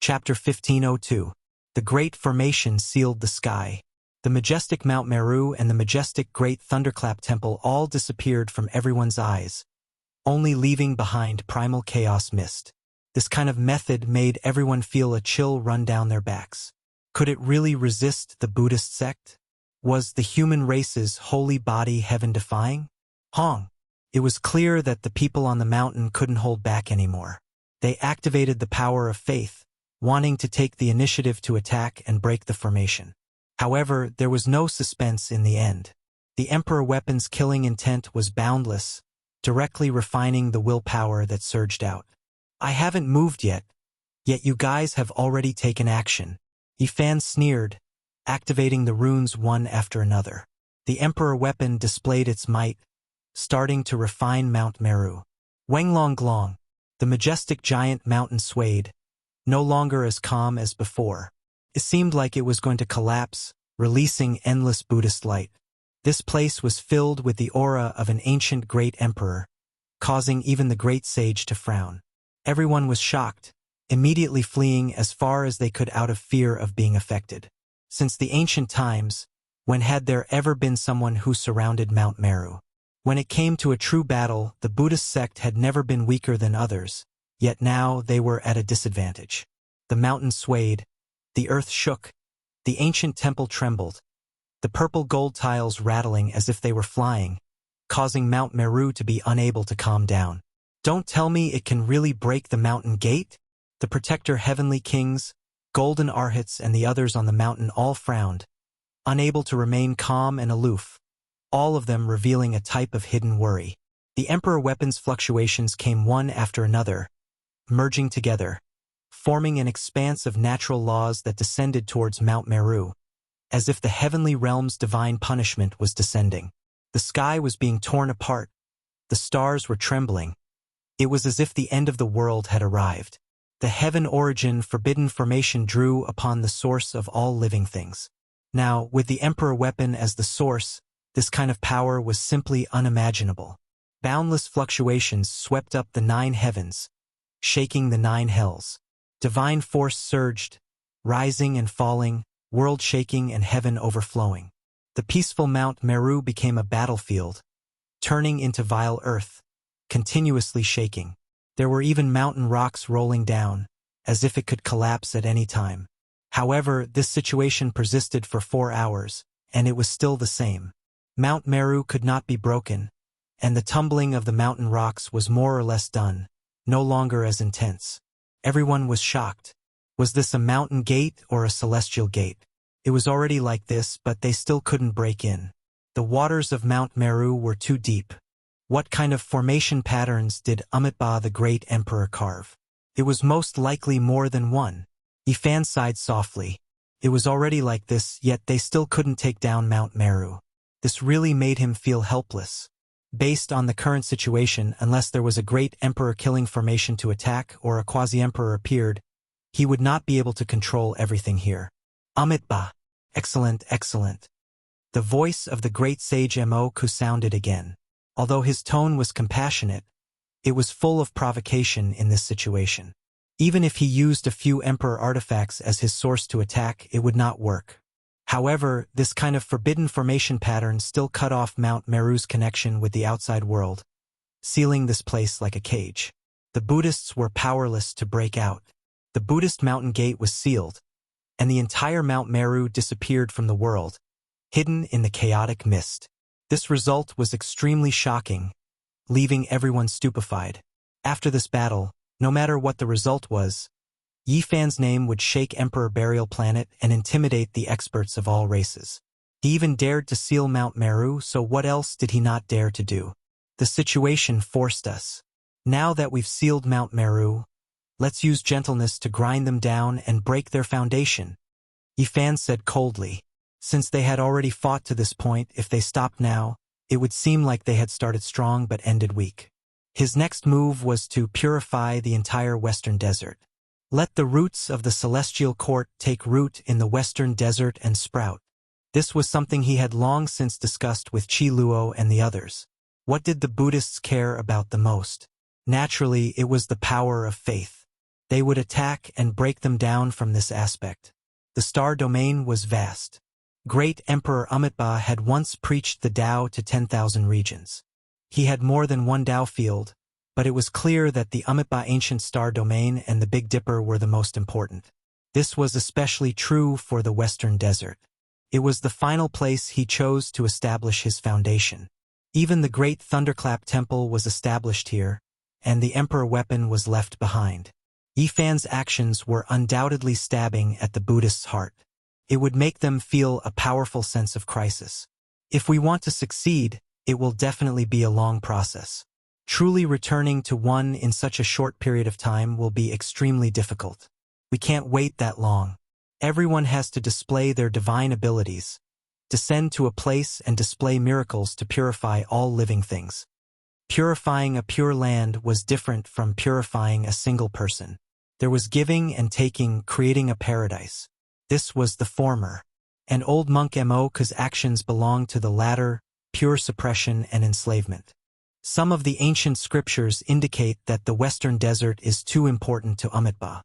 Chapter 1502. The Great Formation sealed the sky. The majestic Mount Meru and the majestic Great Thunderclap Temple all disappeared from everyone's eyes, only leaving behind primal chaos mist. This kind of method made everyone feel a chill run down their backs. Could it really resist the Buddhist sect? Was the human race's holy body heaven-defying? Hong! It was clear that the people on the mountain couldn't hold back anymore. They activated the power of faith, wanting to take the initiative to attack and break the formation. However, there was no suspense in the end. The Emperor Weapon's killing intent was boundless, directly refining the willpower that surged out. I haven't moved yet you guys have already taken action. Yifan sneered, activating the runes one after another. The Emperor Weapon displayed its might, starting to refine Mount Meru. Wenglong, the majestic giant mountain swayed, no longer as calm as before. It seemed like it was going to collapse, releasing endless Buddhist light. This place was filled with the aura of an ancient great emperor, causing even the great sage to frown. Everyone was shocked, immediately fleeing as far as they could out of fear of being affected. Since the ancient times, when had there ever been someone who surrounded Mount Meru? When it came to a true battle, the Buddhist sect had never been weaker than others, yet now they were at a disadvantage. The mountain swayed, the earth shook, the ancient temple trembled, the purple gold tiles rattling as if they were flying, causing Mount Meru to be unable to calm down. Don't tell me it can really break the mountain gate? The protector heavenly kings, golden arhats and the others on the mountain all frowned, unable to remain calm and aloof, all of them revealing a type of hidden worry. The Emperor Weapon's fluctuations came one after another, merging together, forming an expanse of natural laws that descended towards Mount Meru, as if the heavenly realm's divine punishment was descending. The sky was being torn apart, the stars were trembling. It was as if the end of the world had arrived. The heaven origin forbidden formation drew upon the source of all living things. Now, with the Emperor Weapon as the source, this kind of power was simply unimaginable. Boundless fluctuations swept up the 9 heavens, shaking the 9 hells. Divine force surged, rising and falling, world shaking and heaven overflowing. The peaceful Mount Meru became a battlefield, turning into vile earth, continuously shaking. There were even mountain rocks rolling down, as if it could collapse at any time. However, this situation persisted for 4 hours, and it was still the same. Mount Meru could not be broken, and the tumbling of the mountain rocks was more or less done, no longer as intense. Everyone was shocked. Was this a mountain gate or a celestial gate? It was already like this, but they still couldn't break in. The waters of Mount Meru were too deep. What kind of formation patterns did Amitabha the Great Emperor carve? It was most likely more than one. Yifan sighed softly. It was already like this, yet they still couldn't take down Mount Meru. This really made him feel helpless. Based on the current situation, unless there was a great emperor-killing formation to attack or a quasi-emperor appeared, he would not be able to control everything here. Amitabha. Excellent, excellent. The voice of the great sage Moku sounded again. Although his tone was compassionate, it was full of provocation in this situation. Even if he used a few emperor artifacts as his source to attack, it would not work. However, this kind of forbidden formation pattern still cut off Mount Meru's connection with the outside world, sealing this place like a cage. The Buddhists were powerless to break out. The Buddhist mountain gate was sealed, and the entire Mount Meru disappeared from the world, hidden in the chaotic mist. This result was extremely shocking, leaving everyone stupefied. After this battle, no matter what the result was, Yifan's name would shake Emperor Burial Planet and intimidate the experts of all races. He even dared to seal Mount Meru, so what else did he not dare to do? The situation forced us. Now that we've sealed Mount Meru, let's use gentleness to grind them down and break their foundation, Yifan said coldly. Since they had already fought to this point, if they stopped now, it would seem like they had started strong but ended weak. His next move was to purify the entire Western Desert. Let the roots of the Celestial Court take root in the Western Desert and sprout. This was something he had long since discussed with Chi Luo and the others. What did the Buddhists care about the most? Naturally, it was the power of faith. They would attack and break them down from this aspect. The star domain was vast. Great Emperor Amitabha had once preached the Tao to 10,000 regions. He had more than one Tao field, but it was clear that the Amitabha ancient star domain and the Big Dipper were the most important. This was especially true for the Western Desert. It was the final place he chose to establish his foundation. Even the Great Thunderclap Temple was established here, and the Emperor weapon was left behind. Yifan's actions were undoubtedly stabbing at the Buddhists' heart. It would make them feel a powerful sense of crisis. If we want to succeed, it will definitely be a long process. Truly returning to one in such a short period of time will be extremely difficult. We can't wait that long. Everyone has to display their divine abilities, descend to a place and display miracles to purify all living things. Purifying a pure land was different from purifying a single person. There was giving and taking, creating a paradise. This was the former. And old monk Mo's actions belonged to the latter, pure suppression and enslavement. Some of the ancient scriptures indicate that the Western Desert is too important to Amitabha.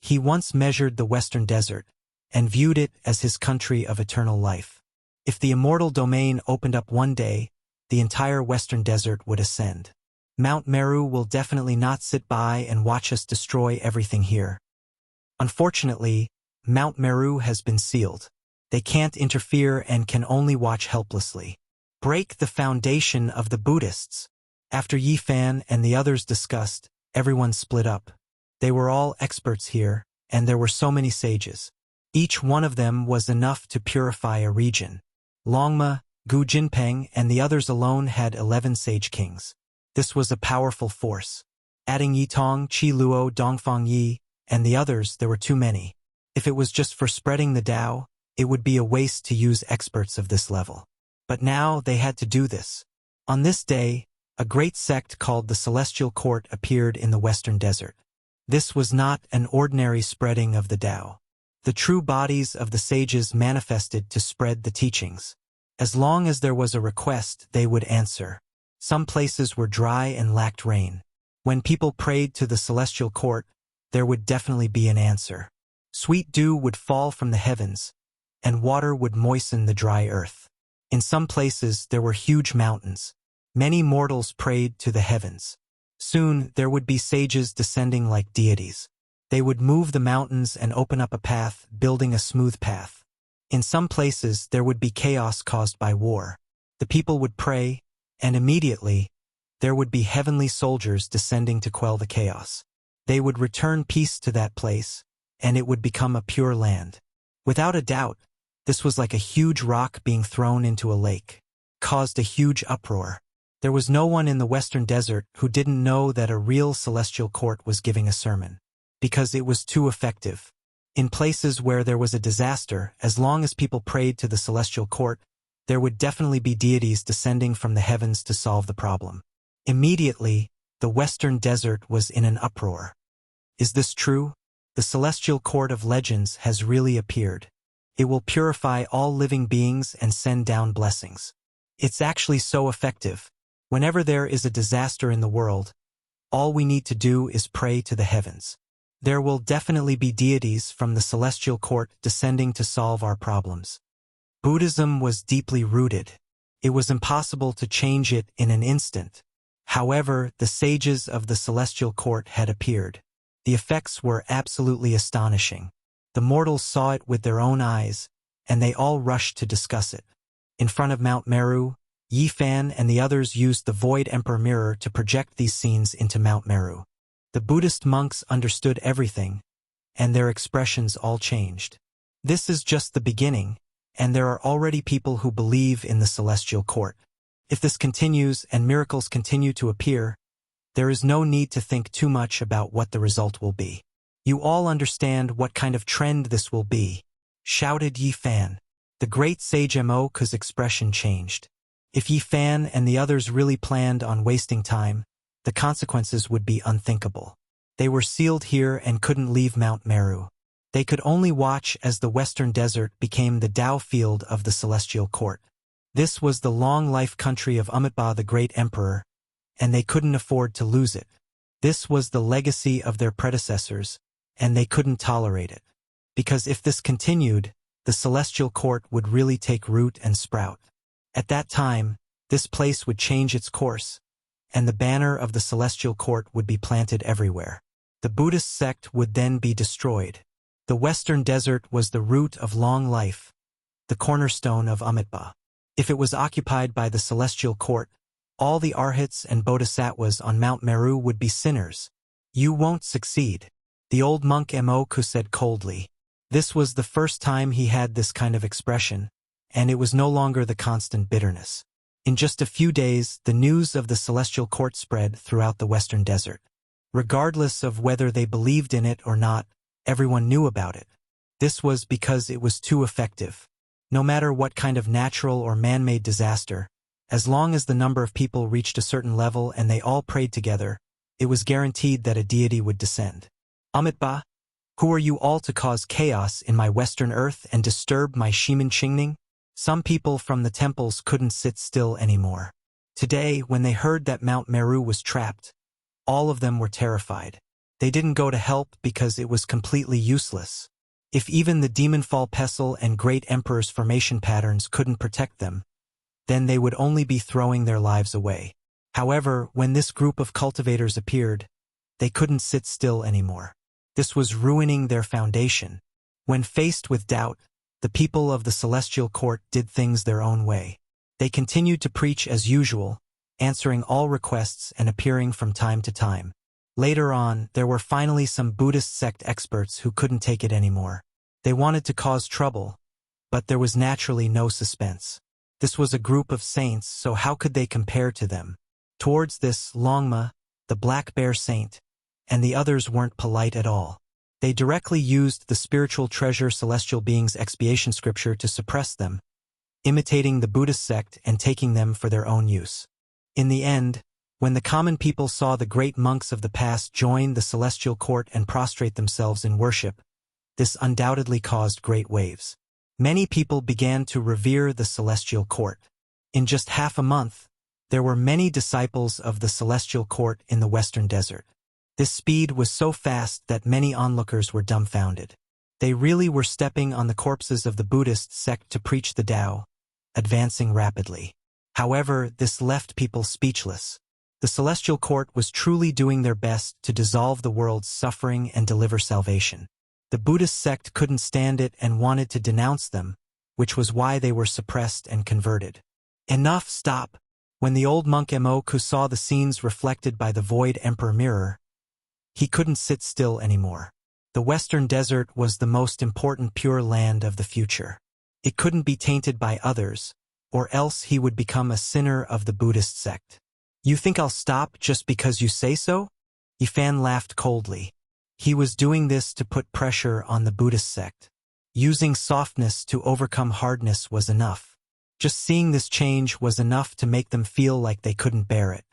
He once measured the Western Desert and viewed it as his country of eternal life. If the immortal domain opened up one day, the entire Western Desert would ascend. Mount Meru will definitely not sit by and watch us destroy everything here. Unfortunately, Mount Meru has been sealed. They can't interfere and can only watch helplessly. Break the foundation of the Buddhists. After Yifan and the others discussed, everyone split up. They were all experts here, and there were so many sages. Each one of them was enough to purify a region. Longma, Gu Jinpeng, and the others alone had 11 sage kings. This was a powerful force. Adding Yitong, Qi Luo, Dongfang Yi, and the others, there were too many. If it was just for spreading the Tao, it would be a waste to use experts of this level. But now they had to do this. On this day, a great sect called the Celestial Court appeared in the Western Desert. This was not an ordinary spreading of the Tao. The true bodies of the sages manifested to spread the teachings. As long as there was a request, they would answer. Some places were dry and lacked rain. When people prayed to the Celestial Court, there would definitely be an answer. Sweet dew would fall from the heavens, and water would moisten the dry earth. In some places there were huge mountains. Many mortals prayed to the heavens. Soon there would be sages descending like deities. They would move the mountains and open up a path, building a smooth path. In some places there would be chaos caused by war. The people would pray, and immediately there would be heavenly soldiers descending to quell the chaos. They would return peace to that place, and it would become a pure land. Without a doubt, this was like a huge rock being thrown into a lake. Caused a huge uproar. There was no one in the Western Desert who didn't know that a real celestial court was giving a sermon. Because it was too effective. In places where there was a disaster, as long as people prayed to the celestial court, there would definitely be deities descending from the heavens to solve the problem. Immediately, the Western Desert was in an uproar. Is this true? The celestial court of legends has really appeared. It will purify all living beings and send down blessings. It's actually so effective. Whenever there is a disaster in the world, all we need to do is pray to the heavens. There will definitely be deities from the celestial court descending to solve our problems. Buddhism was deeply rooted. It was impossible to change it in an instant. However, the sages of the celestial court had appeared. The effects were absolutely astonishing. The mortals saw it with their own eyes, and they all rushed to discuss it. In front of Mount Meru, Yifan and the others used the Void Emperor mirror to project these scenes into Mount Meru. The Buddhist monks understood everything, and their expressions all changed. This is just the beginning, and there are already people who believe in the celestial court. If this continues and miracles continue to appear, there is no need to think too much about what the result will be. You all understand what kind of trend this will be, shouted Yifan. The great sage Mo's expression changed. If Yifan and the others really planned on wasting time, the consequences would be unthinkable. They were sealed here and couldn't leave Mount Meru. They could only watch as the Western Desert became the Tao field of the Celestial Court. This was the long-life country of Amitabha the Great Emperor, and they couldn't afford to lose it. This was the legacy of their predecessors, and they couldn't tolerate it. Because if this continued, the celestial court would really take root and sprout. At that time, this place would change its course, and the banner of the celestial court would be planted everywhere. The Buddhist sect would then be destroyed. The Western Desert was the root of long life, the cornerstone of Amitabha. If it was occupied by the celestial court, all the arhats and bodhisattvas on Mount Meru would be sinners. You won't succeed, the old monk Moku said coldly. This was the first time he had this kind of expression, and it was no longer the constant bitterness. In just a few days, the news of the celestial court spread throughout the Western Desert. Regardless of whether they believed in it or not, everyone knew about it. This was because it was too effective. No matter what kind of natural or man-made disaster, as long as the number of people reached a certain level and they all prayed together, it was guaranteed that a deity would descend. Amitabha, who are you all to cause chaos in my Western Earth and disturb my Shimin Qingning? Some people from the temples couldn't sit still anymore. Today, when they heard that Mount Meru was trapped, all of them were terrified. They didn't go to help because it was completely useless. If even the Demonfall Pestle and Great Emperor's formation patterns couldn't protect them, then they would only be throwing their lives away. However, when this group of cultivators appeared, they couldn't sit still anymore. This was ruining their foundation. When faced with doubt, the people of the celestial court did things their own way. They continued to preach as usual, answering all requests and appearing from time to time. Later on, there were finally some Buddhist sect experts who couldn't take it anymore. They wanted to cause trouble, but there was naturally no suspense. This was a group of saints, so how could they compare to them? Towards this, Longma, the Black Bear Saint, and the others weren't polite at all. They directly used the spiritual treasure celestial beings expiation scripture to suppress them, imitating the Buddhist sect and taking them for their own use. In the end, when the common people saw the great monks of the past join the celestial court and prostrate themselves in worship, this undoubtedly caused great waves. Many people began to revere the celestial court. In just half a month, there were many disciples of the celestial court in the Western Desert. This speed was so fast that many onlookers were dumbfounded. They really were stepping on the corpses of the Buddhist sect to preach the Tao, advancing rapidly. However, this left people speechless. The celestial court was truly doing their best to dissolve the world's suffering and deliver salvation. The Buddhist sect couldn't stand it and wanted to denounce them, which was why they were suppressed and converted. Enough, stop! When the old monk Moku saw the scenes reflected by the Void Emperor mirror, he couldn't sit still anymore. The Western Desert was the most important pure land of the future. It couldn't be tainted by others, or else he would become a sinner of the Buddhist sect. You think I'll stop just because you say so? Yifan laughed coldly. He was doing this to put pressure on the Buddhist sect. Using softness to overcome hardness was enough. Just seeing this change was enough to make them feel like they couldn't bear it.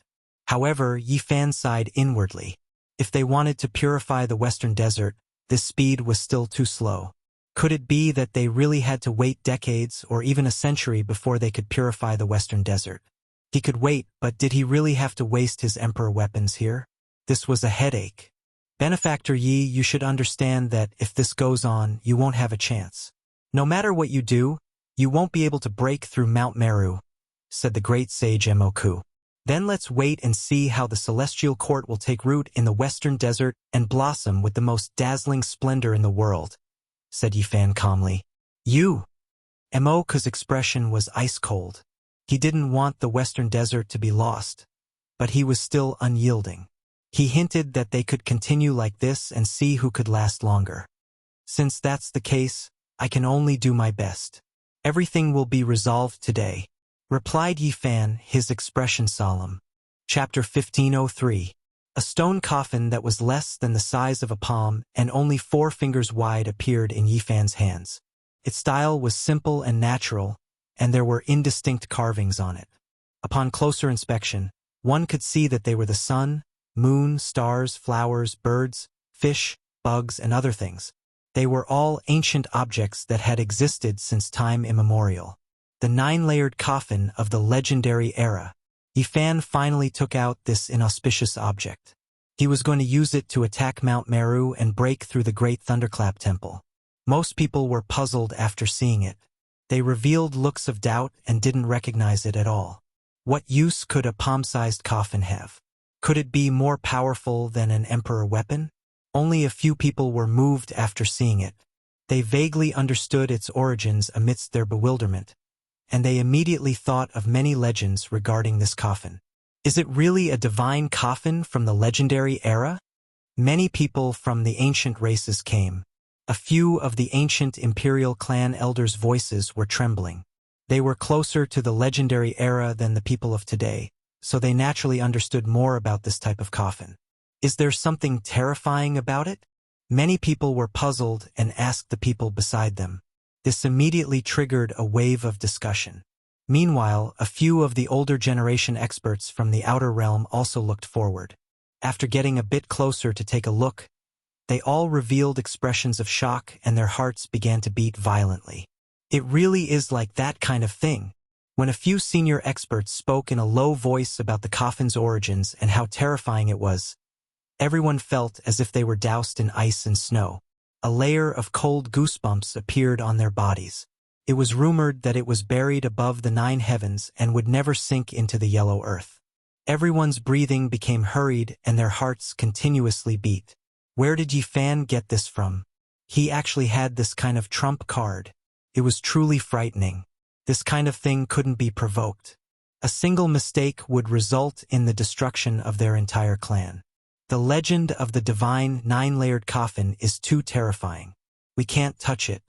However, Yifan sighed inwardly. If they wanted to purify the Western Desert, this speed was still too slow. Could it be that they really had to wait decades or even a century before they could purify the Western Desert? He could wait, but did he really have to waste his emperor weapons here? This was a headache. Benefactor Yi, you should understand that if this goes on, you won't have a chance. No matter what you do, you won't be able to break through Mount Meru, said the great sage Moku. Then let's wait and see how the celestial court will take root in the Western Desert and blossom with the most dazzling splendor in the world, said Yifan calmly. You! Moku's expression was ice-cold. He didn't want the Western Desert to be lost, but he was still unyielding. He hinted that they could continue like this and see who could last longer. Since that's the case, I can only do my best. Everything will be resolved today, replied Yifan, his expression solemn. Chapter 1503. A stone coffin that was less than the size of a palm and only 4 fingers wide appeared in Yifan's hands. Its style was simple and natural, and there were indistinct carvings on it. Upon closer inspection, one could see that they were the sun, moon, stars, flowers, birds, fish, bugs, and other things. They were all ancient objects that had existed since time immemorial. The 9-layered coffin of the legendary era. Yifan finally took out this inauspicious object. He was going to use it to attack Mount Meru and break through the Great Thunderclap Temple. Most people were puzzled after seeing it. They revealed looks of doubt and didn't recognize it at all. What use could a palm-sized coffin have? Could it be more powerful than an emperor weapon? Only a few people were moved after seeing it. They vaguely understood its origins amidst their bewilderment, and they immediately thought of many legends regarding this coffin. Is it really a divine coffin from the legendary era? Many people from the ancient races came. A few of the ancient imperial clan elders' voices were trembling. They were closer to the legendary era than the people of today, so they naturally understood more about this type of coffin. Is there something terrifying about it? Many people were puzzled and asked the people beside them. This immediately triggered a wave of discussion. Meanwhile, a few of the older generation experts from the outer realm also looked forward. After getting a bit closer to take a look, they all revealed expressions of shock and their hearts began to beat violently. It really is like that kind of thing. When a few senior experts spoke in a low voice about the coffin's origins and how terrifying it was, everyone felt as if they were doused in ice and snow. A layer of cold goosebumps appeared on their bodies. It was rumored that it was buried above the 9 heavens and would never sink into the yellow earth. Everyone's breathing became hurried and their hearts continuously beat. Where did Yi Fan get this from? He actually had this kind of trump card. It was truly frightening. This kind of thing couldn't be provoked. A single mistake would result in the destruction of their entire clan. The legend of the divine 9-layered coffin is too terrifying. We can't touch it.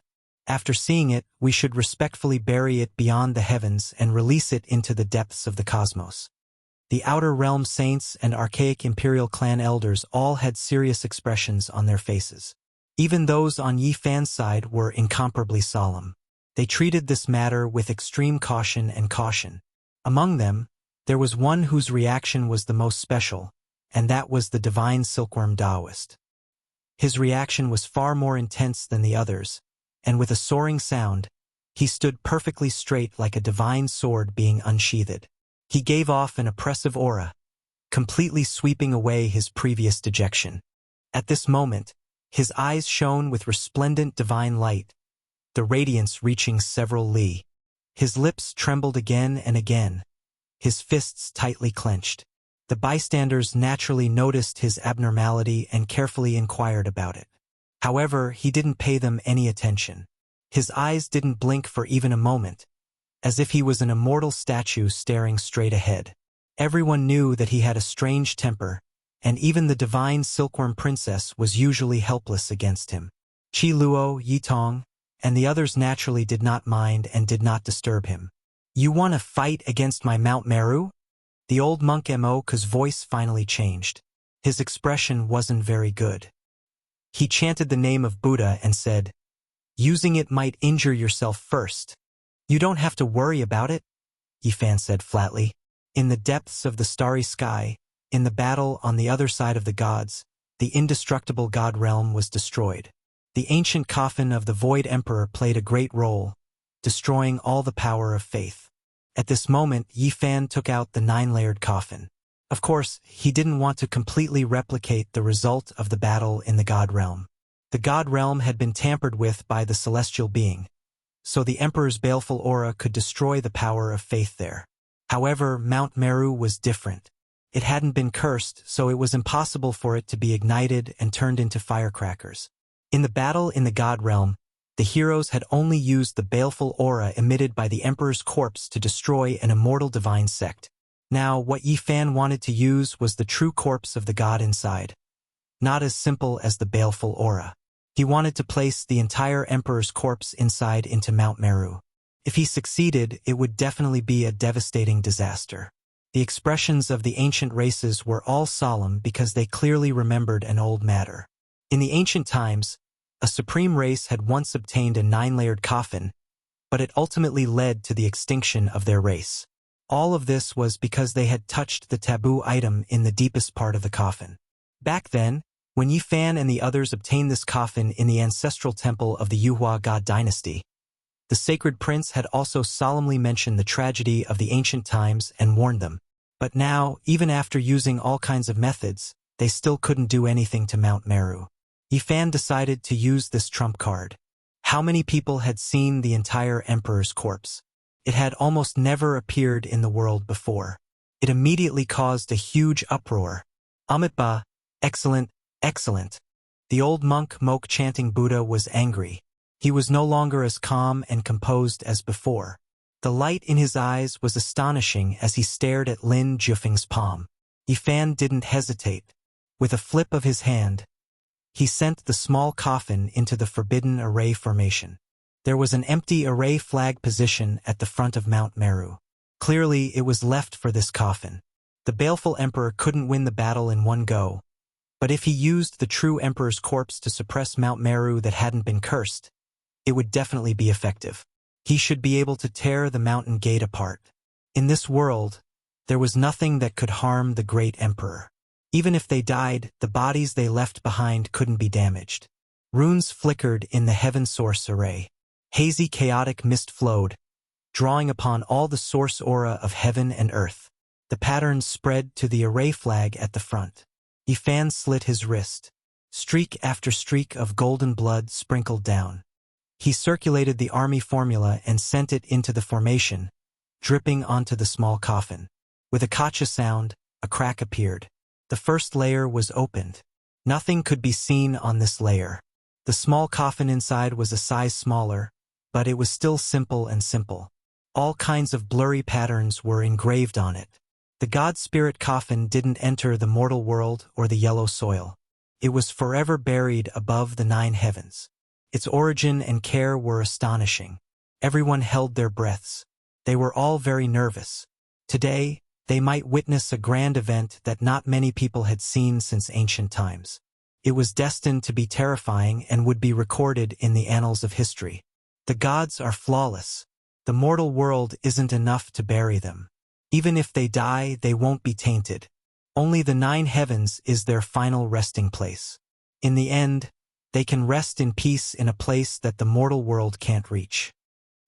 After seeing it, we should respectfully bury it beyond the heavens and release it into the depths of the cosmos. The Outer Realm saints and archaic imperial clan elders all had serious expressions on their faces. Even those on Yi Fan's side were incomparably solemn. They treated this matter with extreme caution and caution. Among them, there was one whose reaction was the most special, and that was the divine silkworm Taoist. His reaction was far more intense than the others, and with a soaring sound, he stood perfectly straight like a divine sword being unsheathed. He gave off an oppressive aura, completely sweeping away his previous dejection. At this moment, his eyes shone with resplendent divine light, the radiance reaching several li. His lips trembled again and again, his fists tightly clenched. The bystanders naturally noticed his abnormality and carefully inquired about it. However, he didn't pay them any attention. His eyes didn't blink for even a moment, as if he was an immortal statue staring straight ahead. Everyone knew that he had a strange temper, and even the divine silkworm princess was usually helpless against him. Qi Luo, Yi Tong, and the others naturally did not mind and did not disturb him. "You want to fight against my Mount Meru?" The old monk Mo's voice finally changed. His expression wasn't very good. He chanted the name of Buddha and said, "Using it might injure yourself first. You don't have to worry about it," Yi Fan said flatly. In the depths of the starry sky, in the battle on the other side of the gods, the indestructible god realm was destroyed. The ancient coffin of the Void Emperor played a great role, destroying all the power of faith. At this moment, Yi Fan took out the 9-layered coffin. Of course, he didn't want to completely replicate the result of the battle in the God Realm. The God Realm had been tampered with by the celestial being, so the Emperor's baleful aura could destroy the power of faith there. However, Mount Meru was different. It hadn't been cursed, so it was impossible for it to be ignited and turned into firecrackers. In the battle in the God Realm, the heroes had only used the baleful aura emitted by the Emperor's corpse to destroy an immortal divine sect. Now, what Yi Fan wanted to use was the true corpse of the god inside. Not as simple as the baleful aura. He wanted to place the entire Emperor's corpse inside into Mount Meru. If he succeeded, it would definitely be a devastating disaster. The expressions of the ancient races were all solemn because they clearly remembered an old matter. In the ancient times, a supreme race had once obtained a 9-layered coffin, but it ultimately led to the extinction of their race. All of this was because they had touched the taboo item in the deepest part of the coffin. Back then, when Yi Fan and the others obtained this coffin in the ancestral temple of the Yuhua God dynasty, the sacred prince had also solemnly mentioned the tragedy of the ancient times and warned them. But now, even after using all kinds of methods, they still couldn't do anything to Mount Meru. Yifan decided to use this trump card. How many people had seen the entire emperor's corpse? It had almost never appeared in the world before. It immediately caused a huge uproar. Amitabha, excellent, excellent. The old monk Mok chanting Buddha was angry. He was no longer as calm and composed as before. The light in his eyes was astonishing as he stared at Lin Jufeng's palm. Yifan didn't hesitate. With a flip of his hand, he sent the small coffin into the forbidden array formation. There was an empty array flag position at the front of Mount Meru. Clearly, it was left for this coffin. The baleful emperor couldn't win the battle in one go, but if he used the true emperor's corpse to suppress Mount Meru that hadn't been cursed, it would definitely be effective. He should be able to tear the mountain gate apart. In this world, there was nothing that could harm the great emperor. Even if they died, the bodies they left behind couldn't be damaged. Runes flickered in the heaven source array. Hazy chaotic mist flowed, drawing upon all the source aura of heaven and earth. The patterns spread to the array flag at the front. Yifan slit his wrist. Streak after streak of golden blood sprinkled down. He circulated the army formula and sent it into the formation, dripping onto the small coffin. With a kacha sound, a crack appeared. The first layer was opened. Nothing could be seen on this layer. The small coffin inside was a size smaller, but it was still simple and simple. All kinds of blurry patterns were engraved on it. The God-spirit coffin didn't enter the mortal world or the yellow soil. It was forever buried above the 9 heavens. Its origin and care were astonishing. Everyone held their breaths. They were all very nervous. Today, they might witness a grand event that not many people had seen since ancient times. It was destined to be terrifying and would be recorded in the annals of history. The gods are flawless. The mortal world isn't enough to bury them. Even if they die, they won't be tainted. Only the 9 heavens is their final resting place. In the end, they can rest in peace in a place that the mortal world can't reach.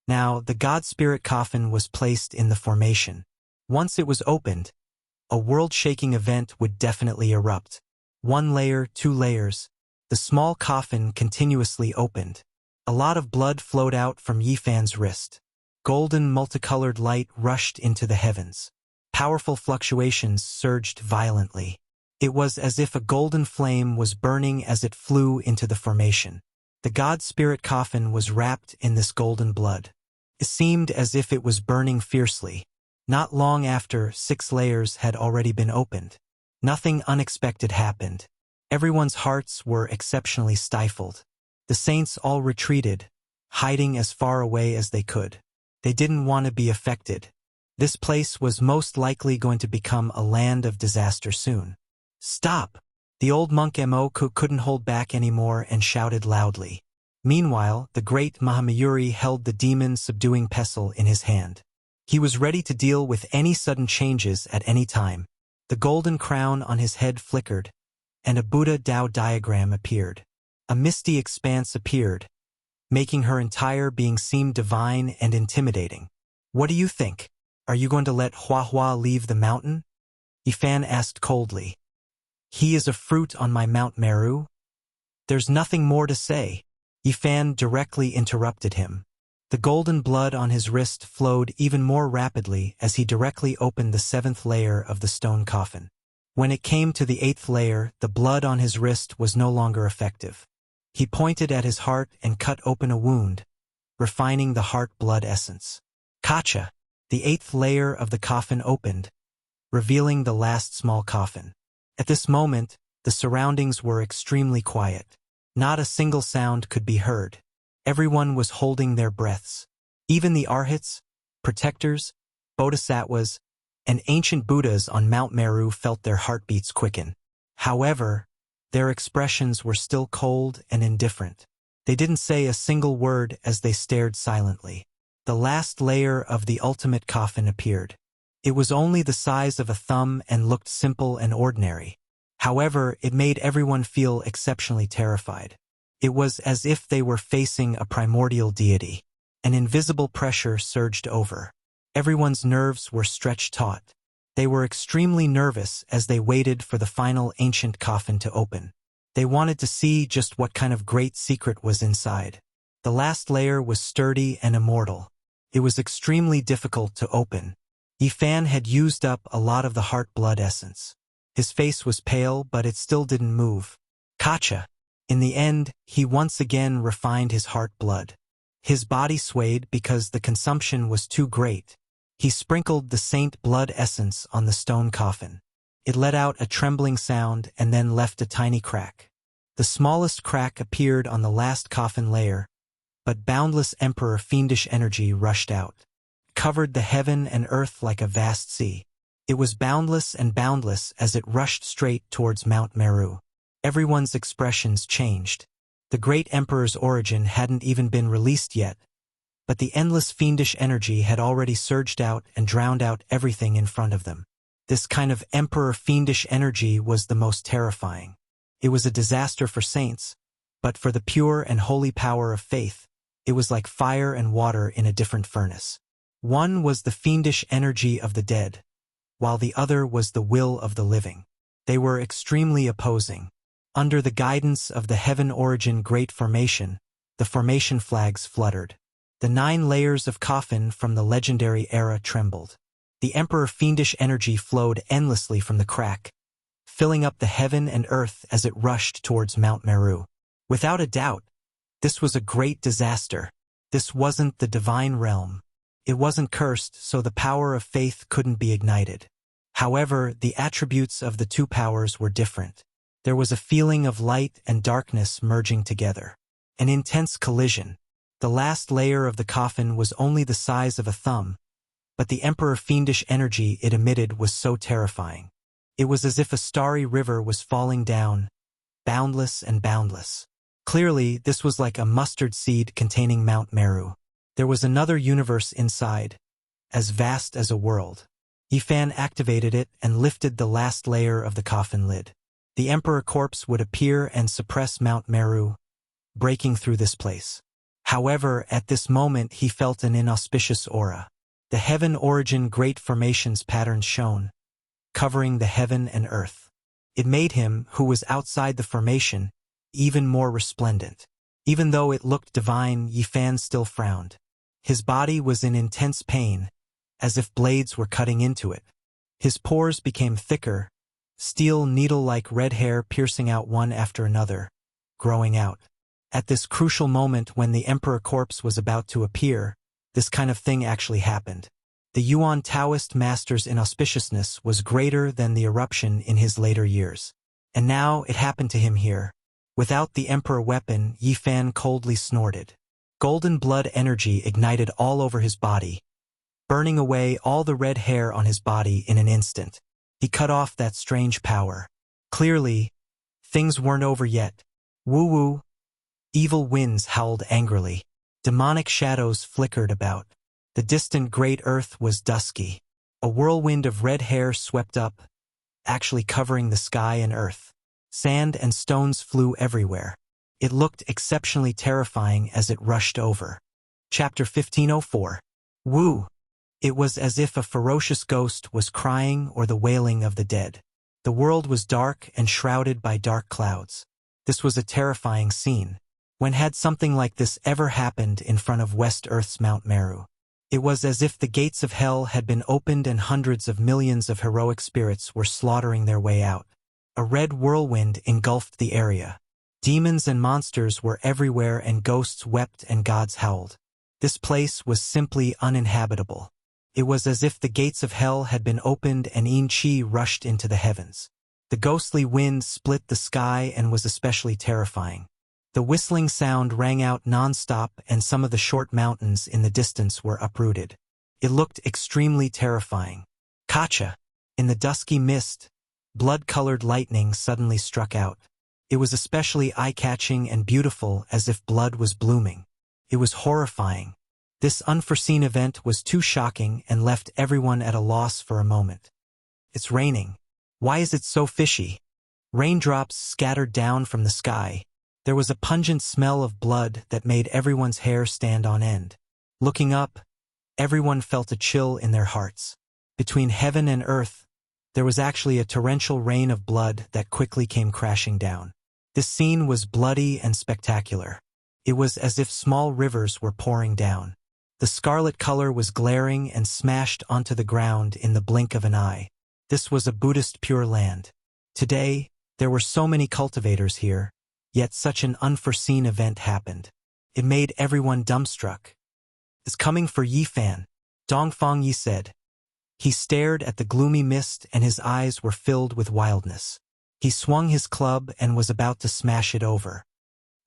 Now, the God-spirit coffin was placed in the formation. Once it was opened, a world-shaking event would definitely erupt. 1 layer, 2 layers. The small coffin continuously opened. A lot of blood flowed out from Yifan's wrist. Golden multicolored light rushed into the heavens. Powerful fluctuations surged violently. It was as if a golden flame was burning as it flew into the formation. The God-spirit coffin was wrapped in this golden blood. It seemed as if it was burning fiercely. Not long after, 6 layers had already been opened. Nothing unexpected happened. Everyone's hearts were exceptionally stifled. The saints all retreated, hiding as far away as they could. They didn't want to be affected. This place was most likely going to become a land of disaster soon. Stop! The old monk Moku couldn't hold back anymore and shouted loudly. Meanwhile, the great Mahamayuri held the demon-subduing pestle in his hand. He was ready to deal with any sudden changes at any time. The golden crown on his head flickered, and a Buddha Tao diagram appeared. A misty expanse appeared, making her entire being seem divine and intimidating. What do you think? Are you going to let Hua Hua leave the mountain? Yifan asked coldly. He is a fruit on my Mount Meru? There's nothing more to say. Yifan directly interrupted him. The golden blood on his wrist flowed even more rapidly as he directly opened the 7th layer of the stone coffin. When it came to the 8th layer, the blood on his wrist was no longer effective. He pointed at his heart and cut open a wound, refining the heart blood essence. Kacha! The 8th layer of the coffin opened, revealing the last small coffin. At this moment, the surroundings were extremely quiet. Not a single sound could be heard. Everyone was holding their breaths. Even the arhats, protectors, bodhisattvas, and ancient Buddhas on Mount Meru felt their heartbeats quicken. However, their expressions were still cold and indifferent. They didn't say a single word as they stared silently. The last layer of the ultimate coffin appeared. It was only the size of a thumb and looked simple and ordinary. However, it made everyone feel exceptionally terrified. It was as if they were facing a primordial deity. An invisible pressure surged over. Everyone's nerves were stretched taut. They were extremely nervous as they waited for the final ancient coffin to open. They wanted to see just what kind of great secret was inside. The last layer was sturdy and immortal. It was extremely difficult to open. Yifan had used up a lot of the heart blood essence. His face was pale, but it still didn't move. Kacha. In the end, he once again refined his heart blood. His body swayed because the consumption was too great. He sprinkled the saint blood essence on the stone coffin. It let out a trembling sound and then left a tiny crack. The smallest crack appeared on the last coffin layer, but boundless emperor fiendish energy rushed out, covered the heaven and earth like a vast sea. It was boundless and boundless as it rushed straight towards Mount Meru. Everyone's expressions changed. The great emperor's origin hadn't even been released yet, but the endless fiendish energy had already surged out and drowned out everything in front of them. This kind of emperor fiendish energy was the most terrifying. It was a disaster for saints, but for the pure and holy power of faith, it was like fire and water in a different furnace. One was the fiendish energy of the dead, while the other was the will of the living. They were extremely opposing. Under the guidance of the heaven origin great formation, the formation flags fluttered. The 9 layers of coffin from the legendary era trembled. The emperor fiendish energy flowed endlessly from the crack, filling up the heaven and earth as it rushed towards Mount Meru. Without a doubt, this was a great disaster. This wasn't the divine realm. It wasn't cursed, so the power of faith couldn't be ignited. However, the attributes of the two powers were different. There was a feeling of light and darkness merging together. An intense collision. The last layer of the coffin was only the size of a thumb, but the emperor fiendish energy it emitted was so terrifying. It was as if a starry river was falling down, boundless and boundless. Clearly, this was like a mustard seed containing Mount Meru. There was another universe inside, as vast as a world. Yifan activated it and lifted the last layer of the coffin lid. The emperor corpse would appear and suppress Mount Meru, breaking through this place. However, at this moment he felt an inauspicious aura. The heaven origin great formations patterns shone, covering the heaven and earth. It made him, who was outside the formation, even more resplendent. Even though it looked divine, Yifan still frowned. His body was in intense pain, as if blades were cutting into it. His pores became thicker, steel needle-like red hair piercing out one after another, growing out. At this crucial moment when the emperor corpse was about to appear, this kind of thing actually happened. The Yuan Taoist master's inauspiciousness was greater than the eruption in his later years. And now it happened to him here. Without the emperor weapon, Yifan coldly snorted. Golden blood energy ignited all over his body, burning away all the red hair on his body in an instant. He cut off that strange power. Clearly, things weren't over yet. Woo-woo. Evil winds howled angrily. Demonic shadows flickered about. The distant great earth was dusky. A whirlwind of red hair swept up, actually covering the sky and earth. Sand and stones flew everywhere. It looked exceptionally terrifying as it rushed over. Chapter 1504. Woo! It was as if a ferocious ghost was crying or the wailing of the dead. The world was dark and shrouded by dark clouds. This was a terrifying scene. When had something like this ever happened in front of West Earth's Mount Meru? It was as if the gates of hell had been opened and hundreds of millions of heroic spirits were slaughtering their way out. A red whirlwind engulfed the area. Demons and monsters were everywhere and ghosts wept and gods howled. This place was simply uninhabitable. It was as if the gates of hell had been opened and Yin Qi rushed into the heavens. The ghostly wind split the sky and was especially terrifying. The whistling sound rang out non-stop and some of the short mountains in the distance were uprooted. It looked extremely terrifying. Kacha! In the dusky mist, blood-colored lightning suddenly struck out. It was especially eye-catching and beautiful as if blood was blooming. It was horrifying. This unforeseen event was too shocking and left everyone at a loss for a moment. It's raining. Why is it so fishy? Raindrops scattered down from the sky. There was a pungent smell of blood that made everyone's hair stand on end. Looking up, everyone felt a chill in their hearts. Between heaven and earth, there was actually a torrential rain of blood that quickly came crashing down. This scene was bloody and spectacular. It was as if small rivers were pouring down. The scarlet color was glaring and smashed onto the ground in the blink of an eye. This was a Buddhist Pure Land. Today, there were so many cultivators here, yet such an unforeseen event happened. It made everyone dumbstruck. "It's coming for Yifan," Dongfang Yi said. He stared at the gloomy mist and his eyes were filled with wildness. He swung his club and was about to smash it over.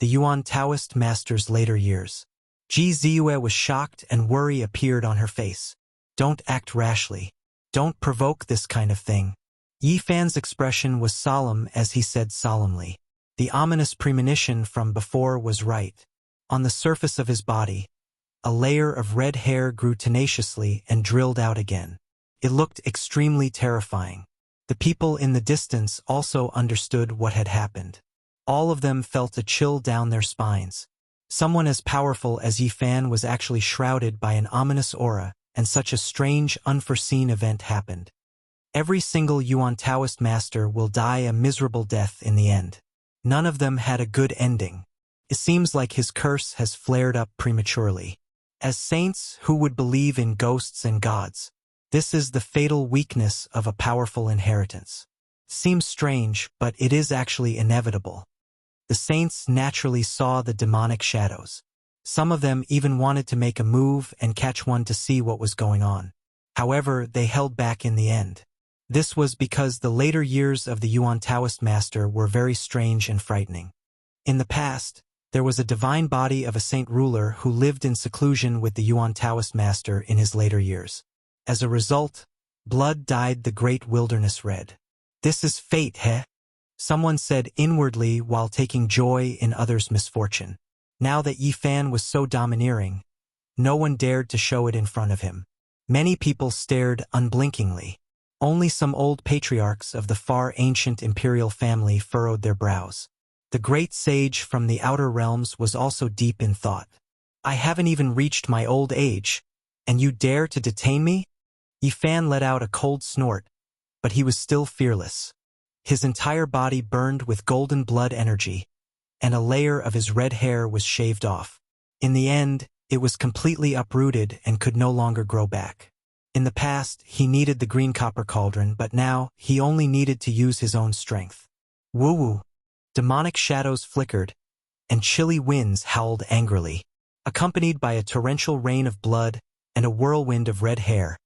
The Yuan Taoist master's later years. Ji Ziyue was shocked and worry appeared on her face. "Don't act rashly. Don't provoke this kind of thing." Yifan's expression was solemn as he said solemnly. The ominous premonition from before was right. On the surface of his body, a layer of red hair grew tenaciously and drilled out again. It looked extremely terrifying. The people in the distance also understood what had happened. All of them felt a chill down their spines. Someone as powerful as Yifan was actually shrouded by an ominous aura, and such a strange, unforeseen event happened. Every single Yuan Taoist master will die a miserable death in the end. None of them had a good ending. It seems like his curse has flared up prematurely. As saints who would believe in ghosts and gods, this is the fatal weakness of a powerful inheritance. Seems strange, but it is actually inevitable. The saints naturally saw the demonic shadows. Some of them even wanted to make a move and catch one to see what was going on. However, they held back in the end. This was because the later years of the Yuan Taoist master were very strange and frightening. In the past, there was a divine body of a saint ruler who lived in seclusion with the Yuan Taoist master in his later years. As a result, blood dyed the great wilderness red. "This is fate, heh?" Someone said inwardly while taking joy in others' misfortune. Now that Yifan was so domineering, no one dared to show it in front of him. Many people stared unblinkingly. Only some old patriarchs of the far ancient imperial family furrowed their brows. The great sage from the outer realms was also deep in thought. "I haven't even reached my old age, and you dare to detain me?" Yifan let out a cold snort, but he was still fearless. His entire body burned with golden blood energy, and a layer of his red hair was shaved off. In the end, it was completely uprooted and could no longer grow back. In the past, he needed the green copper cauldron, but now he only needed to use his own strength. Woo-woo! Demonic shadows flickered, and chilly winds howled angrily. Accompanied by a torrential rain of blood and a whirlwind of red hair,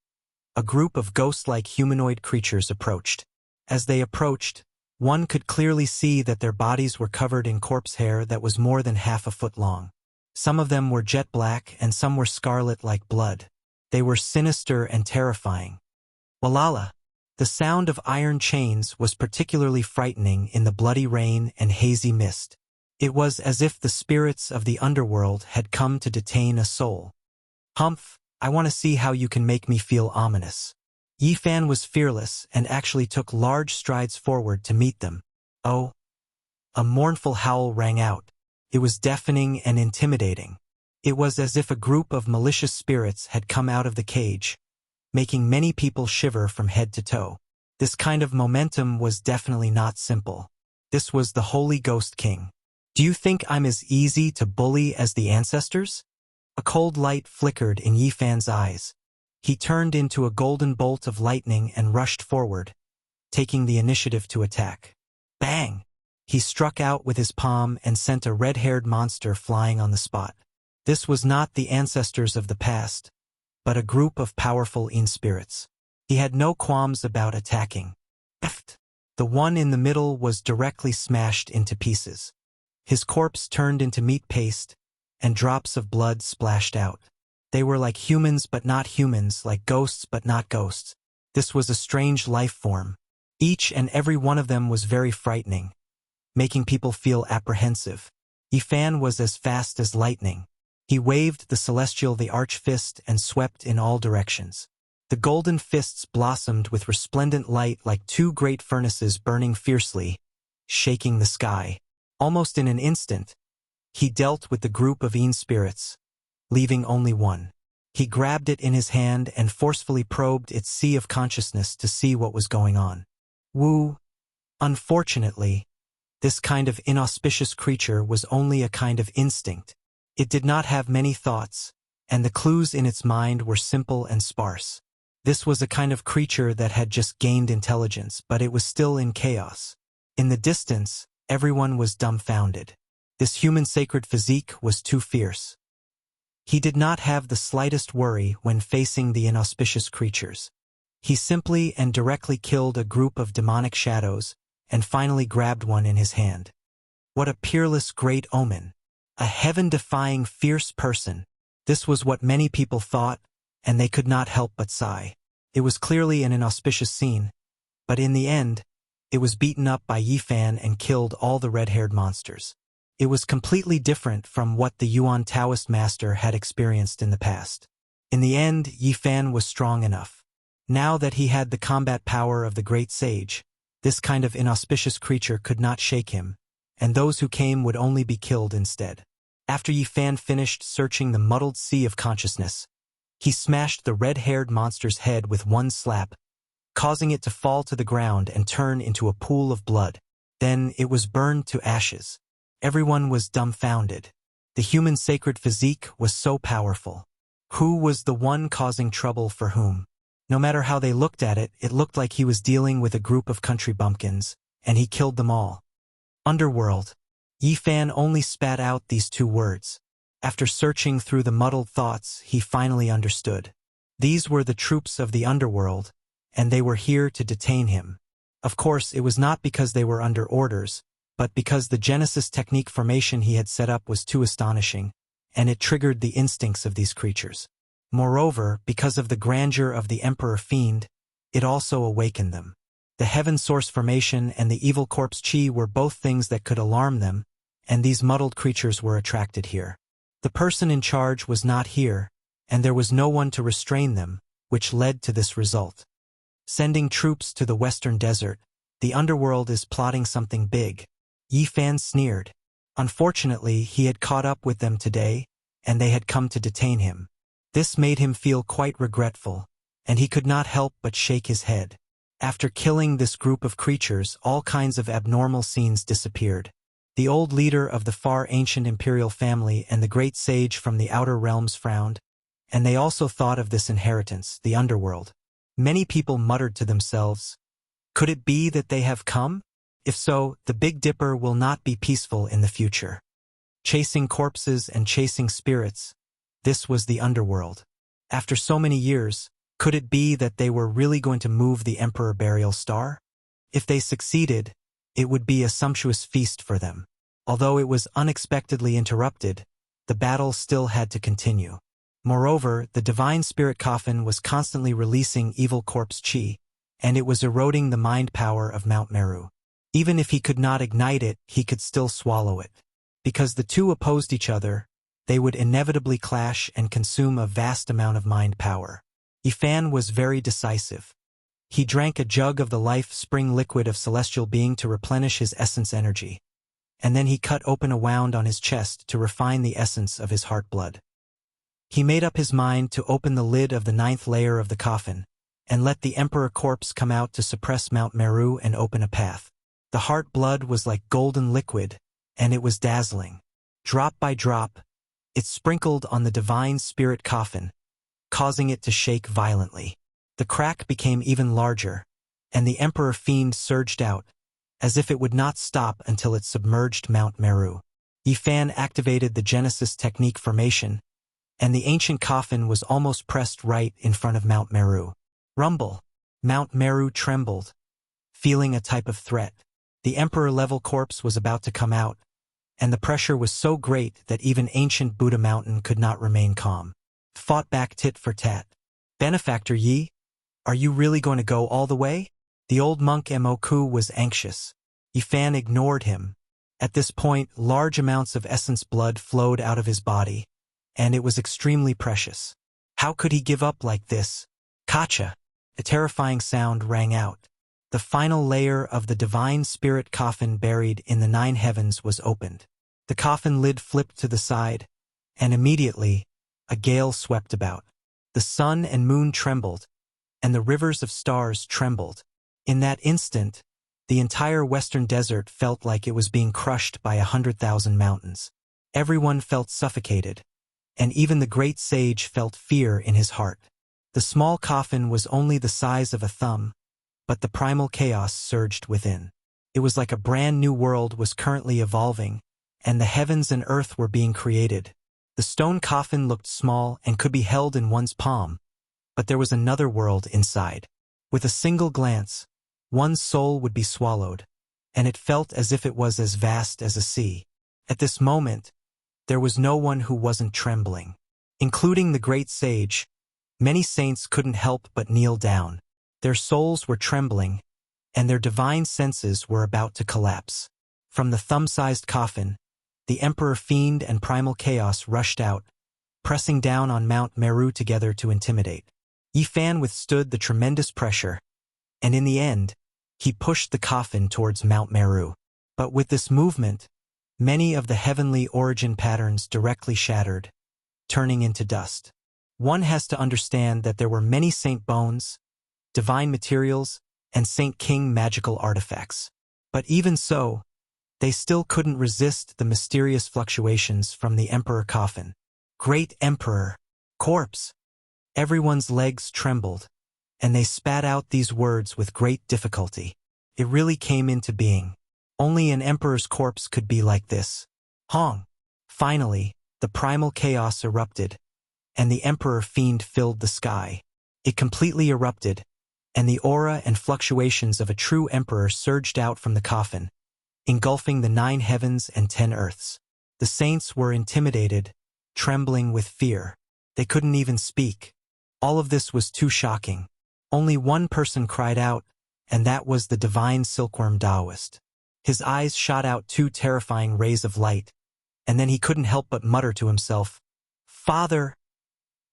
a group of ghost-like humanoid creatures approached. As they approached, one could clearly see that their bodies were covered in corpse hair that was more than half a foot long. Some of them were jet black and some were scarlet like blood. They were sinister and terrifying. Walala! The sound of iron chains was particularly frightening in the bloody rain and hazy mist. It was as if the spirits of the underworld had come to detain a soul. "Humph, I want to see how you can make me feel ominous." Yifan was fearless and actually took large strides forward to meet them. "Oh!" A mournful howl rang out. It was deafening and intimidating. It was as if a group of malicious spirits had come out of the cage, making many people shiver from head to toe. This kind of momentum was definitely not simple. This was the Holy Ghost King. "Do you think I'm as easy to bully as the ancestors?" A cold light flickered in Yifan's eyes. He turned into a golden bolt of lightning and rushed forward, taking the initiative to attack. Bang! He struck out with his palm and sent a red-haired monster flying on the spot. This was not the ancestors of the past, but a group of powerful in-spirits. He had no qualms about attacking. The one in the middle was directly smashed into pieces. His corpse turned into meat paste, and drops of blood splashed out. They were like humans but not humans, like ghosts but not ghosts. This was a strange life form. Each and every one of them was very frightening, making people feel apprehensive. Yifan was as fast as lightning. He waved the celestial the arch fist and swept in all directions. The golden fists blossomed with resplendent light like two great furnaces burning fiercely, shaking the sky. Almost in an instant, he dealt with the group of Een spirits, leaving only one. He grabbed it in his hand and forcefully probed its sea of consciousness to see what was going on. Unfortunately, this kind of inauspicious creature was only a kind of instinct. It did not have many thoughts, and the clues in its mind were simple and sparse. This was a kind of creature that had just gained intelligence, but it was still in chaos. In the distance, everyone was dumbfounded. This human sacred physique was too fierce. He did not have the slightest worry when facing the inauspicious creatures. He simply and directly killed a group of demonic shadows and finally grabbed one in his hand. What a peerless great omen! A heaven-defying fierce person. This was what many people thought, and they could not help but sigh. It was clearly an inauspicious scene, but in the end, it was beaten up by Yifan and killed all the red-haired monsters. It was completely different from what the Yuan Taoist master had experienced in the past. In the end, Yifan was strong enough. Now that he had the combat power of the great sage, this kind of inauspicious creature could not shake him, and those who came would only be killed instead. After Yifan finished searching the muddled sea of consciousness, he smashed the red-haired monster's head with one slap, causing it to fall to the ground and turn into a pool of blood. Then it was burned to ashes. Everyone was dumbfounded. The human sacred physique was so powerful. Who was the one causing trouble for whom? No matter how they looked at it, it looked like he was dealing with a group of country bumpkins, and he killed them all. Underworld. Yifan only spat out these two words. After searching through the muddled thoughts, he finally understood. These were the troops of the underworld, and they were here to detain him. Of course, it was not because they were under orders, but because the Genesis technique formation he had set up was too astonishing, and it triggered the instincts of these creatures. Moreover, because of the grandeur of the Emperor Fiend, it also awakened them. The Heaven Source formation and the Evil Corpse Chi were both things that could alarm them, and these muddled creatures were attracted here. The person in charge was not here, and there was no one to restrain them, which led to this result. Sending troops to the Western Desert, the underworld is plotting something big. Yifan sneered. Unfortunately, he had caught up with them today, and they had come to detain him. This made him feel quite regretful, and he could not help but shake his head. After killing this group of creatures, all kinds of abnormal scenes disappeared. The old leader of the far ancient imperial family and the great sage from the outer realms frowned, and they also thought of this inheritance, the underworld. Many people muttered to themselves, "Could it be that they have come? If so, the Big Dipper will not be peaceful in the future." Chasing corpses and chasing spirits, this was the underworld. After so many years, could it be that they were really going to move the Emperor Burial Star? If they succeeded, it would be a sumptuous feast for them. Although it was unexpectedly interrupted, the battle still had to continue. Moreover, the Divine Spirit Coffin was constantly releasing Evil Corpse Chi, and it was eroding the mind power of Mount Meru. Even if he could not ignite it, he could still swallow it. Because the two opposed each other, they would inevitably clash and consume a vast amount of mind power. Yifan was very decisive. He drank a jug of the life spring liquid of celestial being to replenish his essence energy. And then he cut open a wound on his chest to refine the essence of his heart blood. He made up his mind to open the lid of the 9th layer of the coffin, and let the Emperor corpse come out to suppress Mount Meru and open a path. The heart blood was like golden liquid, and it was dazzling. Drop by drop, it sprinkled on the Divine Spirit Coffin, causing it to shake violently. The crack became even larger, and the Emperor Fiend surged out, as if it would not stop until it submerged Mount Meru. Yifan activated the Genesis technique formation, and the ancient coffin was almost pressed right in front of Mount Meru. Rumble! Mount Meru trembled, feeling a type of threat. The Emperor-level corpse was about to come out, and the pressure was so great that even ancient Buddha Mountain could not remain calm. Fought back tit for tat. "Benefactor Yi, are you really going to go all the way?" The old monk Moku was anxious. Yifan ignored him. At this point, large amounts of essence blood flowed out of his body, and it was extremely precious. How could he give up like this? Kacha! A terrifying sound rang out. The final layer of the Divine Spirit Coffin buried in the 9 heavens was opened. The coffin lid flipped to the side, and immediately, a gale swept about. The sun and moon trembled, and the rivers of stars trembled. In that instant, the entire western desert felt like it was being crushed by 100,000 mountains. Everyone felt suffocated, and even the great sage felt fear in his heart. The small coffin was only the size of a thumb, but the primal chaos surged within. It was like a brand new world was currently evolving, and the heavens and earth were being created. The stone coffin looked small and could be held in one's palm, but there was another world inside. With a single glance, one's soul would be swallowed, and it felt as if it was as vast as a sea. At this moment, there was no one who wasn't trembling. Including the great sage, many saints couldn't help but kneel down. Their souls were trembling, and their divine senses were about to collapse. From the thumb-sized coffin, the Emperor Fiend and Primal Chaos rushed out, pressing down on Mount Meru together to intimidate. Yifan withstood the tremendous pressure, and in the end, he pushed the coffin towards Mount Meru. But with this movement, many of the heavenly origin patterns directly shattered, turning into dust. One has to understand that there were many saint bones, divine materials, and Saint King magical artifacts. But even so, they still couldn't resist the mysterious fluctuations from the Emperor coffin. Great Emperor, corpse! Everyone's legs trembled, and they spat out these words with great difficulty. It really came into being. Only an emperor's corpse could be like this. Hong! Finally, the primal chaos erupted, and the Emperor Fiend filled the sky. It completely erupted, and the aura and fluctuations of a true emperor surged out from the coffin, engulfing the 9 heavens and 10 earths. The saints were intimidated, trembling with fear. They couldn't even speak. All of this was too shocking. Only one person cried out, and that was the divine silkworm Taoist. His eyes shot out 2 terrifying rays of light, and then he couldn't help but mutter to himself, "Father,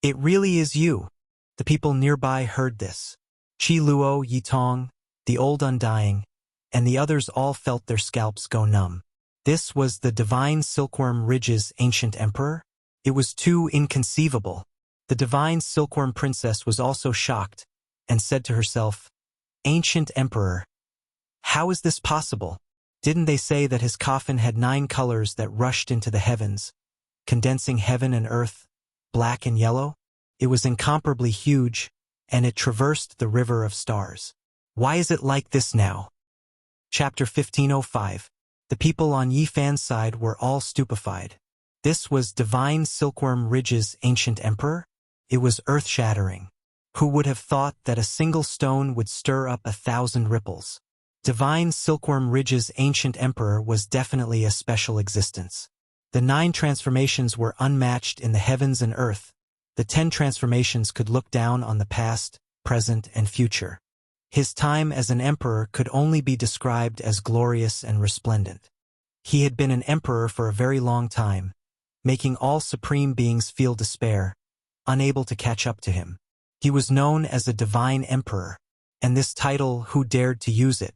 it really is you." The people nearby heard this. Qi Luo, Yitong, the old undying, and the others all felt their scalps go numb. This was the divine silkworm Ridge's ancient emperor? It was too inconceivable. The divine silkworm princess was also shocked, and said to herself, "Ancient emperor, how is this possible? Didn't they say that his coffin had 9 colors that rushed into the heavens, condensing heaven and earth, black and yellow? It was incomparably huge, and it traversed the river of stars. Why is it like this now?" Chapter 1505. The people on Yifan's side were all stupefied. This was divine silkworm Ridge's ancient emperor? It was earth-shattering. Who would have thought that a single stone would stir up 1,000 ripples? Divine silkworm Ridge's ancient emperor was definitely a special existence. The 9 transformations were unmatched in the heavens and earth. The 10 transformations could look down on the past, present, and future. His time as an emperor could only be described as glorious and resplendent. He had been an emperor for a very long time, making all supreme beings feel despair, unable to catch up to him. He was known as a divine emperor, and this title, who dared to use it?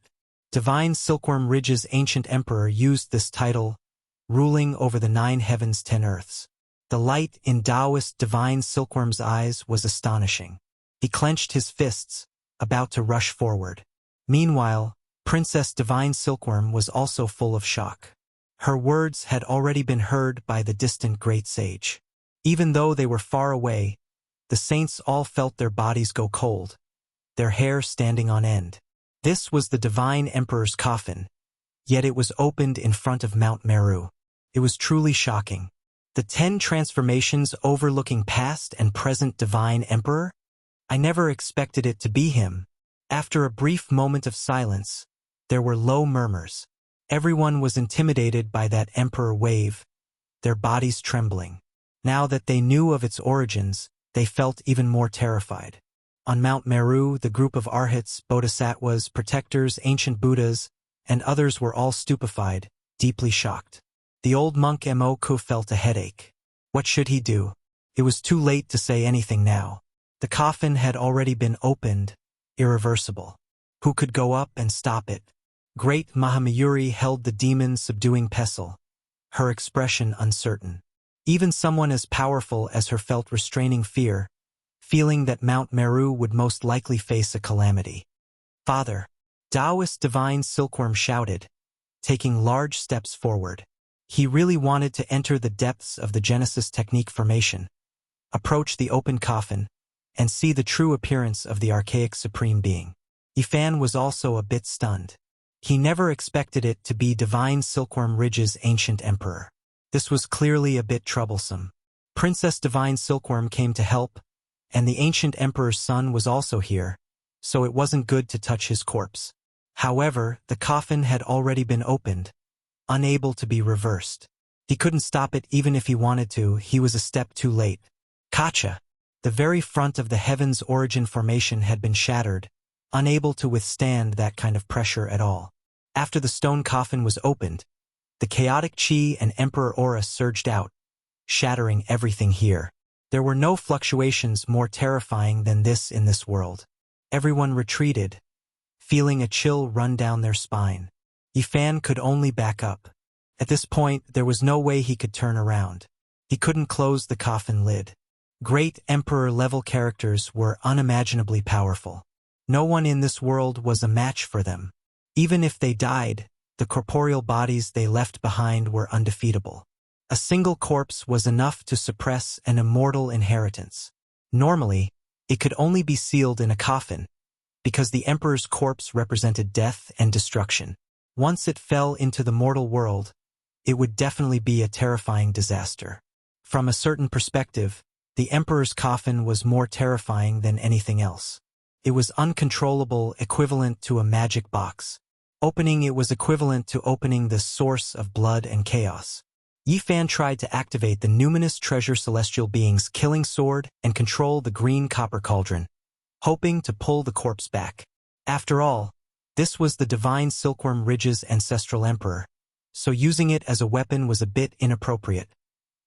Divine Silkworm Ridge's ancient emperor used this title, ruling over the 9 heavens 10 earths. The light in Taoist divine Silkworm's eyes was astonishing. He clenched his fists, about to rush forward. Meanwhile, Princess Divine Silkworm was also full of shock. Her words had already been heard by the distant great sage. Even though they were far away, the saints all felt their bodies go cold, their hair standing on end. This was the divine emperor's coffin, yet it was opened in front of Mount Meru. It was truly shocking. The 10 transformations overlooking past and present divine emperor? I never expected it to be him. After a brief moment of silence, there were low murmurs. Everyone was intimidated by that emperor wave, their bodies trembling. Now that they knew of its origins, they felt even more terrified. On Mount Meru, the group of arhats, bodhisattvas, protectors, ancient Buddhas, and others were all stupefied, deeply shocked. The old monk Moku felt a headache. What should he do? It was too late to say anything now. The coffin had already been opened, irreversible. Who could go up and stop it? Great Mahamayuri held the demon-subduing pestle, her expression uncertain. Even someone as powerful as her felt restraining fear, feeling that Mount Meru would most likely face a calamity. "Father," Taoist divine silkworm shouted, taking large steps forward. He really wanted to enter the depths of the Genesis technique formation, approach the open coffin, and see the true appearance of the archaic supreme being. Yifan was also a bit stunned. He never expected it to be Divine Silkworm Ridge's ancient emperor. This was clearly a bit troublesome. Princess Divine Silkworm came to help, and the ancient emperor's son was also here, so it wasn't good to touch his corpse. However, the coffin had already been opened, unable to be reversed. He couldn't stop it even if he wanted to, he was a step too late. Kacha! The very front of the heaven's origin formation had been shattered, unable to withstand that kind of pressure at all. After the stone coffin was opened, the chaotic chi and emperor aura surged out, shattering everything here. There were no fluctuations more terrifying than this in this world. Everyone retreated, feeling a chill run down their spine. Yifan could only back up. At this point, there was no way he could turn around. He couldn't close the coffin lid. Great emperor-level characters were unimaginably powerful. No one in this world was a match for them. Even if they died, the corporeal bodies they left behind were undefeatable. A single corpse was enough to suppress an immortal inheritance. Normally, it could only be sealed in a coffin, because the emperor's corpse represented death and destruction. Once it fell into the mortal world, it would definitely be a terrifying disaster. From a certain perspective, the emperor's coffin was more terrifying than anything else. It was uncontrollable, equivalent to a magic box. Opening it was equivalent to opening the source of blood and chaos. Yifan tried to activate the numinous treasure celestial being's killing sword and control the green copper cauldron, hoping to pull the corpse back. After all, this was the Divine Silkworm Ridge's ancestral emperor, so using it as a weapon was a bit inappropriate,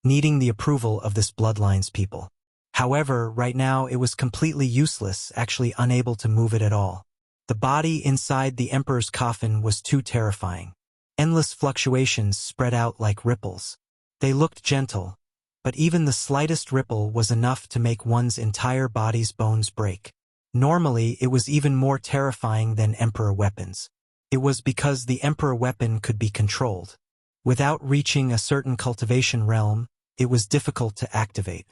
needing the approval of this bloodline's people. However, right now it was completely useless, actually unable to move it at all. The body inside the emperor's coffin was too terrifying. Endless fluctuations spread out like ripples. They looked gentle, but even the slightest ripple was enough to make one's entire body's bones break. Normally, it was even more terrifying than emperor weapons. It was because the emperor weapon could be controlled. Without reaching a certain cultivation realm, it was difficult to activate.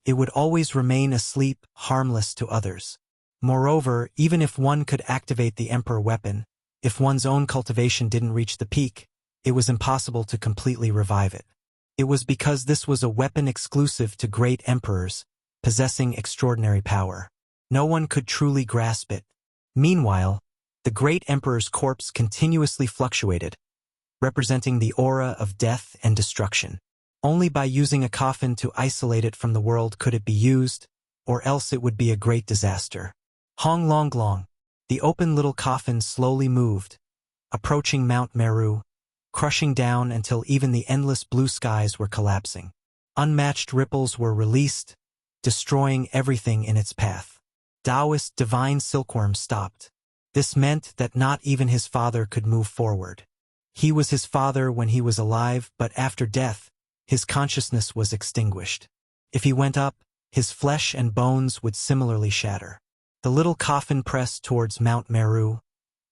It would always remain asleep, harmless to others. Moreover, even if one could activate the emperor weapon, if one's own cultivation didn't reach the peak, it was impossible to completely revive it. It was because this was a weapon exclusive to great emperors, possessing extraordinary power. No one could truly grasp it. Meanwhile, the great emperor's corpse continuously fluctuated, representing the aura of death and destruction. Only by using a coffin to isolate it from the world could it be used, or else it would be a great disaster. Hong Long Long. The open little coffin slowly moved, approaching Mount Meru, crushing down until even the endless blue skies were collapsing. Unmatched ripples were released, destroying everything in its path. Taoist Divine Silkworm stopped. This meant that not even his father could move forward. He was his father when he was alive, but after death, his consciousness was extinguished. If he went up, his flesh and bones would similarly shatter. The little coffin pressed towards Mount Meru,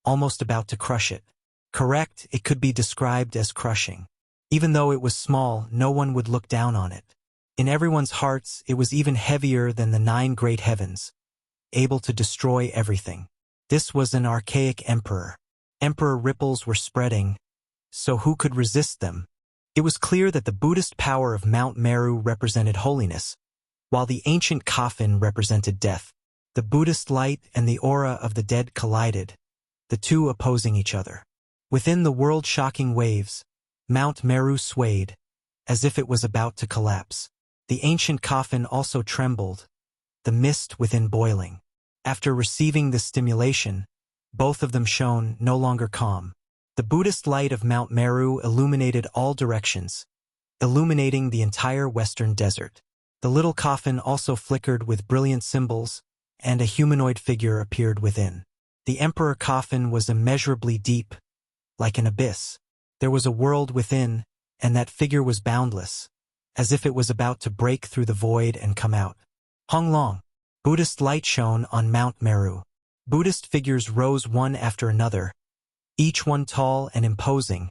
almost about to crush it. Correct, it could be described as crushing. Even though it was small, no one would look down on it. In everyone's hearts, it was even heavier than the 9 great heavens, able to destroy everything. This was an archaic emperor. Emperor ripples were spreading, so who could resist them? It was clear that the Buddhist power of Mount Meru represented holiness, while the ancient coffin represented death. The Buddhist light and the aura of the dead collided, the two opposing each other. Within the world-shocking waves, Mount Meru swayed, as if it was about to collapse. The ancient coffin also trembled, the mist within boiling. After receiving this stimulation, both of them shone no longer calm. The Buddhist light of Mount Meru illuminated all directions, illuminating the entire western desert. The little coffin also flickered with brilliant symbols, and a humanoid figure appeared within. The emperor coffin was immeasurably deep, like an abyss. There was a world within, and that figure was boundless, as if it was about to break through the void and come out. Hong Long. Buddhist light shone on Mount Meru. Buddhist figures rose one after another, each one tall and imposing,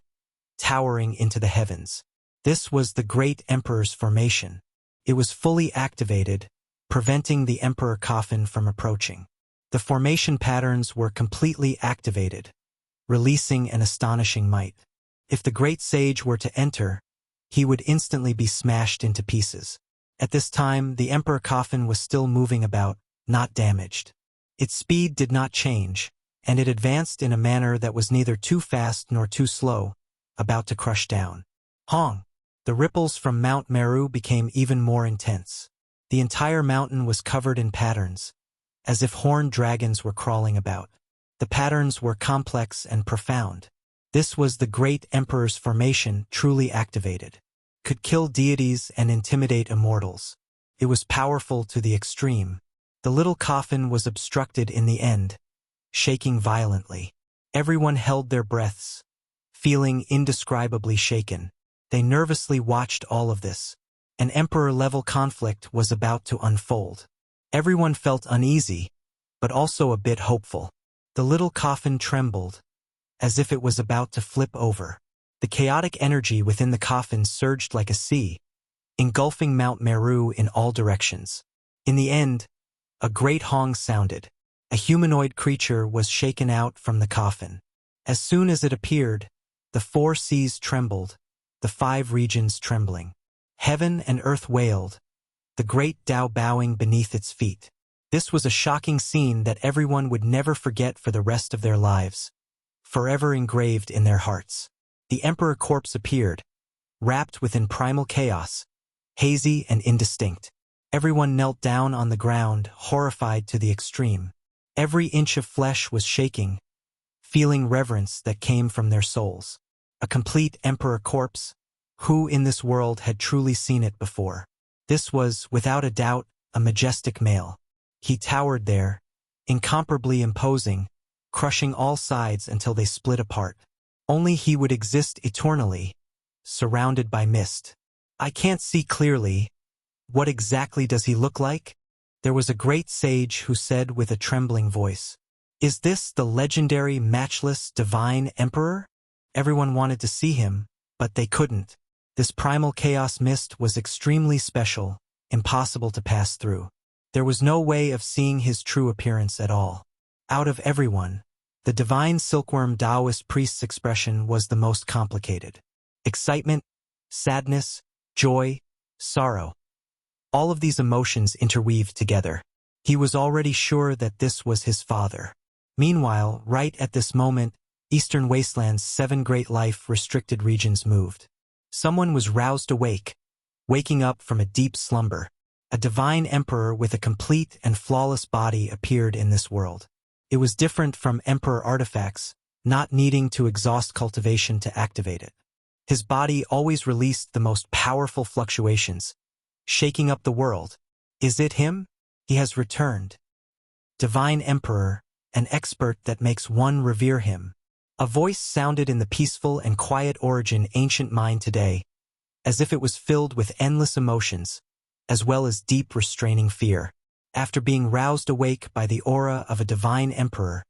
towering into the heavens. This was the great emperor's formation. It was fully activated, preventing the emperor coffin from approaching. The formation patterns were completely activated, releasing an astonishing might. If the great sage were to enter, he would instantly be smashed into pieces. At this time, the emperor coffin was still moving about, not damaged. Its speed did not change, and it advanced in a manner that was neither too fast nor too slow, about to crush down. Hong! The ripples from Mount Meru became even more intense. The entire mountain was covered in patterns, as if horned dragons were crawling about. The patterns were complex and profound. This was the great emperor's formation truly activated. Could kill deities and intimidate immortals. It was powerful to the extreme. The little coffin was obstructed in the end, shaking violently. Everyone held their breaths, feeling indescribably shaken. They nervously watched all of this. An emperor-level conflict was about to unfold. Everyone felt uneasy, but also a bit hopeful. The little coffin trembled, as if it was about to flip over. The chaotic energy within the coffin surged like a sea, engulfing Mount Meru in all directions. In the end, a great hong sounded. A humanoid creature was shaken out from the coffin. As soon as it appeared, the 4 seas trembled, the 5 regions trembling. Heaven and earth wailed, the great Tao bowing beneath its feet. This was a shocking scene that everyone would never forget for the rest of their lives, forever engraved in their hearts. The emperor corpse appeared, wrapped within primal chaos, hazy and indistinct. Everyone knelt down on the ground, horrified to the extreme. Every inch of flesh was shaking, feeling reverence that came from their souls. A complete emperor corpse? Who in this world had truly seen it before? This was, without a doubt, a majestic male. He towered there, incomparably imposing, crushing all sides until they split apart. Only he would exist eternally, surrounded by mist. I can't see clearly. What exactly does he look like? There was a great sage who said with a trembling voice, "Is this the legendary, matchless, divine emperor?" Everyone wanted to see him, but they couldn't. This primal chaos mist was extremely special, impossible to pass through. There was no way of seeing his true appearance at all. Out of everyone, the divine silkworm Taoist priest's expression was the most complicated. Excitement, sadness, joy, sorrow. All of these emotions interweaved together. He was already sure that this was his father. Meanwhile, right at this moment, Eastern Wasteland's 7 great life-restricted regions moved. Someone was roused awake, waking up from a deep slumber. A divine emperor with a complete and flawless body appeared in this world. It was different from emperor artifacts, not needing to exhaust cultivation to activate it. His body always released the most powerful fluctuations, shaking up the world. Is it him? He has returned. Divine Emperor, an expert that makes one revere him. A voice sounded in the peaceful and quiet origin ancient mind today, as if it was filled with endless emotions, as well as deep restraining fear. After being roused awake by the aura of a divine emperor,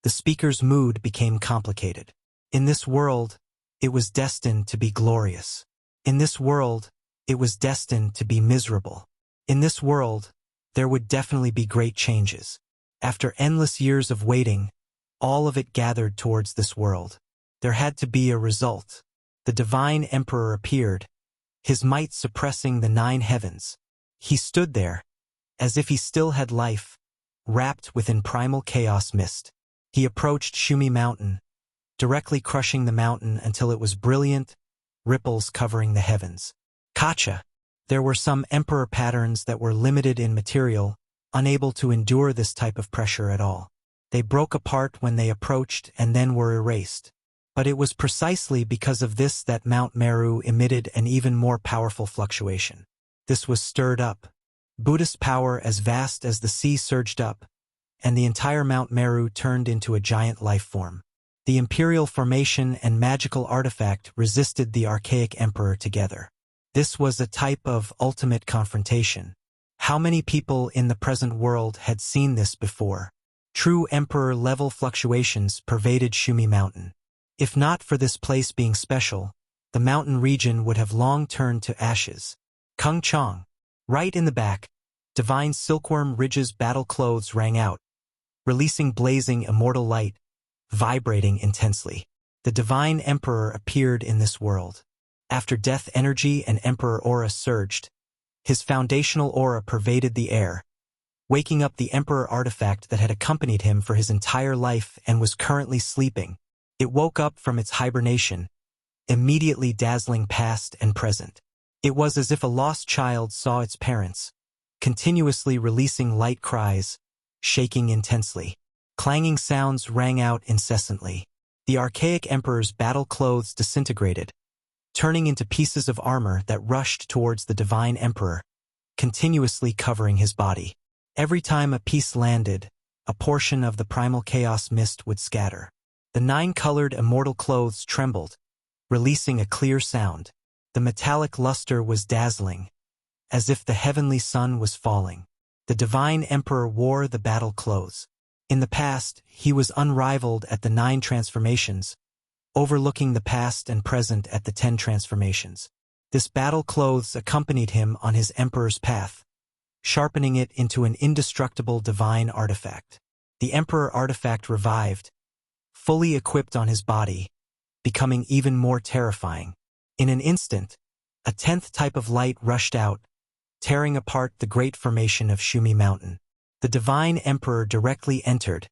the speaker's mood became complicated. In this world, it was destined to be glorious. In this world, it was destined to be miserable. In this world, there would definitely be great changes. After endless years of waiting, all of it gathered towards this world. There had to be a result. The divine emperor appeared, his might suppressing the 9 heavens. He stood there, as if he still had life, wrapped within primal chaos mist. He approached Shumi Mountain, directly crushing the mountain until it was brilliant, ripples covering the heavens. Kacha! There were some emperor patterns that were limited in material, unable to endure this type of pressure at all. They broke apart when they approached and then were erased. But it was precisely because of this that Mount Meru emitted an even more powerful fluctuation. This was stirred up. Buddhist power as vast as the sea surged up, and the entire Mount Meru turned into a giant life form. The imperial formation and magical artifact resisted the archaic emperor together. This was a type of ultimate confrontation. How many people in the present world had seen this before? True emperor-level fluctuations pervaded Shumi Mountain. If not for this place being special, the mountain region would have long turned to ashes. Kung Chong. Right in the back, divine silkworm Ridge's battle clothes rang out, releasing blazing immortal light, vibrating intensely. The divine emperor appeared in this world. After death energy and emperor aura surged, his foundational aura pervaded the air, waking up the emperor artifact that had accompanied him for his entire life and was currently sleeping. It woke up from its hibernation, immediately dazzling past and present. It was as if a lost child saw its parents, continuously releasing light cries, shaking intensely. Clanging sounds rang out incessantly. The archaic emperor's battle clothes disintegrated, turning into pieces of armor that rushed towards the divine emperor, continuously covering his body. Every time a piece landed, a portion of the primal chaos mist would scatter. The nine-colored immortal clothes trembled, releasing a clear sound. The metallic luster was dazzling, as if the heavenly sun was falling. The divine emperor wore the battle clothes. In the past, he was unrivaled at the 9 transformations, overlooking the past and present at the 10 transformations. This battle clothes accompanied him on his emperor's path, sharpening it into an indestructible divine artifact. The emperor artifact revived, fully equipped on his body, becoming even more terrifying. In an instant, a 10th type of light rushed out, tearing apart the great formation of Shumi Mountain. The divine emperor directly entered,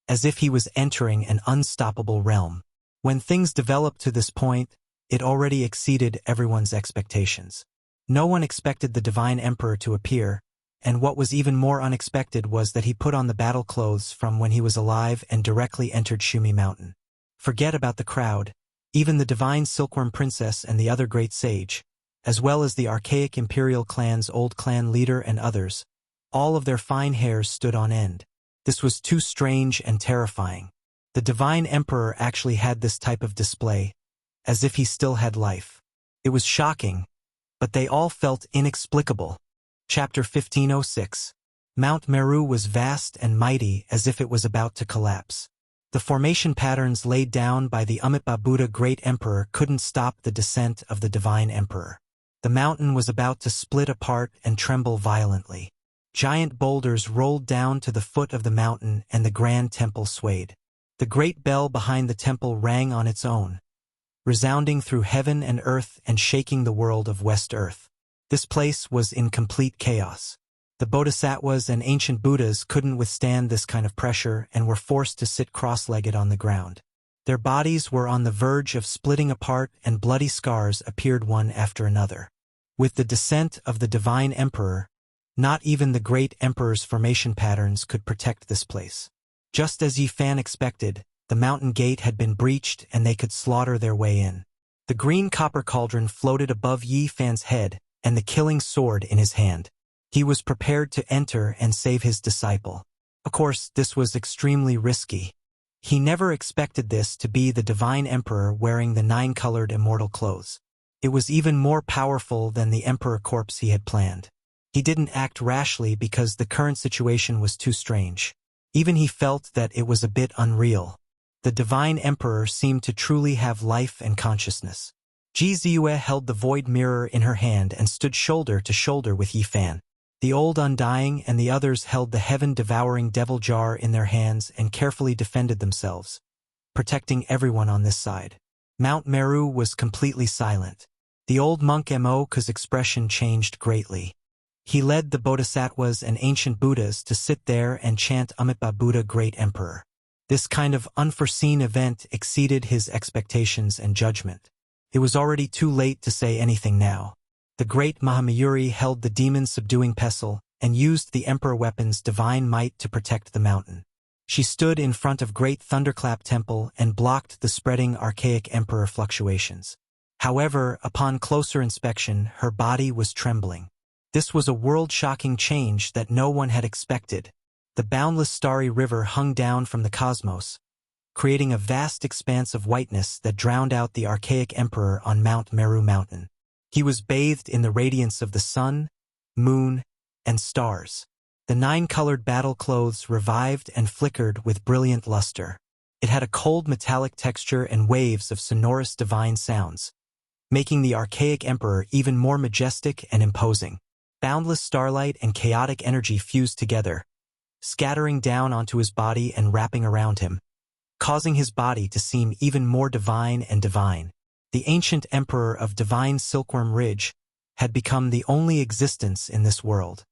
as if he was entering an unstoppable realm. When things developed to this point, it already exceeded everyone's expectations. No one expected the divine emperor to appear, and what was even more unexpected was that he put on the battle clothes from when he was alive and directly entered Shumi Mountain. Forget about the crowd. Even the divine silkworm princess and the other great sage, as well as the archaic imperial clan's old clan leader and others, all of their fine hairs stood on end. This was too strange and terrifying. The divine emperor actually had this type of display, as if he still had life. It was shocking, but they all felt inexplicable. Chapter 1506. Mount Meru was vast and mighty as if it was about to collapse. The formation patterns laid down by the Amitabha Buddha Great Emperor couldn't stop the descent of the divine emperor. The mountain was about to split apart and tremble violently. Giant boulders rolled down to the foot of the mountain and the grand temple swayed. The great bell behind the temple rang on its own, resounding through heaven and earth and shaking the world of West Earth. This place was in complete chaos. The bodhisattvas and ancient Buddhas couldn't withstand this kind of pressure and were forced to sit cross-legged on the ground. Their bodies were on the verge of splitting apart and bloody scars appeared one after another. With the descent of the divine emperor, not even the great emperor's formation patterns could protect this place. Just as Yi Fan expected, the mountain gate had been breached and they could slaughter their way in. The green copper cauldron floated above Yi Fan's head and the killing sword in his hand. He was prepared to enter and save his disciple. Of course, this was extremely risky. He never expected this to be the divine emperor wearing the 9-colored immortal clothes. It was even more powerful than the emperor corpse he had planned. He didn't act rashly because the current situation was too strange. Even he felt that it was a bit unreal. The divine emperor seemed to truly have life and consciousness. Ji Ziyue held the void mirror in her hand and stood shoulder to shoulder with Yi Fan. The old undying and the others held the heaven-devouring devil jar in their hands and carefully defended themselves, protecting everyone on this side. Mount Meru was completely silent. The old monk Mo's expression changed greatly. He led the bodhisattvas and ancient Buddhas to sit there and chant Amitabha Buddha Great Emperor. This kind of unforeseen event exceeded his expectations and judgment. It was already too late to say anything now. The great Mahamayuri held the demon-subduing pestle and used the emperor weapon's divine might to protect the mountain. She stood in front of Great Thunderclap Temple and blocked the spreading archaic emperor fluctuations. However, upon closer inspection, her body was trembling. This was a world-shocking change that no one had expected. The boundless starry river hung down from the cosmos, creating a vast expanse of whiteness that drowned out the archaic emperor on Mount Meru Mountain. He was bathed in the radiance of the sun, moon, and stars. The 9-colored battle clothes revived and flickered with brilliant luster. It had a cold metallic texture and waves of sonorous divine sounds, making the archaic emperor even more majestic and imposing. Boundless starlight and chaotic energy fused together, scattering down onto his body and wrapping around him, causing his body to seem even more divine and divine. The ancient emperor of divine Silkworm Ridge had become the only existence in this world.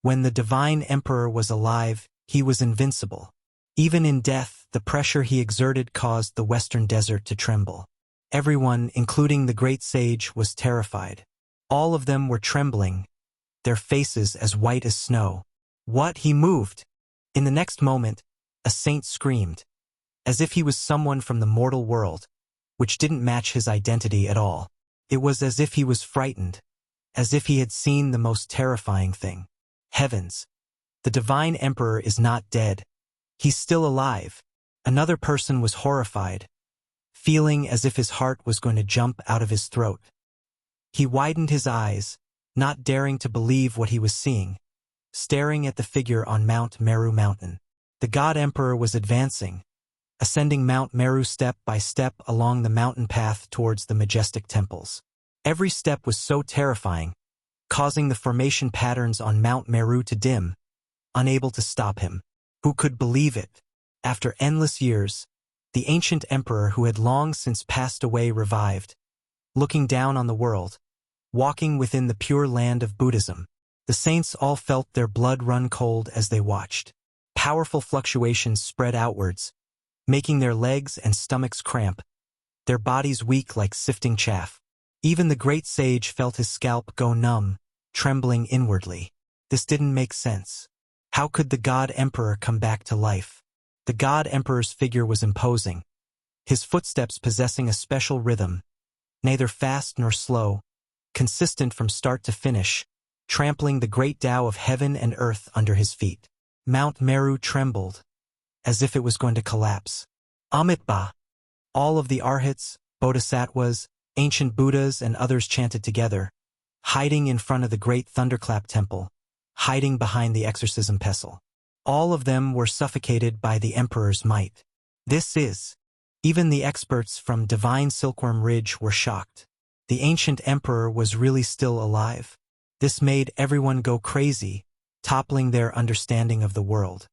When the divine emperor was alive, he was invincible. Even in death, the pressure he exerted caused the western desert to tremble. Everyone, including the great sage, was terrified. All of them were trembling, their faces as white as snow. What? He moved! In the next moment, a saint screamed, as if he was someone from the mortal world, which didn't match his identity at all. It was as if he was frightened, as if he had seen the most terrifying thing. Heavens! The divine emperor is not dead. He's still alive. Another person was horrified, feeling as if his heart was going to jump out of his throat. He widened his eyes, not daring to believe what he was seeing, staring at the figure on Mount Meru Mountain. The god emperor was advancing, ascending Mount Meru step by step along the mountain path towards the majestic temples. Every step was so terrifying, causing the formation patterns on Mount Meru to dim, unable to stop him. Who could believe it? After endless years, the ancient emperor who had long since passed away revived, looking down on the world, walking within the pure land of Buddhism. The saints all felt their blood run cold as they watched. Powerful fluctuations spread outwards, making their legs and stomachs cramp, their bodies weak like sifting chaff. Even the great sage felt his scalp go numb, trembling inwardly. This didn't make sense. How could the god emperor come back to life? The god emperor's figure was imposing, his footsteps possessing a special rhythm, neither fast nor slow, consistent from start to finish, trampling the great Tao of heaven and earth under his feet. Mount Meru trembled, as if it was going to collapse. Amitabha! All of the arhats, bodhisattvas, ancient Buddhas and others chanted together, hiding in front of the great thunderclap temple, hiding behind the exorcism pestle. All of them were suffocated by the emperor's might. Even the experts from divine Silkworm Ridge were shocked. The ancient emperor was really still alive. This made everyone go crazy, toppling their understanding of the world.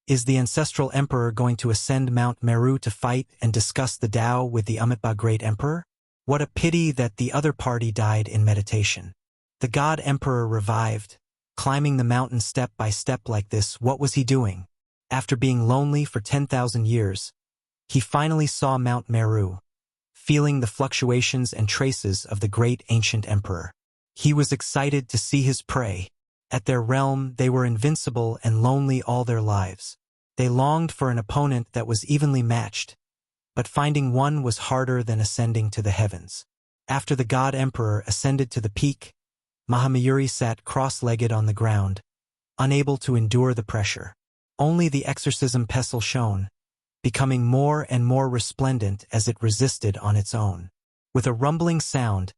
Is the ancestral emperor going to ascend Mount Meru to fight and discuss the Tao with the Amitabha great emperor? What a pity that the other party died in meditation. The god emperor revived, climbing the mountain step by step like this. What was he doing? After being lonely for 10,000 years, he finally saw Mount Meru, feeling the fluctuations and traces of the great ancient emperor. He was excited to see his prey. At their realm, they were invincible and lonely all their lives. They longed for an opponent that was evenly matched, but finding one was harder than ascending to the heavens. After the god emperor ascended to the peak, Mahamayuri sat cross-legged on the ground, unable to endure the pressure. Only the exorcism pestle shone, becoming more and more resplendent as it resisted on its own. With a rumbling sound,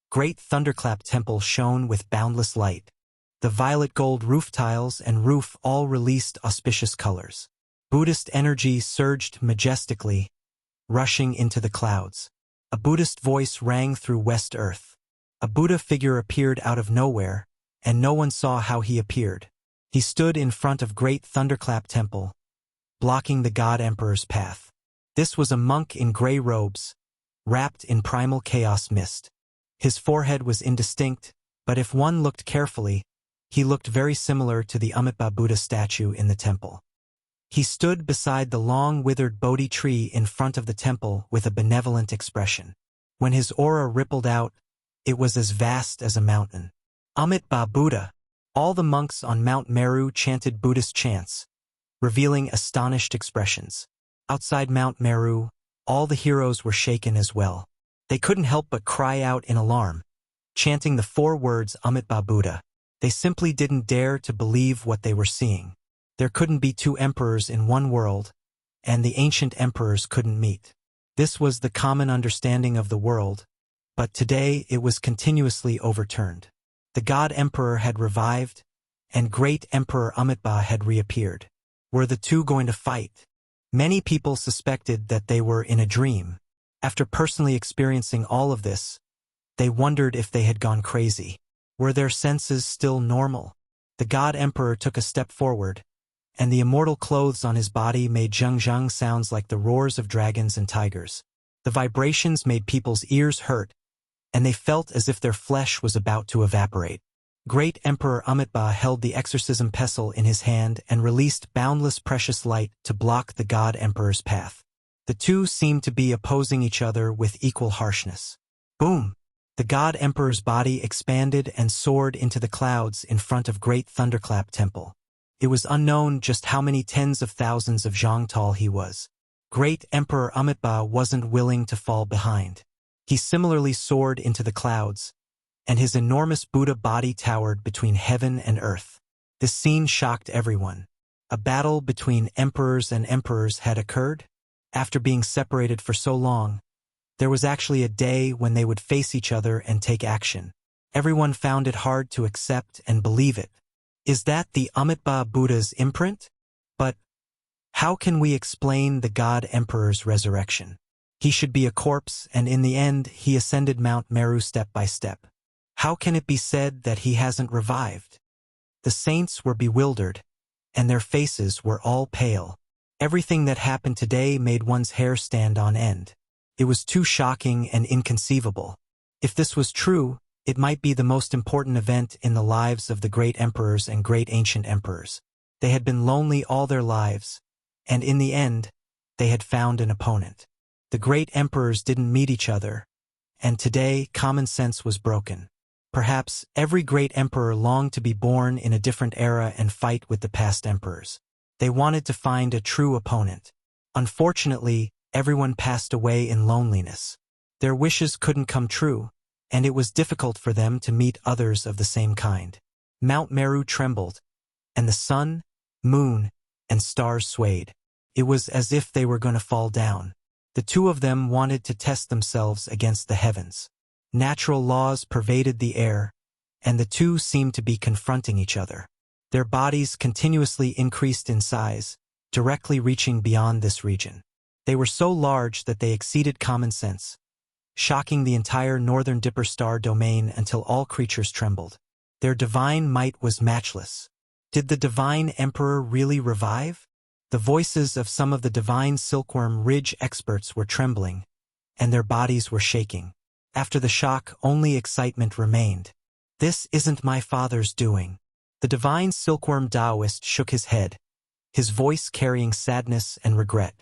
great thunderclap temple shone with boundless light. The violet gold roof tiles and roof all released auspicious colors. Buddhist energy surged majestically, rushing into the clouds. A Buddhist voice rang through West Earth. A Buddha figure appeared out of nowhere, and no one saw how he appeared. He stood in front of great thunderclap temple, blocking the god emperor's path. This was a monk in gray robes, wrapped in primal chaos mist. His forehead was indistinct, but if one looked carefully, he looked very similar to the Amitabha Buddha statue in the temple. He stood beside the long withered Bodhi tree in front of the temple with a benevolent expression. When his aura rippled out, it was as vast as a mountain. Amitabha Buddha! All the monks on Mount Meru chanted Buddhist chants, revealing astonished expressions. Outside Mount Meru, all the heroes were shaken as well. They couldn't help but cry out in alarm, chanting the 4 words Amitabha Buddha. They simply didn't dare to believe what they were seeing. There couldn't be 2 emperors in one world, and the ancient emperors couldn't meet. This was the common understanding of the world, but today it was continuously overturned. The god emperor had revived, and Great Emperor Amitabha had reappeared. Were the two going to fight? Many people suspected that they were in a dream. After personally experiencing all of this, they wondered if they had gone crazy. Were their senses still normal? The God Emperor took a step forward, and the immortal clothes on his body made zhang sounds like the roars of dragons and tigers. The vibrations made people's ears hurt, and they felt as if their flesh was about to evaporate. Great Emperor Amitabha held the exorcism pestle in his hand and released boundless precious light to block the God Emperor's path. The two seemed to be opposing each other with equal harshness. Boom! The God Emperor's body expanded and soared into the clouds in front of Great Thunderclap Temple. It was unknown just how many tens of thousands of zhang tall he was. Great Emperor Amitabha wasn't willing to fall behind. He similarly soared into the clouds, and his enormous Buddha body towered between heaven and earth. This scene shocked everyone. A battle between emperors and emperors had occurred. After being separated for so long, there was actually a day when they would face each other and take action. Everyone found it hard to accept and believe it. Is that the Amitabha Buddha's imprint? But how can we explain the God Emperor's resurrection? He should be a corpse, and in the end, he ascended Mount Meru step by step. How can it be said that he hasn't revived? The saints were bewildered, and their faces were all pale. Everything that happened today made one's hair stand on end. It was too shocking and inconceivable. If this was true, it might be the most important event in the lives of the great emperors and great ancient emperors. They had been lonely all their lives, and in the end, they had found an opponent. The great emperors didn't meet each other, and today common sense was broken. Perhaps every great emperor longed to be born in a different era and fight with the past emperors. They wanted to find a true opponent. Unfortunately, everyone passed away in loneliness. Their wishes couldn't come true, and it was difficult for them to meet others of the same kind. Mount Meru trembled, and the sun, moon, and stars swayed. It was as if they were going to fall down. The two of them wanted to test themselves against the heavens. Natural laws pervaded the air, and the two seemed to be confronting each other. Their bodies continuously increased in size, directly reaching beyond this region. They were so large that they exceeded common sense, shocking the entire northern Dipper star domain until all creatures trembled. Their divine might was matchless. Did the divine emperor really revive? The voices of some of the divine Silkworm Ridge experts were trembling, and their bodies were shaking. After the shock, only excitement remained. This isn't my father's doing. The divine Silkworm Taoist shook his head, his voice carrying sadness and regret.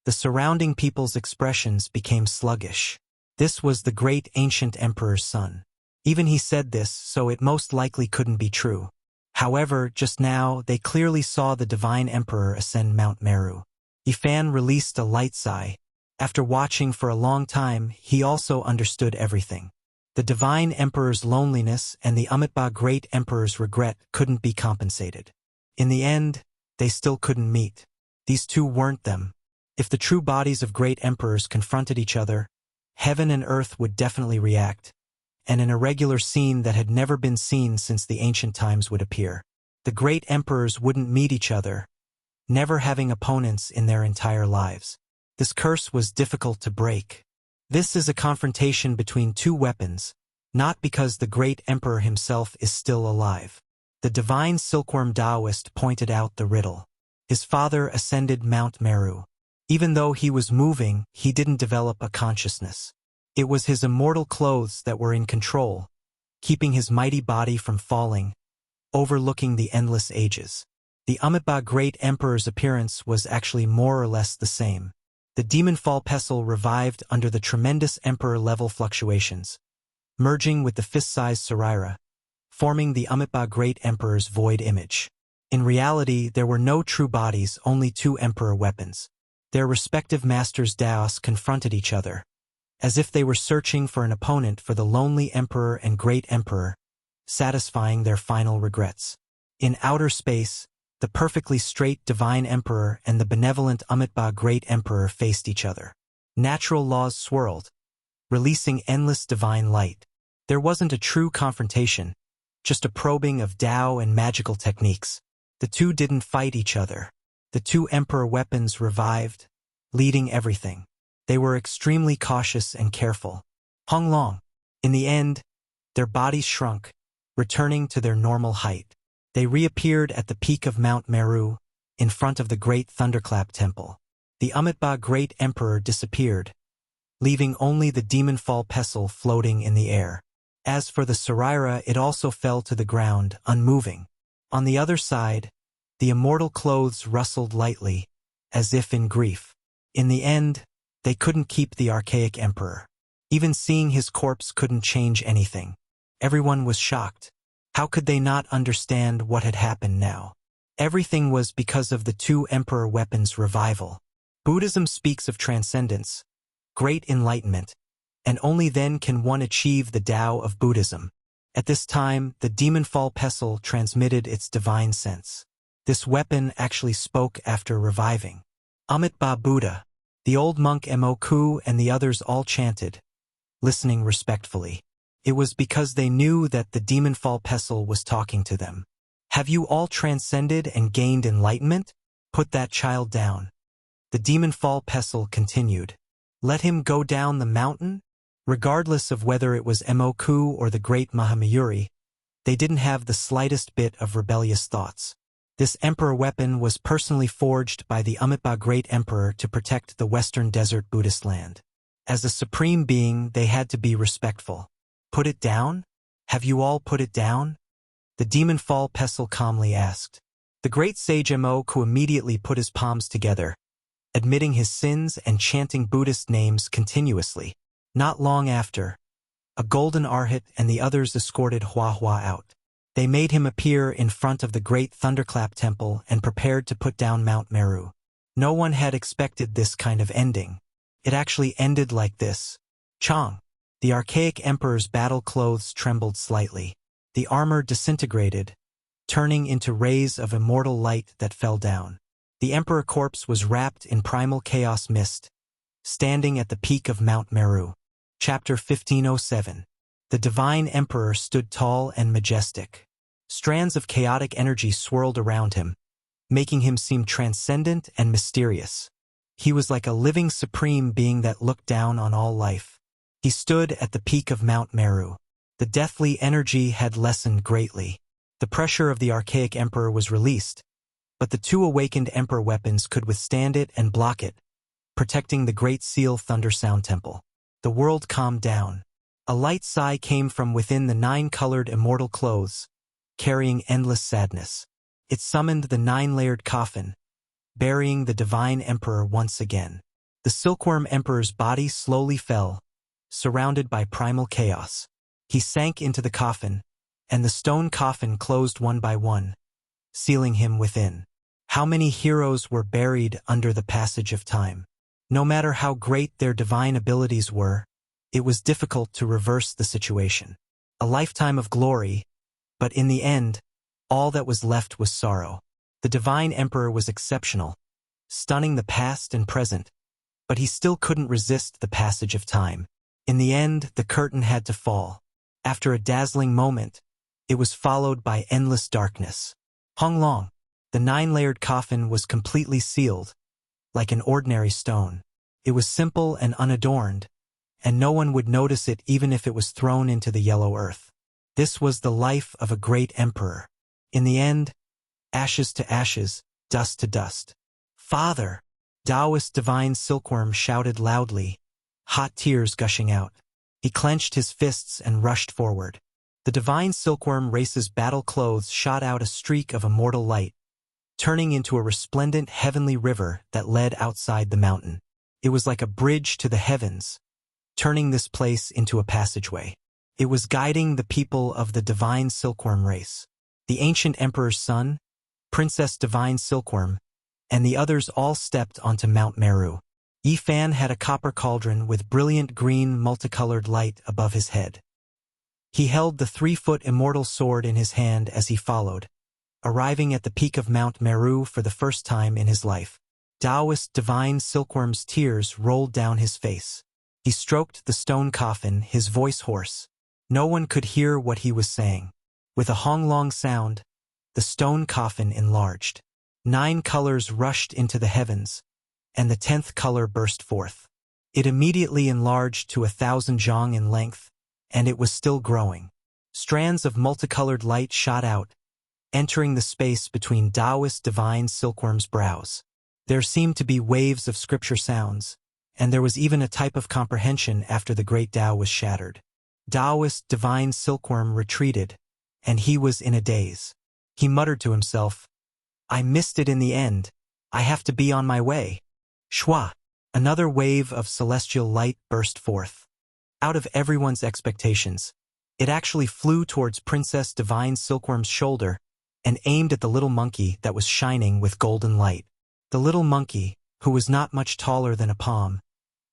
The surrounding people's expressions became sluggish. This was the great ancient emperor's son. Even he said this, so it most likely couldn't be true. However, just now, they clearly saw the divine emperor ascend Mount Meru. Ifan released a light sigh. After watching for a long time, he also understood everything. The divine emperor's loneliness and the Amitabha great emperor's regret couldn't be compensated. In the end, they still couldn't meet. These two weren't them. If the true bodies of great emperors confronted each other, heaven and earth would definitely react, and an irregular scene that had never been seen since the ancient times would appear. The great emperors wouldn't meet each other, never having opponents in their entire lives. This curse was difficult to break. This is a confrontation between two weapons, not because the great emperor himself is still alive. The divine Silkworm Taoist pointed out the riddle. His father ascended Mount Meru. Even though he was moving, he didn't develop a consciousness. It was his immortal clothes that were in control, keeping his mighty body from falling, overlooking the endless ages. The Amitabha great emperor's appearance was actually more or less the same. The demon fall pestle revived under the tremendous emperor-level fluctuations, merging with the fist-sized Sarira, forming the Amitabha great emperor's void image. In reality, there were no true bodies, only two emperor weapons. Their respective masters' Daos confronted each other, as if they were searching for an opponent for the lonely emperor and great emperor, satisfying their final regrets. In outer space, the perfectly straight divine emperor and the benevolent Amitabha great emperor faced each other. Natural laws swirled, releasing endless divine light. There wasn't a true confrontation, just a probing of Tao and magical techniques. The two didn't fight each other. The two emperor weapons revived, leading everything. They were extremely cautious and careful. Honglong. In the end, their bodies shrunk, returning to their normal height. They reappeared at the peak of Mount Meru, in front of the Great Thunderclap Temple. The Amitabha Great Emperor disappeared, leaving only the Demon Fall Pestle floating in the air. As for the Saraira, it also fell to the ground, unmoving. On the other side, the immortal clothes rustled lightly, as if in grief. In the end, they couldn't keep the archaic emperor. Even seeing his corpse couldn't change anything. Everyone was shocked. How could they not understand what had happened now? Everything was because of the two emperor weapons' revival. Buddhism speaks of transcendence, great enlightenment, and only then can one achieve the Tao of Buddhism. At this time, the Demon Fall Pestle transmitted its divine sense. This weapon actually spoke after reviving. Amitabha Buddha. The old monk Moku and the others all chanted, listening respectfully. It was because they knew that the Demon Fall Pestle was talking to them. Have you all transcended and gained enlightenment? Put that child down. The Demon Fall Pestle continued. Let him go down the mountain? Regardless of whether it was Moku or the great Mahamayuri, they didn't have the slightest bit of rebellious thoughts. This emperor weapon was personally forged by the Amitabha Great Emperor to protect the Western Desert Buddhist land. As a supreme being, they had to be respectful. Put it down? Have you all put it down? The Demon Fall Pestle calmly asked. The great sage Moku immediately put his palms together, admitting his sins and chanting Buddhist names continuously. Not long after, a golden arhat and the others escorted Hua Hua out. They made him appear in front of the Great Thunderclap Temple and prepared to put down Mount Meru. No one had expected this kind of ending. It actually ended like this. Chong. The archaic emperor's battle clothes trembled slightly. The armor disintegrated, turning into rays of immortal light that fell down. The emperor corpse was wrapped in primal chaos mist, standing at the peak of Mount Meru. Chapter 1507. The divine emperor stood tall and majestic. Strands of chaotic energy swirled around him, making him seem transcendent and mysterious. He was like a living supreme being that looked down on all life. He stood at the peak of Mount Meru. The deathly energy had lessened greatly. The pressure of the archaic emperor was released, but the two awakened emperor weapons could withstand it and block it, protecting the Great Seal Thunder Sound Temple. The world calmed down. A light sigh came from within the nine-colored immortal clothes, carrying endless sadness. It summoned the nine-layered coffin, burying the divine emperor once again. The silkworm emperor's body slowly fell, surrounded by primal chaos. He sank into the coffin, and the stone coffin closed one by one, sealing him within. How many heroes were buried under the passage of time? No matter how great their divine abilities were, it was difficult to reverse the situation. A lifetime of glory, but in the end, all that was left was sorrow. The divine emperor was exceptional, stunning the past and present, but he still couldn't resist the passage of time. In the end, the curtain had to fall. After a dazzling moment, it was followed by endless darkness. Honglong. The nine-layered coffin was completely sealed, like an ordinary stone. It was simple and unadorned, and no one would notice it even if it was thrown into the yellow earth. This was the life of a great emperor. In the end, ashes to ashes, dust to dust. Father! Taoist divine silkworm shouted loudly, hot tears gushing out. He clenched his fists and rushed forward. The divine silkworm race's battle clothes shot out a streak of immortal light, turning into a resplendent heavenly river that led outside the mountain. It was like a bridge to the heavens, turning this place into a passageway. It was guiding the people of the divine silkworm race. The ancient emperor's son, Princess Divine Silkworm, and the others all stepped onto Mount Meru. Yifan had a copper cauldron with brilliant green multicolored light above his head. He held the 3-foot immortal sword in his hand as he followed, arriving at the peak of Mount Meru for the first time in his life. Taoist Divine Silkworm's tears rolled down his face. He stroked the stone coffin, his voice hoarse. No one could hear what he was saying. With a honglong sound, the stone coffin enlarged. 9 colors rushed into the heavens, and the 10th color burst forth. It immediately enlarged to 1,000 zhang in length, and it was still growing. Strands of multicolored light shot out, entering the space between Taoist divine silkworm's brows. There seemed to be waves of scripture sounds, and there was even a type of comprehension after the great Tao was shattered. Taoist divine silkworm retreated, and he was in a daze. He muttered to himself, "I missed it in the end. I have to be on my way." Shwa! Another wave of celestial light burst forth. Out of everyone's expectations, it actually flew towards Princess Divine Silkworm's shoulder and aimed at the little monkey that was shining with golden light. The little monkey, who was not much taller than a palm,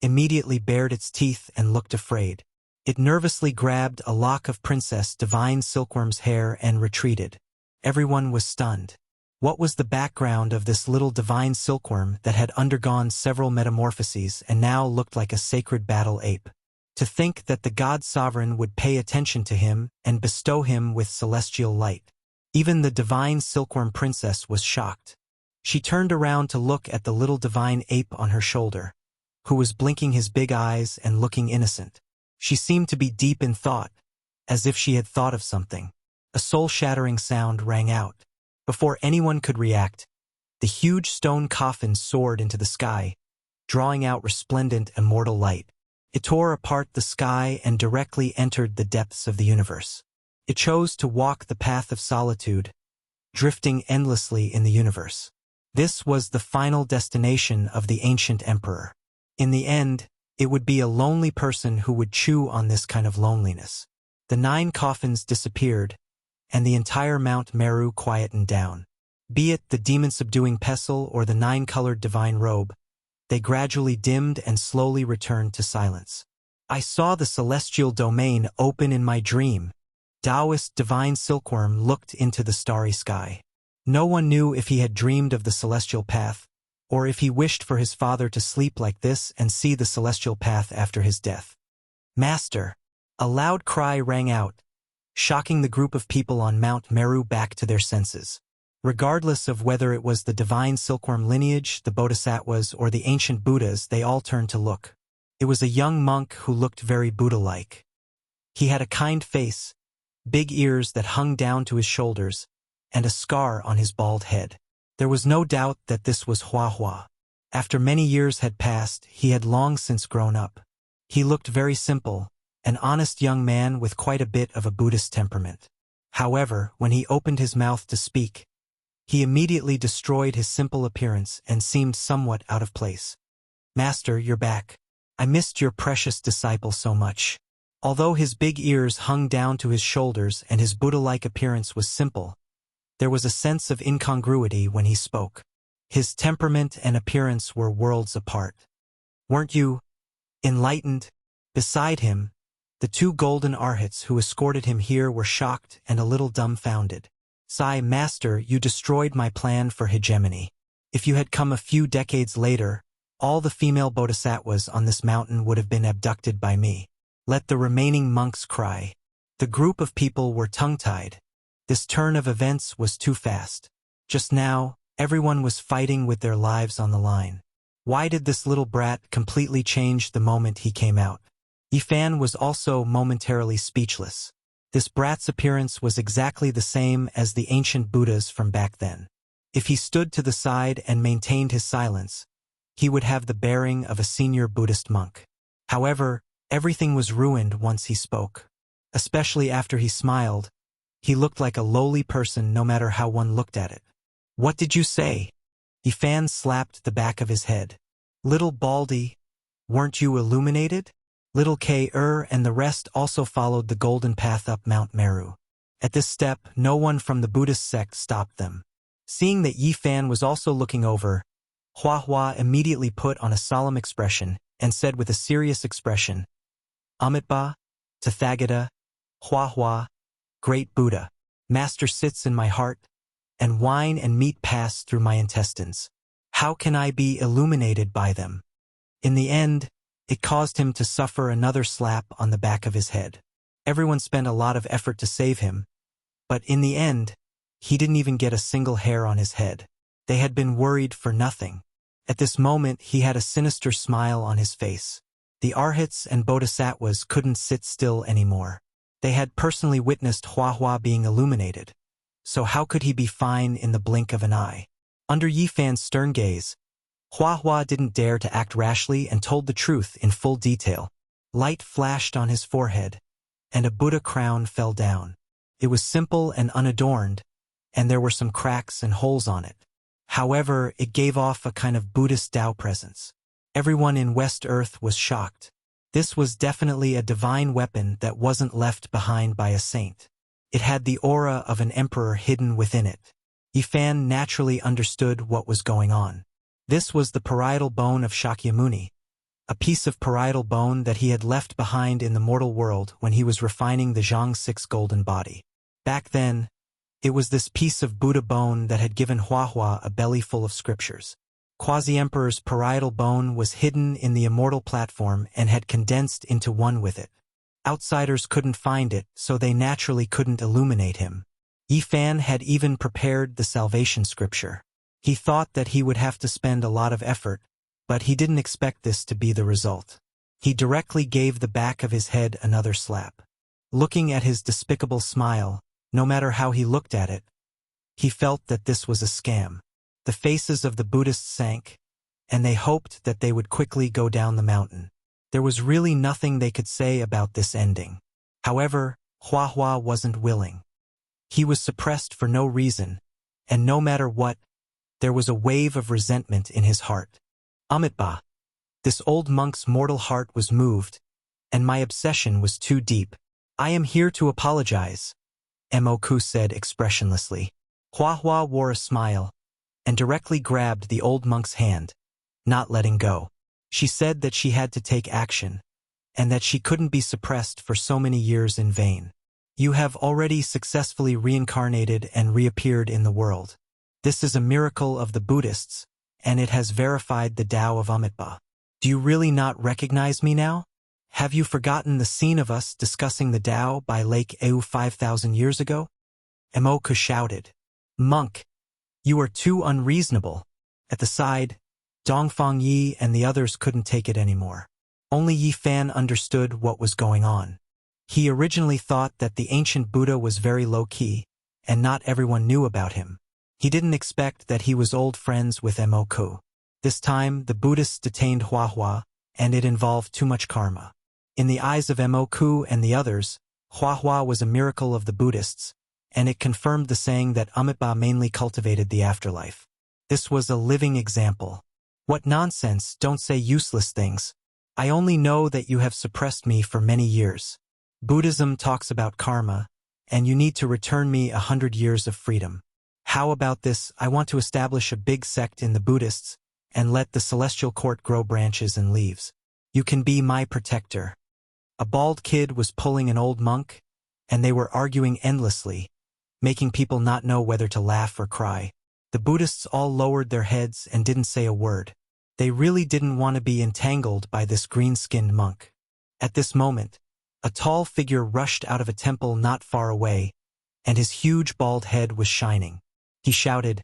immediately bared its teeth and looked afraid. It nervously grabbed a lock of Princess Divine Silkworm's hair and retreated. Everyone was stunned. What was the background of this little divine silkworm that had undergone several metamorphoses and now looked like a sacred battle ape? To think that the God Sovereign would pay attention to him and bestow him with celestial light. Even the divine silkworm princess was shocked. She turned around to look at the little divine ape on her shoulder, who was blinking his big eyes and looking innocent. She seemed to be deep in thought, as if she had thought of something. A soul-shattering sound rang out. Before anyone could react, the huge stone coffin soared into the sky, drawing out resplendent immortal light. It tore apart the sky and directly entered the depths of the universe. It chose to walk the path of solitude, drifting endlessly in the universe. This was the final destination of the ancient emperor. In the end, it would be a lonely person who would chew on this kind of loneliness. The 9 coffins disappeared, and the entire Mount Meru quietened down. Be it the demon-subduing pestle or the 9-colored divine robe, they gradually dimmed and slowly returned to silence. I saw the celestial domain open in my dream. Taoist divine silkworm looked into the starry sky. No one knew if he had dreamed of the celestial path, or if he wished for his father to sleep like this and see the celestial path after his death. "Master!" A loud cry rang out, shocking the group of people on Mount Meru back to their senses. Regardless of whether it was the divine silkworm lineage, the bodhisattvas, or the ancient Buddhas, they all turned to look. It was a young monk who looked very Buddha-like. He had a kind face, big ears that hung down to his shoulders, and a scar on his bald head. There was no doubt that this was Hua Hua. After many years had passed, he had long since grown up. He looked very simple, an honest young man with quite a bit of a Buddhist temperament. However, when he opened his mouth to speak, he immediately destroyed his simple appearance and seemed somewhat out of place. "Master, you're back. I missed your precious disciple so much." Although his big ears hung down to his shoulders and his Buddha-like appearance was simple, there was a sense of incongruity when he spoke. His temperament and appearance were worlds apart. "Weren't you enlightened?" Beside him, the 2 golden arhats who escorted him here were shocked and a little dumbfounded. "Sai, Master, you destroyed my plan for hegemony. If you had come a few decades later, all the female bodhisattvas on this mountain would have been abducted by me. Let the remaining monks cry." The group of people were tongue-tied. This turn of events was too fast. Just now, everyone was fighting with their lives on the line. Why did this little brat completely change the moment he came out? Yifan was also momentarily speechless. This brat's appearance was exactly the same as the ancient Buddhas from back then. If he stood to the side and maintained his silence, he would have the bearing of a senior Buddhist monk. However, everything was ruined once he spoke. Especially after he smiled, he looked like a lowly person no matter how one looked at it. "What did you say?" Yifan slapped the back of his head. "Little Baldy, weren't you illuminated?" Little K-er and the rest also followed the golden path up Mount Meru. At this step, no one from the Buddhist sect stopped them. Seeing that Yifan was also looking over, Hua Hua immediately put on a solemn expression and said with a serious expression, "Amitabha, Tathagata, Hua Hua, Great Buddha, Master sits in my heart, and wine and meat pass through my intestines. How can I be illuminated by them?" In the end, it caused him to suffer another slap on the back of his head. Everyone spent a lot of effort to save him, But in the end, he didn't even get a single hair on his head. They had been worried for nothing. At this moment he had a sinister smile on his face. The arhats and bodhisattvas couldn't sit still anymore. They had personally witnessed Huahua being illuminated. So how could he be fine in the blink of an eye? Under Yifan's stern gaze, Huahua didn't dare to act rashly and told the truth in full detail. Light flashed on his forehead, and a Buddha crown fell down. It was simple and unadorned, and there were some cracks and holes on it. However, it gave off a kind of Buddhist Tao presence. Everyone in West Earth was shocked. This was definitely a divine weapon that wasn't left behind by a saint. It had the aura of an emperor hidden within it. Yifan naturally understood what was going on. This was the parietal bone of Shakyamuni, a piece of parietal bone that he had left behind in the mortal world when he was refining the Zhang Six golden body. Back then, it was this piece of Buddha bone that had given Huahua a belly full of scriptures. Quasi-Emperor's parietal bone was hidden in the immortal platform and had condensed into one with it. Outsiders couldn't find it, so they naturally couldn't illuminate him. Yifan had even prepared the salvation scripture. He thought that he would have to spend a lot of effort, but he didn't expect this to be the result. He directly gave the back of his head another slap. Looking at his despicable smile, no matter how he looked at it, he felt that this was a scam. The faces of the Buddhists sank, and they hoped that they would quickly go down the mountain. There was really nothing they could say about this ending. However, Huahua wasn't willing. He was suppressed for no reason, and no matter what, there was a wave of resentment in his heart. Amitabha, this old monk's mortal heart was moved, and my obsession was too deep. I am here to apologize, Moku said expressionlessly. Huahua wore a smile, and directly grabbed the old monk's hand, not letting go. She said that she had to take action, and that she couldn't be suppressed for so many years in vain. You have already successfully reincarnated and reappeared in the world. This is a miracle of the Buddhists, and it has verified the Tao of Amitabha. Do you really not recognize me now? Have you forgotten the scene of us discussing the Tao by Lake Eu 5,000 years ago? Moku shouted. Monk, you are too unreasonable. At the side, Dongfang Yi and the others couldn't take it anymore. Only Yifan understood what was going on. He originally thought that the ancient Buddha was very low-key, and not everyone knew about him. He didn't expect that he was old friends with Moku. This time, the Buddhists detained Huahua, and it involved too much karma. In the eyes of Moku and the others, Huahua was a miracle of the Buddhists, and it confirmed the saying that Amitabha mainly cultivated the afterlife. This was a living example. What nonsense, don't say useless things. I only know that you have suppressed me for many years. Buddhism talks about karma, and you need to return me 100 years of freedom. How about this? I want to establish a big sect in the Buddhists, and let the celestial court grow branches and leaves. You can be my protector. A bald kid was pulling an old monk, and they were arguing endlessly, making people not know whether to laugh or cry. The Buddhists all lowered their heads and didn't say a word. They really didn't want to be entangled by this green-skinned monk. At this moment, a tall figure rushed out of a temple not far away, and his huge bald head was shining. He shouted,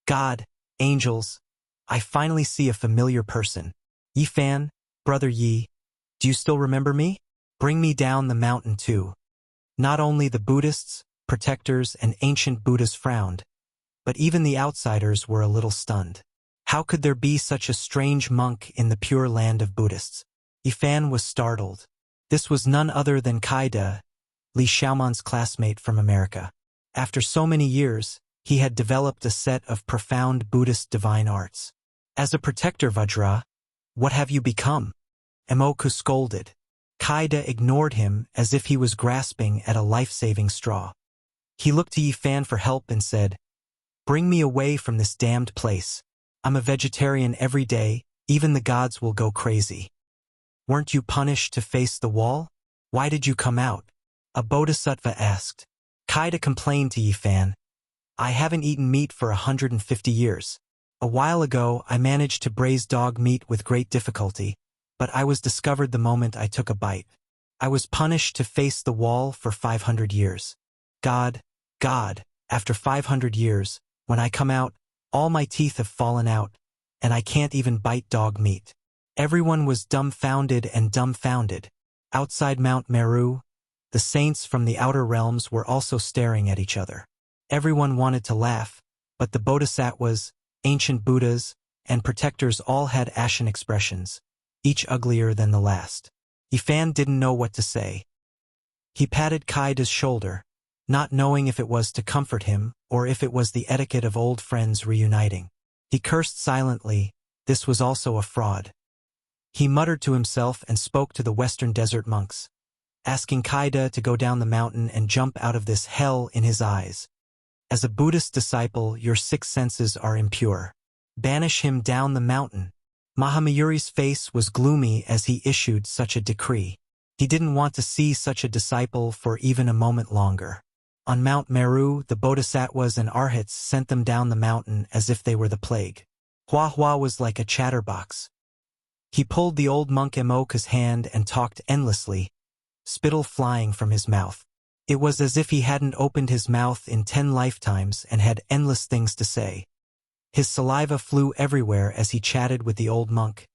God, angels, I finally see a familiar person. Yifan, Brother Yi, do you still remember me? Bring me down the mountain too. Not only the Buddhists, protectors, and ancient Buddhas frowned, but even the outsiders were a little stunned. How could there be such a strange monk in the pure land of Buddhists? Yifan was startled. This was none other than Kaida, Li Xiaoman's classmate from America. After so many years, he had developed a set of profound Buddhist divine arts. As a protector, Vajra, what have you become? Moku scolded. Kaida ignored him as if he was grasping at a life-saving straw. He looked to Yifan for help and said, Bring me away from this damned place. I'm a vegetarian every day, even the gods will go crazy. Weren't you punished to face the wall? Why did you come out? A bodhisattva asked. Kaida complained to Yifan, I haven't eaten meat for 150 years. A while ago, I managed to braise dog meat with great difficulty, but I was discovered the moment I took a bite. I was punished to face the wall for 500 years. God, God, after 500 years, when I come out, all my teeth have fallen out, and I can't even bite dog meat. Everyone was dumbfounded and dumbfounded. Outside Mount Meru, the saints from the outer realms were also staring at each other. Everyone wanted to laugh, but the bodhisattvas, ancient Buddhas, and protectors all had ashen expressions, each uglier than the last. Yifan didn't know what to say. He patted Kaida's shoulder, not knowing if it was to comfort him or if it was the etiquette of old friends reuniting. He cursed silently. This was also a fraud. He muttered to himself and spoke to the Western Desert monks, asking Kaida to go down the mountain and jump out of this hell in his eyes. As a Buddhist disciple, your 6 senses are impure. Banish him down the mountain. Mahamayuri's face was gloomy as he issued such a decree. He didn't want to see such a disciple for even a moment longer. On Mount Meru, the bodhisattvas and arhats sent them down the mountain as if they were the plague. Hua Hua was like a chatterbox. He pulled the old monk Emoka's hand and talked endlessly, spittle flying from his mouth. It was as if he hadn't opened his mouth in 10 lifetimes and had endless things to say. His saliva flew everywhere as he chatted with the old monk,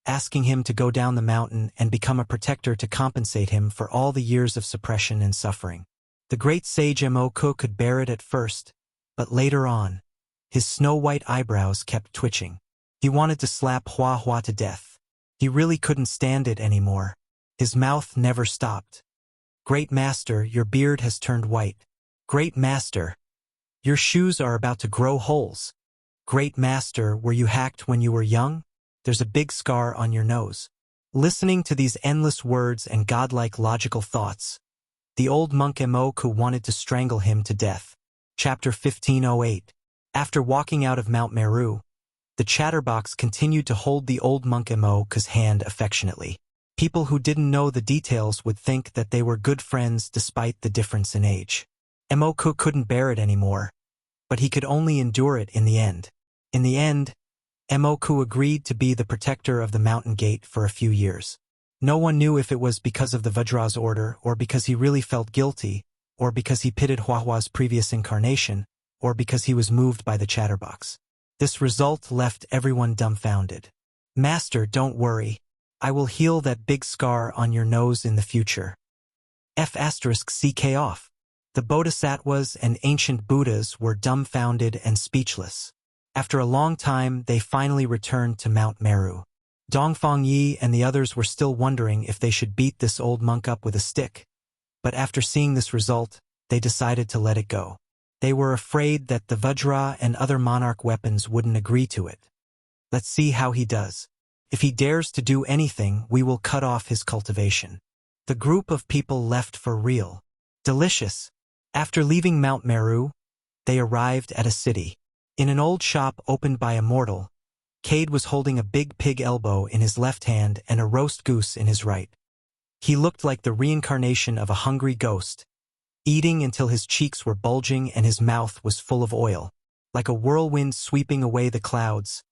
asking him to go down the mountain and become a protector to compensate him for all the years of suppression and suffering. The great sage Emoka could bear it at first, but later on, his snow-white eyebrows kept twitching. He wanted to slap Hua Hua to death. He really couldn't stand it anymore. His mouth never stopped. Great Master, your beard has turned white. Great Master, your shoes are about to grow holes. Great Master, were you hacked when you were young? There's a big scar on your nose. Listening to these endless words and godlike logical thoughts, the old monk Emoku wanted to strangle him to death. Chapter 1508. After walking out of Mount Meru, the chatterbox continued to hold the old monk Emoku's hand affectionately. People who didn't know the details would think that they were good friends despite the difference in age. Emoku couldn't bear it anymore, but he could only endure it in the end. In the end, Emoku agreed to be the protector of the mountain gate for a few years. No one knew if it was because of the Vajra's order, or because he really felt guilty, or because he pitied Huahua's previous incarnation, or because he was moved by the chatterbox. This result left everyone dumbfounded. Master, don't worry. I will heal that big scar on your nose in the future. F***ck off. The bodhisattvas and ancient Buddhas were dumbfounded and speechless. After a long time, they finally returned to Mount Meru. Dongfang Yi and the others were still wondering if they should beat this old monk up with a stick. But after seeing this result, they decided to let it go. They were afraid that the Vajra and other monarch weapons wouldn't agree to it. Let's see how he does. If he dares to do anything, we will cut off his cultivation. The group of people left for real. Delicious. After leaving Mount Meru, they arrived at a city. In an old shop opened by a mortal, Cade was holding a big pig elbow in his left hand and a roast goose in his right. He looked like the reincarnation of a hungry ghost, eating until his cheeks were bulging and his mouth was full of oil. Like a whirlwind sweeping away the clouds,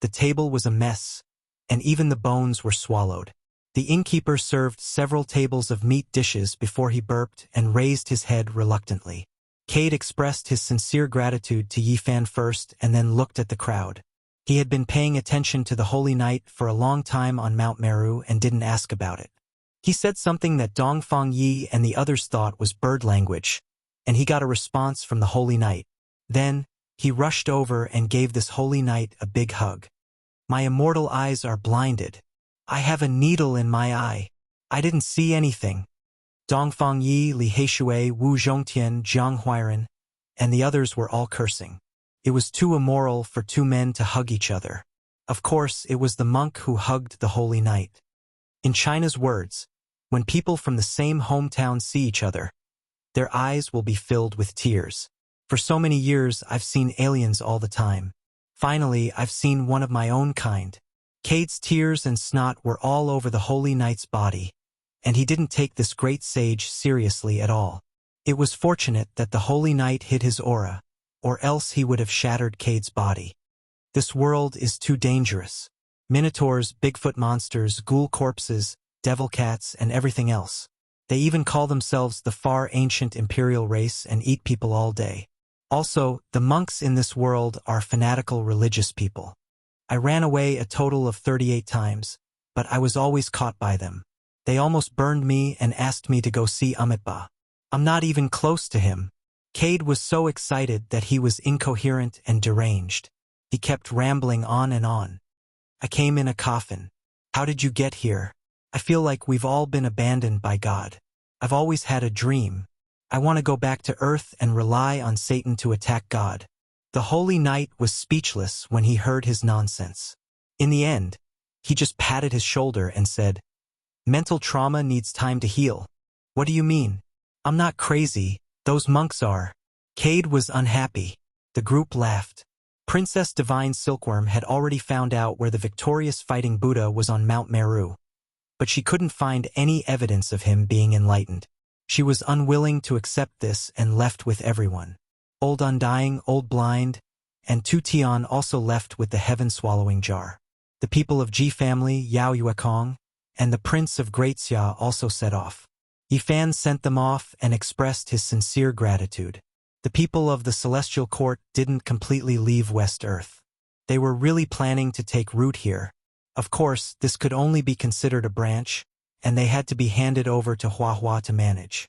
the table was a mess, and even the bones were swallowed. The innkeeper served several tables of meat dishes before he burped and raised his head reluctantly. Cade expressed his sincere gratitude to Yifan first and then looked at the crowd. He had been paying attention to the Holy Night for a long time on Mount Meru and didn't ask about it. He said something that Dongfang Yi and the others thought was bird language, and he got a response from the Holy Night. Then, he rushed over and gave this Holy Night a big hug. My immortal eyes are blinded. I have a needle in my eye. I didn't see anything. Dongfang Yi, Li Heishui, Wu Zhongtian, Jiang Huiran, and the others were all cursing. It was too immoral for 2 men to hug each other. Of course, it was the monk who hugged the Holy Night. In China's words, when people from the same hometown see each other, their eyes will be filled with tears. For so many years, I've seen aliens all the time. Finally, I've seen one of my own kind. Cade's tears and snot were all over the Holy Knight's body, and he didn't take this great sage seriously at all. It was fortunate that the Holy Knight hid his aura, or else he would have shattered Cade's body. This world is too dangerous. Minotaurs, Bigfoot monsters, ghoul corpses, devil cats, and everything else. They even call themselves the far ancient imperial race and eat people all day. Also, the monks in this world are fanatical religious people. I ran away a total of 38 times, but I was always caught by them. They almost burned me and asked me to go see Amitabha. I'm not even close to him. Cade was so excited that he was incoherent and deranged. He kept rambling on and on. I came in a coffin. How did you get here? I feel like we've all been abandoned by God. I've always had a dream. I want to go back to Earth and rely on Satan to attack God. The Holy Knight was speechless when he heard his nonsense. In the end, he just patted his shoulder and said, "Mental trauma needs time to heal." What do you mean? I'm not crazy, those monks are. Cade was unhappy. The group laughed. Princess Divine Silkworm had already found out where the victorious fighting Buddha was on Mount Meru, but she couldn't find any evidence of him being enlightened. She was unwilling to accept this and left with everyone. Old Undying, Old Blind, and Tu Tian also left with the heaven-swallowing jar. The people of Ji family, Yao Yuekong, and the Prince of Great Xia also set off. Yifan sent them off and expressed his sincere gratitude. The people of the Celestial Court didn't completely leave West Earth. They were really planning to take root here. Of course, this could only be considered a branch, and they had to be handed over to Huahua to manage.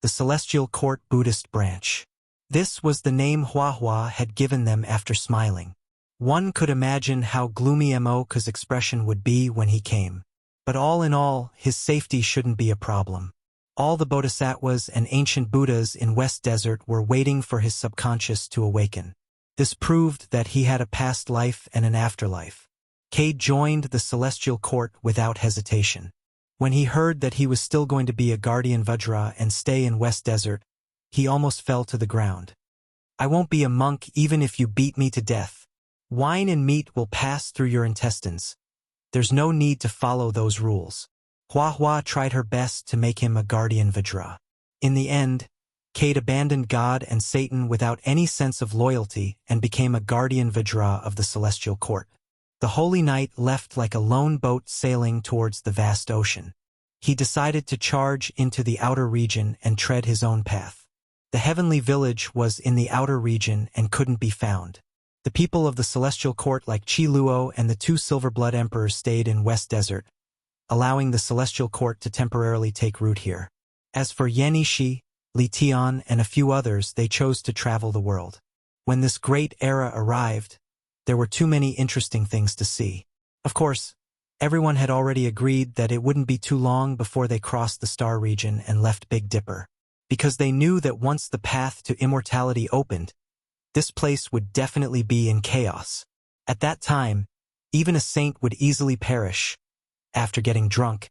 The Celestial Court Buddhist Branch. This was the name Huahua had given them after smiling. One could imagine how gloomy Mo's expression would be when he came. But all in all, his safety shouldn't be a problem. All the bodhisattvas and ancient Buddhas in West Desert were waiting for his subconscious to awaken. This proved that he had a past life and an afterlife. Cade joined the Celestial Court without hesitation. When he heard that he was still going to be a guardian Vajra and stay in West Desert, he almost fell to the ground. I won't be a monk even if you beat me to death. Wine and meat will pass through your intestines. There's no need to follow those rules. Huahua tried her best to make him a guardian Vajra. In the end, Cade abandoned God and Satan without any sense of loyalty and became a guardian Vajra of the Celestial Court. The Holy Knight left like a lone boat sailing towards the vast ocean. He decided to charge into the outer region and tread his own path. The heavenly village was in the outer region and couldn't be found. The people of the Celestial Court like Chi Luo and the two Silverblood Emperors stayed in West Desert, allowing the Celestial Court to temporarily take root here. As for Yan Yishi, Li Tian, and a few others, they chose to travel the world. When this great era arrived, there were too many interesting things to see. Of course, everyone had already agreed that it wouldn't be too long before they crossed the star region and left Big Dipper, because they knew that once the path to immortality opened, this place would definitely be in chaos. At that time, even a saint would easily perish. After getting drunk,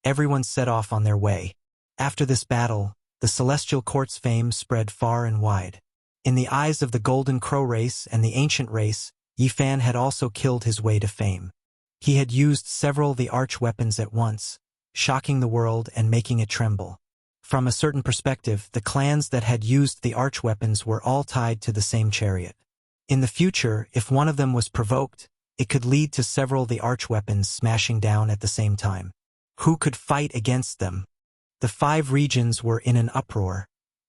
everyone set off on their way. After this battle, the Celestial Court's fame spread far and wide. In the eyes of the Golden Crow race and the ancient race, Yifan had also killed his way to fame. He had used several of the arch-weapons at once, shocking the world and making it tremble. From a certain perspective, the clans that had used the arch-weapons were all tied to the same chariot. In the future, if one of them was provoked, it could lead to several of the arch-weapons smashing down at the same time. Who could fight against them? The 5 regions were in an uproar,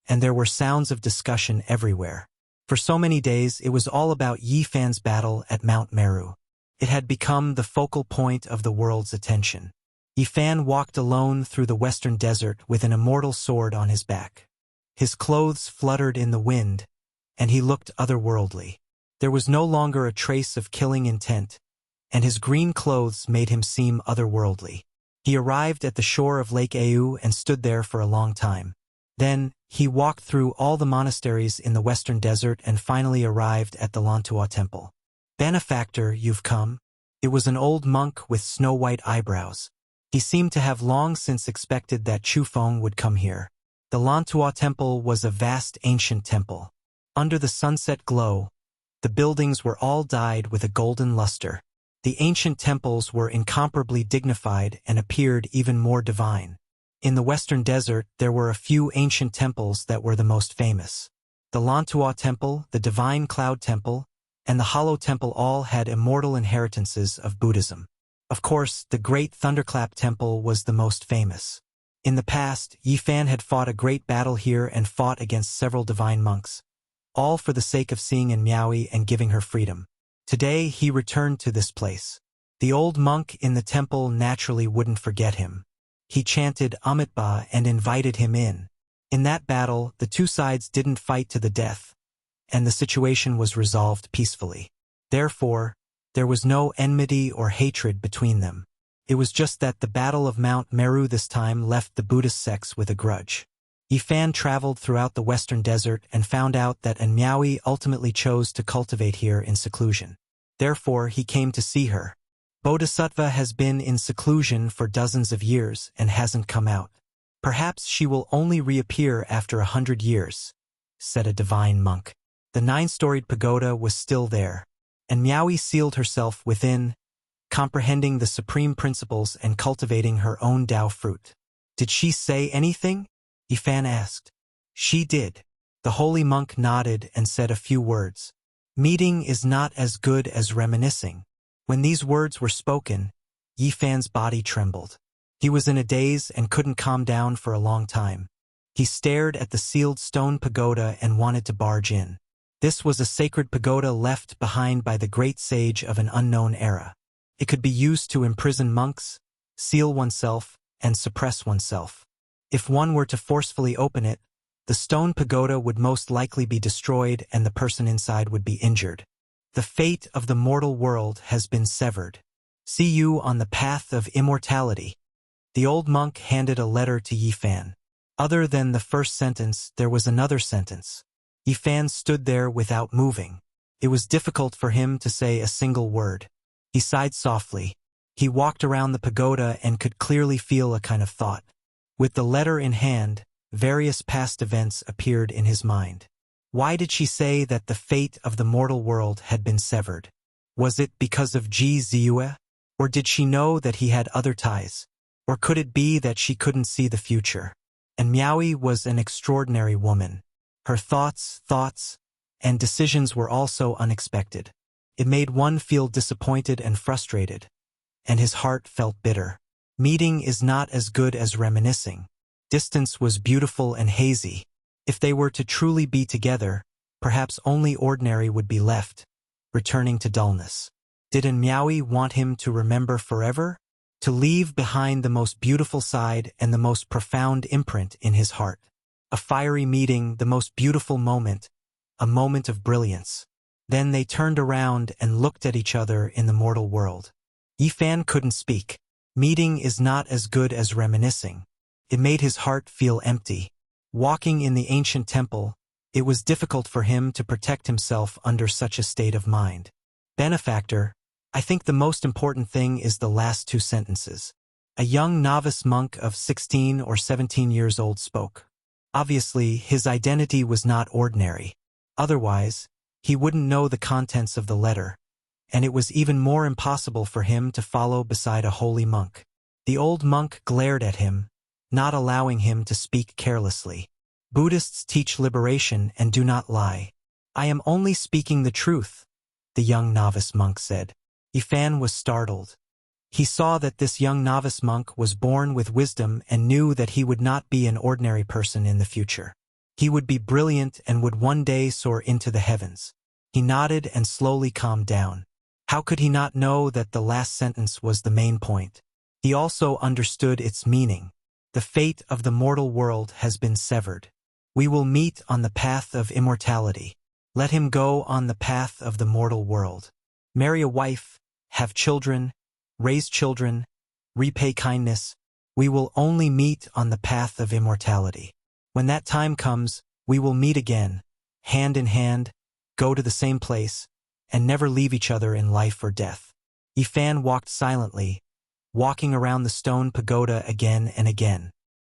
and there were sounds of discussion everywhere. For so many days, it was all about Yifan's battle at Mount Meru. It had become the focal point of the world's attention. Yifan walked alone through the western desert with an immortal sword on his back. His clothes fluttered in the wind, and he looked otherworldly. There was no longer a trace of killing intent, and his green clothes made him seem otherworldly. He arrived at the shore of Lake Au and stood there for a long time. Then, he walked through all the monasteries in the western desert and finally arrived at the Lantua Temple. "Benefactor, you've come." It was an old monk with snow-white eyebrows. He seemed to have long since expected that Chu Feng would come here. The Lantua Temple was a vast ancient temple. Under the sunset glow, the buildings were all dyed with a golden luster. The ancient temples were incomparably dignified and appeared even more divine. In the western desert, there were a few ancient temples that were the most famous. The Lantua Temple, the Divine Cloud Temple, and the Hollow Temple all had immortal inheritances of Buddhism. Of course, the Great Thunderclap Temple was the most famous. In the past, Yifan had fought a great battle here and fought against several divine monks, all for the sake of seeing in Miaoi and giving her freedom. Today he returned to this place. The old monk in the temple naturally wouldn't forget him. He chanted Amitabha and invited him in. In that battle, the two sides didn't fight to the death, and the situation was resolved peacefully. Therefore, there was no enmity or hatred between them. It was just that the Battle of Mount Meru this time left the Buddhist sects with a grudge. Yifan traveled throughout the western desert and found out that Miaoi ultimately chose to cultivate here in seclusion. Therefore, he came to see her. Bodhisattva has been in seclusion for dozens of years and hasn't come out. Perhaps she will only reappear after 100 years, said a divine monk. The 9-storied pagoda was still there, and Miaoi sealed herself within, comprehending the supreme principles and cultivating her own Tao fruit. Did she say anything? Yifan asked. She did. The holy monk nodded and said a few words. Meeting is not as good as reminiscing. When these words were spoken, Yifan's body trembled. He was in a daze and couldn't calm down for a long time. He stared at the sealed stone pagoda and wanted to barge in. This was a sacred pagoda left behind by the great sage of an unknown era. It could be used to imprison monks, seal oneself, and suppress oneself. If one were to forcefully open it, the stone pagoda would most likely be destroyed and the person inside would be injured. The fate of the mortal world has been severed. See you on the path of immortality. The old monk handed a letter to Yifan. Other than the first sentence, there was another sentence. Yifan stood there without moving. It was difficult for him to say a single word. He sighed softly. He walked around the pagoda and could clearly feel a kind of thought. With the letter in hand, various past events appeared in his mind. Why did she say that the fate of the mortal world had been severed? Was it because of Ji Ziyue? Or did she know that he had other ties? Or could it be that she couldn't see the future? And Miaoi was an extraordinary woman. Her thoughts, and decisions were also unexpected. It made one feel disappointed and frustrated, and his heart felt bitter. Meeting is not as good as reminiscing. Distance was beautiful and hazy. If they were to truly be together, perhaps only ordinary would be left, returning to dullness. Did Miaoi want him to remember forever? To leave behind the most beautiful side and the most profound imprint in his heart. A fiery meeting, the most beautiful moment, a moment of brilliance. Then they turned around and looked at each other in the mortal world. Yifan couldn't speak. Meeting is not as good as reminiscing. It made his heart feel empty. Walking in the ancient temple, it was difficult for him to protect himself under such a state of mind. Benefactor, I think the most important thing is the last two sentences. A young novice monk of 16 or 17 years old spoke. Obviously, his identity was not ordinary. Otherwise, he wouldn't know the contents of the letter, and it was even more impossible for him to follow beside a holy monk. The old monk glared at him, not allowing him to speak carelessly. Buddhists teach liberation and do not lie. I am only speaking the truth, the young novice monk said. Yifan was startled. He saw that this young novice monk was born with wisdom and knew that he would not be an ordinary person in the future. He would be brilliant and would one day soar into the heavens. He nodded and slowly calmed down. How could he not know that the last sentence was the main point? He also understood its meaning. The fate of the mortal world has been severed. We will meet on the path of immortality. Let him go on the path of the mortal world. Marry a wife, have children, raise children, repay kindness. We will only meet on the path of immortality. When that time comes, we will meet again, hand in hand, go to the same place, and never leave each other in life or death. Yifan walked silently, walking around the stone pagoda again and again.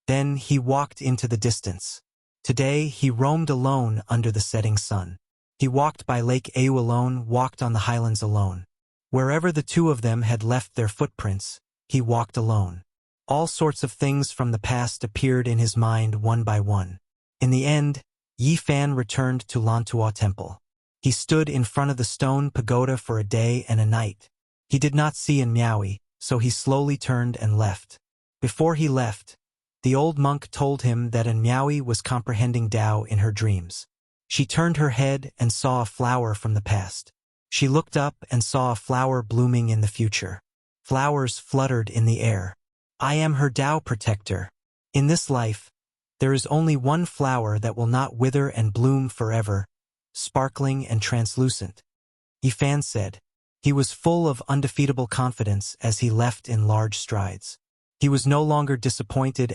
Then he walked into the distance. Today he roamed alone under the setting sun. He walked by Lake Au alone, walked on the highlands alone. Wherever the two of them had left their footprints, he walked alone. All sorts of things from the past appeared in his mind one by one. In the end, Yifan returned to Lantua Temple. He stood in front of the stone pagoda for a day and a night. He did not see Miaoi, so he slowly turned and left. Before he left, The old monk told him that an Miaoi was comprehending Tao in her dreams. She turned her head and saw a flower from the past. She looked up and saw a flower blooming in the future. Flowers fluttered in the air. I am her Tao protector. In this life, there is only one flower that will not wither and bloom forever, sparkling and translucent. Yifan said. He was full of undefeatable confidence as he left in large strides. He was no longer disappointed,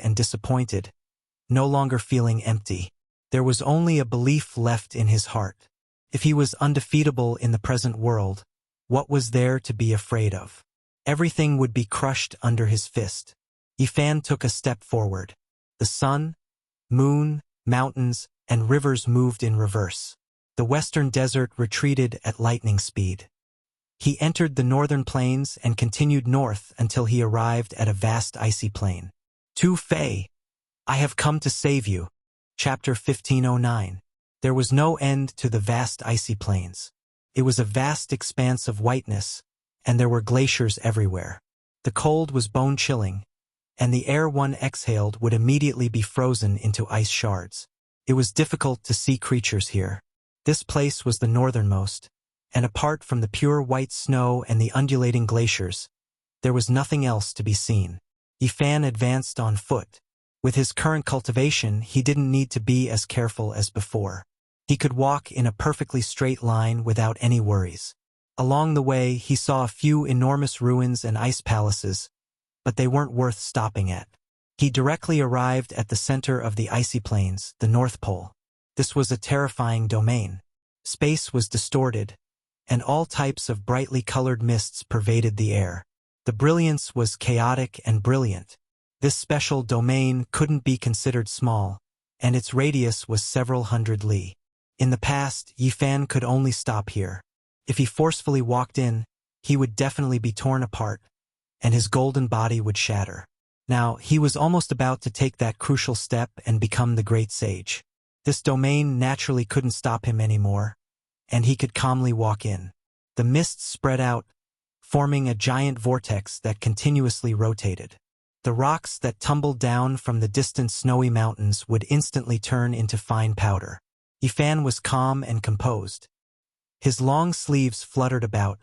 no longer feeling empty. There was only a belief left in his heart. If he was undefeatable in the present world, what was there to be afraid of? Everything would be crushed under his fist. Yifan took a step forward. The sun, moon, mountains, and rivers moved in reverse. The western desert retreated at lightning speed. He entered the northern plains and continued north until he arrived at a vast icy plain. Tu Fei, I have come to save you. Chapter 1509. There was no end to the vast icy plains. It was a vast expanse of whiteness, and there were glaciers everywhere. The cold was bone-chilling, and the air one exhaled would immediately be frozen into ice shards. It was difficult to see creatures here. This place was the northernmost, and apart from the pure white snow and the undulating glaciers, there was nothing else to be seen. Yifan advanced on foot. With his current cultivation, he didn't need to be as careful as before. He could walk in a perfectly straight line without any worries. Along the way, he saw a few enormous ruins and ice palaces, but they weren't worth stopping at. He directly arrived at the center of the icy plains, the North Pole. This was a terrifying domain. Space was distorted, and all types of brightly colored mists pervaded the air. The brilliance was chaotic and brilliant. This special domain couldn't be considered small, and its radius was several hundred li. In the past, Yifan could only stop here. If he forcefully walked in, he would definitely be torn apart, and his golden body would shatter. Now, he was almost about to take that crucial step and become the great sage. This domain naturally couldn't stop him anymore, and he could calmly walk in. The mists spread out, forming a giant vortex that continuously rotated. The rocks that tumbled down from the distant snowy mountains would instantly turn into fine powder. Yifan was calm and composed. His long sleeves fluttered about,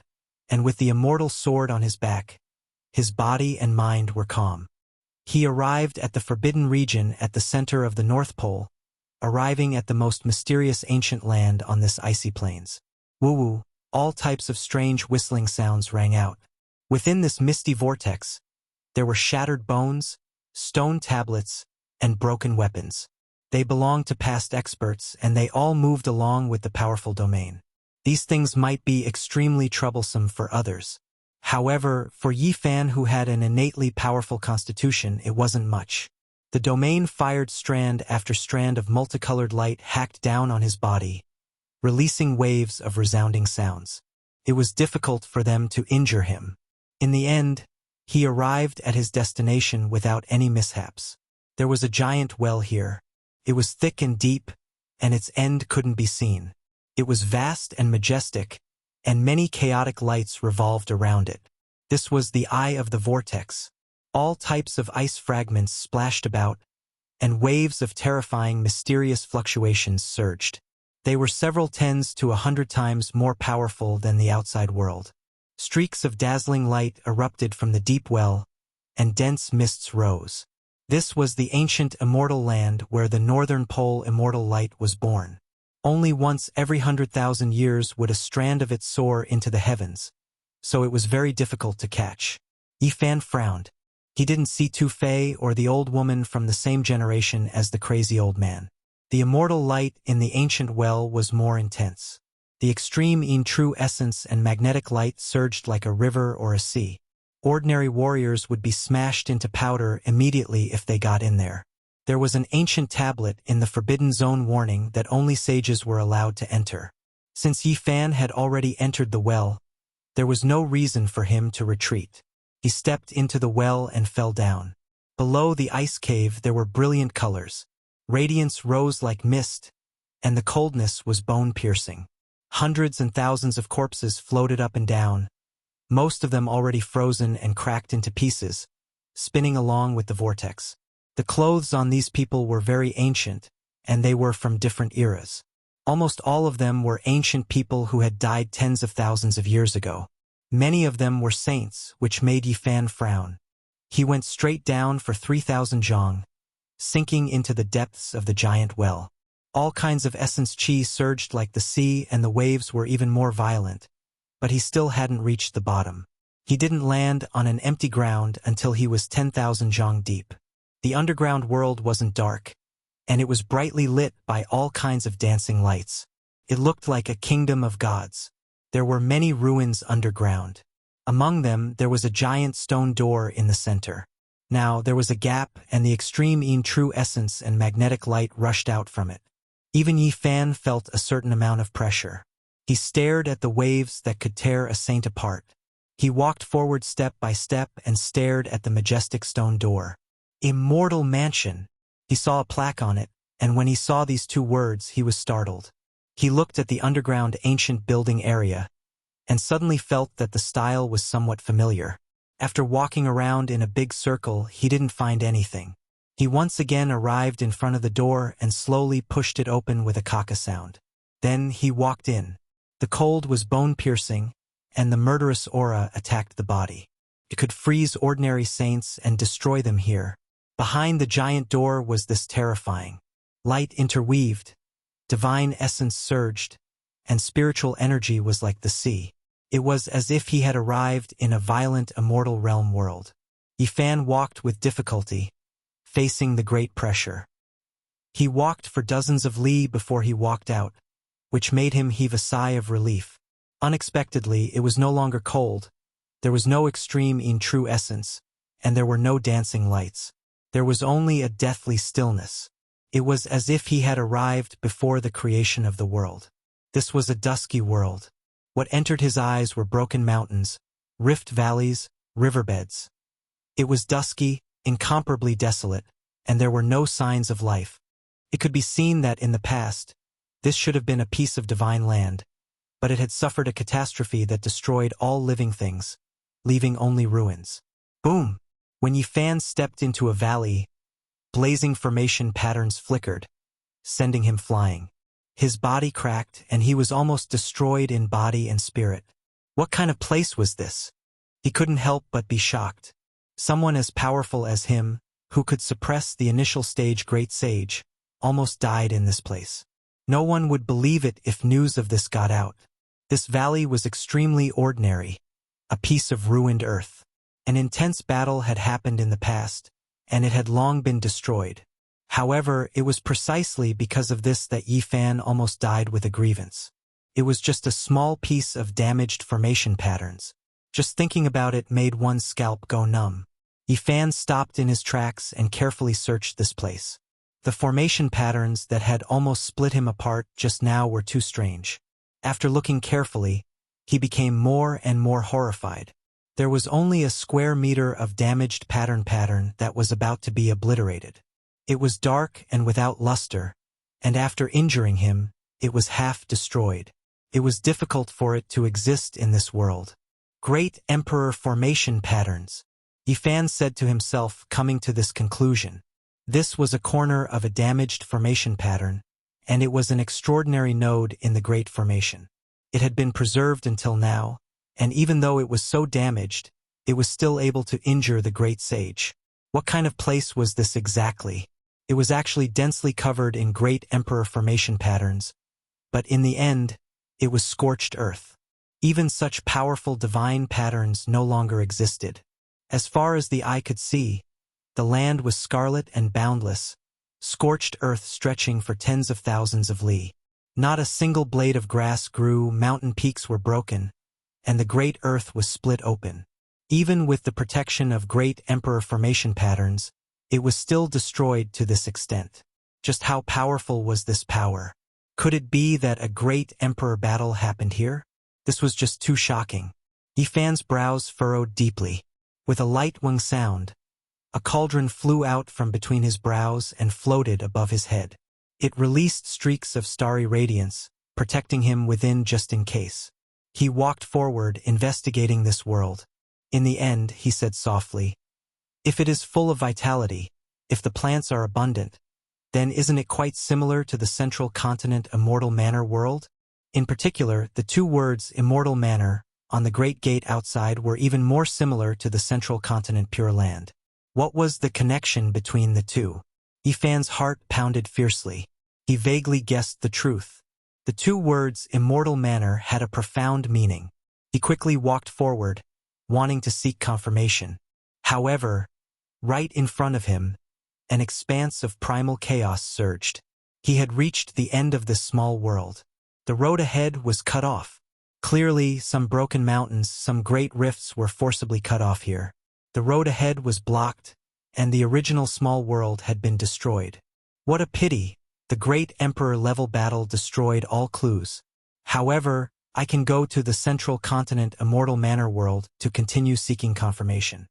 and with the immortal sword on his back, his body and mind were calm. He arrived at the forbidden region at the center of the North Pole, arriving at the most mysterious ancient land on this icy plains. Woo-woo, all types of strange whistling sounds rang out. Within this misty vortex, there were shattered bones, stone tablets, and broken weapons. They belonged to past experts, and they all moved along with the powerful domain. These things might be extremely troublesome for others. However, for Yifan, who had an innately powerful constitution, it wasn't much. The domain fired strand after strand of multicolored light hacked down on his body, releasing waves of resounding sounds. It was difficult for them to injure him. In the end, he arrived at his destination without any mishaps. There was a giant well here. It was thick and deep, and its end couldn't be seen. It was vast and majestic, and many chaotic lights revolved around it. This was the eye of the vortex. All types of ice fragments splashed about, and waves of terrifying, mysterious fluctuations surged. They were several tens to 100 times more powerful than the outside world. Streaks of dazzling light erupted from the deep well, and dense mists rose. This was the ancient immortal land where the northern pole immortal light was born. Only once every 100,000 years would a strand of it soar into the heavens, so it was very difficult to catch. Yifan frowned. He didn't see Tu Fei or the old woman from the same generation as the crazy old man. The immortal light in the ancient well was more intense. The extreme in true essence and magnetic light surged like a river or a sea. Ordinary warriors would be smashed into powder immediately if they got in there. There was an ancient tablet in the Forbidden Zone warning that only sages were allowed to enter. Since Yifan had already entered the well, there was no reason for him to retreat. He stepped into the well and fell down. Below the ice cave there were brilliant colors. Radiance rose like mist, and the coldness was bone-piercing. Hundreds and thousands of corpses floated up and down, most of them already frozen and cracked into pieces, spinning along with the vortex. The clothes on these people were very ancient, and they were from different eras. Almost all of them were ancient people who had died tens of thousands of years ago. Many of them were saints, which made Yi Fan frown. He went straight down for 3,000 zhong, sinking into the depths of the giant well. All kinds of essence chi surged like the sea, and the waves were even more violent, but he still hadn't reached the bottom. He didn't land on an empty ground until he was 10,000 zhong deep. The underground world wasn't dark, and it was brightly lit by all kinds of dancing lights. It looked like a kingdom of gods. There were many ruins underground. Among them, there was a giant stone door in the center. Now, there was a gap, and the extreme in true essence and magnetic light rushed out from it. Even Yi Fan felt a certain amount of pressure. He stared at the waves that could tear a saint apart. He walked forward step by step and stared at the majestic stone door. Immortal Mansion. He saw a plaque on it, and when he saw these two words, he was startled. He looked at the underground ancient building area, and suddenly felt that the style was somewhat familiar. After walking around in a big circle, he didn't find anything. He once again arrived in front of the door and slowly pushed it open with a caca sound. Then he walked in. The cold was bone-piercing, and the murderous aura attacked the body. It could freeze ordinary saints and destroy them here. Behind the giant door was this terrifying. Light interweaved, divine essence surged, and spiritual energy was like the sea. It was as if he had arrived in a violent immortal realm world. Yi Fan walked with difficulty, facing the great pressure. He walked for dozens of li before he walked out, which made him heave a sigh of relief. Unexpectedly, it was no longer cold. There was no extreme in true essence, and there were no dancing lights. There was only a deathly stillness. It was as if he had arrived before the creation of the world. This was a dusky world. What entered his eyes were broken mountains, rift valleys, riverbeds. It was dusky, incomparably desolate, and there were no signs of life. It could be seen that in the past, this should have been a piece of divine land, but it had suffered a catastrophe that destroyed all living things, leaving only ruins. Boom! When Yi Fan stepped into a valley, blazing formation patterns flickered, sending him flying. His body cracked, and he was almost destroyed in body and spirit. What kind of place was this? He couldn't help but be shocked. Someone as powerful as him, who could suppress the initial stage great sage, almost died in this place. No one would believe it if news of this got out. This valley was extremely ordinary, a piece of ruined earth. An intense battle had happened in the past, and it had long been destroyed. However, it was precisely because of this that Yi Fan almost died with a grievance. It was just a small piece of damaged formation patterns. Just thinking about it made one's scalp go numb. Yi Fan stopped in his tracks and carefully searched this place. The formation patterns that had almost split him apart just now were too strange. After looking carefully, he became more and more horrified. There was only a square meter of damaged pattern that was about to be obliterated. It was dark and without luster, and after injuring him, it was half destroyed. It was difficult for it to exist in this world. Great Emperor formation patterns. Yi Fan said to himself, coming to this conclusion. This was a corner of a damaged formation pattern, and it was an extraordinary node in the Great Formation. It had been preserved until now, and even though it was so damaged, it was still able to injure the great sage. What kind of place was this exactly? It was actually densely covered in great emperor formation patterns, but in the end, it was scorched earth. Even such powerful divine patterns no longer existed. As far as the eye could see, the land was scarlet and boundless, scorched earth stretching for tens of thousands of li. Not a single blade of grass grew, mountain peaks were broken, and the great earth was split open. Even with the protection of great emperor formation patterns, it was still destroyed to this extent. Just how powerful was this power? Could it be that a great emperor battle happened here? This was just too shocking. Yi Fan's brows furrowed deeply. With a light wing sound, a cauldron flew out from between his brows and floated above his head. It released streaks of starry radiance, protecting him within just in case. He walked forward, investigating this world. In the end, he said softly, if it is full of vitality, If the plants are abundant, then isn't it quite similar to the central continent Immortal Manor world? In particular, the two words Immortal Manor on the great gate outside were even more similar to the central continent Pure Land. What was the connection between the two? Yifan's heart pounded fiercely. He vaguely guessed the truth. The two words Immortal Manor had a profound meaning. He quickly walked forward, wanting to seek confirmation. However, right in front of him, an expanse of primal chaos surged. He had reached the end of this small world. The road ahead was cut off. Clearly, some broken mountains, some great rifts were forcibly cut off here. The road ahead was blocked, and the original small world had been destroyed. What a pity! The great Emperor-level battle destroyed all clues. However, I can go to the central continent Immortal Manor world to continue seeking confirmation.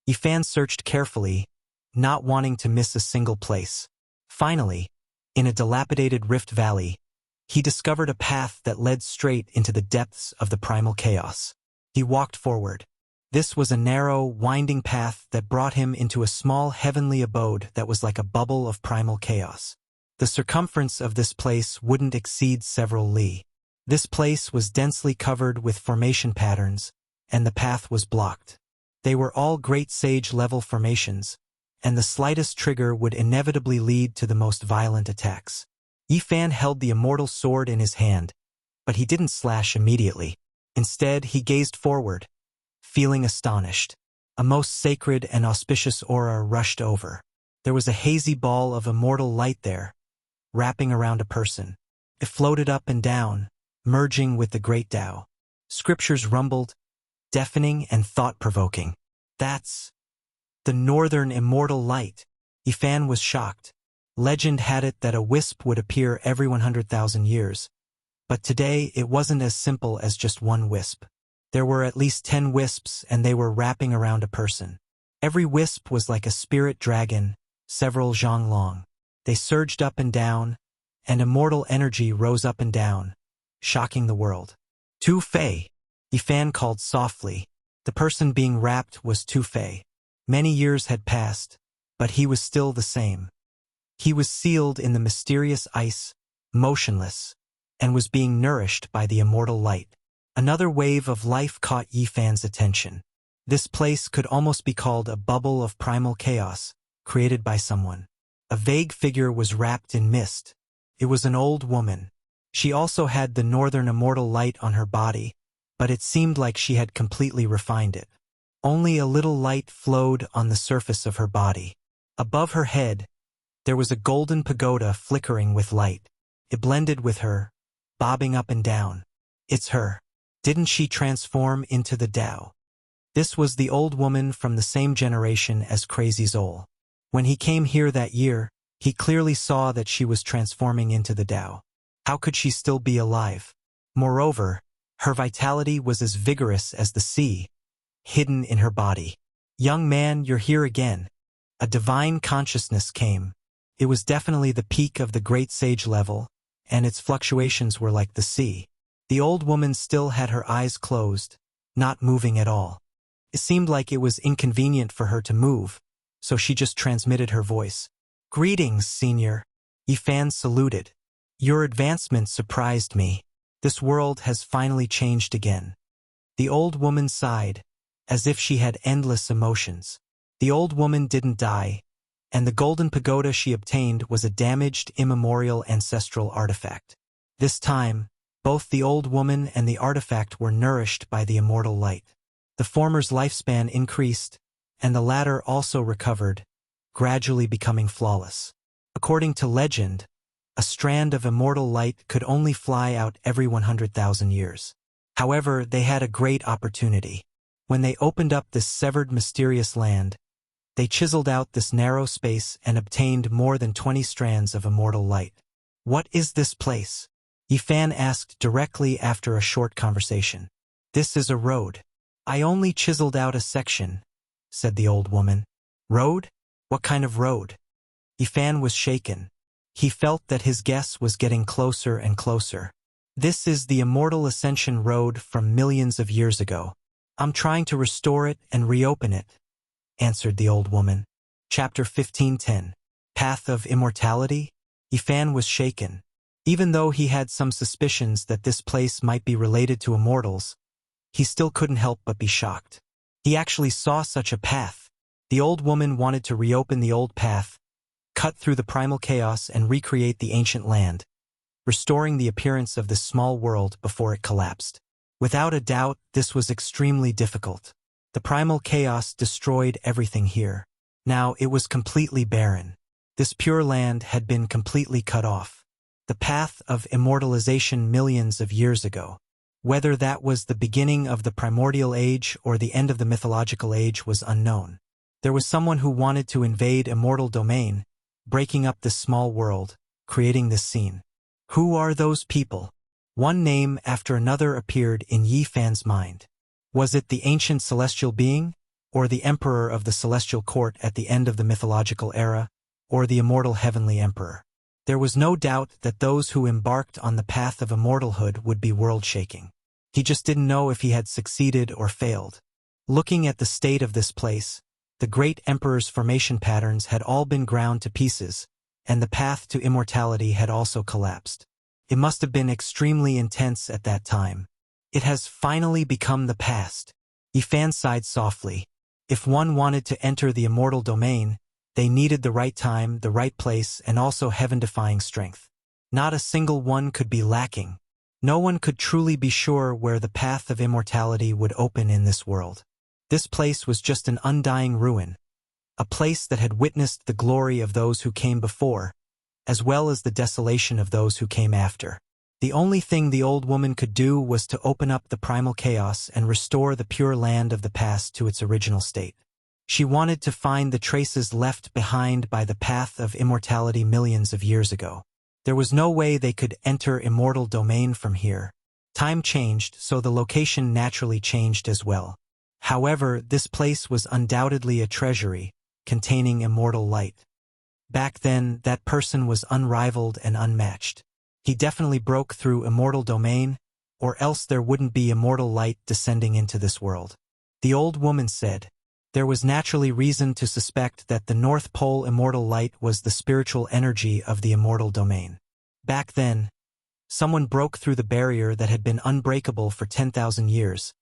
Yifan searched carefully, not wanting to miss a single place. Finally, in a dilapidated rift valley, he discovered a path that led straight into the depths of the primal chaos. He walked forward. This was a narrow, winding path that brought him into a small heavenly abode that was like a bubble of primal chaos. The circumference of this place wouldn't exceed several li. This place was densely covered with formation patterns, and the path was blocked. They were all great sage-level formations, and the slightest trigger would inevitably lead to the most violent attacks. Yifan held the immortal sword in his hand, but he didn't slash immediately. Instead, he gazed forward, feeling astonished. A most sacred and auspicious aura rushed over. There was a hazy ball of immortal light there, wrapping around a person. It floated up and down, merging with the great Tao. Scriptures rumbled, deafening and thought-provoking. That's the northern immortal light. Yifan was shocked. Legend had it that a wisp would appear every 100,000 years. But today it wasn't as simple as just one wisp. There were at least 10 wisps, and they were wrapping around a person. Every wisp was like a spirit dragon, several zhang long. They surged up and down, and immortal energy rose up and down, shocking the world. Tu Fei, Yifan called softly. The person being wrapped was Tu Fei. Many years had passed, but he was still the same. He was sealed in the mysterious ice, motionless, and was being nourished by the immortal light. Another wave of life caught Yifan's attention. This place could almost be called a bubble of primal chaos, created by someone. A vague figure was wrapped in mist. It was an old woman. She also had the northern immortal light on her body, but it seemed like she had completely refined it. Only a little light flowed on the surface of her body. Above her head, there was a golden pagoda flickering with light. It blended with her, bobbing up and down. It's her. Didn't she transform into the Tao? This was the old woman from the same generation as Crazy Zol. When he came here that year, he clearly saw that she was transforming into the Tao. How could she still be alive? Moreover, her vitality was as vigorous as the sea, hidden in her body. Young man, you're here again. A divine consciousness came. It was definitely the peak of the great sage level, and its fluctuations were like the sea. The old woman still had her eyes closed, not moving at all. It seemed like it was inconvenient for her to move, so she just transmitted her voice. Greetings, senior. Yifan saluted. Your advancement surprised me. This world has finally changed again. The old woman sighed, as if she had endless emotions. The old woman didn't die, and the golden pagoda she obtained was a damaged immemorial ancestral artifact. This time, both the old woman and the artifact were nourished by the immortal light. The former's lifespan increased, and the latter also recovered, gradually becoming flawless. According to legend, a strand of immortal light could only fly out every 100,000 years. However, they had a great opportunity. When they opened up this severed mysterious land, they chiseled out this narrow space and obtained more than 20 strands of immortal light. What is this place? Yifan asked directly after a short conversation. This is a road. I only chiseled out a section, said the old woman. Road? What kind of road? Yifan was shaken. He felt that his guess was getting closer and closer. This is the immortal ascension road from millions of years ago. I'm trying to restore it and reopen it, answered the old woman. Chapter 15:10. Path of Immortality? Yifan was shaken. Even though he had some suspicions that this place might be related to immortals, he still couldn't help but be shocked. He actually saw such a path. The old woman wanted to reopen the old path, cut through the primal chaos and recreate the ancient land, restoring the appearance of this small world before it collapsed. Without a doubt, this was extremely difficult. The primal chaos destroyed everything here. Now it was completely barren. This pure land had been completely cut off. The path of immortalization millions of years ago. Whether that was the beginning of the primordial age or the end of the mythological age was unknown. There was someone who wanted to invade immortal domain, breaking up this small world, creating this scene. Who are those people? One name after another appeared in Yifan's mind. Was it the ancient celestial being, or the emperor of the celestial court at the end of the mythological era, or the immortal heavenly emperor? There was no doubt that those who embarked on the path of immortalhood would be world-shaking. He just didn't know if he had succeeded or failed. Looking at the state of this place, the great emperor's formation patterns had all been ground to pieces, and the path to immortality had also collapsed. It must have been extremely intense at that time. It has finally become the past. Yifan sighed softly. If one wanted to enter the immortal domain, they needed the right time, the right place, and also heaven-defying strength. Not a single one could be lacking. No one could truly be sure where the path of immortality would open in this world. This place was just an undying ruin, a place that had witnessed the glory of those who came before, as well as the desolation of those who came after. The only thing the old woman could do was to open up the primal chaos and restore the pure land of the past to its original state. She wanted to find the traces left behind by the path of immortality millions of years ago. There was no way they could enter immortal domain from here. Time changed, so the location naturally changed as well. However, this place was undoubtedly a treasury, containing immortal light. Back then, that person was unrivaled and unmatched. He definitely broke through immortal domain, or else there wouldn't be immortal light descending into this world. The old woman said. There was naturally reason to suspect that the North Pole immortal light was the spiritual energy of the immortal domain. Back then, someone broke through the barrier that had been unbreakable for 10,000 years,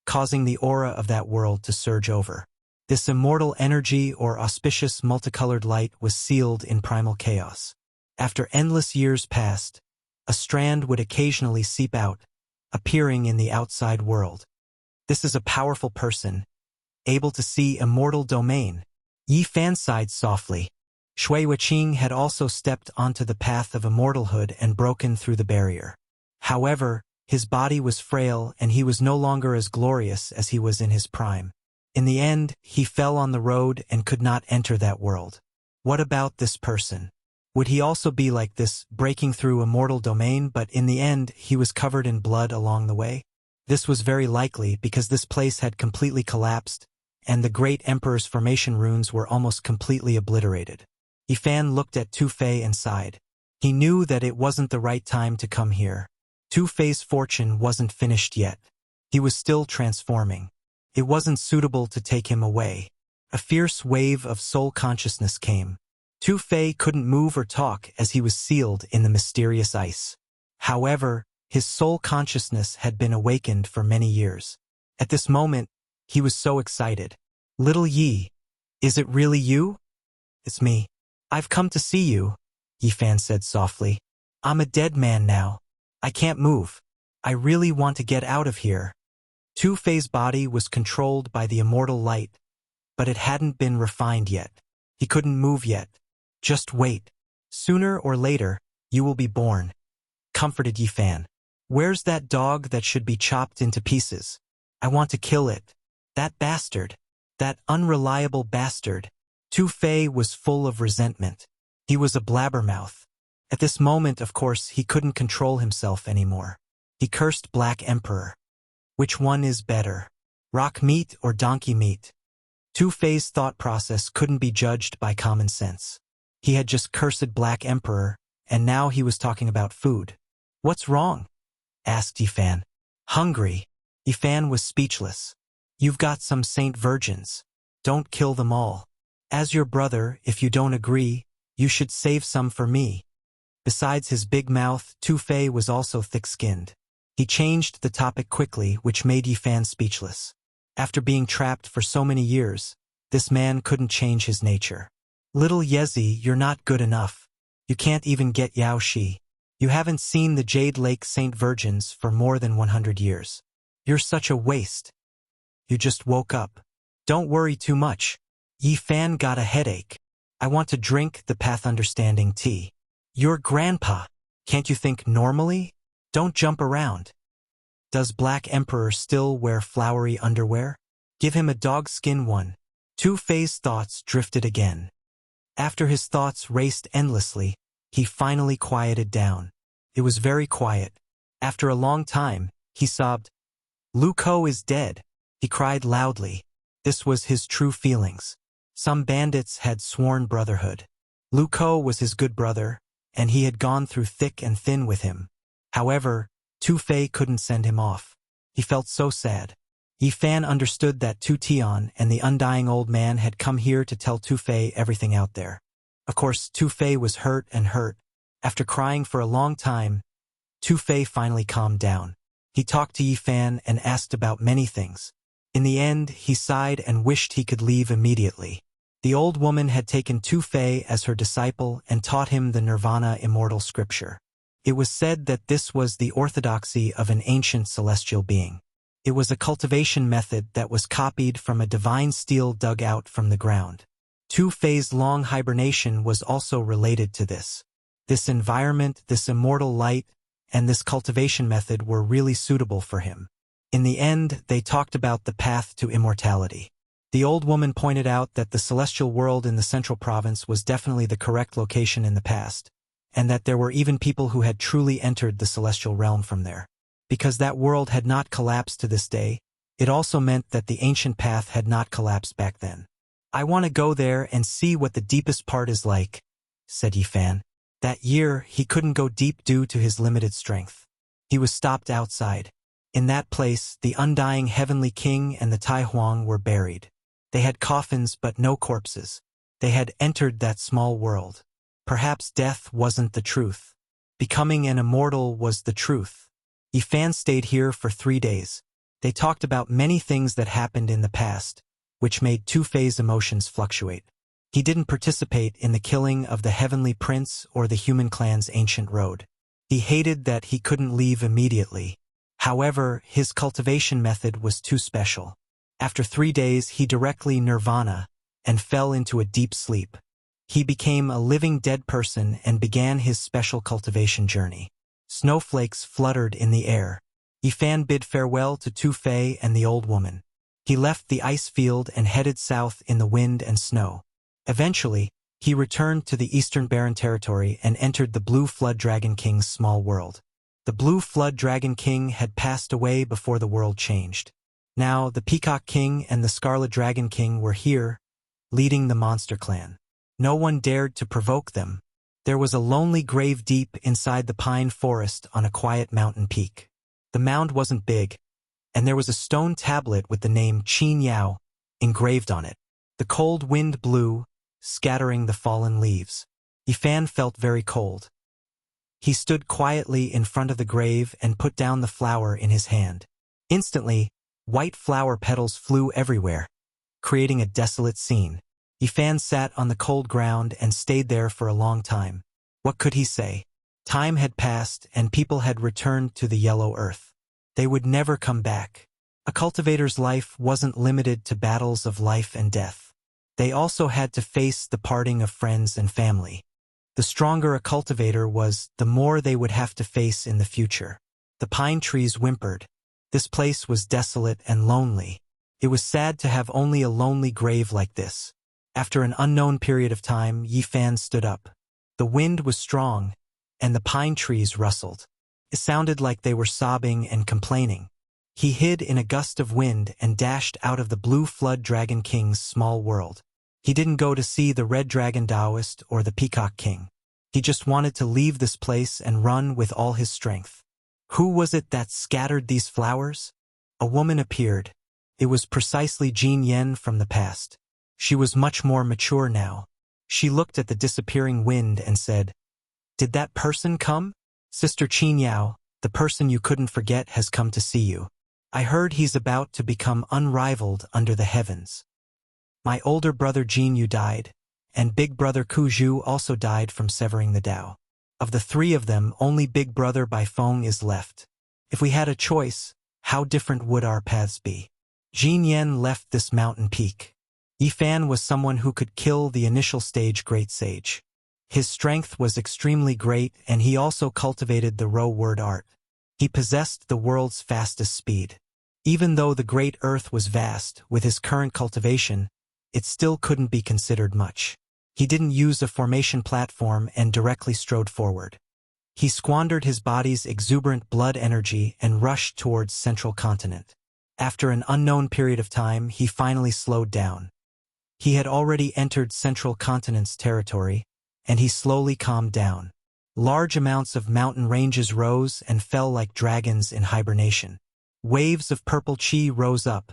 causing the aura of that world to surge over. This immortal energy or auspicious multicolored light was sealed in primal chaos. After endless years passed, a strand would occasionally seep out, appearing in the outside world. This is a powerful person, able to see immortal domain. Yifan sighed softly. Shui Wuqing had also stepped onto the path of immortalhood and broken through the barrier. However, his body was frail and he was no longer as glorious as he was in his prime. In the end, he fell on the road and could not enter that world. What about this person? Would he also be like this, breaking through immortal domain, but in the end, he was covered in blood along the way? This was very likely because this place had completely collapsed, and the great emperor's formation runes were almost completely obliterated. Yifan looked at Tu Fei and sighed. He knew that it wasn't the right time to come here. Tu Fei's fortune wasn't finished yet. He was still transforming. It wasn't suitable to take him away. A fierce wave of soul consciousness came. Tu Fei couldn't move or talk as he was sealed in the mysterious ice. However, his soul consciousness had been awakened for many years. At this moment, he was so excited. Little Yi, is it really you? It's me. I've come to see you, Yifan said softly. I'm a dead man now. I can't move. I really want to get out of here. Tu Fei's body was controlled by the immortal light, but it hadn't been refined yet. He couldn't move yet. Just wait. Sooner or later, you will be born, comforted Yifan. Where's that dog that should be chopped into pieces? I want to kill it. That bastard. That unreliable bastard. Tu Fei was full of resentment. He was a blabbermouth. At this moment, of course, he couldn't control himself anymore. He cursed Black Emperor. Which one is better? Rock meat or donkey meat? Tu Fei's thought process couldn't be judged by common sense. He had just cursed Black Emperor, and now he was talking about food. What's wrong? Asked Yifan. Hungry. Yifan was speechless. You've got some saint virgins. Don't kill them all. As your brother, if you don't agree, you should save some for me. Besides his big mouth, Tu-Fei was also thick-skinned. He changed the topic quickly, which made Yi Fan speechless. After being trapped for so many years, this man couldn't change his nature. Little Yezi, you're not good enough. You can't even get Yao Shi. You haven't seen the Jade Lake St. Virgins for more than 100 years. You're such a waste. You just woke up. Don't worry too much. Yi Fan got a headache. I want to drink the path understanding tea. Your grandpa. Can't you think normally? Don't jump around. Does Black Emperor still wear flowery underwear? Give him a dog-skin one. Tu-Fei's thoughts drifted again. After his thoughts raced endlessly, he finally quieted down. It was very quiet. After a long time, he sobbed. Lu Ko is dead. He cried loudly. This was his true feelings. Some bandits had sworn brotherhood. Lu Ko was his good brother, and he had gone through thick and thin with him. However, Tu-Fei couldn't send him off. He felt so sad. Yi Fan understood that Tu Tian and the undying old man had come here to tell Tu-Fei everything out there. Of course, Tu-Fei was hurt and hurt. After crying for a long time, Tu-Fei finally calmed down. He talked to Yi Fan and asked about many things. In the end, he sighed and wished he could leave immediately. The old woman had taken Tu-Fei as her disciple and taught him the Nirvana immortal scripture. It was said that this was the orthodoxy of an ancient celestial being. It was a cultivation method that was copied from a divine steel dug out from the ground. Tu-Fei's long hibernation was also related to this. This environment, this immortal light, and this cultivation method were really suitable for him. In the end, they talked about the path to immortality. The old woman pointed out that the celestial world in the central province was definitely the correct location in the past, and that there were even people who had truly entered the celestial realm from there. Because that world had not collapsed to this day, it also meant that the ancient path had not collapsed back then. I want to go there and see what the deepest part is like, said Yi Fan. That year, he couldn't go deep due to his limited strength. He was stopped outside. In that place, the undying heavenly king and the Tai Huang were buried. They had coffins but no corpses. They had entered that small world. Perhaps death wasn't the truth. Becoming an immortal was the truth. Yi Fan stayed here for 3 days. They talked about many things that happened in the past, which made Tu-Fei's emotions fluctuate. He didn't participate in the killing of the Heavenly Prince or the human clan's ancient road. He hated that he couldn't leave immediately. However, his cultivation method was too special. After 3 days, he directly nirvana and fell into a deep sleep. He became a living dead person and began his special cultivation journey. Snowflakes fluttered in the air. Yi Fan bid farewell to Tu-Fei and the old woman. He left the ice field and headed south in the wind and snow. Eventually, he returned to the Eastern Barren Territory and entered the Blue Flood Dragon King's small world. The Blue Flood Dragon King had passed away before the world changed. Now, the Peacock King and the Scarlet Dragon King were here, leading the monster clan. No one dared to provoke them. There was a lonely grave deep inside the pine forest on a quiet mountain peak. The mound wasn't big, and there was a stone tablet with the name Qin Yao engraved on it. The cold wind blew, scattering the fallen leaves. Yi Fan felt very cold. He stood quietly in front of the grave and put down the flower in his hand. Instantly, white flower petals flew everywhere, creating a desolate scene. Yi Fan sat on the cold ground and stayed there for a long time. What could he say? Time had passed and people had returned to the yellow earth. They would never come back. A cultivator's life wasn't limited to battles of life and death. They also had to face the parting of friends and family. The stronger a cultivator was, the more they would have to face in the future. The pine trees whimpered. This place was desolate and lonely. It was sad to have only a lonely grave like this. After an unknown period of time, Yi Fan stood up. The wind was strong, and the pine trees rustled. It sounded like they were sobbing and complaining. He hid in a gust of wind and dashed out of the Blue Flood Dragon King's small world. He didn't go to see the Red Dragon Taoist or the Peacock King. He just wanted to leave this place and run with all his strength. Who was it that scattered these flowers? A woman appeared. It was precisely Jean Yen from the past. She was much more mature now. She looked at the disappearing wind and said, "Did that person come? Sister Qin Yao, the person you couldn't forget has come to see you. I heard he's about to become unrivaled under the heavens. My older brother Jin Yu died, and big brother Ku Zhu also died from severing the Tao. Of the three of them, only big brother Bai Feng is left. If we had a choice, how different would our paths be?" Jin Yen left this mountain peak. Yifan was someone who could kill the initial stage great sage. His strength was extremely great, and he also cultivated the row word art. He possessed the world's fastest speed. Even though the great earth was vast, with his current cultivation, it still couldn't be considered much. He didn't use a formation platform and directly strode forward. He squandered his body's exuberant blood energy and rushed towards central continent. After an unknown period of time, he finally slowed down. He had already entered central continent's territory, and he slowly calmed down. Large amounts of mountain ranges rose and fell like dragons in hibernation. Waves of purple chi rose up,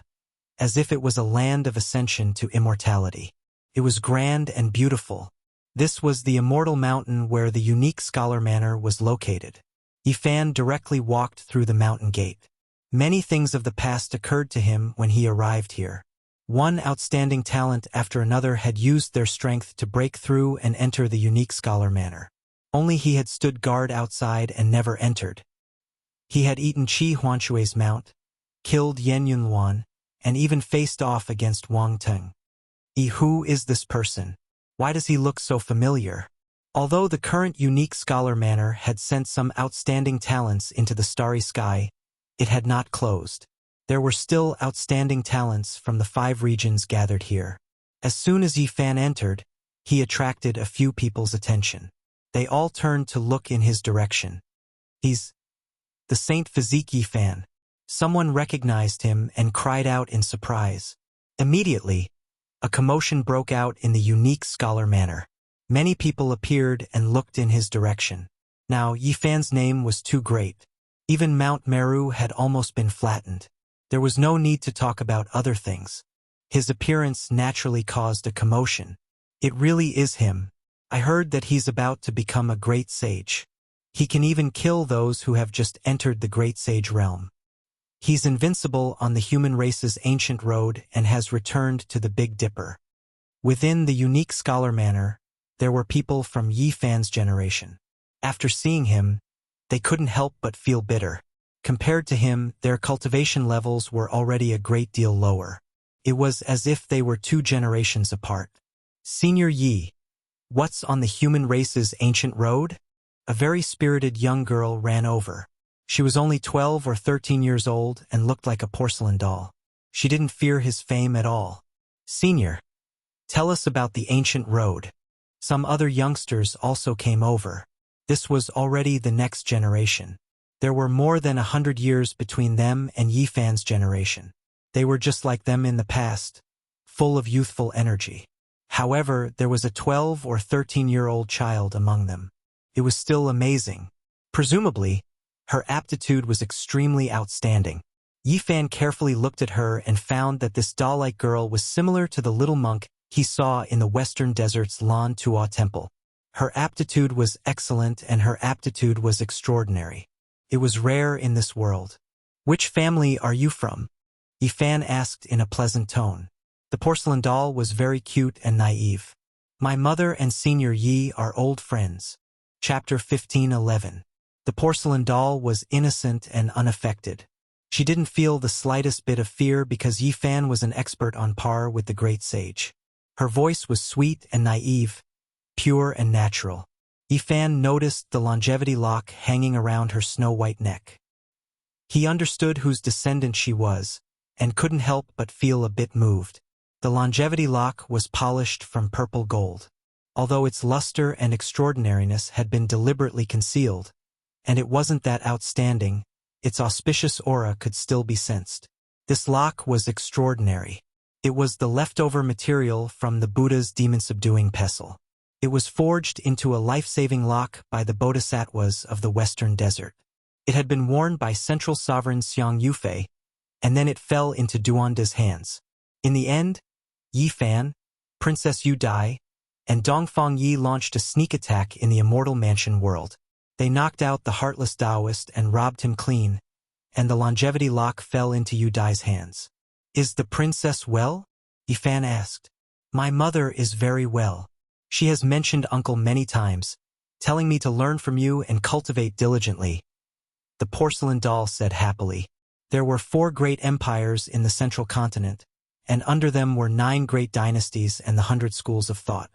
as if it was a land of ascension to immortality. It was grand and beautiful. This was the immortal mountain where the unique scholar manor was located. Yifan directly walked through the mountain gate. Many things of the past occurred to him when he arrived here. One outstanding talent after another had used their strength to break through and enter the unique scholar manor. Only he had stood guard outside and never entered. He had eaten Qi Huanshui's mount, killed Yen Yunluan, and even faced off against Wang Teng. Who is this person? Why does he look so familiar? Although the current unique scholar manor had sent some outstanding talents into the starry sky, it had not closed. There were still outstanding talents from the 5 regions gathered here. As soon as Yifan entered, he attracted a few people's attention. They all turned to look in his direction. "He's the Saint Physique Yifan." Someone recognized him and cried out in surprise. Immediately, a commotion broke out in the unique scholar manor. Many people appeared and looked in his direction. Now, Yifan's name was too great. Even Mount Meru had almost been flattened. There was no need to talk about other things. His appearance naturally caused a commotion. "It really is him. I heard that he's about to become a great sage. He can even kill those who have just entered the great sage realm. He's invincible on the human race's ancient road and has returned to the Big Dipper." Within the unique scholar manor, there were people from Yifan's generation. After seeing him, they couldn't help but feel bitter. Compared to him, their cultivation levels were already a great deal lower. It was as if they were 2 generations apart. "Senior Yi, what's on the human race's ancient road?" A very spirited young girl ran over. She was only 12 or 13 years old and looked like a porcelain doll. She didn't fear his fame at all. "Senior, tell us about the ancient road." Some other youngsters also came over. This was already the next generation. There were more than 100 years between them and Yifan's generation. They were just like them in the past, full of youthful energy. However, there was a 12 or 13-year-old child among them. It was still amazing. Presumably, her aptitude was extremely outstanding. Yifan carefully looked at her and found that this doll-like girl was similar to the little monk he saw in the western desert's Lan Tua temple. Her aptitude was excellent and her aptitude was extraordinary. It was rare in this world. "Which family are you from?" Yifan asked in a pleasant tone. The porcelain doll was very cute and naive. "My mother and Senior Yi are old friends." Chapter 15:11. The porcelain doll was innocent and unaffected. She didn't feel the slightest bit of fear because Yifan was an expert on par with the great sage. Her voice was sweet and naive, pure and natural. Yifan noticed the longevity lock hanging around her snow-white neck. He understood whose descendant she was, and couldn't help but feel a bit moved. The longevity lock was polished from purple gold. Although its luster and extraordinariness had been deliberately concealed, and it wasn't that outstanding, its auspicious aura could still be sensed. This lock was extraordinary. It was the leftover material from the Buddha's demon-subduing pestle. It was forged into a life-saving lock by the bodhisattvas of the western desert. It had been worn by central sovereign Xiang Yufei, and then it fell into Duanda's hands. In the end, Yifan, Princess Yu Dai, and Dongfang Yi launched a sneak attack in the immortal mansion world. They knocked out the heartless Taoist and robbed him clean, and the longevity lock fell into Yu Dai's hands. "Is the princess well?" Yifan asked. "My mother is very well. She has mentioned uncle many times, telling me to learn from you and cultivate diligently," the porcelain doll said happily. There were 4 great empires in the central continent, and under them were 9 great dynasties and the 100 schools of thought.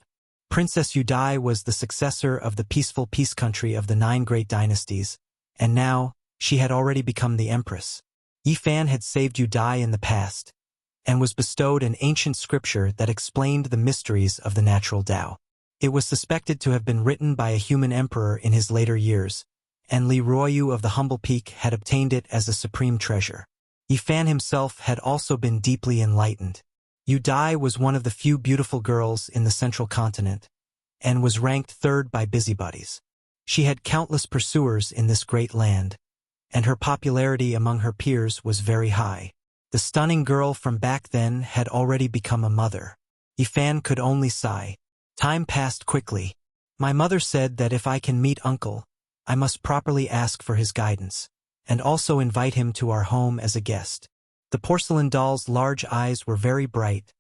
Princess Yu Dai was the successor of the peaceful peace country of the 9 great dynasties, and now she had already become the empress. Yifan had saved Yu Dai in the past, and was bestowed an ancient scripture that explained the mysteries of the natural Tao. It was suspected to have been written by a human emperor in his later years, and Li Ruoyu of the Humble Peak had obtained it as a supreme treasure. Yifan himself had also been deeply enlightened. Yu Dai was one of the few beautiful girls in the central continent, and was ranked 3rd by busybodies. She had countless pursuers in this great land, and her popularity among her peers was very high. The stunning girl from back then had already become a mother. Yifan could only sigh. Time passed quickly. "My mother said that if I can meet uncle, I must properly ask for his guidance, and also invite him to our home as a guest." The porcelain doll's large eyes were very bright,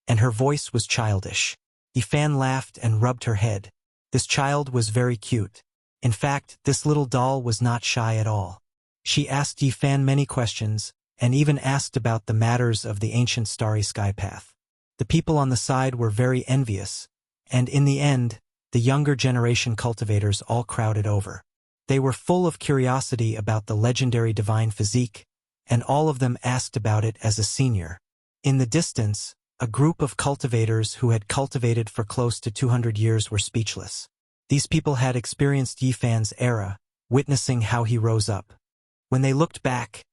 and her voice was childish. Yifan laughed and rubbed her head. This child was very cute. In fact, this little doll was not shy at all. She asked Yifan many questions, and even asked about the matters of the ancient starry sky path. The people on the side were very envious, and in the end, the younger generation cultivators all crowded over. They were full of curiosity about the legendary divine physique, and all of them asked about it as a senior. In the distance, a group of cultivators who had cultivated for close to 200 years were speechless. These people had experienced Yifan's era, witnessing how he rose up. When they looked back,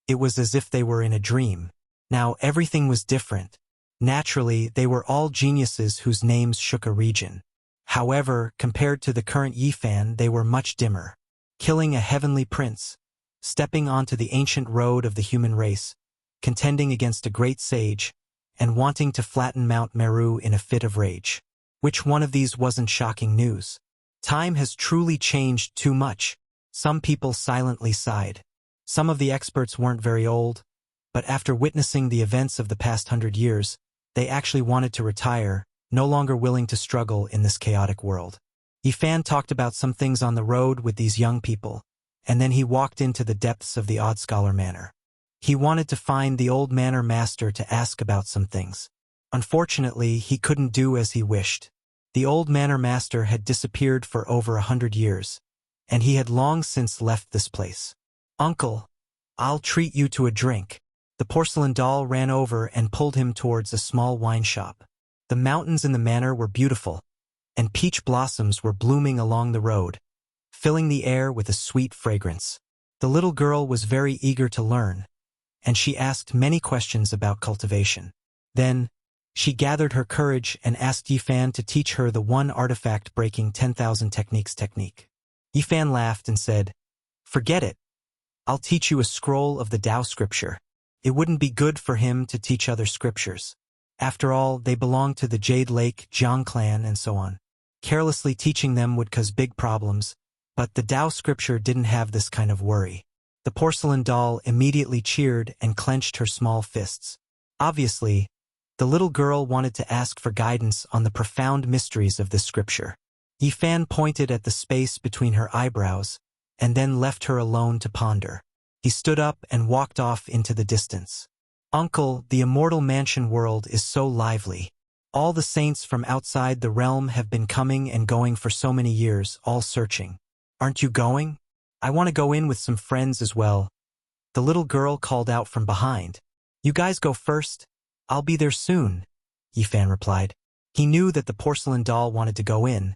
it was as if they were in a dream. Now everything was different. Naturally, they were all geniuses whose names shook a region. However, compared to the current Yifan, they were much dimmer. Killing a heavenly prince, stepping onto the ancient road of the human race, contending against a great sage, and wanting to flatten Mount Meru in a fit of rage. Which one of these wasn't shocking news? Time has truly changed too much. Some people silently sighed. Some of the experts weren't very old, but after witnessing the events of the past 100 years, they actually wanted to retire, no longer willing to struggle in this chaotic world. Yifan talked about some things on the road with these young people, and then he walked into the depths of the Odd Scholar Manor. He wanted to find the old manor master to ask about some things. Unfortunately, he couldn't do as he wished. The old manor master had disappeared for over 100 years, and he had long since left this place. "Uncle, I'll treat you to a drink." The porcelain doll ran over and pulled him towards a small wine shop. The mountains in the manor were beautiful, and peach blossoms were blooming along the road, filling the air with a sweet fragrance. The little girl was very eager to learn, and she asked many questions about cultivation. Then, she gathered her courage and asked Yifan to teach her the one artifact breaking 10,000 techniques technique. Yifan laughed and said, "Forget it. I'll teach you a scroll of the Tao scripture." It wouldn't be good for him to teach other scriptures. After all, they belonged to the Jade Lake, Jiang clan, and so on. Carelessly teaching them would cause big problems, but the Tao scripture didn't have this kind of worry. The porcelain doll immediately cheered and clenched her small fists. Obviously, the little girl wanted to ask for guidance on the profound mysteries of this scripture. Yifan pointed at the space between her eyebrows, and then left her alone to ponder. He stood up and walked off into the distance. "Uncle, the immortal mansion world is so lively. All the saints from outside the realm have been coming and going for so many years, all searching. Aren't you going? I want to go in with some friends as well." The little girl called out from behind. "You guys go first. I'll be there soon," Yifan replied. He knew that the porcelain doll wanted to go in,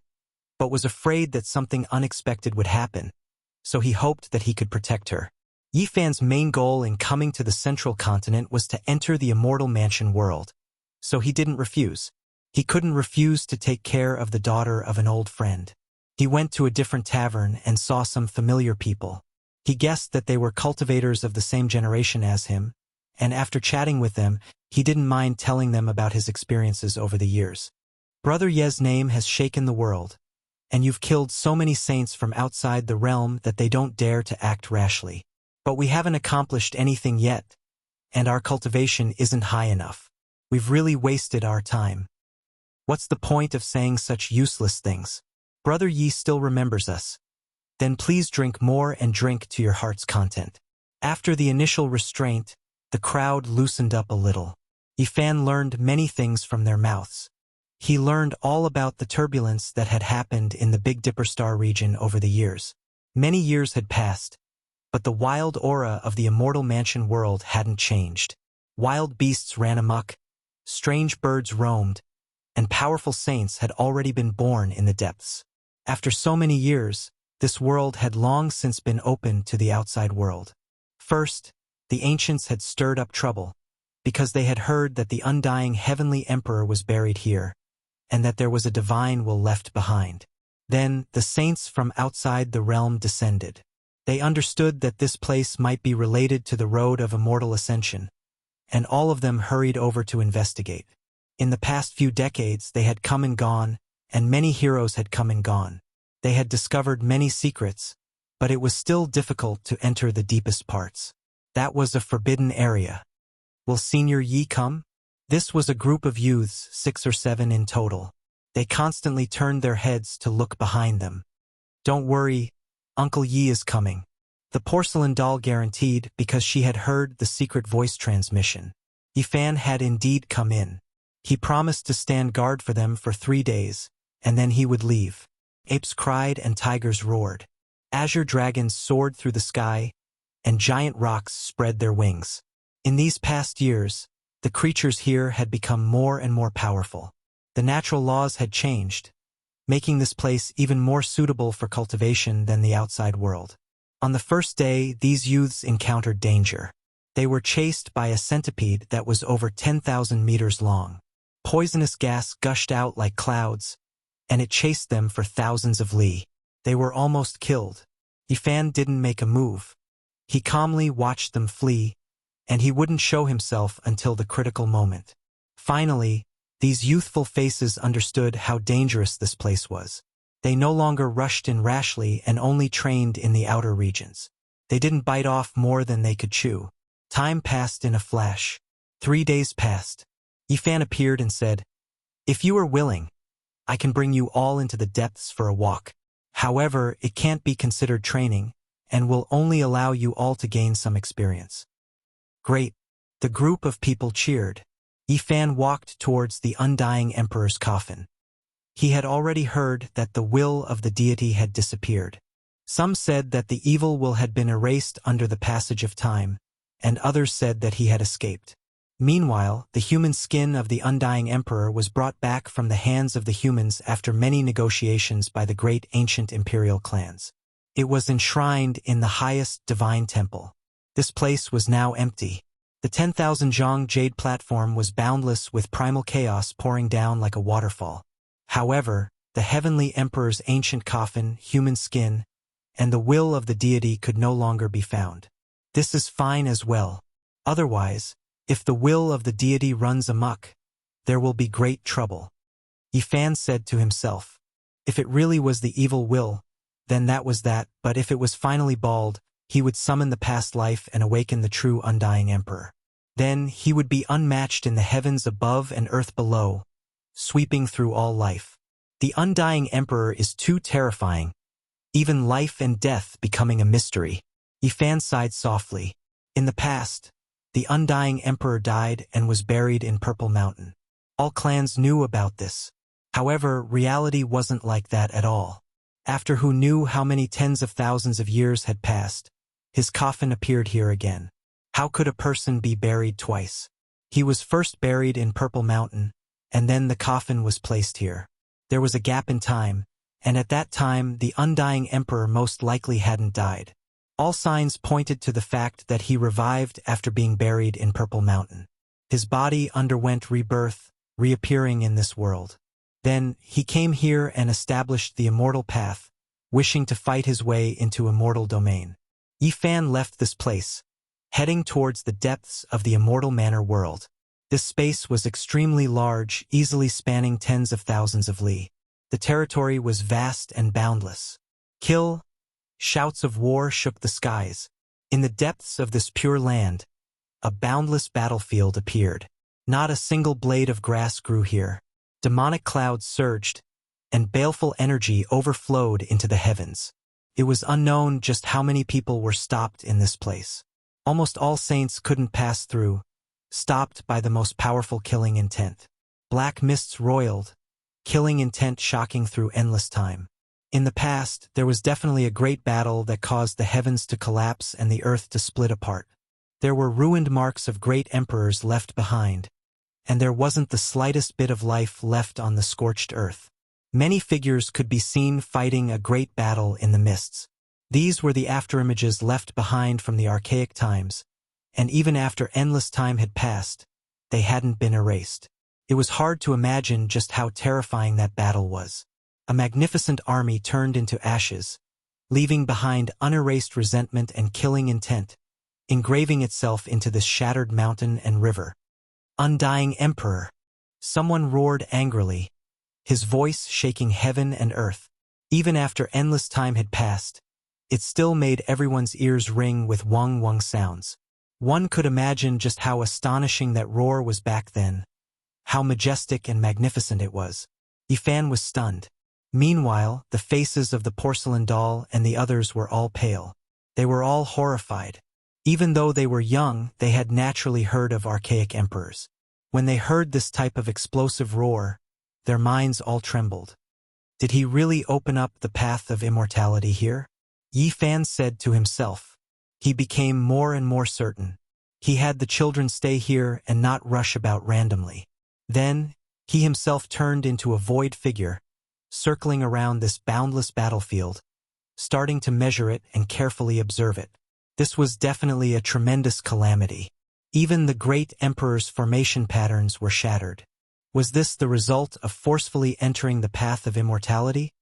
but was afraid that something unexpected would happen, so he hoped that he could protect her. Yifan's main goal in coming to the central continent was to enter the immortal mansion world, so he didn't refuse. He couldn't refuse to take care of the daughter of an old friend. He went to a different tavern and saw some familiar people. He guessed that they were cultivators of the same generation as him, and after chatting with them, He didn't mind telling them about his experiences over the years. Brother Ye's name has shaken the world, and you've killed so many saints from outside the realm that they don't dare to act rashly. But we haven't accomplished anything yet, and our cultivation isn't high enough. We've really wasted our time. What's the point of saying such useless things? Brother Yi still remembers us. Then please drink more and drink to your heart's content. After the initial restraint, the crowd loosened up a little. Yifan learned many things from their mouths. He learned all about the turbulence that had happened in the Big Dipper Star region over the years. Many years had passed, but the wild aura of the Immortal Mansion world hadn't changed. Wild beasts ran amok, strange birds roamed, and powerful saints had already been born in the depths. After so many years, this world had long since been opened to the outside world. First, the ancients had stirred up trouble, because they had heard that the undying heavenly emperor was buried here, and that there was a divine will left behind. Then, the saints from outside the realm descended. They understood that this place might be related to the road of immortal ascension, and all of them hurried over to investigate. In the past few decades, they had come and gone, and many heroes had come and gone. They had discovered many secrets, but it was still difficult to enter the deepest parts. That was a forbidden area. Will Senior Yi come? This was a group of youths, 6 or 7 in total. They constantly turned their heads to look behind them. Don't worry, Uncle Yi is coming. The porcelain doll guaranteed because she had heard the secret voice transmission. Yifan had indeed come in. He promised to stand guard for them for 3 days, and then he would leave. Apes cried and tigers roared. Azure dragons soared through the sky, and giant rocks spread their wings. In these past years, the creatures here had become more and more powerful. The natural laws had changed, making this place even more suitable for cultivation than the outside world. On the first day, these youths encountered danger. They were chased by a centipede that was over 10,000 meters long. Poisonous gas gushed out like clouds, and it chased them for thousands of li. They were almost killed. Yifan didn't make a move. He calmly watched them flee, and he wouldn't show himself until the critical moment. Finally, these youthful faces understood how dangerous this place was. They no longer rushed in rashly and only trained in the outer regions. They didn't bite off more than they could chew. Time passed in a flash. 3 days passed. Yifan appeared and said, "If you are willing, I can bring you all into the depths for a walk. However, it can't be considered training, and will only allow you all to gain some experience." Great. The group of people cheered. Yifan walked towards the undying emperor's coffin. He had already heard that the will of the deity had disappeared. Some said that the evil will had been erased under the passage of time, and others said that he had escaped. Meanwhile, the human skin of the undying emperor was brought back from the hands of the humans after many negotiations by the great ancient imperial clans. It was enshrined in the highest divine temple. This place was now empty. The 10,000 zhang jade platform was boundless with primal chaos pouring down like a waterfall. However, the heavenly emperor's ancient coffin, human skin, and the will of the deity could no longer be found. This is fine as well. Otherwise, if the will of the deity runs amok, there will be great trouble. Yifan said to himself, if it really was the evil will, then that was that, but if it was finally bald, he would summon the past life and awaken the true undying emperor. Then he would be unmatched in the heavens above and earth below, sweeping through all life. The undying emperor is too terrifying, even life and death becoming a mystery. Yifan sighed softly. In the past, the undying emperor died and was buried in Purple Mountain. All clans knew about this. However, reality wasn't like that at all. After who knew how many tens of thousands of years had passed, his coffin appeared here again. How could a person be buried twice? He was first buried in Purple Mountain, and then the coffin was placed here. There was a gap in time, and at that time the undying emperor most likely hadn't died. All signs pointed to the fact that he revived after being buried in Purple Mountain. His body underwent rebirth, reappearing in this world. Then, he came here and established the immortal path, wishing to fight his way into immortal domain. Yifan left this place, heading towards the depths of the immortal manor world. This space was extremely large, easily spanning tens of thousands of li. The territory was vast and boundless. Kill! Shouts of war shook the skies. In the depths of this pure land, a boundless battlefield appeared. Not a single blade of grass grew here. Demonic clouds surged, and baleful energy overflowed into the heavens. It was unknown just how many people were stopped in this place. Almost all saints couldn't pass through, stopped by the most powerful killing intent. Black mists roiled, killing intent shocking through endless time. In the past, there was definitely a great battle that caused the heavens to collapse and the earth to split apart. There were ruined marks of great emperors left behind, and there wasn't the slightest bit of life left on the scorched earth. Many figures could be seen fighting a great battle in the mists. These were the afterimages left behind from the archaic times, and even after endless time had passed, they hadn't been erased. It was hard to imagine just how terrifying that battle was. A magnificent army turned into ashes, leaving behind unerased resentment and killing intent, engraving itself into this shattered mountain and river. Undying Emperor! Someone roared angrily, his voice shaking heaven and earth. Even after endless time had passed, it still made everyone's ears ring with wong-wong sounds. One could imagine just how astonishing that roar was back then, how majestic and magnificent it was. Yifan was stunned. Meanwhile, the faces of the porcelain doll and the others were all pale. They were all horrified. Even though they were young, they had naturally heard of archaic emperors. When they heard this type of explosive roar, their minds all trembled. Did he really open up the path of immortality here? Yifan said to himself. He became more and more certain. He had the children stay here and not rush about randomly. Then, he himself turned into a void figure, circling around this boundless battlefield, starting to measure it and carefully observe it. This was definitely a tremendous calamity. Even the great emperor's formation patterns were shattered. Was this the result of forcefully entering the path of immortality?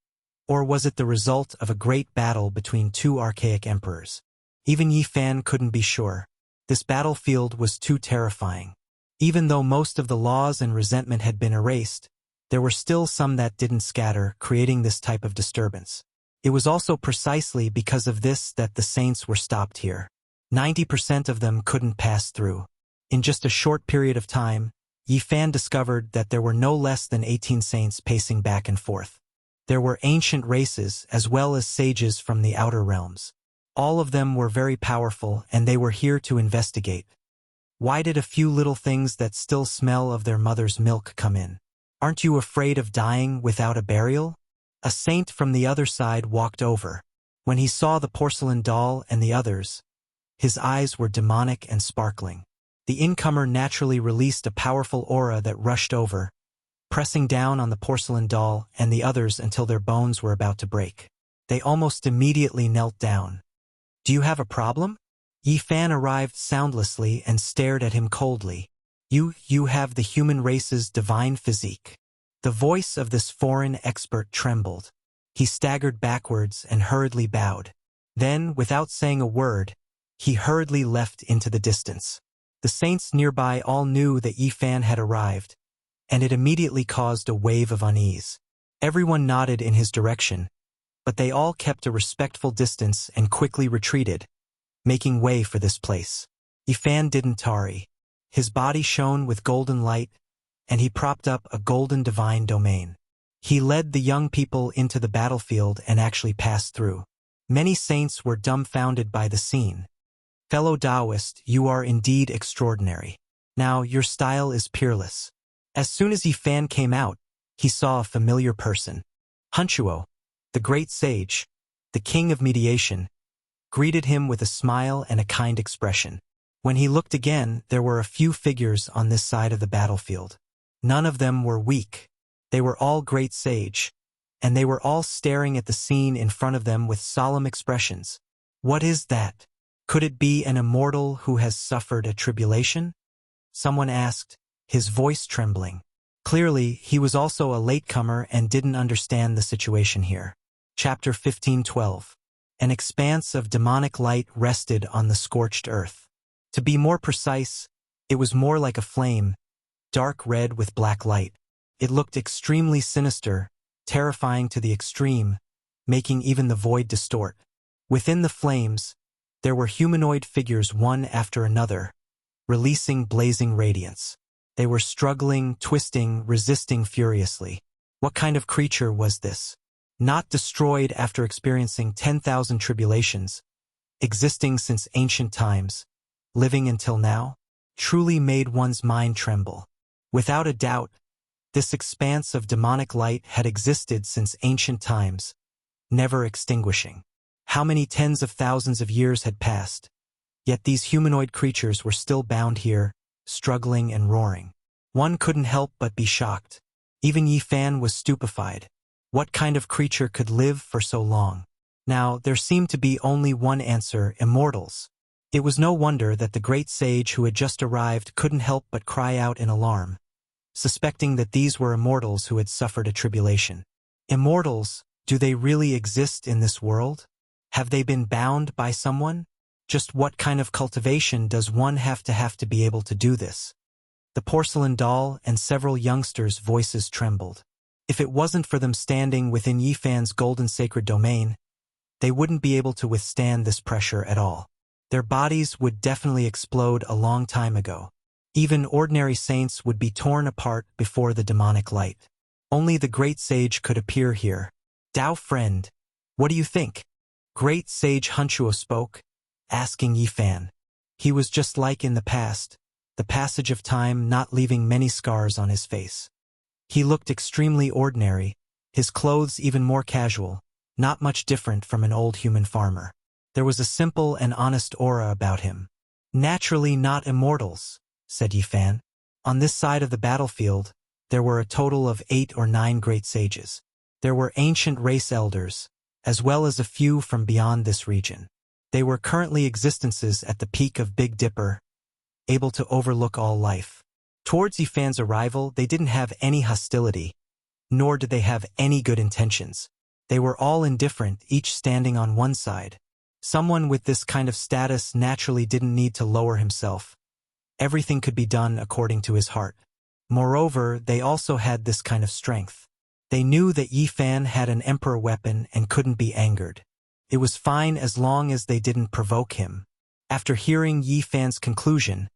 Or was it the result of a great battle between two archaic emperors? Even Yifan couldn't be sure. This battlefield was too terrifying. Even though most of the laws and resentment had been erased, there were still some that didn't scatter, creating this type of disturbance. It was also precisely because of this that the saints were stopped here. 90% of them couldn't pass through. In just a short period of time, Yifan discovered that there were no less than 18 saints pacing back and forth. There were ancient races as well as sages from the outer realms. All of them were very powerful, and they were here to investigate. Why did a few little things that still smell of their mother's milk come in? Aren't you afraid of dying without a burial? A saint from the other side walked over. When he saw the porcelain doll and the others, his eyes were demonic and sparkling. The incomer naturally released a powerful aura that rushed over, pressing down on the porcelain doll and the others until their bones were about to break. They almost immediately knelt down. Do you have a problem? Yifan arrived soundlessly and stared at him coldly. You have the human race's divine physique. The voice of this foreign expert trembled. He staggered backwards and hurriedly bowed. Then, without saying a word, he hurriedly left into the distance. The saints nearby all knew that Yifan had arrived, and it immediately caused a wave of unease. Everyone nodded in his direction, but they all kept a respectful distance and quickly retreated, making way for this place. Yifan didn't tarry. His body shone with golden light, and he propped up a golden divine domain. He led the young people into the battlefield and actually passed through. Many saints were dumbfounded by the scene. Fellow Taoist, you are indeed extraordinary. Now, your style is peerless. As soon as Yifan came out, he saw a familiar person. Hunchuo, the great sage, the king of mediation, greeted him with a smile and a kind expression. When he looked again, there were a few figures on this side of the battlefield. None of them were weak. They were all great sage, and they were all staring at the scene in front of them with solemn expressions. What is that? Could it be an immortal who has suffered a tribulation? Someone asked, his voice trembling. Clearly, he was also a latecomer and didn't understand the situation here. Chapter 15:12. An expanse of demonic light rested on the scorched earth. To be more precise, it was more like a flame, dark red with black light. It looked extremely sinister, terrifying to the extreme, making even the void distort. Within the flames, there were humanoid figures one after another, releasing blazing radiance. They were struggling, twisting, resisting furiously. What kind of creature was this? Not destroyed after experiencing 10,000 tribulations, existing since ancient times, living until now, truly made one's mind tremble. Without a doubt, this expanse of demonic light had existed since ancient times, never extinguishing. How many tens of thousands of years had passed, yet these humanoid creatures were still bound here, struggling and roaring. One couldn't help but be shocked. Even Yi Fan was stupefied. What kind of creature could live for so long? Now, there seemed to be only one answer: immortals. It was no wonder that the great sage who had just arrived couldn't help but cry out in alarm, suspecting that these were immortals who had suffered a tribulation. Immortals, do they really exist in this world? Have they been bound by someone? Just what kind of cultivation does one have to be able to do this? The porcelain doll and several youngsters' voices trembled. If it wasn't for them standing within Yi Fan's golden sacred domain, they wouldn't be able to withstand this pressure at all. Their bodies would definitely explode a long time ago. Even ordinary saints would be torn apart before the demonic light. Only the great sage could appear here. Dao friend, what do you think? Great sage Hunchuo spoke, asking Yi Fan. He was just like in the past, the passage of time not leaving many scars on his face. He looked extremely ordinary, his clothes even more casual, not much different from an old human farmer. There was a simple and honest aura about him. Naturally not immortals, said Yi Fan. On this side of the battlefield, there were a total of 8 or 9 great sages. There were ancient race elders, as well as a few from beyond this region. They were currently existences at the peak of Big Dipper, able to overlook all life. Towards Yi Fan's arrival, they didn't have any hostility, nor did they have any good intentions. They were all indifferent, each standing on one side. Someone with this kind of status naturally didn't need to lower himself. Everything could be done according to his heart. Moreover, they also had this kind of strength. They knew that Yi Fan had an emperor weapon and couldn't be angered. It was fine as long as they didn't provoke him. After hearing Yi Fan's conclusion,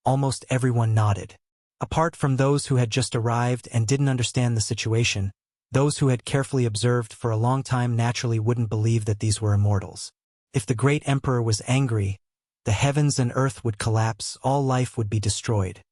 almost everyone nodded. Apart from those who had just arrived and didn't understand the situation, those who had carefully observed for a long time naturally wouldn't believe that these were immortals. If the great emperor was angry, the heavens and earth would collapse, all life would be destroyed.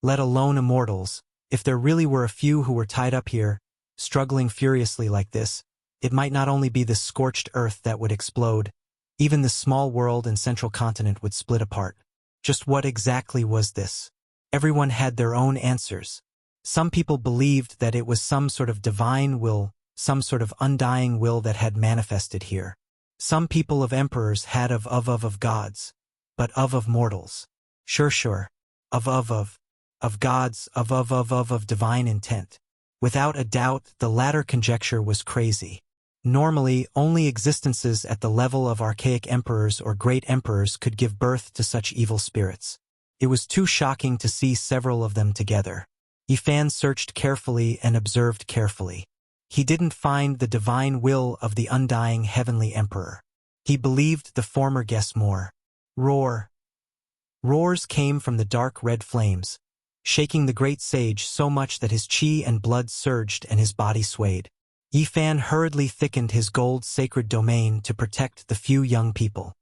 Let alone immortals. If there really were a few who were tied up here, struggling furiously like this, it might not only be this scorched earth that would explode, even the small world and central continent would split apart. Just what exactly was this? Everyone had their own answers. Some people believed that it was some sort of divine will, some sort of undying will that had manifested here. Some people of emperors had of gods, but of mortals. Sure. Of gods, of divine intent. Without a doubt, the latter conjecture was crazy. Normally, only existences at the level of archaic emperors or great emperors could give birth to such evil spirits. It was too shocking to see several of them together. Yi Fan searched carefully and observed carefully. He didn't find the divine will of the undying heavenly emperor. He believed the former guess more. Roars came from the dark red flames, shaking the great sage so much that his chi and blood surged and his body swayed. Yi Fan hurriedly thickened his gold sacred domain to protect the few young people.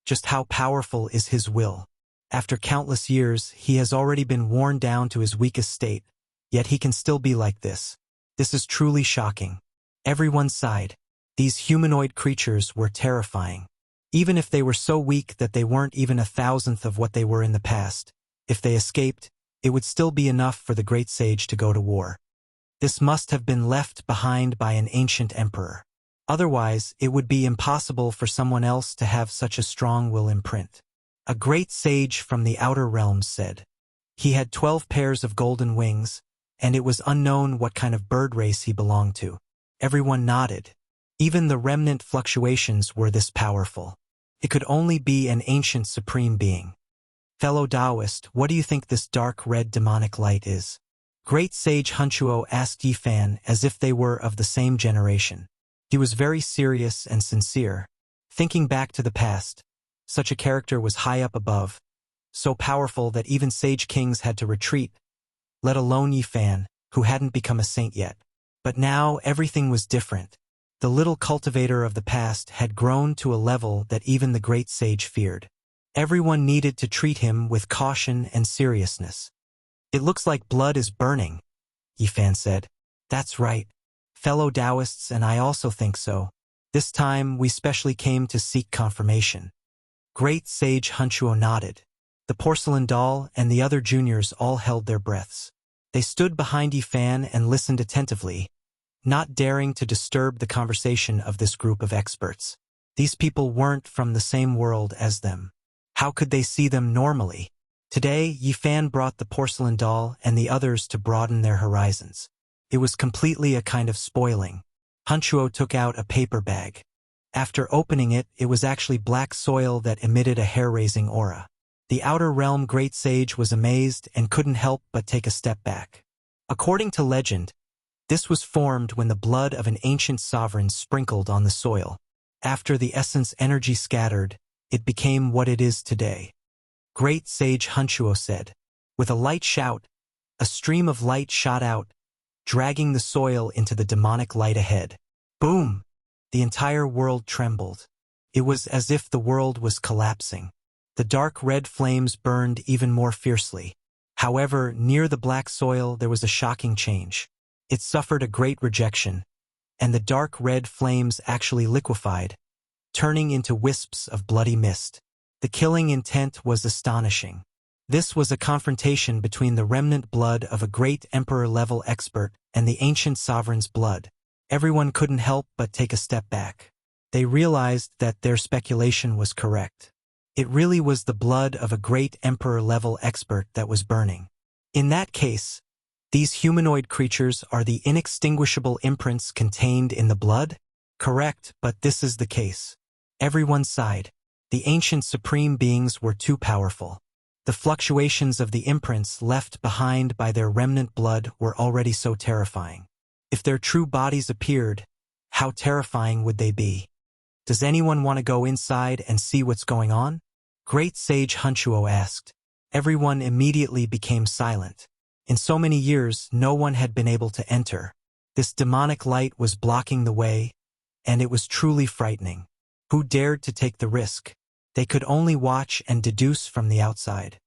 Just how powerful is his will? After countless years, he has already been worn down to his weakest state, yet he can still be like this. This is truly shocking. Everyone sighed. These humanoid creatures were terrifying. Even if they were so weak that they weren't even 1,000th of what they were in the past, if they escaped, it would still be enough for the great sage to go to war. This must have been left behind by an ancient emperor. Otherwise, it would be impossible for someone else to have such a strong will imprint. A great sage from the outer realms said. He had 12 pairs of golden wings, and it was unknown what kind of bird race he belonged to. Everyone nodded. Even the remnant fluctuations were this powerful. It could only be an ancient supreme being. Fellow Taoist, what do you think this dark red demonic light is? Great sage Hunchuo asked Yifan as if they were of the same generation. He was very serious and sincere. Thinking back to the past, such a character was high up above, so powerful that even sage kings had to retreat, let alone Yifan, who hadn't become a saint yet. But now everything was different. The little cultivator of the past had grown to a level that even the great sage feared. Everyone needed to treat him with caution and seriousness. It looks like blood is burning, Yifan said. That's right. Fellow Taoists and I also think so. This time we specially came to seek confirmation. Great sage Hunchuo nodded. The porcelain doll and the other juniors all held their breaths. They stood behind Yifan and listened attentively, not daring to disturb the conversation of this group of experts. These people weren't from the same world as them. How could they see them normally? Today, Yifan brought the porcelain doll and the others to broaden their horizons. It was completely a kind of spoiling. Hunchuo took out a paper bag. After opening it, it was actually black soil that emitted a hair-raising aura. The Outer Realm Great Sage was amazed and couldn't help but take a step back. According to legend, this was formed when the blood of an ancient sovereign sprinkled on the soil. After the essence energy scattered, it became what it is today. Great Sage Hunchuo said. With a light shout, a stream of light shot out, dragging the soil into the demonic light ahead. Boom! The entire world trembled. It was as if the world was collapsing. The dark red flames burned even more fiercely. However, near the black soil there was a shocking change. It suffered a great rejection, and the dark red flames actually liquefied, turning into wisps of bloody mist. The killing intent was astonishing. This was a confrontation between the remnant blood of a great emperor-level expert and the ancient sovereign's blood. Everyone couldn't help but take a step back. They realized that their speculation was correct. It really was the blood of a great emperor-level expert that was burning. In that case, these humanoid creatures are the inextinguishable imprints contained in the blood? Correct, but this is the case. Everyone sighed. The ancient supreme beings were too powerful. The fluctuations of the imprints left behind by their remnant blood were already so terrifying. If their true bodies appeared, how terrifying would they be? Does anyone want to go inside and see what's going on? Great Sage Hunchuo asked. Everyone immediately became silent. In so many years, no one had been able to enter. This demonic light was blocking the way, and it was truly frightening. Who dared to take the risk? They could only watch and deduce from the outside.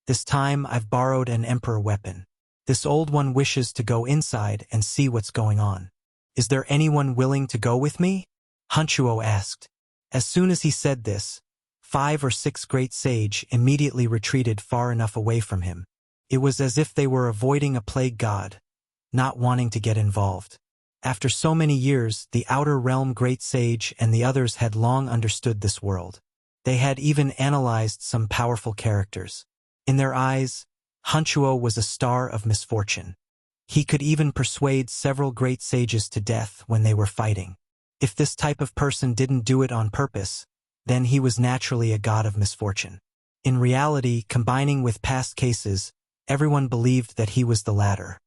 This time, I've borrowed an emperor weapon. This old one wishes to go inside and see what's going on. Is there anyone willing to go with me? Hunchuo asked. As soon as he said this, 5 or 6 great sage immediately retreated far enough away from him. It was as if they were avoiding a plague god, not wanting to get involved. After so many years, the Outer Realm Great Sage and the others had long understood this world. They had even analyzed some powerful characters. In their eyes, Hunchuo was a star of misfortune. He could even persuade several great sages to death when they were fighting. If this type of person didn't do it on purpose, then he was naturally a god of misfortune. In reality, combining with past cases, everyone believed that he was the latter.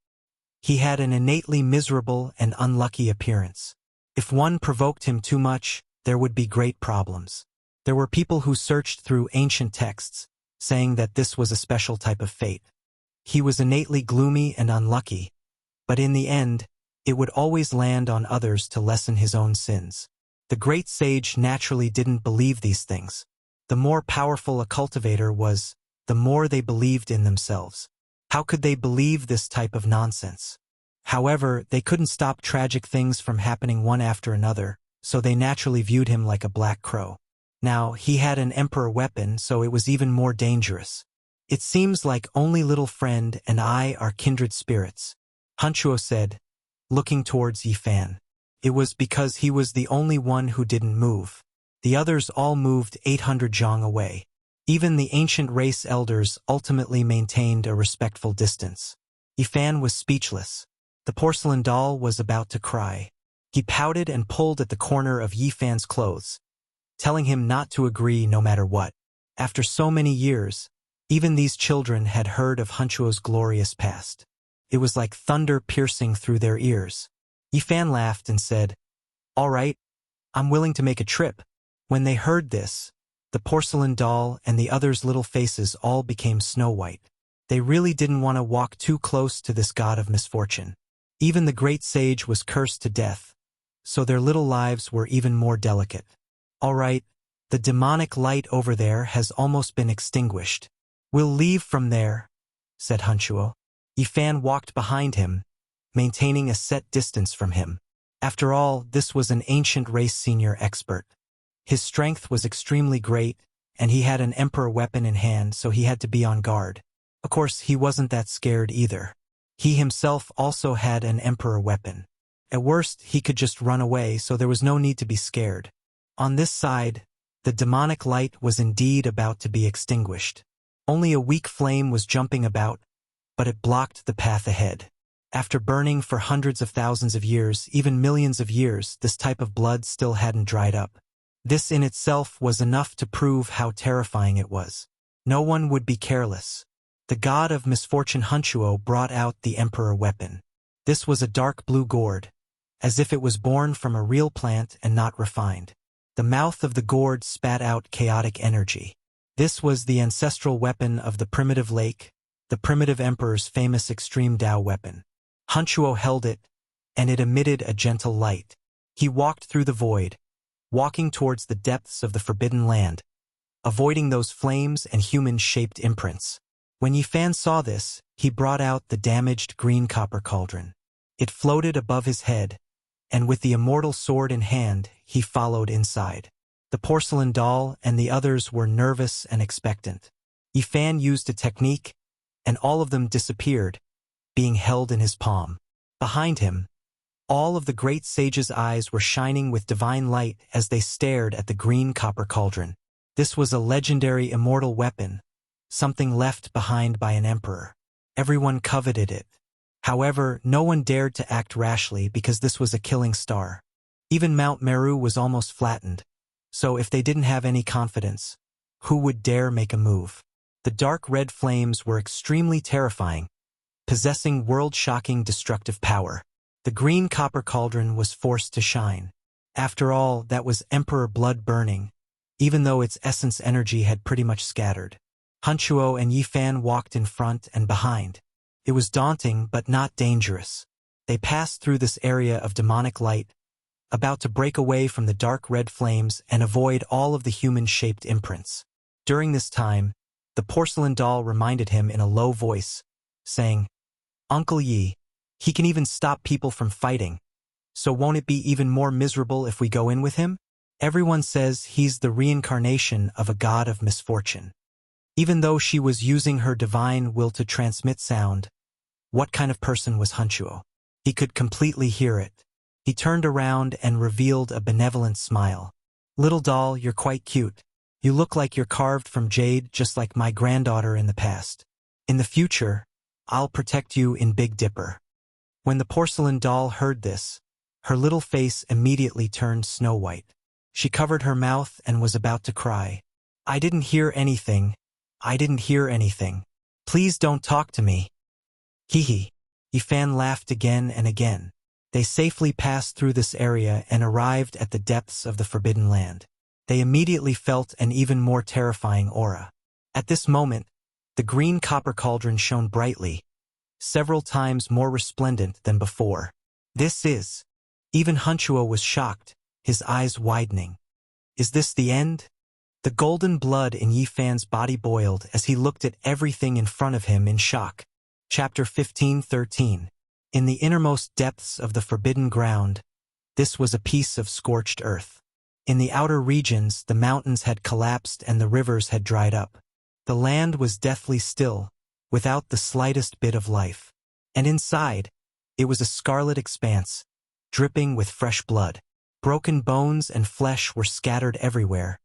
He had an innately miserable and unlucky appearance. If one provoked him too much, there would be great problems. There were people who searched through ancient texts, saying that this was a special type of fate. He was innately gloomy and unlucky, but in the end, it would always land on others to lessen his own sins. The great sage naturally didn't believe these things. The more powerful a cultivator was, the more they believed in themselves. How could they believe this type of nonsense? However, they couldn't stop tragic things from happening one after another, so they naturally viewed him like a black crow. Now, he had an emperor weapon, so it was even more dangerous. It seems like only little friend and I are kindred spirits, Hunchuo said, looking towards Yifan. It was because he was the only one who didn't move. The others all moved 800 zhang away. Even the ancient race elders ultimately maintained a respectful distance. Yifan was speechless. The porcelain doll was about to cry. He pouted and pulled at the corner of Yifan's clothes, telling him not to agree no matter what. After so many years, Even these children had heard of Hunchuo's glorious past. It was like thunder piercing through their ears. Yifan laughed and said, "All right, I'm willing to make a trip." When they heard this, the porcelain doll and the others' little faces all became snow-white. They really didn't want to walk too close to this god of misfortune. Even the great sage was cursed to death, so their little lives were even more delicate. "All right, the demonic light over there has almost been extinguished. We'll leave from there," said Hunchuo. Yifan walked behind him, maintaining a set distance from him. After all, this was an ancient race senior expert. His strength was extremely great, and he had an emperor weapon in hand, so he had to be on guard. Of course, he wasn't that scared either. He himself also had an emperor weapon. At worst, he could just run away, so there was no need to be scared. On this side, the demonic light was indeed about to be extinguished. Only a weak flame was jumping about, but it blocked the path ahead. After burning for hundreds of thousands of years, even millions of years, this type of blood still hadn't dried up. This in itself was enough to prove how terrifying it was. No one would be careless. The god of misfortune Hunchuo brought out the emperor weapon. This was a dark blue gourd, as if it was born from a real plant and not refined. The mouth of the gourd spat out chaotic energy. This was the ancestral weapon of the primitive lake, the primitive emperor's famous extreme Dao weapon. Hunchuo held it, and it emitted a gentle light. He walked through the void, walking towards the depths of the forbidden land, avoiding those flames and human-shaped imprints. When Yifan saw this, he brought out the damaged green copper cauldron. It floated above his head, and with the immortal sword in hand, he followed inside. The porcelain doll and the others were nervous and expectant. Yifan used a technique, and all of them disappeared, being held in his palm. Behind him, all of the great sage's eyes were shining with divine light as they stared at the green copper cauldron. This was a legendary immortal weapon, something left behind by an emperor. Everyone coveted it. However, no one dared to act rashly because this was a killing star. Even Mount Meru was almost flattened, so if they didn't have any confidence, who would dare make a move? The dark red flames were extremely terrifying, possessing world-shocking destructive power. The green copper cauldron was forced to shine. After all, that was emperor blood burning, even though its essence energy had pretty much scattered. Hunchuo and Yifan walked in front and behind. It was daunting but not dangerous. They passed through this area of demonic light, about to break away from the dark red flames and avoid all of the human-shaped imprints. During this time, the porcelain doll reminded him in a low voice, saying, "Uncle Yi, he can even stop people from fighting, so won't it be even more miserable if we go in with him? Everyone says he's the reincarnation of a god of misfortune." Even though she was using her divine will to transmit sound, what kind of person was Hunchuo? He could completely hear it. He turned around and revealed a benevolent smile. "Little doll, you're quite cute. You look like you're carved from jade just like my granddaughter in the past. In the future, I'll protect you in Big Dipper." When the porcelain doll heard this, her little face immediately turned snow-white. She covered her mouth and was about to cry. "I didn't hear anything. I didn't hear anything. Please don't talk to me." Hee. Yifan laughed again and again. They safely passed through this area and arrived at the depths of the Forbidden Land. They immediately felt an even more terrifying aura. At this moment, the green copper cauldron shone brightly, several times more resplendent than before. Even Hunchuo was shocked, his eyes widening. Is this the end? The golden blood in Yifan's body boiled as he looked at everything in front of him in shock. Chapter 15:13. In the innermost depths of the forbidden ground, this was a piece of scorched earth. In the outer regions, the mountains had collapsed and the rivers had dried up. The land was deathly still, without the slightest bit of life. And inside, it was a scarlet expanse, dripping with fresh blood. Broken bones and flesh were scattered everywhere.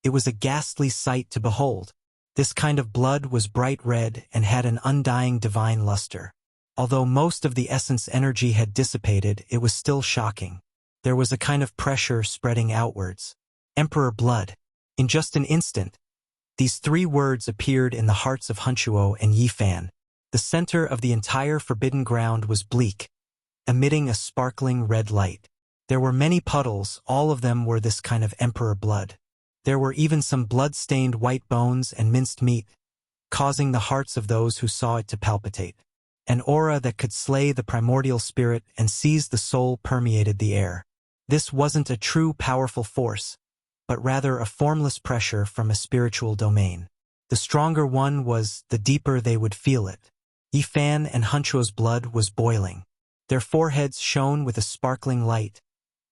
It was a ghastly sight to behold. This kind of blood was bright red and had an undying divine luster. Although most of the essence energy had dissipated, it was still shocking. There was a kind of pressure spreading outwards. Emperor blood. In just an instant, These 3 words appeared in the hearts of Hunchuo and Yifan. The center of the entire forbidden ground was bleak, emitting a sparkling red light. There were many puddles, all of them were this kind of emperor blood. There were even some blood-stained white bones and minced meat, causing the hearts of those who saw it to palpitate. An aura that could slay the primordial spirit and seize the soul permeated the air. This wasn't a true powerful force, but rather a formless pressure from a spiritual domain. The stronger one was, the deeper they would feel it. Yifan and Hunchuo's blood was boiling. Their foreheads shone with a sparkling light,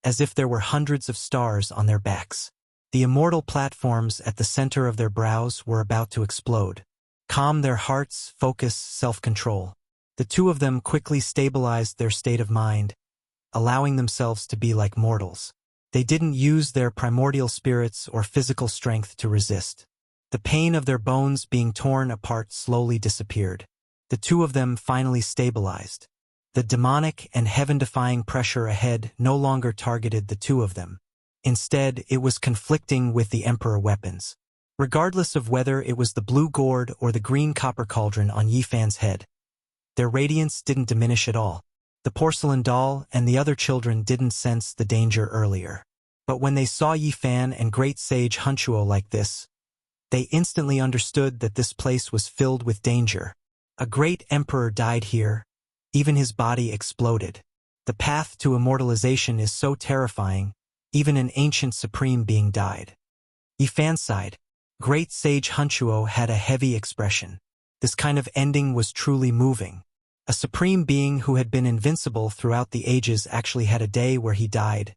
as if there were hundreds of stars on their backs. The immortal platforms at the center of their brows were about to explode. Calm their hearts, focus, self-control. The 2 of them quickly stabilized their state of mind, allowing themselves to be like mortals. They didn't use their primordial spirits or physical strength to resist. The pain of their bones being torn apart slowly disappeared. The 2 of them finally stabilized. The demonic and heaven-defying pressure ahead no longer targeted the 2 of them. Instead, it was conflicting with the Emperor weapons. Regardless of whether it was the blue gourd or the green copper cauldron on Yifan's head, their radiance didn't diminish at all. The porcelain doll and the other children didn't sense the danger earlier. But when they saw Yifan and great sage Hunchuo like this, they instantly understood that this place was filled with danger. A great emperor died here. Even his body exploded. The path to immortalization is so terrifying, even an ancient supreme being died. Yifan sighed. Great sage Hunchuo had a heavy expression. This kind of ending was truly moving. A supreme being who had been invincible throughout the ages actually had a day where he died,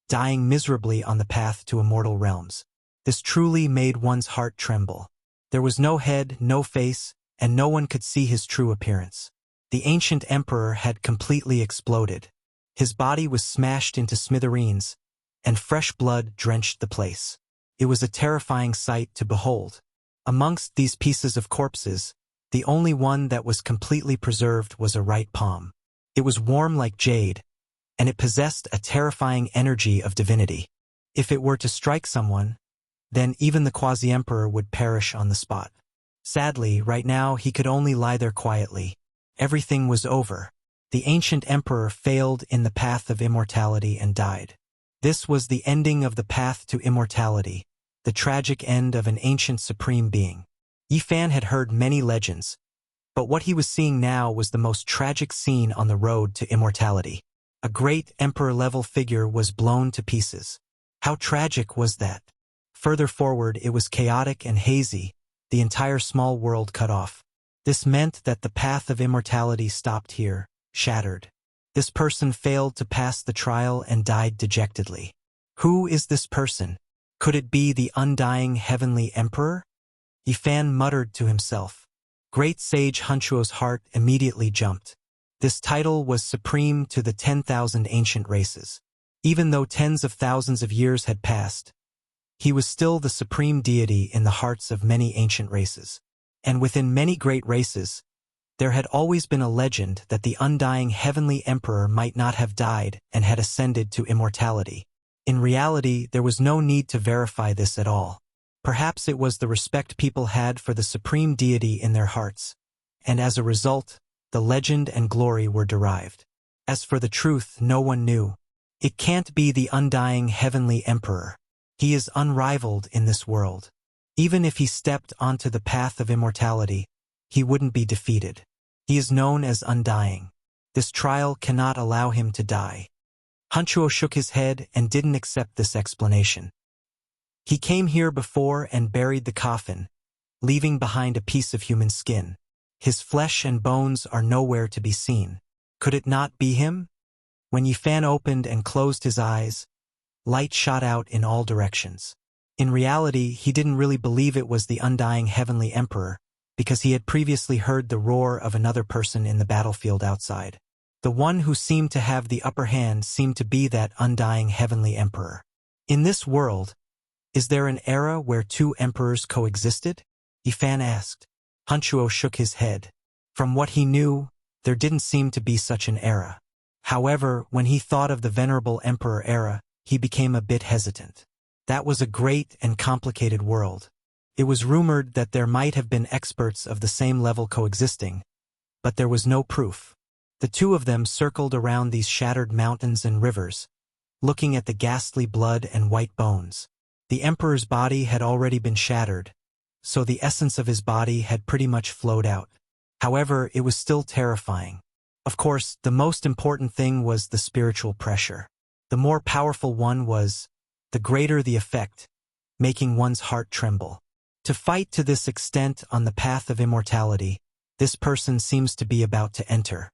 dying miserably on the path to immortal realms. This truly made one's heart tremble. There was no head, no face, and no one could see his true appearance. The ancient emperor had completely exploded. His body was smashed into smithereens, and fresh blood drenched the place. It was a terrifying sight to behold. Amongst these pieces of corpses, the only one that was completely preserved was a right palm. It was warm like jade, and it possessed a terrifying energy of divinity. If it were to strike someone, then even the quasi-emperor would perish on the spot. Sadly, right now he could only lie there quietly. Everything was over. The ancient emperor failed in the path of immortality and died. This was the ending of the path to immortality, the tragic end of an ancient supreme being. Yifan had heard many legends, but what he was seeing now was the most tragic scene on the road to immortality. A great emperor-level figure was blown to pieces. How tragic was that? Further forward, it was chaotic and hazy, the entire small world cut off. This meant that the path of immortality stopped here, shattered. This person failed to pass the trial and died dejectedly. Who is this person? Could it be the undying heavenly emperor? Yifan muttered to himself. Great sage Hunchuo's heart immediately jumped. This title was supreme to the 10,000 ancient races. Even though tens of thousands of years had passed, he was still the supreme deity in the hearts of many ancient races. And within many great races, there had always been a legend that the undying heavenly emperor might not have died and had ascended to immortality. In reality, there was no need to verify this at all. Perhaps it was the respect people had for the supreme deity in their hearts, and as a result, the legend and glory were derived. As for the truth, no one knew. It can't be the undying heavenly emperor. He is unrivaled in this world. Even if he stepped onto the path of immortality, he wouldn't be defeated. He is known as undying. This trial cannot allow him to die. Hunchuo shook his head and didn't accept this explanation. He came here before and buried the coffin, leaving behind a piece of human skin. His flesh and bones are nowhere to be seen. Could it not be him? When Yifan opened and closed his eyes, light shot out in all directions. In reality, he didn't really believe it was the undying heavenly emperor, because he had previously heard the roar of another person in the battlefield outside. The one who seemed to have the upper hand seemed to be that undying heavenly emperor. In this world, is there an era where 2 emperors coexisted? Yifan asked. Hunchuo shook his head. From what he knew, there didn't seem to be such an era. However, when he thought of the venerable emperor era, he became a bit hesitant. That was a great and complicated world. It was rumored that there might have been experts of the same level coexisting, but there was no proof. The two of them circled around these shattered mountains and rivers, looking at the ghastly blood and white bones. The emperor's body had already been shattered, so the essence of his body had pretty much flowed out. However, it was still terrifying. Of course, the most important thing was the spiritual pressure. The more powerful one was, the greater the effect, making one's heart tremble. To fight to this extent on the path of immortality, this person seems to be about to enter.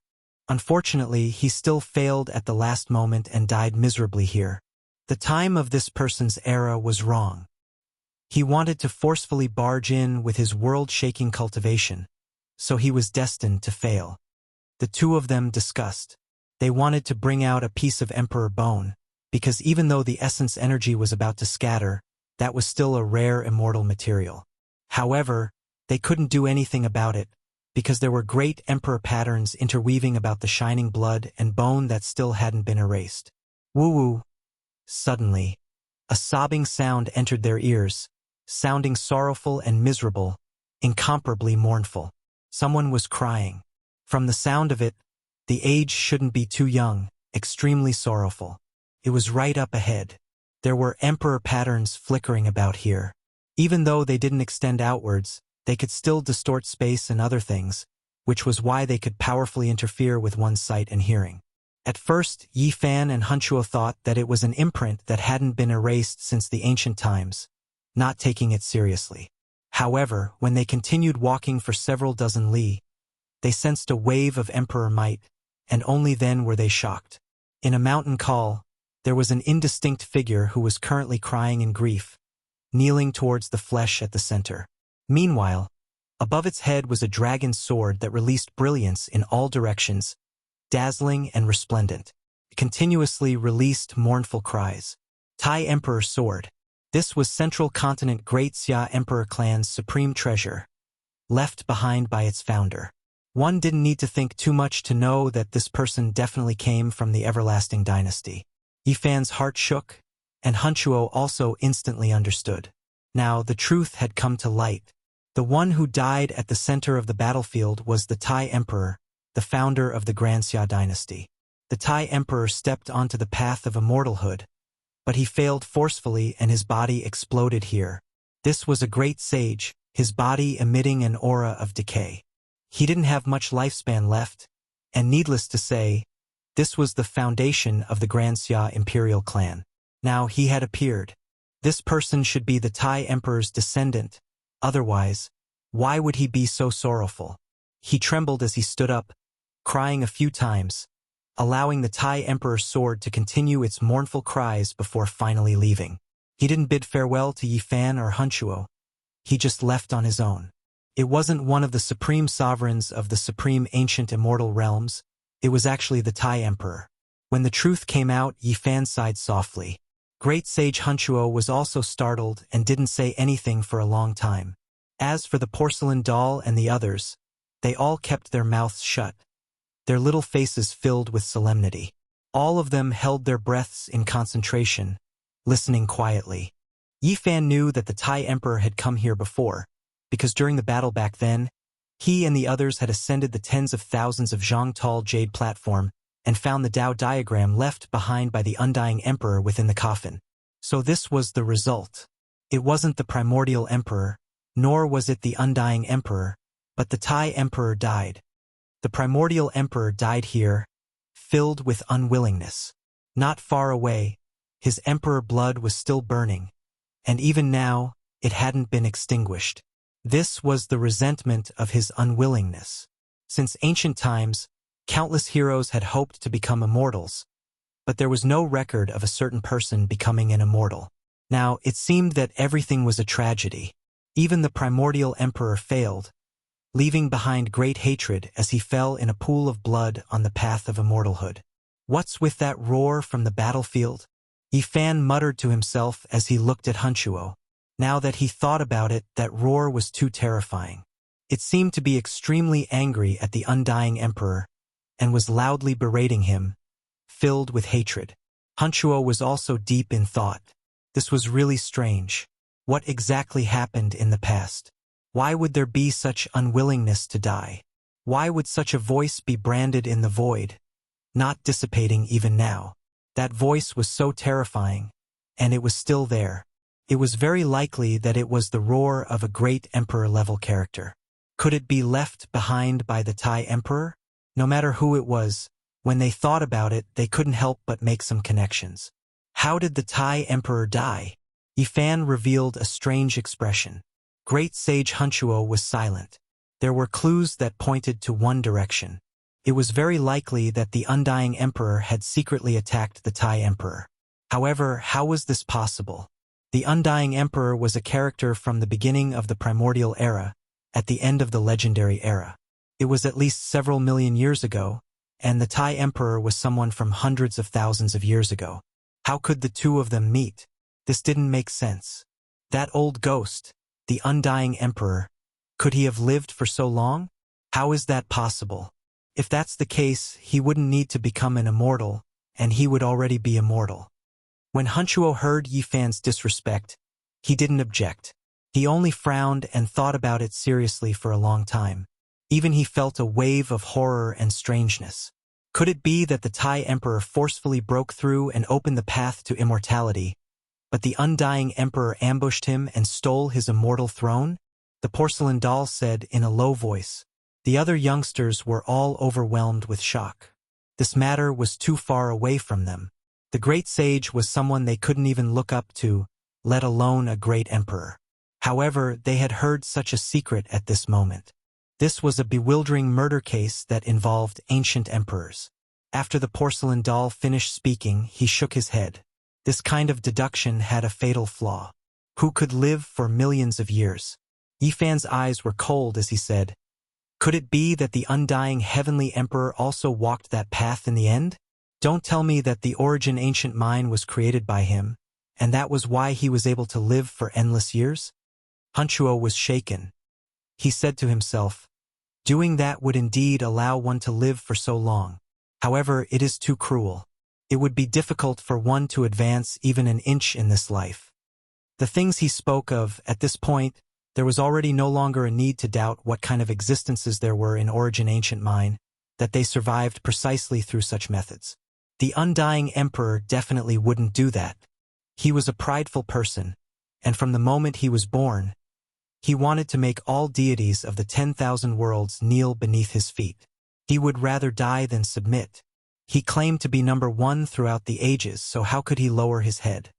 Unfortunately, he still failed at the last moment and died miserably here. The time of this person's era was wrong. He wanted to forcefully barge in with his world-shaking cultivation, so he was destined to fail. The two of them discussed. They wanted to bring out a piece of emperor bone, because even though the essence energy was about to scatter, that was still a rare immortal material. However, they couldn't do anything about it, because there were great emperor patterns interweaving about the shining blood and bone that still hadn't been erased. Woo-woo. Suddenly, a sobbing sound entered their ears, sounding sorrowful and miserable, incomparably mournful. Someone was crying. From the sound of it, the age shouldn't be too young, extremely sorrowful. It was right up ahead. There were emperor patterns flickering about here. Even though they didn't extend outwards, they could still distort space and other things, which was why they could powerfully interfere with one's sight and hearing. At first, Yi Fan and Hunchuo thought that it was an imprint that hadn't been erased since the ancient times, not taking it seriously. However, when they continued walking for several dozen li, they sensed a wave of emperor might, and only then were they shocked. In a mountain call, there was an indistinct figure who was currently crying in grief, kneeling towards the flesh at the center. Meanwhile, above its head was a dragon's sword that released brilliance in all directions, dazzling and resplendent. It continuously released mournful cries. Tai Emperor Sword. This was Central Continent Great Xia Emperor Clan's supreme treasure, left behind by its founder. One didn't need to think too much to know that this person definitely came from the Everlasting Dynasty. Yifan's heart shook, and Hunchuo also instantly understood. Now the truth had come to light. The one who died at the center of the battlefield was the Tai Emperor, the founder of the Grand Xia dynasty. The Tai Emperor stepped onto the path of immortalhood, but he failed forcefully and his body exploded here. This was a great sage, his body emitting an aura of decay. He didn't have much lifespan left, and needless to say, this was the foundation of the Grand Xia imperial clan. Now he had appeared. This person should be the Tai Emperor's descendant. Otherwise, why would he be so sorrowful? He trembled as he stood up, crying a few times, allowing the Tai Emperor's sword to continue its mournful cries before finally leaving. He didn't bid farewell to Yifan or Hunchuo. He just left on his own. It wasn't one of the supreme sovereigns of the supreme ancient immortal realms. It was actually the Tai Emperor. When the truth came out, Yifan sighed softly. Great Sage Hunchuo was also startled and didn't say anything for a long time. As for the porcelain doll and the others, they all kept their mouths shut, their little faces filled with solemnity. All of them held their breaths in concentration, listening quietly. Yifan knew that the Tai Emperor had come here before, because during the battle back then, he and the others had ascended the tens of thousands of Zhongtal Jade platform and found the Tao diagram left behind by the Undying Emperor within the coffin. So this was the result. It wasn't the Primordial Emperor, nor was it the Undying Emperor, but the Tai Emperor died. The Primordial Emperor died here, filled with unwillingness. Not far away, his emperor blood was still burning, and even now, it hadn't been extinguished. This was the resentment of his unwillingness. Since ancient times, countless heroes had hoped to become immortals, but there was no record of a certain person becoming an immortal. Now, it seemed that everything was a tragedy. Even the Primordial Emperor failed, leaving behind great hatred as he fell in a pool of blood on the path of immortalhood. What's with that roar from the battlefield? Yifan muttered to himself as he looked at Hunchuo. Now that he thought about it, that roar was too terrifying. It seemed to be extremely angry at the Undying Emperor, and was loudly berating him, filled with hatred. Hunchuo was also deep in thought. This was really strange. What exactly happened in the past? Why would there be such unwillingness to die? Why would such a voice be branded in the void, not dissipating even now? That voice was so terrifying, and it was still there. It was very likely that it was the roar of a great emperor-level character. Could it be left behind by the Tai Emperor? No matter who it was, when they thought about it, they couldn't help but make some connections. How did the Tai Emperor die? Yifan revealed a strange expression. Great Sage Hunchuo was silent. There were clues that pointed to one direction. It was very likely that the Undying Emperor had secretly attacked the Tai Emperor. However, how was this possible? The Undying Emperor was a character from the beginning of the Primordial Era, at the end of the Legendary Era. It was at least several million years ago, and the Tai Emperor was someone from hundreds of thousands of years ago. How could the two of them meet? This didn't make sense. That old ghost, the Undying Emperor, could he have lived for so long? How is that possible? If that's the case, he wouldn't need to become an immortal, and he would already be immortal. When Hunchuo heard Yifan's disrespect, he didn't object. He only frowned and thought about it seriously for a long time. Even he felt a wave of horror and strangeness. Could it be that the Tai Emperor forcefully broke through and opened the path to immortality, but the Undying Emperor ambushed him and stole his immortal throne? The porcelain doll said in a low voice. The other youngsters were all overwhelmed with shock. This matter was too far away from them. The great sage was someone they couldn't even look up to, let alone a great emperor. However, they had heard such a secret at this moment. This was a bewildering murder case that involved ancient emperors. After the porcelain doll finished speaking, he shook his head. This kind of deduction had a fatal flaw. Who could live for millions of years? Yifan's eyes were cold as he said, "Could it be that the Undying Heavenly Emperor also walked that path in the end? Don't tell me that the Origin Ancient Mind was created by him, and that was why he was able to live for endless years?" Hunchuo was shaken. He said to himself, "Doing that would indeed allow one to live for so long. However, it is too cruel. It would be difficult for one to advance even an inch in this life." The things he spoke of, at this point, there was already no longer a need to doubt what kind of existences there were in Origin Ancient Mind, that they survived precisely through such methods. The Undying Emperor definitely wouldn't do that. He was a prideful person, and from the moment he was born, he wanted to make all deities of the 10,000 worlds kneel beneath his feet. He would rather die than submit. He claimed to be number one throughout the ages, so how could he lower his head?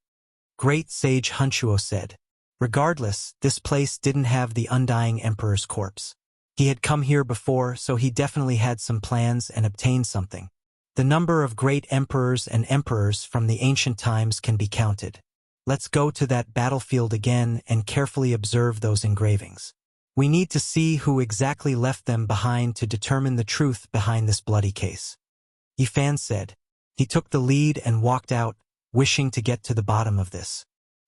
Great Sage Hunchuo said. Regardless, this place didn't have the Undying Emperor's corpse. He had come here before, so he definitely had some plans and obtained something. The number of great emperors and emperors from the ancient times can be counted. Let's go to that battlefield again and carefully observe those engravings. We need to see who exactly left them behind to determine the truth behind this bloody case. Yifan said. He took the lead and walked out, wishing to get to the bottom of this.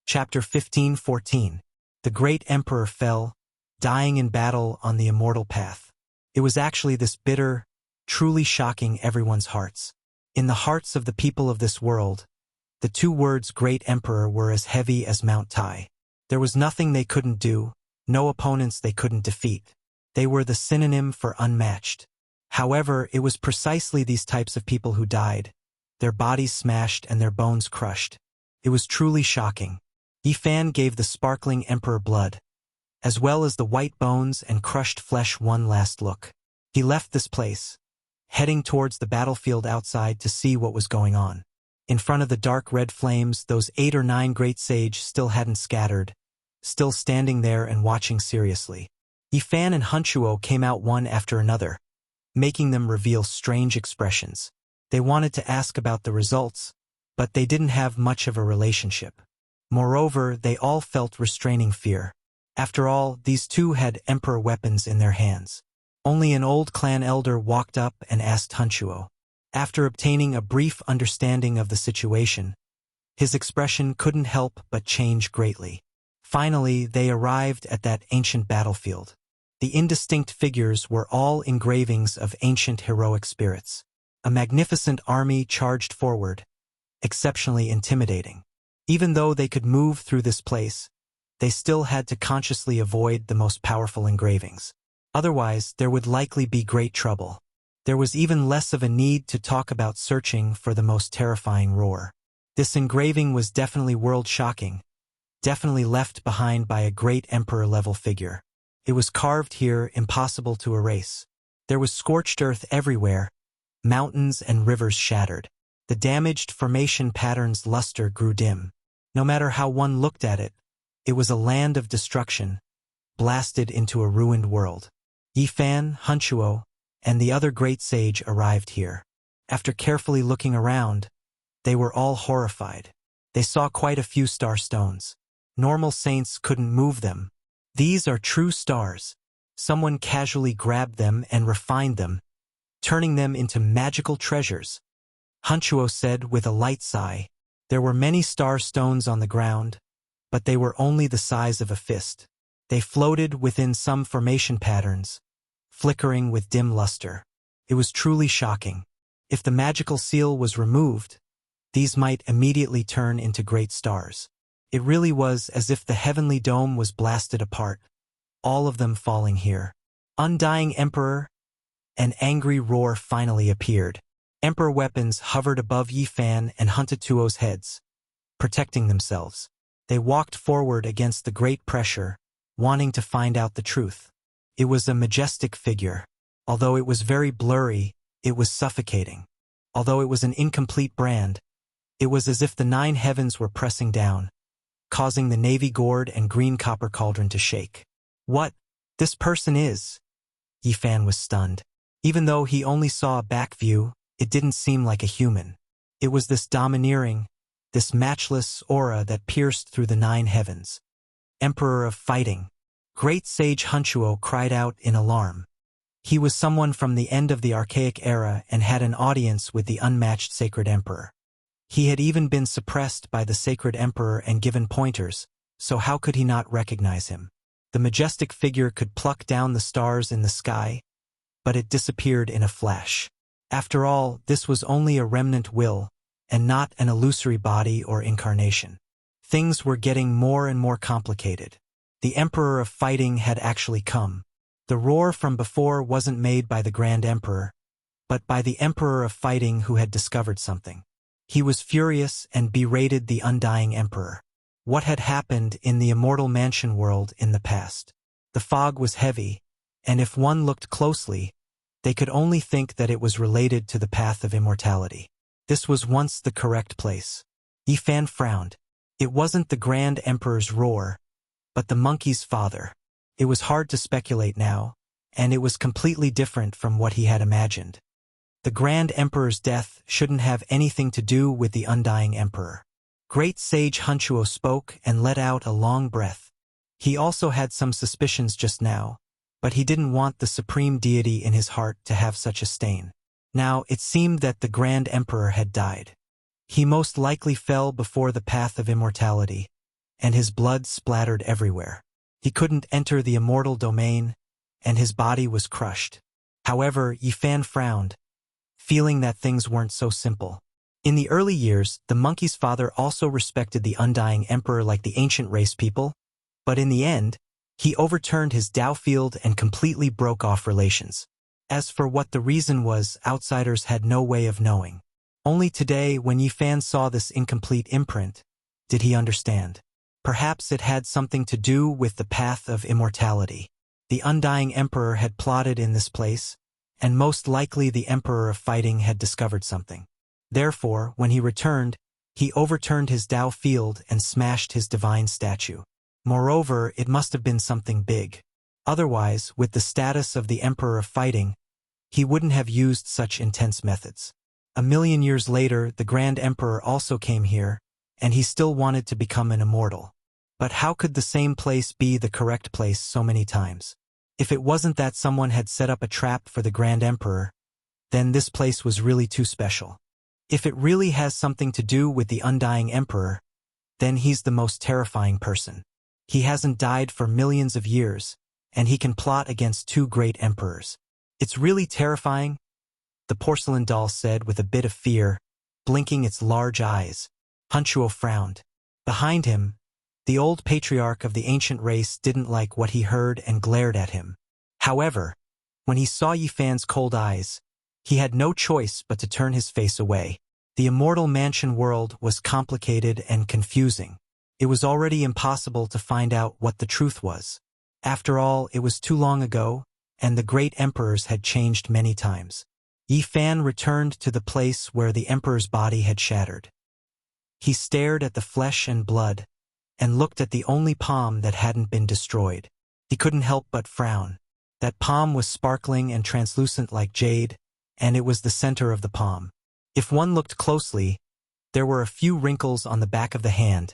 Chapter 15:14. The great emperor fell, dying in battle on the immortal path. It was actually this bitter, truly shocking everyone's hearts. In the hearts of the people of this world, the two words great emperor were as heavy as Mount Tai. There was nothing they couldn't do, no opponents they couldn't defeat. They were the synonym for unmatched. However, it was precisely these types of people who died, their bodies smashed and their bones crushed. It was truly shocking. Yifan gave the sparkling emperor blood, as well as the white bones and crushed flesh, one last look. He left this place, heading towards the battlefield outside to see what was going on. In front of the dark red flames, those 8 or 9 great sage still hadn't scattered, still standing there and watching seriously. Yifan and Hunchuo came out one after another, making them reveal strange expressions. They wanted to ask about the results, but they didn't have much of a relationship. Moreover, they all felt restraining fear. After all, these two had emperor weapons in their hands. Only an old clan elder walked up and asked Hunchuo. After obtaining a brief understanding of the situation, his expression couldn't help but change greatly. Finally, they arrived at that ancient battlefield. The indistinct figures were all engravings of ancient heroic spirits. A magnificent army charged forward, exceptionally intimidating. Even though they could move through this place, they still had to consciously avoid the most powerful engravings. Otherwise, there would likely be great trouble. There was even less of a need to talk about searching for the most terrifying roar. This engraving was definitely world-shocking, definitely left behind by a great emperor-level figure. It was carved here, impossible to erase. There was scorched earth everywhere, mountains and rivers shattered. The damaged formation pattern's luster grew dim. No matter how one looked at it, it was a land of destruction, blasted into a ruined world. Yifan, Hunchuo, and the other great sage arrived here. After carefully looking around, they were all horrified. They saw quite a few star stones. Normal saints couldn't move them. These are true stars. Someone casually grabbed them and refined them, turning them into magical treasures. Hunchuo said with a light sigh. There were many star stones on the ground, but they were only the size of a fist. They floated within some formation patterns, flickering with dim luster. It was truly shocking. If the magical seal was removed, these might immediately turn into great stars. It really was as if the heavenly dome was blasted apart, all of them falling here. Undying Emperor, an angry roar finally appeared. Emperor weapons hovered above Yifan and Hunchuo's heads, protecting themselves. They walked forward against the great pressure, wanting to find out the truth. It was a majestic figure. Although it was very blurry, it was suffocating. Although it was an incomplete brand, it was as if the 9 heavens were pressing down, causing the navy gourd and green copper cauldron to shake. What? This person is? Yifan was stunned. Even though he only saw a back view, it didn't seem like a human. It was this domineering, this matchless aura that pierced through the 9 heavens. Emperor of Fighting. Great Sage Hunchuo cried out in alarm. He was someone from the end of the archaic era and had an audience with the unmatched Sacred Emperor. He had even been suppressed by the Sacred Emperor and given pointers, so how could he not recognize him? The majestic figure could pluck down the stars in the sky, but it disappeared in a flash. After all, this was only a remnant will, and not an illusory body or incarnation. Things were getting more and more complicated. The Emperor of Fighting had actually come. The roar from before wasn't made by the Grand Emperor, but by the Emperor of Fighting who had discovered something. He was furious and berated the Undying Emperor. What had happened in the Immortal Mansion world in the past? The fog was heavy, and if one looked closely, they could only think that it was related to the path of immortality. This was once the correct place. Yifan frowned. It wasn't the Grand Emperor's roar, but the monkey's father. It was hard to speculate now, and it was completely different from what he had imagined. The Grand Emperor's death shouldn't have anything to do with the Undying Emperor. Great Sage Hunchuo spoke and let out a long breath. He also had some suspicions just now, but he didn't want the supreme deity in his heart to have such a stain. Now, it seemed that the Grand Emperor had died. He most likely fell before the path of immortality, and his blood splattered everywhere. He couldn't enter the immortal domain, and his body was crushed. However, Yifan frowned, feeling that things weren't so simple. In the early years, the monkey's father also respected the Undying Emperor like the ancient race people, but in the end, he overturned his Dao field and completely broke off relations. As for what the reason was, outsiders had no way of knowing. Only today, when Yifan saw this incomplete imprint, did he understand. Perhaps it had something to do with the path of immortality. The Undying Emperor had plotted in this place, and most likely the Emperor of Fighting had discovered something. Therefore, when he returned, he overturned his Dao field and smashed his divine statue. Moreover, it must have been something big. Otherwise, with the status of the Emperor of Fighting, he wouldn't have used such intense methods. 1,000,000 years later, the Grand Emperor also came here, and he still wanted to become an immortal. But how could the same place be the correct place so many times? If it wasn't that someone had set up a trap for the Grand Emperor, then this place was really too special. If it really has something to do with the Undying Emperor, then he's the most terrifying person. He hasn't died for millions of years, and he can plot against 2 great emperors. It's really terrifying, the porcelain doll said with a bit of fear, blinking its large eyes. Hunchuo frowned. Behind him, The old patriarch of the ancient race didn't like what he heard and glared at him. However, when he saw Yi Fan's cold eyes, he had no choice but to turn his face away. The immortal mansion world was complicated and confusing. It was already impossible to find out what the truth was. After all, it was too long ago, and the great emperors had changed many times. Yi Fan returned to the place where the emperor's body had shattered. He stared at the flesh and blood, and looked at the only palm that hadn't been destroyed. He couldn't help but frown. That palm was sparkling and translucent like jade, and it was the center of the palm. If one looked closely, there were a few wrinkles on the back of the hand,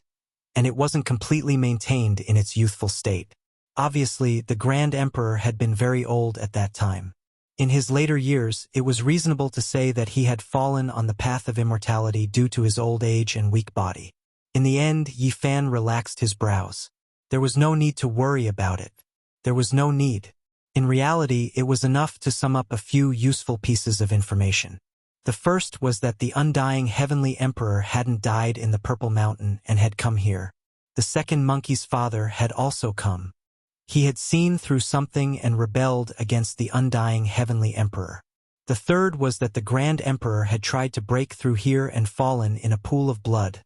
and it wasn't completely maintained in its youthful state. Obviously, the Grand Emperor had been very old at that time. In his later years, it was reasonable to say that he had fallen on the path of immortality due to his old age and weak body. In the end, Yi Fan relaxed his brows. There was no need to worry about it. There was no need. In reality, it was enough to sum up a few useful pieces of information. The first was that the undying heavenly emperor hadn't died in the Purple Mountain and had come here. The second monkey's father had also come. He had seen through something and rebelled against the undying heavenly emperor. The third was that the Grand Emperor had tried to break through here and fallen in a pool of blood,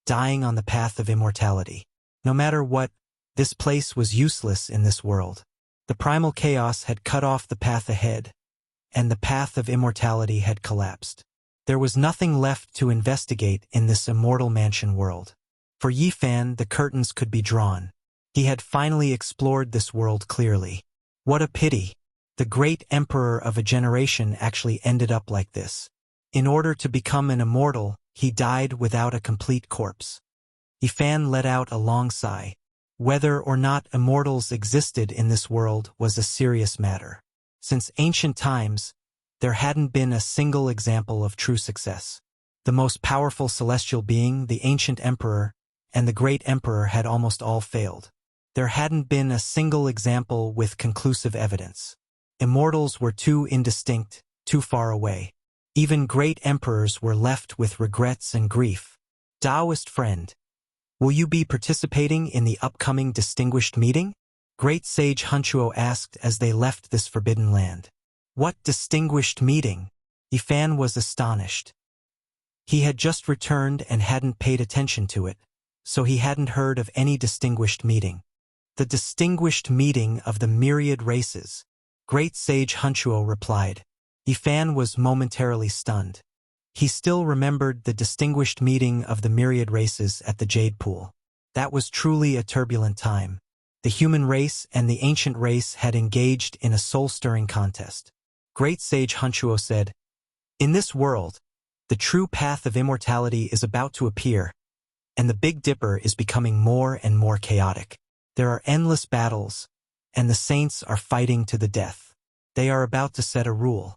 dying on the path of immortality. No matter what, this place was useless in this world. The primal chaos had cut off the path ahead, and the path of immortality had collapsed. There was nothing left to investigate in this immortal mansion world. For Yi Fan, the curtains could be drawn. He had finally explored this world clearly. What a pity! The great emperor of a generation actually ended up like this. In order to become an immortal, he died without a complete corpse. Yi Fan let out a long sigh. Whether or not immortals existed in this world was a serious matter. Since ancient times, there hadn't been a single example of true success. The most powerful celestial being, the ancient emperor, and the great emperor had almost all failed. There hadn't been a single example with conclusive evidence. Immortals were too indistinct, too far away. Even great emperors were left with regrets and grief. Taoist friend, will you be participating in the upcoming distinguished meeting? Great sage Hunchuo asked as they left this forbidden land. What distinguished meeting? Yi Fan was astonished. He had just returned and hadn't paid attention to it, so he hadn't heard of any distinguished meeting. The distinguished meeting of the myriad races. Great sage Hunchuo replied. Yi Fan was momentarily stunned. He still remembered the distinguished meeting of the myriad races at the Jade Pool. That was truly a turbulent time. The human race and the ancient race had engaged in a soul-stirring contest. Great sage Hunchuo said, "In this world, the true path of immortality is about to appear, and the Big Dipper is becoming more and more chaotic. There are endless battles, and the saints are fighting to the death. They are about to set a rule."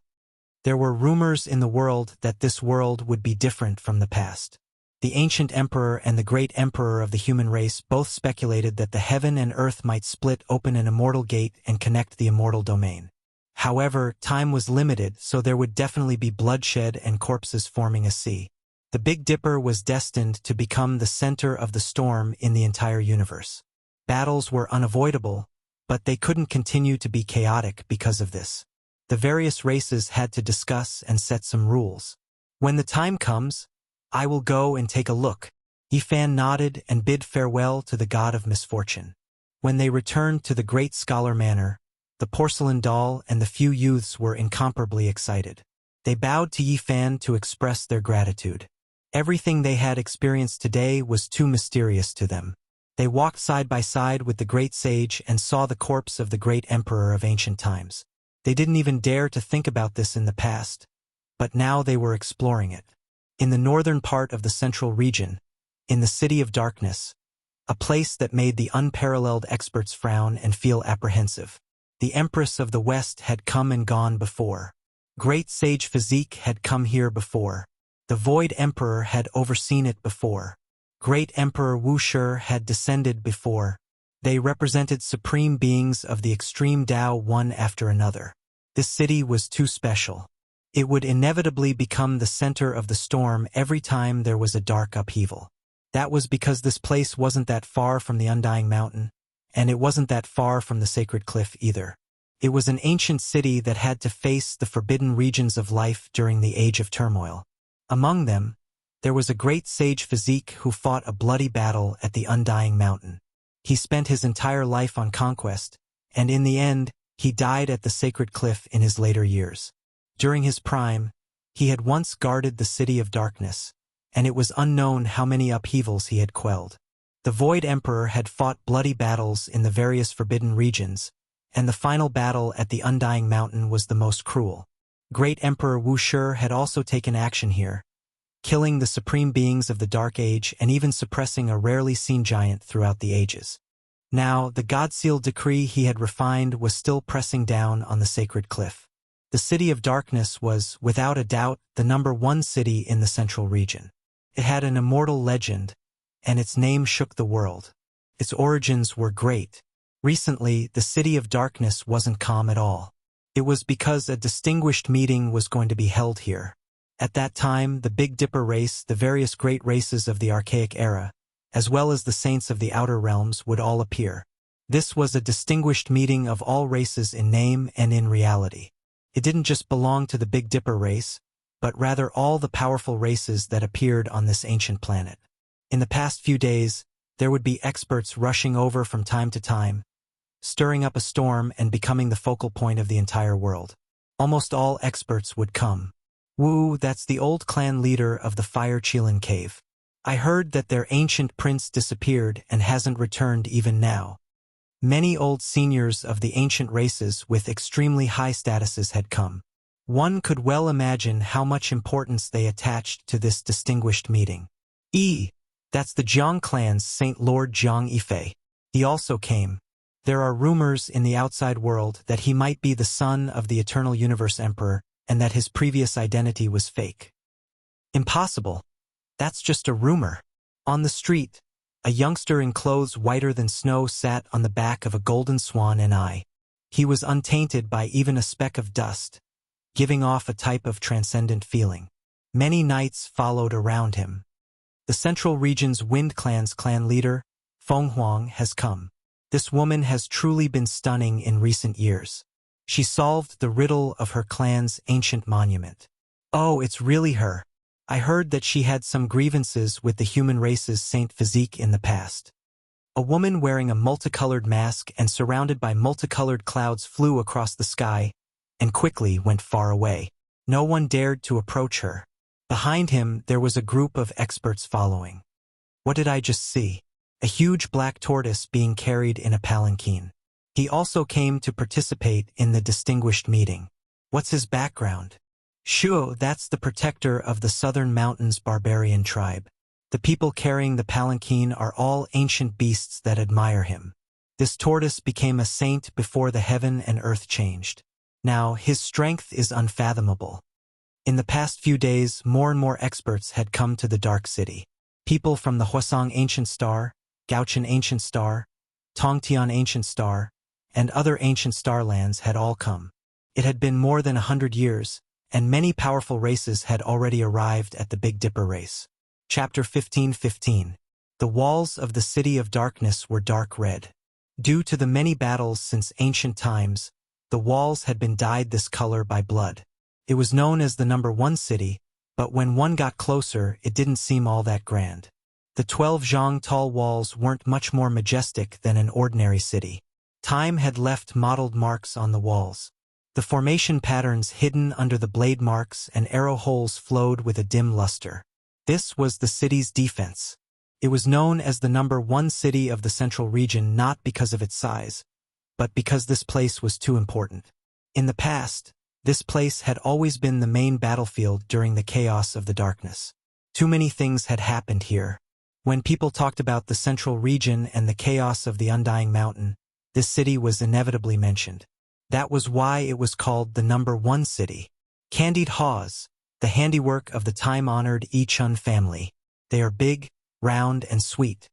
There were rumors in the world that this world would be different from the past. The ancient emperor and the great emperor of the human race both speculated that the heaven and earth might split open an immortal gate and connect the immortal domain. However, time was limited, so there would definitely be bloodshed and corpses forming a sea. The Big Dipper was destined to become the center of the storm in the entire universe. Battles were unavoidable, but they couldn't continue to be chaotic because of this. The various races had to discuss and set some rules. When the time comes, I will go and take a look. Yi Fan nodded and bid farewell to the god of misfortune. When they returned to the great scholar manor, the porcelain doll and the few youths were incomparably excited. They bowed to Yi Fan to express their gratitude. Everything they had experienced today was too mysterious to them. They walked side by side with the great sage and saw the corpse of the great emperor of ancient times. They didn't even dare to think about this in the past, but now they were exploring it. In the northern part of the central region, in the City of Darkness, a place that made the unparalleled experts frown and feel apprehensive, the Empress of the West had come and gone before. Great Sage Physique had come here before. The Void Emperor had overseen it before. Great Emperor Wuxia had descended before. They represented supreme beings of the extreme Tao one after another. This city was too special. It would inevitably become the center of the storm every time there was a dark upheaval. That was because this place wasn't that far from the Undying Mountain, and it wasn't that far from the Sacred Cliff either. It was an ancient city that had to face the forbidden regions of life during the Age of Turmoil. Among them, there was a great sage physique who fought a bloody battle at the Undying Mountain. He spent his entire life on conquest, and in the end, he died at the Sacred Cliff in his later years. During his prime, he had once guarded the City of Darkness, and it was unknown how many upheavals he had quelled. The Void Emperor had fought bloody battles in the various forbidden regions, and the final battle at the Undying Mountain was the most cruel. Great Emperor Wuxia had also taken action here, killing the supreme beings of the Dark Age and even suppressing a rarely seen giant throughout the ages. Now, the God-sealed decree he had refined was still pressing down on the Sacred Cliff. The City of Darkness was, without a doubt, the #1 city in the central region. It had an immortal legend, and its name shook the world. Its origins were great. Recently, the City of Darkness wasn't calm at all. It was because a distinguished meeting was going to be held here. At that time, the Big Dipper race, the various great races of the Archaic era, as well as the saints of the Outer Realms would all appear. This was a distinguished meeting of all races in name and in reality. It didn't just belong to the Big Dipper race, but rather all the powerful races that appeared on this ancient planet. In the past few days, there would be experts rushing over from time to time, stirring up a storm and becoming the focal point of the entire world. Almost all experts would come. Wu, that's the old clan leader of the Fire Qilin Cave. I heard that their ancient prince disappeared and hasn't returned even now. Many old seniors of the ancient races with extremely high statuses had come. One could well imagine how much importance they attached to this distinguished meeting. That's the Jiang clan's Saint Lord Jiang Yifei. He also came. There are rumors in the outside world that he might be the son of the Eternal Universe Emperor and that his previous identity was fake. Impossible. That's just a rumor. On the street, a youngster in clothes whiter than snow sat on the back of a golden swan and he was untainted by even a speck of dust, giving off a type of transcendent feeling. Many knights followed around him. The Central Region's Wind Clan's clan leader, Feng Huang, has come. This woman has truly been stunning in recent years. She solved the riddle of her clan's ancient monument. Oh, it's really her. I heard that she had some grievances with the human race's saint physique in the past. A woman wearing a multicolored mask and surrounded by multicolored clouds flew across the sky and quickly went far away. No one dared to approach her. Behind him, there was a group of experts following. What did I just see? A huge black tortoise being carried in a palanquin. He also came to participate in the distinguished meeting. What's his background? Shuo, that's the protector of the Southern Mountains barbarian tribe. The people carrying the palanquin are all ancient beasts that admire him. This tortoise became a saint before the heaven and earth changed. Now, his strength is unfathomable. In the past few days, more and more experts had come to the Dark City. People from the Huasong Ancient Star, Gaochen Ancient Star, Tongtian Ancient Star, and other ancient starlands had all come. It had been more than 100 years, and many powerful races had already arrived at the Big Dipper race. Chapter 15:15. The walls of the City of Darkness were dark red. Due to the many battles since ancient times, the walls had been dyed this color by blood. It was known as the #1 city, but when one got closer, it didn't seem all that grand. The 12 zhang tall walls weren't much more majestic than an ordinary city. Time had left mottled marks on the walls. The formation patterns hidden under the blade marks and arrow holes flowed with a dim luster. This was the city's defense. It was known as the #1 city of the central region not because of its size, but because this place was too important. In the past, this place had always been the main battlefield during the chaos of the darkness. Too many things had happened here. When people talked about the central region and the chaos of the Undying Mountain, this city was inevitably mentioned. That was why it was called the #1 city. Candied haws, the handiwork of the time-honored Yi Chun family. They are big, round, and sweet.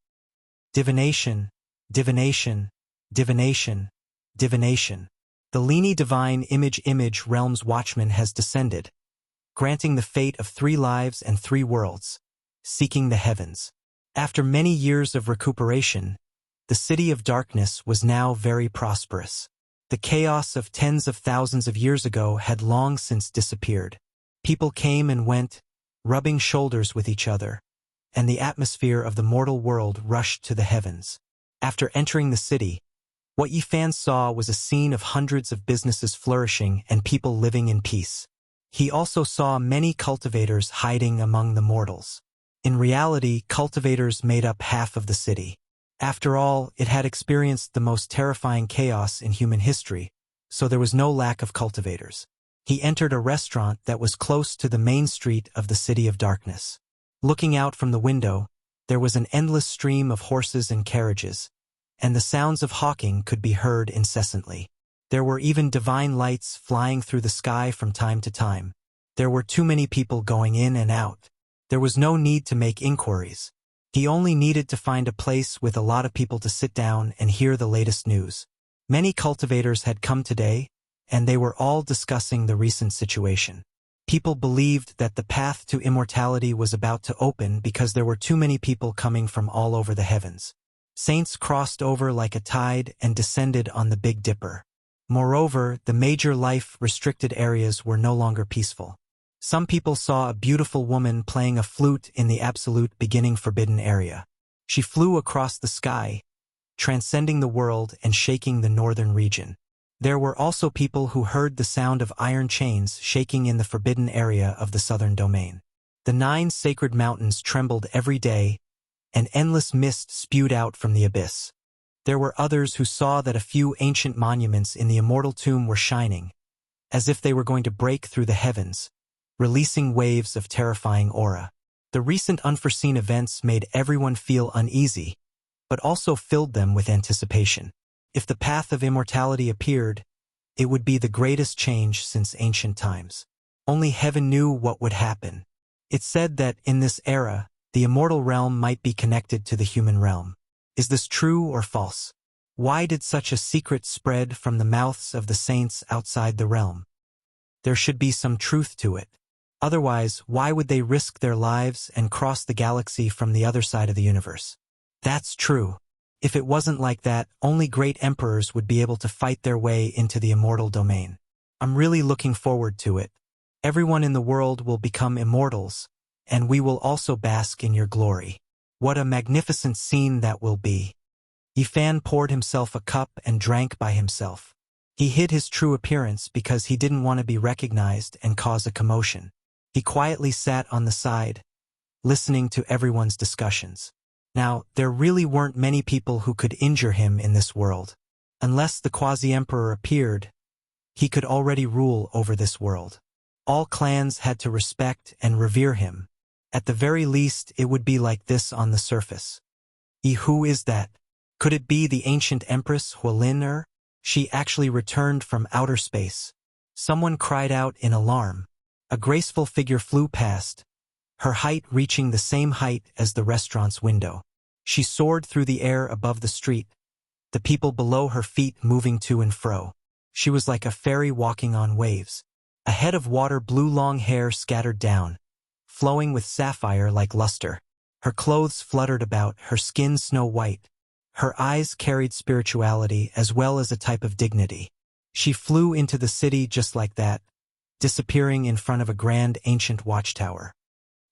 Divination, divination, divination, divination. The Lini divine image realm's watchman has descended, granting the fate of 3 lives and 3 worlds, seeking the heavens. After many years of recuperation, the city of darkness was now very prosperous. The chaos of tens of thousands of years ago had long since disappeared. People came and went, rubbing shoulders with each other, and the atmosphere of the mortal world rushed to the heavens. After entering the city, what Yi Fan saw was a scene of hundreds of businesses flourishing and people living in peace. He also saw many cultivators hiding among the mortals. In reality, cultivators made up half of the city. After all, it had experienced the most terrifying chaos in human history, so there was no lack of cultivators. He entered a restaurant that was close to the main street of the City of Darkness. Looking out from the window, there was an endless stream of horses and carriages, and the sounds of hawking could be heard incessantly. There were even divine lights flying through the sky from time to time. There were too many people going in and out. There was no need to make inquiries. He only needed to find a place with a lot of people to sit down and hear the latest news. Many cultivators had come today, and they were all discussing the recent situation. People believed that the path to immortality was about to open because there were too many people coming from all over the heavens. Saints crossed over like a tide and descended on the Big Dipper. Moreover, the major life-restricted areas were no longer peaceful. Some people saw a beautiful woman playing a flute in the absolute beginning forbidden area. She flew across the sky, transcending the world and shaking the northern region. There were also people who heard the sound of iron chains shaking in the forbidden area of the southern domain. The 9 sacred mountains trembled every day, and endless mist spewed out from the abyss. There were others who saw that a few ancient monuments in the immortal tomb were shining, as if they were going to break through the heavens, releasing waves of terrifying aura. The recent unforeseen events made everyone feel uneasy, but also filled them with anticipation. If the path of immortality appeared, it would be the greatest change since ancient times. Only heaven knew what would happen. It said that, in this era, the immortal realm might be connected to the human realm. Is this true or false? Why did such a secret spread from the mouths of the saints outside the realm? There should be some truth to it. Otherwise, why would they risk their lives and cross the galaxy from the other side of the universe? That's true. If it wasn't like that, only great emperors would be able to fight their way into the immortal domain. I'm really looking forward to it. Everyone in the world will become immortals, and we will also bask in your glory. What a magnificent scene that will be. Yi Fan poured himself a cup and drank by himself. He hid his true appearance because he didn't want to be recognized and cause a commotion. He quietly sat on the side, listening to everyone's discussions. Now, there really weren't many people who could injure him in this world. Unless the quasi-emperor appeared, he could already rule over this world. All clans had to respect and revere him. At the very least, it would be like this on the surface. Who is that? Could it be the ancient Empress Hualin? She actually returned from outer space. Someone cried out in alarm. A graceful figure flew past, her height reaching the same height as the restaurant's window. She soared through the air above the street, the people below her feet moving to and fro. She was like a fairy walking on waves. A head of water blue long hair scattered down, flowing with sapphire like luster. Her clothes fluttered about, her skin snow white. Her eyes carried spirituality as well as a type of dignity. She flew into the city just like that, disappearing in front of a grand ancient watchtower.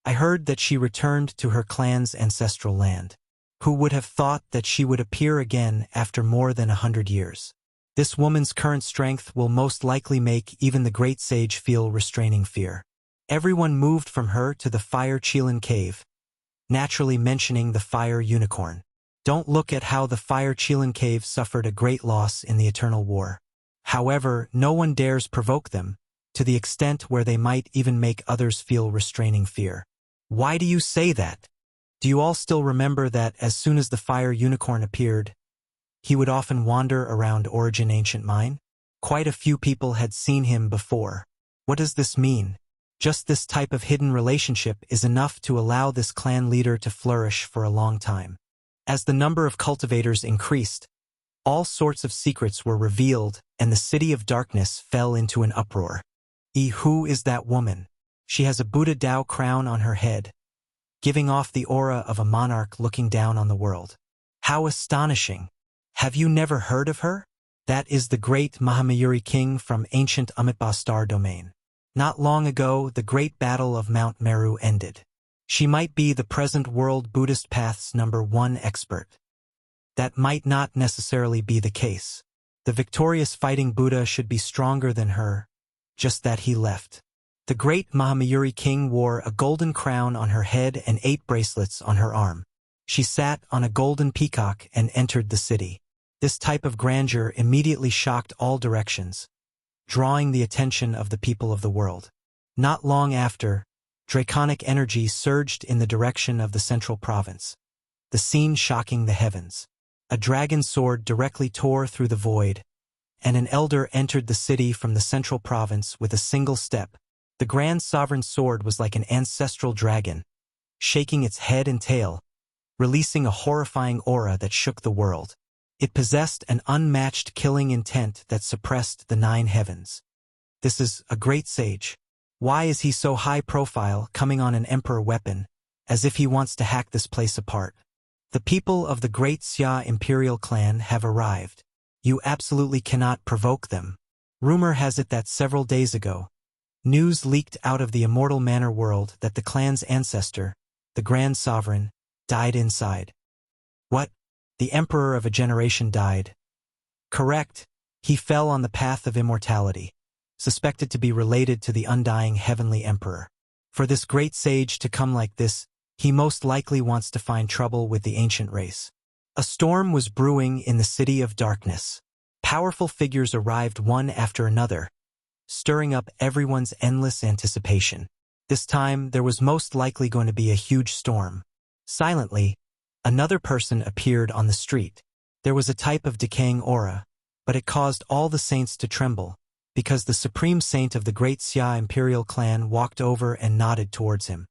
I heard that she returned to her clan's ancestral land. Who would have thought that she would appear again after more than 100 years? This woman's current strength will most likely make even the great sage feel restraining fear. Everyone moved from her to the Fire Qilin cave, naturally mentioning the Fire Unicorn. Don't look at how the Fire Qilin cave suffered a great loss in the Eternal War. However, no one dares provoke them, to the extent where they might even make others feel restraining fear. Why do you say that? Do you all still remember that as soon as the Fire Unicorn appeared, he would often wander around Origin Ancient Mine? Quite a few people had seen him before. What does this mean? Just this type of hidden relationship is enough to allow this clan leader to flourish for a long time. As the number of cultivators increased, all sorts of secrets were revealed and the City of Darkness fell into an uproar. Who is that woman? She has a Buddha Dao crown on her head, giving off the aura of a monarch looking down on the world. How astonishing! Have you never heard of her? That is the great Mahamayuri king from ancient Amitabha star domain. Not long ago, the great battle of Mount Meru ended. She might be the present world Buddhist path's #1 expert. That might not necessarily be the case. The victorious fighting Buddha should be stronger than her, just that he left. The great Mahamayuri king wore a golden crown on her head and 8 bracelets on her arm. She sat on a golden peacock and entered the city. This type of grandeur immediately shocked all directions, drawing the attention of the people of the world. Not long after, draconic energy surged in the direction of the central province, the scene shocking the heavens. A dragon sword directly tore through the void, and an elder entered the city from the central province with a single step. The grand sovereign's sword was like an ancestral dragon, shaking its head and tail, releasing a horrifying aura that shook the world. It possessed an unmatched killing intent that suppressed the 9 heavens. This is a great sage. Why is he so high profile, coming on an emperor weapon, as if he wants to hack this place apart? The people of the great Xia imperial clan have arrived. You absolutely cannot provoke them. Rumor has it that several days ago, news leaked out of the immortal manor world that the clan's ancestor, the grand sovereign, died inside. What? The emperor of a generation died? Correct. He fell on the path of immortality, suspected to be related to the undying heavenly emperor. For this great sage to come like this, he most likely wants to find trouble with the ancient race. A storm was brewing in the city of darkness. Powerful figures arrived one after another, stirring up everyone's endless anticipation. This time, there was most likely going to be a huge storm. Silently, another person appeared on the street. There was a type of decaying aura, but it caused all the saints to tremble, because the supreme saint of the great Xia imperial clan walked over and nodded towards him.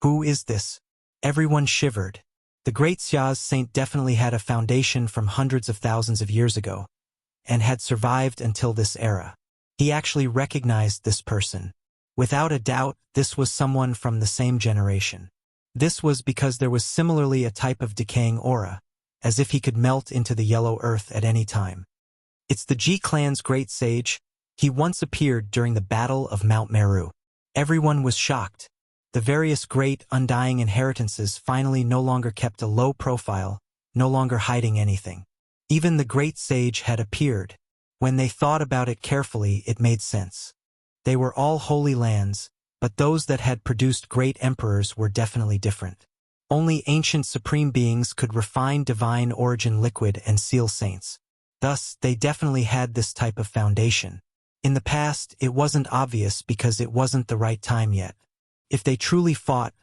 Who is this? Everyone shivered. The great Xia's saint definitely had a foundation from hundreds of thousands of years ago, and had survived until this era. He actually recognized this person. Without a doubt, this was someone from the same generation. This was because there was similarly a type of decaying aura, as if he could melt into the yellow earth at any time. It's the Ji clan's great sage. He once appeared during the Battle of Mount Meru. Everyone was shocked. The various great undying inheritances finally no longer kept a low profile, no longer hiding anything. Even the great sage had appeared. When they thought about it carefully, it made sense. They were all holy lands, but those that had produced great emperors were definitely different. Only ancient supreme beings could refine divine origin liquid and seal saints. Thus, they definitely had this type of foundation. In the past, it wasn't obvious because it wasn't the right time yet. If they truly fought,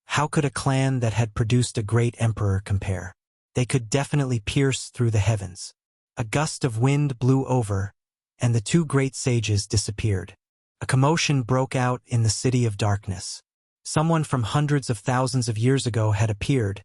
how could a clan that had produced a great emperor compare? They could definitely pierce through the heavens. A gust of wind blew over, and the 2 great sages disappeared. A commotion broke out in the city of darkness. Someone from hundreds of thousands of years ago had appeared,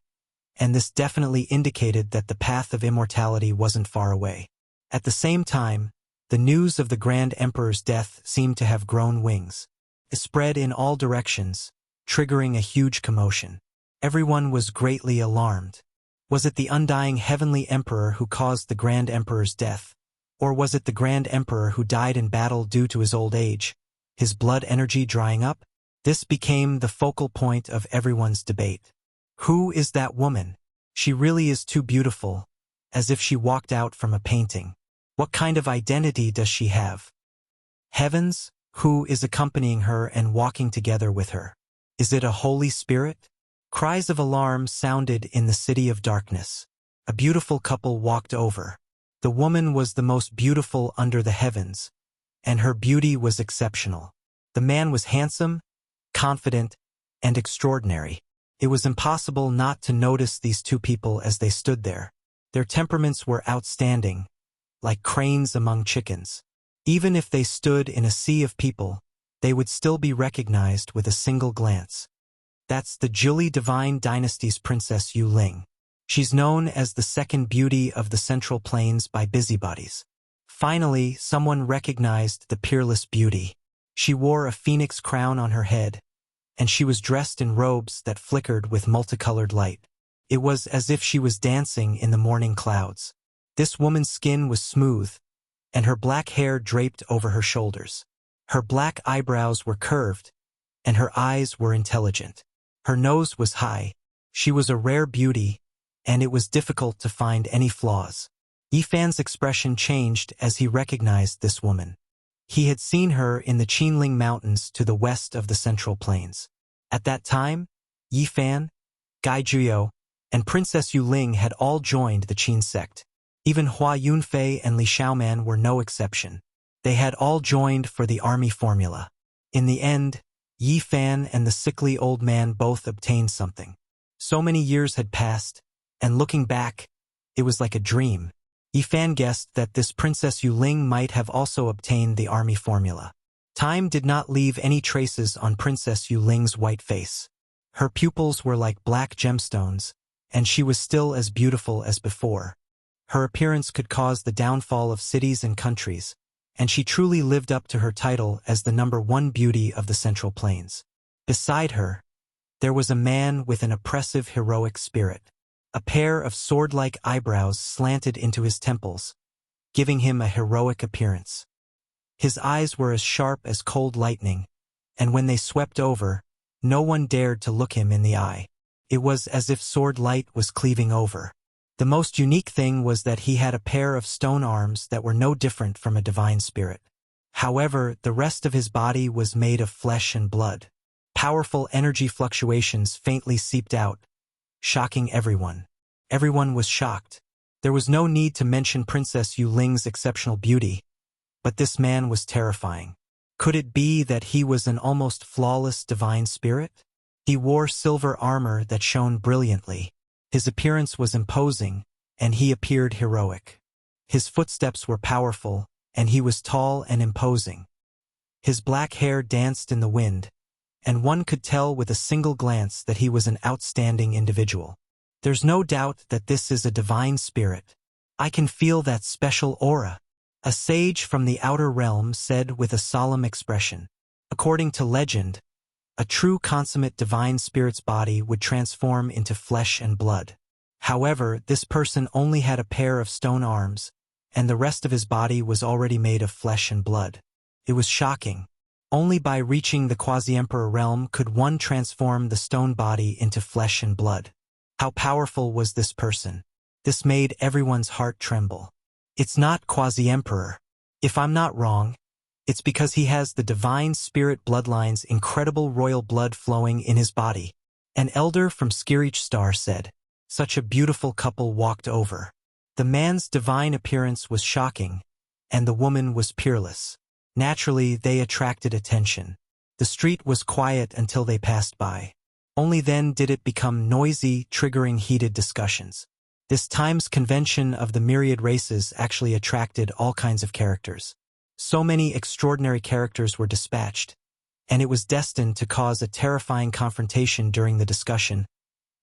and this definitely indicated that the path of immortality wasn't far away. At the same time, the news of the Grand Emperor's death seemed to have grown wings. It spread in all directions, triggering a huge commotion. Everyone was greatly alarmed. Was it the undying heavenly emperor who caused the Grand Emperor's death? Or was it the Grand Emperor who died in battle due to his old age, his blood energy drying up? This became the focal point of everyone's debate. Who is that woman? She really is too beautiful, as if she walked out from a painting. What kind of identity does she have? Heavens, who is accompanying her and walking together with her? Is it a Holy Spirit? Cries of alarm sounded in the city of darkness. A beautiful couple walked over. The woman was the most beautiful under the heavens, and her beauty was exceptional. The man was handsome, confident, and extraordinary. It was impossible not to notice these 2 people as they stood there. Their temperaments were outstanding, like cranes among chickens. Even if they stood in a sea of people, they would still be recognized with a single glance. That's the Zhili Divine Dynasty's Princess Yu Ling. She's known as the second beauty of the Central Plains by busybodies. Finally, someone recognized the peerless beauty. She wore a phoenix crown on her head, and she was dressed in robes that flickered with multicolored light. It was as if she was dancing in the morning clouds. This woman's skin was smooth, and her black hair draped over her shoulders. Her black eyebrows were curved, and her eyes were intelligent. Her nose was high. She was a rare beauty, and it was difficult to find any flaws. Yi Fan's expression changed as he recognized this woman. He had seen her in the Qinling Mountains to the west of the Central Plains. At that time, Yi Fan, Gai Juyo, and Princess Yuling had all joined the Qin sect. Even Hua Yunfei and Li Xiaoman were no exception. They had all joined for the army formula. In the end, Yi Fan and the sickly old man both obtained something. So many years had passed, and looking back, it was like a dream. Yi Fan guessed that this Princess Yuling might have also obtained the army formula. Time did not leave any traces on Princess Yuling's white face. Her pupils were like black gemstones, and she was still as beautiful as before. Her appearance could cause the downfall of cities and countries, and she truly lived up to her title as the #1 beauty of the Central Plains. Beside her, there was a man with an oppressive heroic spirit. A pair of sword-like eyebrows slanted into his temples, giving him a heroic appearance. His eyes were as sharp as cold lightning, and when they swept over, no one dared to look him in the eye. It was as if sword light was cleaving over. The most unique thing was that he had a pair of stone arms that were no different from a divine spirit. However, the rest of his body was made of flesh and blood. Powerful energy fluctuations faintly seeped out, shocking everyone. Everyone was shocked. There was no need to mention Princess Yuling's exceptional beauty, but this man was terrifying. Could it be that he was an almost flawless divine spirit? He wore silver armor that shone brilliantly. His appearance was imposing, and he appeared heroic. His footsteps were powerful, and he was tall and imposing. His black hair danced in the wind, and one could tell with a single glance that he was an outstanding individual. There's no doubt that this is a divine spirit. I can feel that special aura, a sage from the outer realm said with a solemn expression. According to legend, a true consummate divine spirit's body would transform into flesh and blood. However, this person only had a pair of stone arms, and the rest of his body was already made of flesh and blood. It was shocking. Only by reaching the quasi-emperor realm could one transform the stone body into flesh and blood. How powerful was this person? This made everyone's heart tremble. It's not quasi-emperor. If I'm not wrong, it's because he has the divine spirit bloodline's incredible royal blood flowing in his body. An elder from Skirich Star said. Such a beautiful couple walked over. The man's divine appearance was shocking, and the woman was peerless. Naturally, they attracted attention. The street was quiet until they passed by. Only then did it become noisy, triggering heated discussions. This time's convention of the myriad races actually attracted all kinds of characters. So many extraordinary characters were dispatched, and it was destined to cause a terrifying confrontation during the discussion,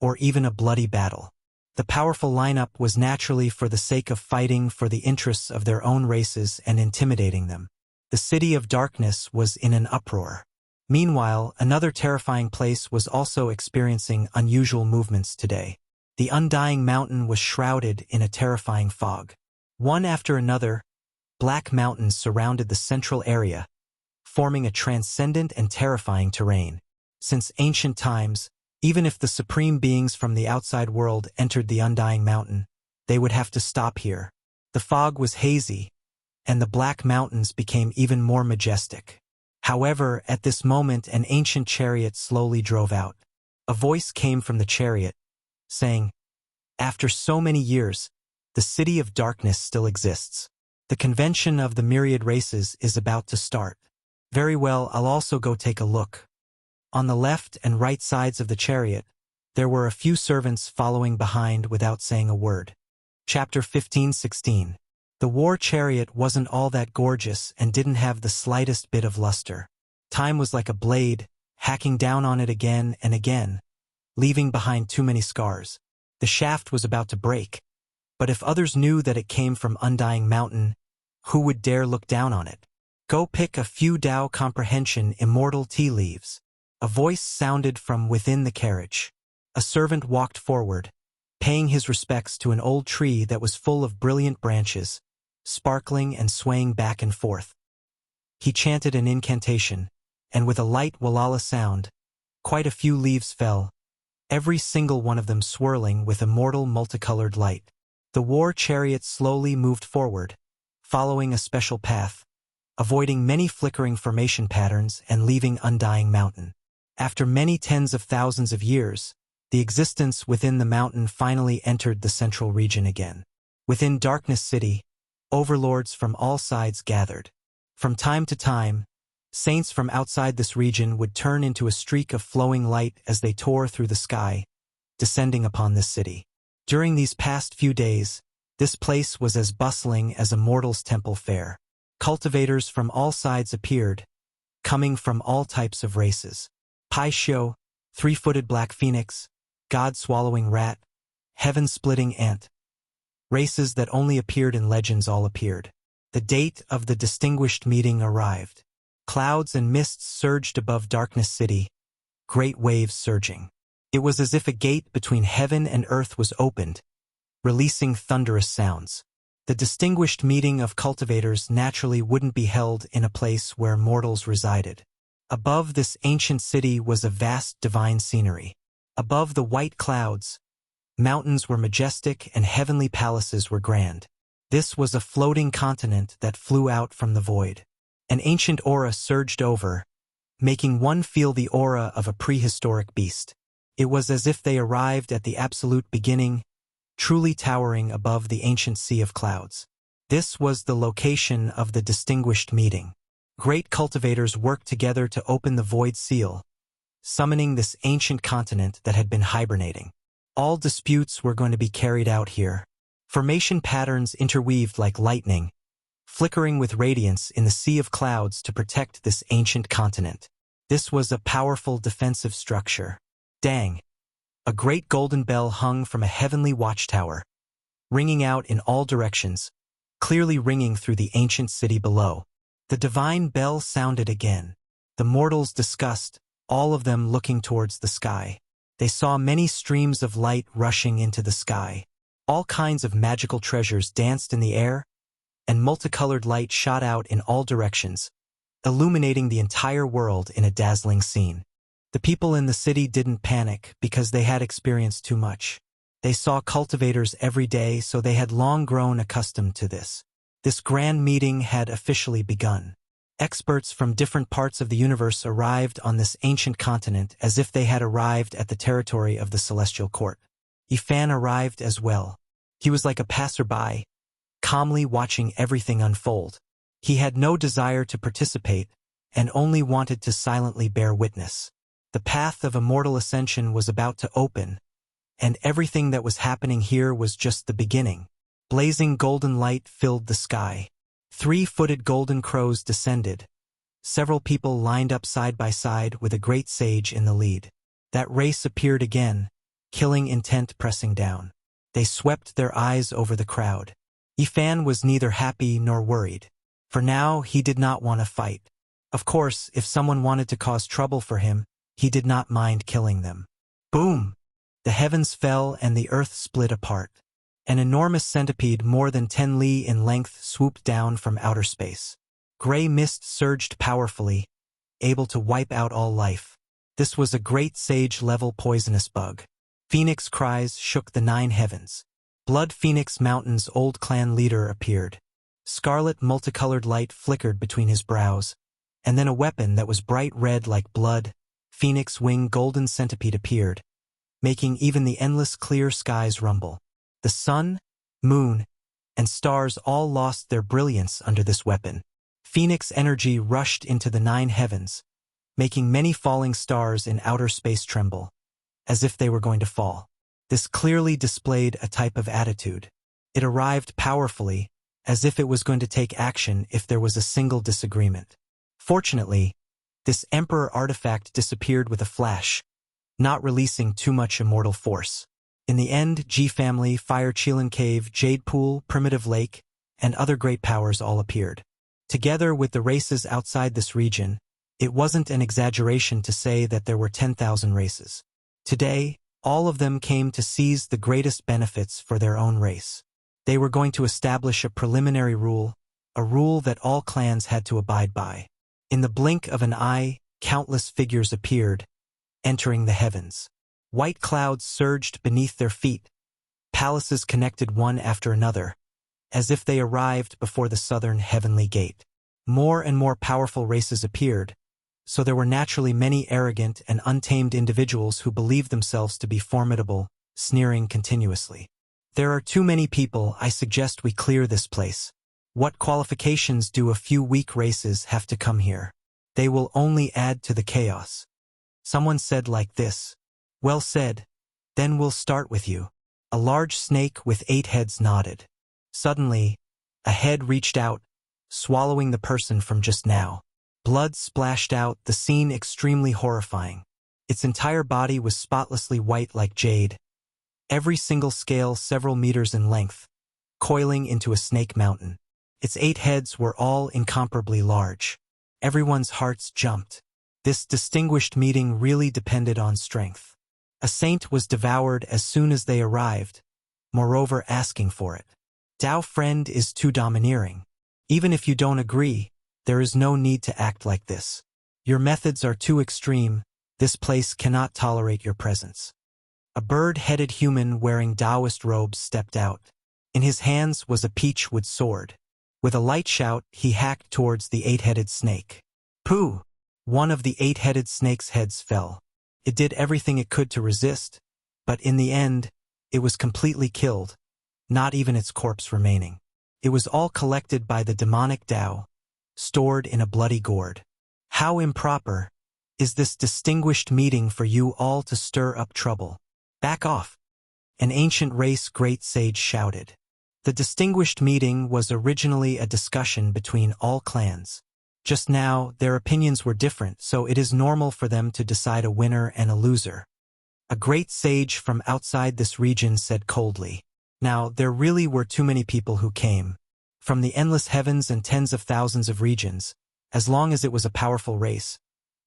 or even a bloody battle. The powerful lineup was naturally for the sake of fighting for the interests of their own races and intimidating them. The City of Darkness was in an uproar. Meanwhile, another terrifying place was also experiencing unusual movements today. The Undying Mountain was shrouded in a terrifying fog. One after another, black mountains surrounded the central area, forming a transcendent and terrifying terrain. Since ancient times, even if the supreme beings from the outside world entered the Undying Mountain, they would have to stop here. The fog was hazy, and the black mountains became even more majestic. However, at this moment an ancient chariot slowly drove out. A voice came from the chariot, saying, "After so many years, the City of Darkness still exists. The convention of the myriad races is about to start. Very well, I'll also go take a look." On the left and right sides of the chariot, there were a few servants following behind without saying a word. Chapter 15:16. The war chariot wasn't all that gorgeous and didn't have the slightest bit of luster. Time was like a blade, hacking down on it again and again, leaving behind too many scars. The shaft was about to break, but if others knew that it came from Undying Mountain, who would dare look down on it? Go pick a few Tao Comprehension immortal tea leaves. A voice sounded from within the carriage. A servant walked forward, paying his respects to an old tree that was full of brilliant branches, sparkling and swaying back and forth. He chanted an incantation, and with a light Walala sound, quite a few leaves fell, every single one of them swirling with immortal multicolored light. The war chariot slowly moved forward, following a special path, avoiding many flickering formation patterns and leaving undying mountain. After many tens of thousands of years, the existence within the mountain finally entered the central region again. Within Darkness City, overlords from all sides gathered. From time to time, saints from outside this region would turn into a streak of flowing light as they tore through the sky, descending upon this city. During these past few days, this place was as bustling as a mortal's temple fair. Cultivators from all sides appeared, coming from all types of races. Pai Shio, three-footed black phoenix, god-swallowing rat, heaven-splitting ant. Races that only appeared in legends all appeared. The date of the distinguished meeting arrived. Clouds and mists surged above Darkness City, great waves surging. It was as if a gate between heaven and earth was opened, releasing thunderous sounds. The distinguished meeting of cultivators naturally wouldn't be held in a place where mortals resided. Above this ancient city was a vast divine scenery. Above the white clouds, mountains were majestic and heavenly palaces were grand. This was a floating continent that flew out from the void. An ancient aura surged over, making one feel the aura of a prehistoric beast. It was as if they arrived at the absolute beginning, truly towering above the ancient sea of clouds. This was the location of the distinguished meeting. Great cultivators worked together to open the void seal, summoning this ancient continent that had been hibernating. All disputes were going to be carried out here. Formation patterns interweaved like lightning, flickering with radiance in the sea of clouds to protect this ancient continent. This was a powerful defensive structure. Dang! A great golden bell hung from a heavenly watchtower, ringing out in all directions, clearly ringing through the ancient city below. The divine bell sounded again. The mortals discussed, all of them looking towards the sky. They saw many streams of light rushing into the sky. All kinds of magical treasures danced in the air, and multicolored light shot out in all directions, illuminating the entire world in a dazzling scene. The people in the city didn't panic because they had experienced too much. They saw cultivators every day, so they had long grown accustomed to this. This grand meeting had officially begun. Experts from different parts of the universe arrived on this ancient continent as if they had arrived at the territory of the Celestial Court. Yifan arrived as well. He was like a passerby, calmly watching everything unfold. He had no desire to participate and only wanted to silently bear witness. The path of immortal ascension was about to open, and everything that was happening here was just the beginning. Blazing golden light filled the sky. Three-footed golden crows descended. Several people lined up side by side with a great sage in the lead. That race appeared again, killing intent pressing down. They swept their eyes over the crowd. Yifan was neither happy nor worried. For now, he did not want to fight. Of course, if someone wanted to cause trouble for him, he did not mind killing them. Boom! The heavens fell and the earth split apart. An enormous centipede more than 10 li in length swooped down from outer space. Gray mist surged powerfully, able to wipe out all life. This was a great sage-level poisonous bug. Phoenix cries shook the 9 heavens. Blood Phoenix Mountain's old clan leader appeared. Scarlet multicolored light flickered between his brows, and then a weapon that was bright red like blood, Phoenix Wing Golden Centipede appeared, making even the endless clear skies rumble. The sun, moon, and stars all lost their brilliance under this weapon. Phoenix energy rushed into the 9 heavens, making many falling stars in outer space tremble, as if they were going to fall. This clearly displayed a type of attitude. It arrived powerfully, as if it was going to take action if there was a single disagreement. Fortunately, this Emperor artifact disappeared with a flash, not releasing too much immortal force. In the end, G-Family, Fire Chelan Cave, Jade Pool, Primitive Lake, and other great powers all appeared. Together with the races outside this region, It wasn't an exaggeration to say that there were 10,000 races. Today, all of them came to seize the greatest benefits for their own race. They were going to establish a preliminary rule, a rule that all clans had to abide by. In the blink of an eye, countless figures appeared, entering the heavens. White clouds surged beneath their feet. Palaces connected one after another, as if they arrived before the southern heavenly gate. More and more powerful races appeared, so there were naturally many arrogant and untamed individuals who believed themselves to be formidable, sneering continuously. There are too many people. I suggest we clear this place. What qualifications do a few weak races have to come here? They will only add to the chaos. Someone said like this. Well said. Then we'll start with you. A large snake with 8 heads nodded. Suddenly, a head reached out, swallowing the person from just now. Blood splashed out, the scene extremely horrifying. Its entire body was spotlessly white like jade, every single scale several meters in length, coiling into a snake mountain. Its 8 heads were all incomparably large. Everyone's hearts jumped. This distinguished meeting really depended on strength. A saint was devoured as soon as they arrived, moreover asking for it. Tao friend is too domineering. Even if you don't agree, there is no need to act like this. Your methods are too extreme. This place cannot tolerate your presence. A bird-headed human wearing Taoist robes stepped out. In his hands was a peach-wood sword. With a light shout, he hacked towards the 8-headed snake. Pooh! One of the 8-headed snake's heads fell. It did everything it could to resist, but in the end, it was completely killed, not even its corpse remaining. It was all collected by the demonic Tao, stored in a bloody gourd. How improper is this distinguished meeting for you all to stir up trouble? Back off! An ancient race great sage shouted. The distinguished meeting was originally a discussion between all clans. Just now, their opinions were different, so it is normal for them to decide a winner and a loser. A great sage from outside this region said coldly. Now, there really were too many people who came. From the endless heavens and tens of thousands of regions, as long as it was a powerful race,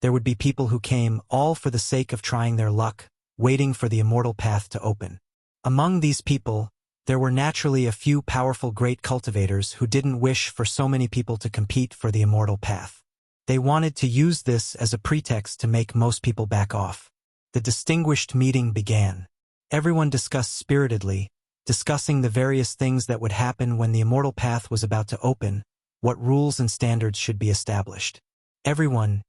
there would be people who came, all for the sake of trying their luck, waiting for the immortal path to open. Among these people, there were naturally a few powerful great cultivators who didn't wish for so many people to compete for the immortal path. They wanted to use this as a pretext to make most people back off. The distinguished meeting began. Everyone discussed spiritedly, discussing the various things that would happen when the immortal path was about to open, what rules and standards should be established. Everyone,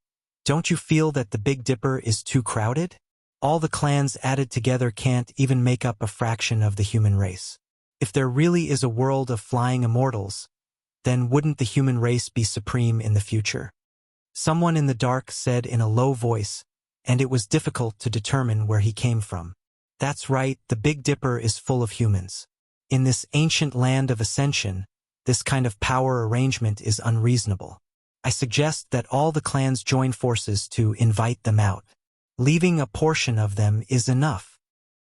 don't you feel that the Big Dipper is too crowded? All the clans added together can't even make up a fraction of the human race. If there really is a world of flying immortals, then wouldn't the human race be supreme in the future? Someone in the dark said in a low voice, and it was difficult to determine where he came from. That's right, the Big Dipper is full of humans. In this ancient land of ascension, this kind of power arrangement is unreasonable. I suggest that all the clans join forces to invite them out. Leaving a portion of them is enough.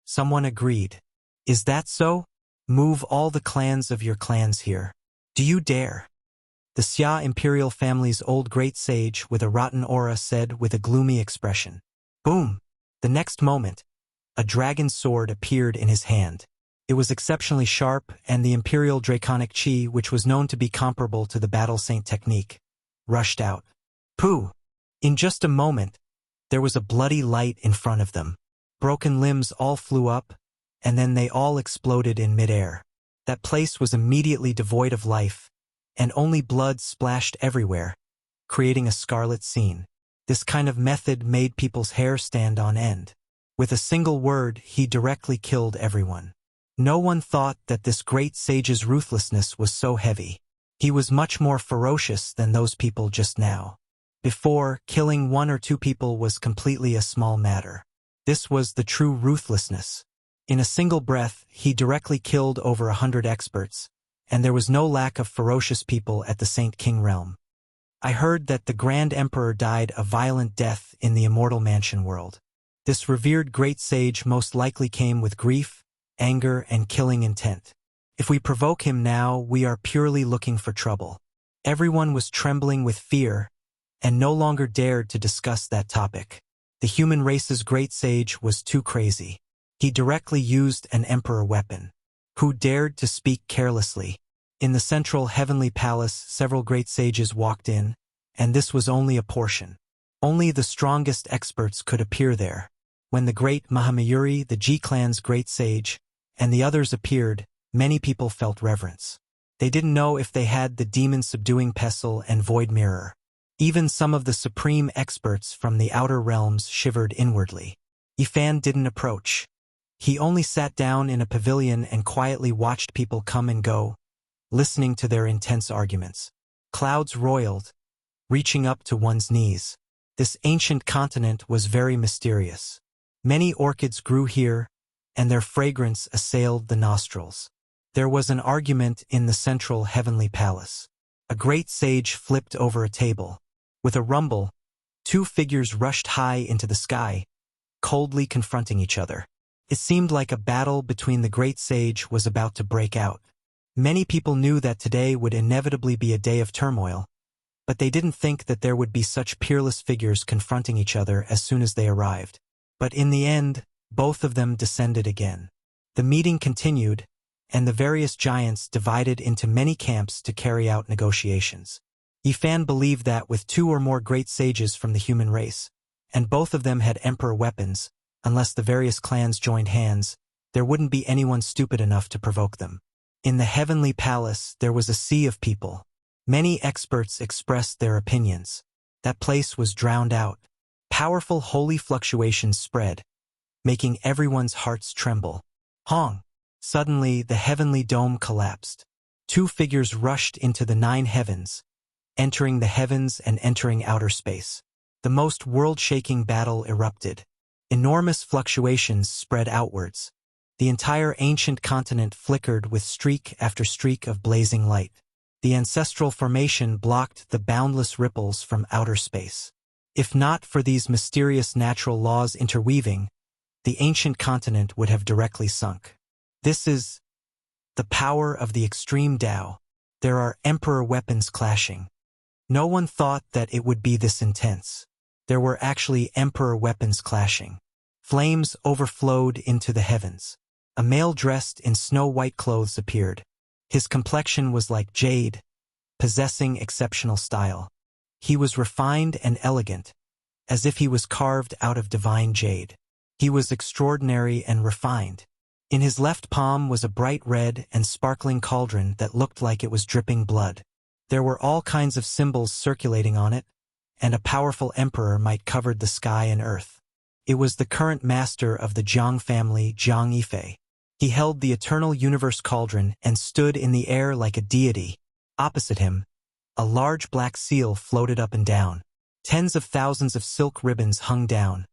Someone agreed. Is that so? Move all the clans of your clans here. Do you dare? The Xia imperial family's old great sage with a rotten aura said with a gloomy expression. Boom! The next moment, a dragon's sword appeared in his hand. It was exceptionally sharp, and the imperial draconic chi, which was known to be comparable to the battle saint technique, rushed out. Pooh! In just a moment, there was a bloody light in front of them. Broken limbs all flew up, and then they all exploded in midair. That place was immediately devoid of life, and only blood splashed everywhere, creating a scarlet scene. This kind of method made people's hair stand on end. With a single word, he directly killed everyone. No one thought that this great sage's ruthlessness was so heavy. He was much more ferocious than those people just now. Before, killing 1 or 2 people was completely a small matter. This was the true ruthlessness. In a single breath, he directly killed over 100 experts, and there was no lack of ferocious people at the Saint King realm. I heard that the Grand Emperor died a violent death in the Immortal Mansion world. This revered great sage most likely came with grief, anger, and killing intent. If we provoke him now, we are purely looking for trouble. Everyone was trembling with fear, and no longer dared to discuss that topic. The human race's great sage was too crazy. He directly used an emperor weapon. Who dared to speak carelessly? In the central heavenly palace, several great sages walked in, and this was only a portion. Only the strongest experts could appear there. When the great Mahamayuri, the G-clan's great sage, and the others appeared, many people felt reverence. They didn't know if they had the demon-subduing pestle and void mirror. Even some of the supreme experts from the outer realms shivered inwardly. Yifan didn't approach. He only sat down in a pavilion and quietly watched people come and go, listening to their intense arguments. Clouds roiled, reaching up to one's knees. This ancient continent was very mysterious. Many orchids grew here, and their fragrance assailed the nostrils. There was an argument in the central heavenly palace. A great sage flipped over a table. With a rumble, two figures rushed high into the sky, coldly confronting each other. It seemed like a battle between the great sage was about to break out. Many people knew that today would inevitably be a day of turmoil, but they didn't think that there would be such peerless figures confronting each other as soon as they arrived. But in the end, both of them descended again. The meeting continued, and the various giants divided into many camps to carry out negotiations. Yifan believed that with two or more great sages from the human race, and both of them had emperor weapons, unless the various clans joined hands, there wouldn't be anyone stupid enough to provoke them. In the heavenly palace, there was a sea of people. Many experts expressed their opinions. That place was drowned out. Powerful holy fluctuations spread, making everyone's hearts tremble. Hong! Suddenly, the heavenly dome collapsed. Two figures rushed into the 9 heavens, entering the heavens and entering outer space. The most world-shaking battle erupted. Enormous fluctuations spread outwards. The entire ancient continent flickered with streak after streak of blazing light. The ancestral formation blocked the boundless ripples from outer space. If not for these mysterious natural laws interweaving, the ancient continent would have directly sunk. This is the power of the extreme Tao. There are emperor weapons clashing. No one thought that it would be this intense. There were actually emperor weapons clashing. Flames overflowed into the heavens. A male dressed in snow-white clothes appeared. His complexion was like jade, possessing exceptional style. He was refined and elegant, as if he was carved out of divine jade. He was extraordinary and refined. In his left palm was a bright red and sparkling cauldron that looked like it was dripping blood. There were all kinds of symbols circulating on it, and a powerful emperor might cover the sky and earth. It was the current master of the Jiang family, Jiang Yifei. He held the eternal universe cauldron and stood in the air like a deity. Opposite him, a large black seal floated up and down. Tens of thousands of silk ribbons hung down,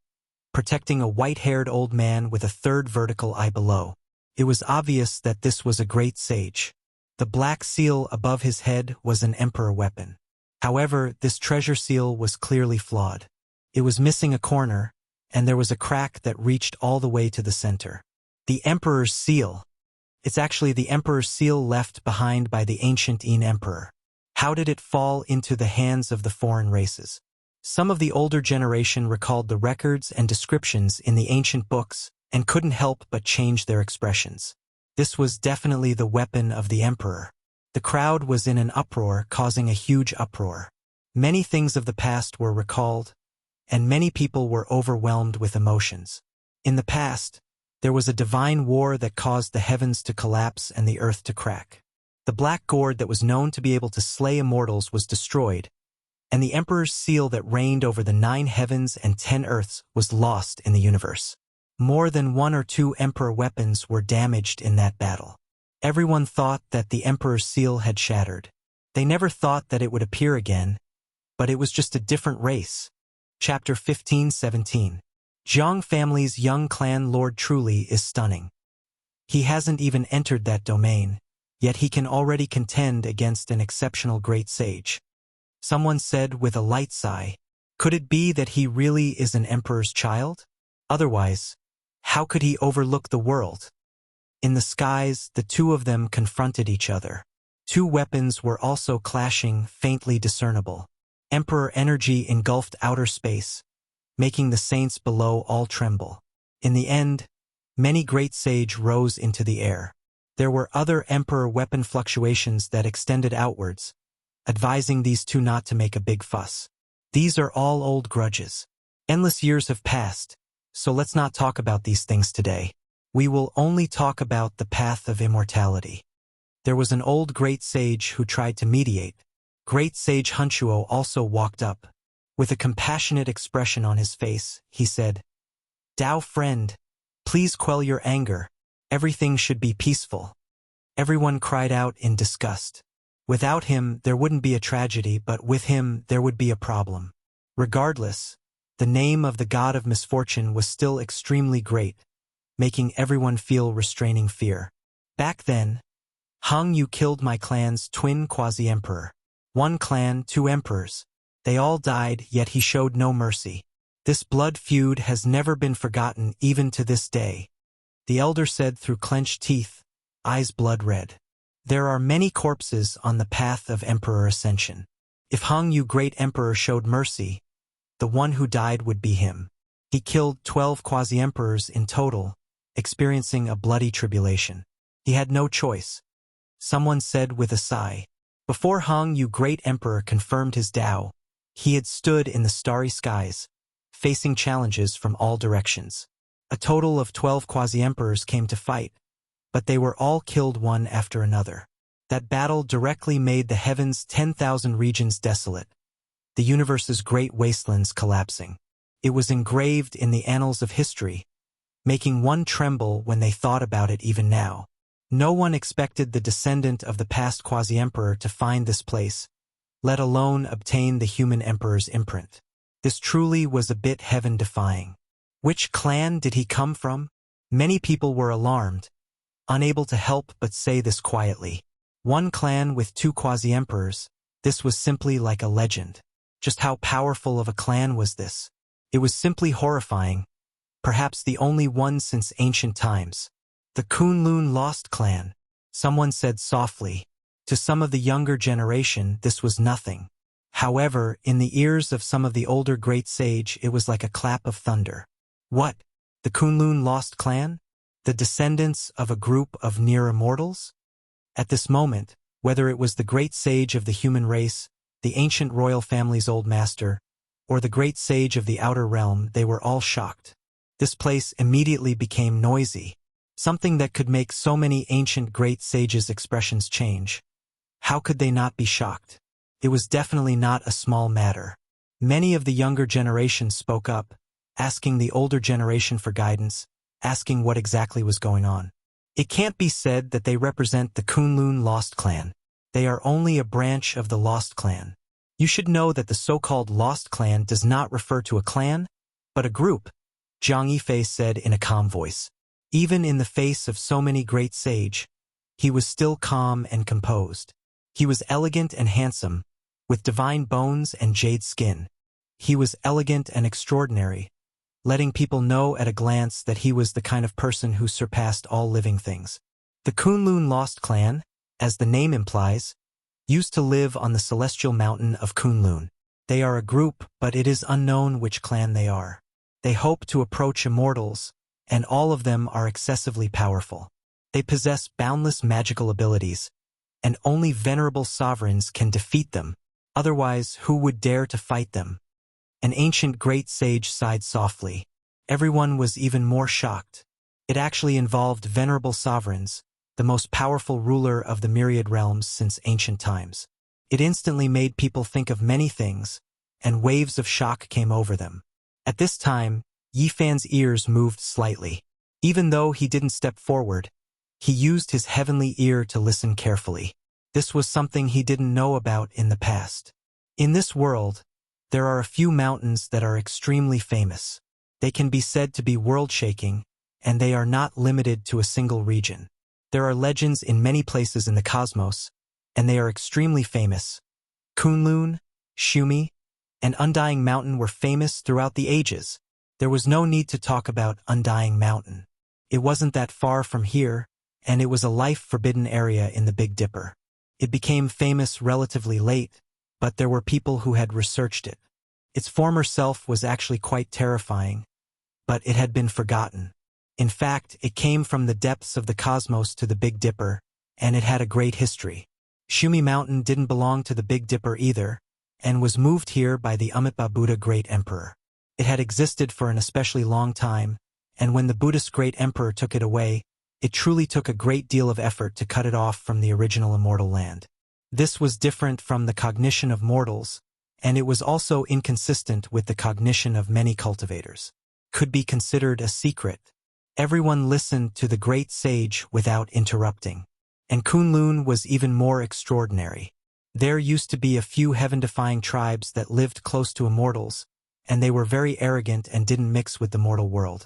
protecting a white-haired old man with a third vertical eye below. It was obvious that this was a great sage. The black seal above his head was an emperor weapon. However, this treasure seal was clearly flawed. It was missing a corner, and there was a crack that reached all the way to the center. The Emperor's Seal. It's actually the Emperor's Seal left behind by the ancient Yin Emperor. How did it fall into the hands of the foreign races? Some of the older generation recalled the records and descriptions in the ancient books and couldn't help but change their expressions. This was definitely the weapon of the Emperor. The crowd was in an uproar, causing a huge uproar. Many things of the past were recalled, and many people were overwhelmed with emotions. In the past, there was a divine war that caused the heavens to collapse and the earth to crack. The black gourd that was known to be able to slay immortals was destroyed, and the Emperor's seal that reigned over the 9 heavens and 10 earths was lost in the universe. More than 1 or 2 emperor weapons were damaged in that battle. Everyone thought that the Emperor's seal had shattered. They never thought that it would appear again, but it was just a different race. Chapter 15-17. Jiang family's young clan lord truly is stunning. He hasn't even entered that domain, yet he can already contend against an exceptional great sage. Someone said with a light sigh, could it be that he really is an emperor's child? Otherwise, how could he overlook the world? In the skies, the two of them confronted each other. 2 weapons were also clashing, faintly discernible. Emperor energy engulfed outer space, making the saints below all tremble. In the end, many great sage rose into the air. There were other emperor weapon fluctuations that extended outwards, advising these two not to make a big fuss. These are all old grudges. Endless years have passed, so let's not talk about these things today. We will only talk about the path of immortality. There was an old great sage who tried to mediate. Great sage Hunchuo also walked up. With a compassionate expression on his face, he said, "Tao friend, please quell your anger. Everything should be peaceful." Everyone cried out in disgust. Without him, there wouldn't be a tragedy, but with him, there would be a problem. Regardless, the name of the god of misfortune was still extremely great, making everyone feel restraining fear. Back then, Hang Yu killed my clan's twin quasi-emperor. One clan, two emperors. They all died, yet he showed no mercy. This blood feud has never been forgotten even to this day. The elder said through clenched teeth, eyes blood red. There are many corpses on the path of emperor ascension. If Hang Yu great emperor showed mercy, the one who died would be him. He killed 12 quasi-emperors in total, experiencing a bloody tribulation. He had no choice. Someone said with a sigh. Before Hang Yu great emperor confirmed his Tao, he had stood in the starry skies, facing challenges from all directions. A total of 12 quasi-emperors came to fight, but they were all killed one after another. That battle directly made the heavens' 10,000 regions desolate, the universe's great wastelands collapsing. It was engraved in the annals of history, making one tremble when they thought about it even now. No one expected the descendant of the past quasi-emperor to find this place, let alone obtain the human emperor's imprint. This truly was a bit heaven-defying. Which clan did he come from? Many people were alarmed, unable to help but say this quietly. One clan with 2 quasi-emperors, this was simply like a legend. Just how powerful of a clan was this? It was simply horrifying, perhaps the only one since ancient times. The Kunlun Lost Clan, someone said softly. To some of the younger generation, this was nothing. However, in the ears of some of the older great sage, it was like a clap of thunder. What? The Kunlun Lost Clan? The descendants of a group of near immortals? At this moment, whether it was the great sage of the human race, the ancient royal family's old master, or the great sage of the outer realm, they were all shocked. This place immediately became noisy, something that could make so many ancient great sages' expressions change. How could they not be shocked? It was definitely not a small matter. Many of the younger generation spoke up, asking the older generation for guidance, asking what exactly was going on. It can't be said that they represent the Kunlun Lost Clan. They are only a branch of the Lost Clan. You should know that the so-called Lost Clan does not refer to a clan, but a group, Zhang Yifei said in a calm voice. Even in the face of so many great sage, he was still calm and composed. He was elegant and handsome, with divine bones and jade skin. He was elegant and extraordinary, letting people know at a glance that he was the kind of person who surpassed all living things. The Kunlun Lost Clan, as the name implies, used to live on the celestial mountain of Kunlun. They are a group, but it is unknown which clan they are. They hope to approach immortals, and all of them are excessively powerful. They possess boundless magical abilities, and only venerable sovereigns can defeat them. Otherwise, who would dare to fight them? An ancient great sage sighed softly. Everyone was even more shocked. It actually involved venerable sovereigns, the most powerful ruler of the myriad realms since ancient times. It instantly made people think of many things, and waves of shock came over them. At this time, Yi Fan's ears moved slightly. Even though he didn't step forward, he used his heavenly ear to listen carefully. This was something he didn't know about in the past. In this world, there are a few mountains that are extremely famous. They can be said to be world-shaking, and they are not limited to a single region. There are legends in many places in the cosmos, and they are extremely famous. Kunlun, Shumi, and Undying Mountain were famous throughout the ages. There was no need to talk about Undying Mountain. It wasn't that far from here, and it was a life-forbidden area in the Big Dipper. It became famous relatively late, but there were people who had researched it. Its former self was actually quite terrifying, but it had been forgotten. In fact, it came from the depths of the cosmos to the Big Dipper, and it had a great history. Shumi Mountain didn't belong to the Big Dipper either, and was moved here by the Amitabha Buddha Great Emperor. It had existed for an especially long time, and when the Buddhist Great Emperor took it away, it truly took a great deal of effort to cut it off from the original immortal land. This was different from the cognition of mortals, and it was also inconsistent with the cognition of many cultivators. Could be considered a secret. Everyone listened to the great sage without interrupting. And Kunlun was even more extraordinary. There used to be a few heaven-defying tribes that lived close to immortals, and they were very arrogant and didn't mix with the mortal world.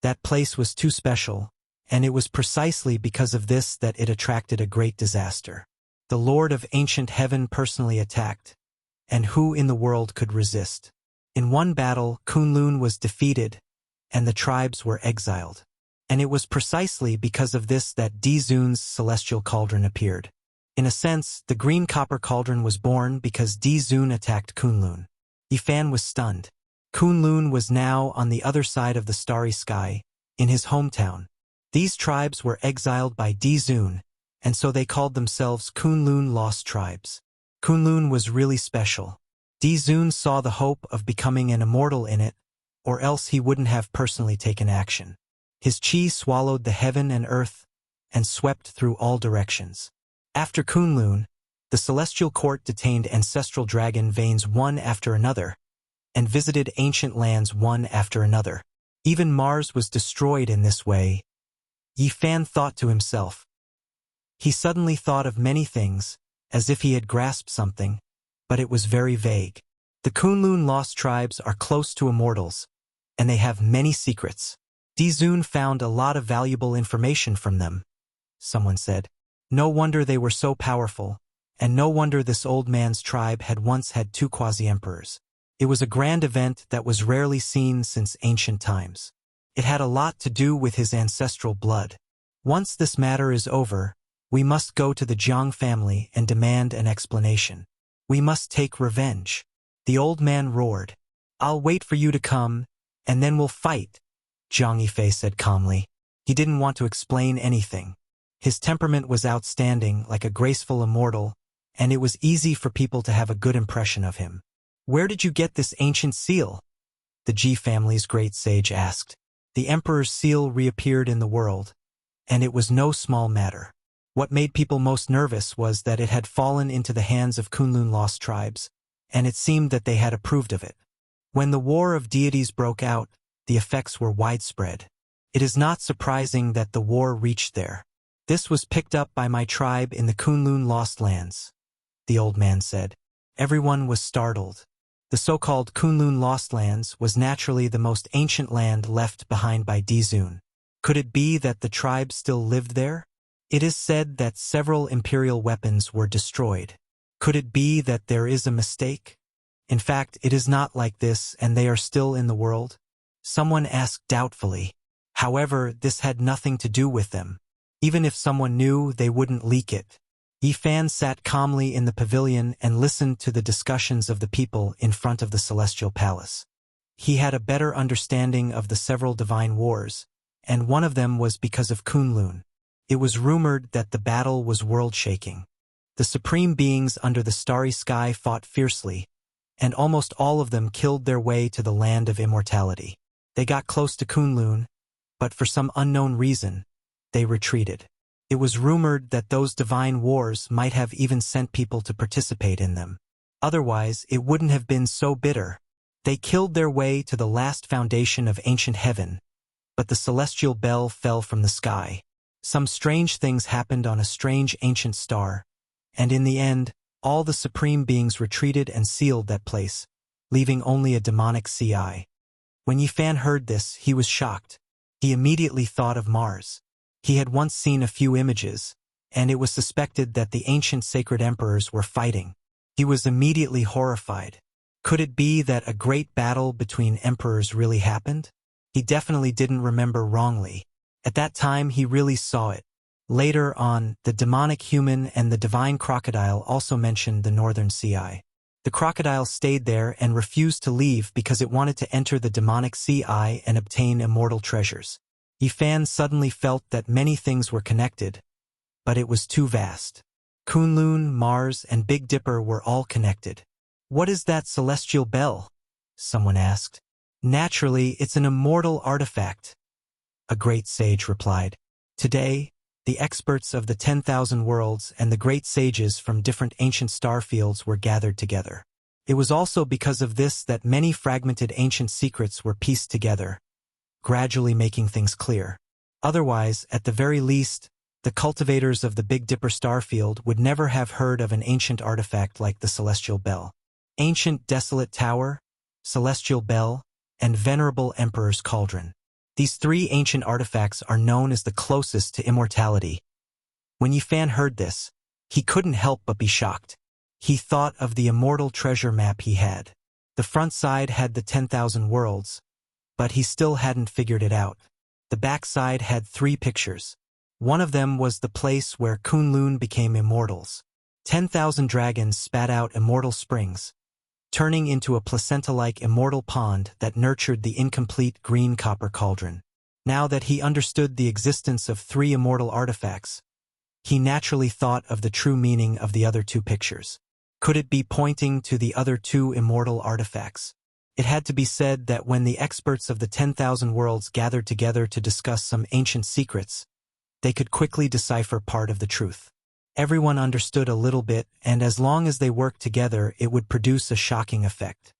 That place was too special, and it was precisely because of this that it attracted a great disaster. The Lord of Ancient Heaven personally attacked, and who in the world could resist? In one battle, Kunlun was defeated, and the tribes were exiled. And it was precisely because of this that Dizun's celestial cauldron appeared. In a sense, the green copper cauldron was born because Dizun attacked Kunlun. Yifan was stunned. Kunlun was now on the other side of the starry sky, in his hometown. These tribes were exiled by Dizun, and so they called themselves Kunlun Lost Tribes. Kunlun was really special. Dizun saw the hope of becoming an immortal in it, or else he wouldn't have personally taken action. His chi swallowed the heaven and earth, and swept through all directions. After Kunlun, the celestial court detained ancestral dragon veins one after another, and visited ancient lands one after another. Even Mars was destroyed in this way. Yifan thought to himself. He suddenly thought of many things, as if he had grasped something, but it was very vague. The Kunlun Lost Tribes are close to immortals, and they have many secrets. Dizun found a lot of valuable information from them, someone said. No wonder they were so powerful, and no wonder this old man's tribe had once had two quasi-emperors. It was a grand event that was rarely seen since ancient times. It had a lot to do with his ancestral blood. Once this matter is over, we must go to the Jiang family and demand an explanation. We must take revenge. The old man roared. I'll wait for you to come, and then we'll fight, Zhang Yifei said calmly. He didn't want to explain anything. His temperament was outstanding, like a graceful immortal, and it was easy for people to have a good impression of him. Where did you get this ancient seal? The Ji family's great sage asked. The emperor's seal reappeared in the world, and it was no small matter. What made people most nervous was that it had fallen into the hands of Kunlun Lost Tribes, and it seemed that they had approved of it. When the War of Deities broke out, the effects were widespread. It is not surprising that the war reached there. This was picked up by my tribe in the Kunlun Lost Lands, the old man said. Everyone was startled. The so-called Kunlun Lost Lands was naturally the most ancient land left behind by Dizun. Could it be that the tribe still lived there? It is said that several imperial weapons were destroyed. Could it be that there is a mistake? In fact, it is not like this, and they are still in the world. Someone asked doubtfully. However, this had nothing to do with them. Even if someone knew, they wouldn't leak it. Yifan sat calmly in the pavilion and listened to the discussions of the people in front of the celestial palace. He had a better understanding of the several divine wars, and one of them was because of Kunlun. It was rumored that the battle was world-shaking. The supreme beings under the starry sky fought fiercely, and almost all of them killed their way to the land of immortality. They got close to Kunlun, but for some unknown reason, they retreated. It was rumored that those divine wars might have even sent people to participate in them. Otherwise, it wouldn't have been so bitter. They killed their way to the last foundation of ancient heaven, but the celestial bell fell from the sky. Some strange things happened on a strange ancient star, and in the end, all the supreme beings retreated and sealed that place, leaving only a demonic CI. When Yifan heard this, he was shocked. He immediately thought of Mars. He had once seen a few images, and it was suspected that the ancient sacred emperors were fighting. He was immediately horrified. Could it be that a great battle between emperors really happened? He definitely didn't remember wrongly. At that time, he really saw it. Later on, the demonic human and the divine crocodile also mentioned the northern CI. The crocodile stayed there and refused to leave because it wanted to enter the demonic sea eye and obtain immortal treasures. Yifan suddenly felt that many things were connected, but it was too vast. Kunlun, Mars, and Big Dipper were all connected. "What is that celestial bell?" someone asked. "Naturally, it's an immortal artifact," a great sage replied. Today, the experts of the 10,000 worlds and the great sages from different ancient star fields were gathered together. It was also because of this that many fragmented ancient secrets were pieced together, gradually making things clear. Otherwise, at the very least, the cultivators of the Big Dipper star field would never have heard of an ancient artifact like the Celestial Bell. Ancient Desolate Tower, Celestial Bell, and Venerable Emperor's Cauldron. These three ancient artifacts are known as the closest to immortality. When Yifan heard this, he couldn't help but be shocked. He thought of the immortal treasure map he had. The front side had the 10,000 worlds, but he still hadn't figured it out. The back side had 3 pictures. One of them was the place where Kunlun became immortals. 10,000 dragons spat out immortal springs, turning into a placenta-like immortal pond that nurtured the incomplete green copper cauldron. Now that he understood the existence of 3 immortal artifacts, he naturally thought of the true meaning of the other 2 pictures. Could it be pointing to the other 2 immortal artifacts? It had to be said that when the experts of the 10,000 worlds gathered together to discuss some ancient secrets, they could quickly decipher part of the truth. Everyone understood a little bit, and as long as they worked together, it would produce a shocking effect.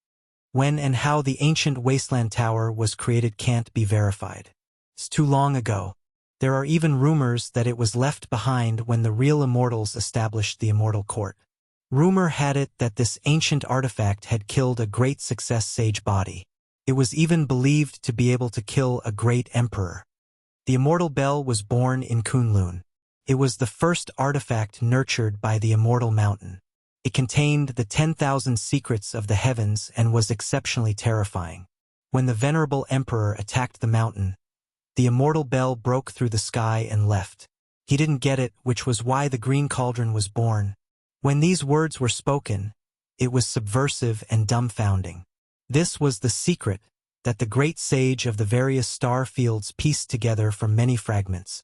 When and how the ancient Wasteland Tower was created can't be verified. It's too long ago. There are even rumors that it was left behind when the real immortals established the Immortal Court. Rumor had it that this ancient artifact had killed a great success sage body. It was even believed to be able to kill a great emperor. The Immortal Bell was born in Kunlun. It was the first artifact nurtured by the Immortal Mountain. It contained the 10,000 secrets of the heavens and was exceptionally terrifying. When the venerable emperor attacked the mountain, the Immortal Bell broke through the sky and left. He didn't get it, which was why the green cauldron was born. When these words were spoken, it was subversive and dumbfounding. This was the secret that the great sage of the various star fields pieced together from many fragments.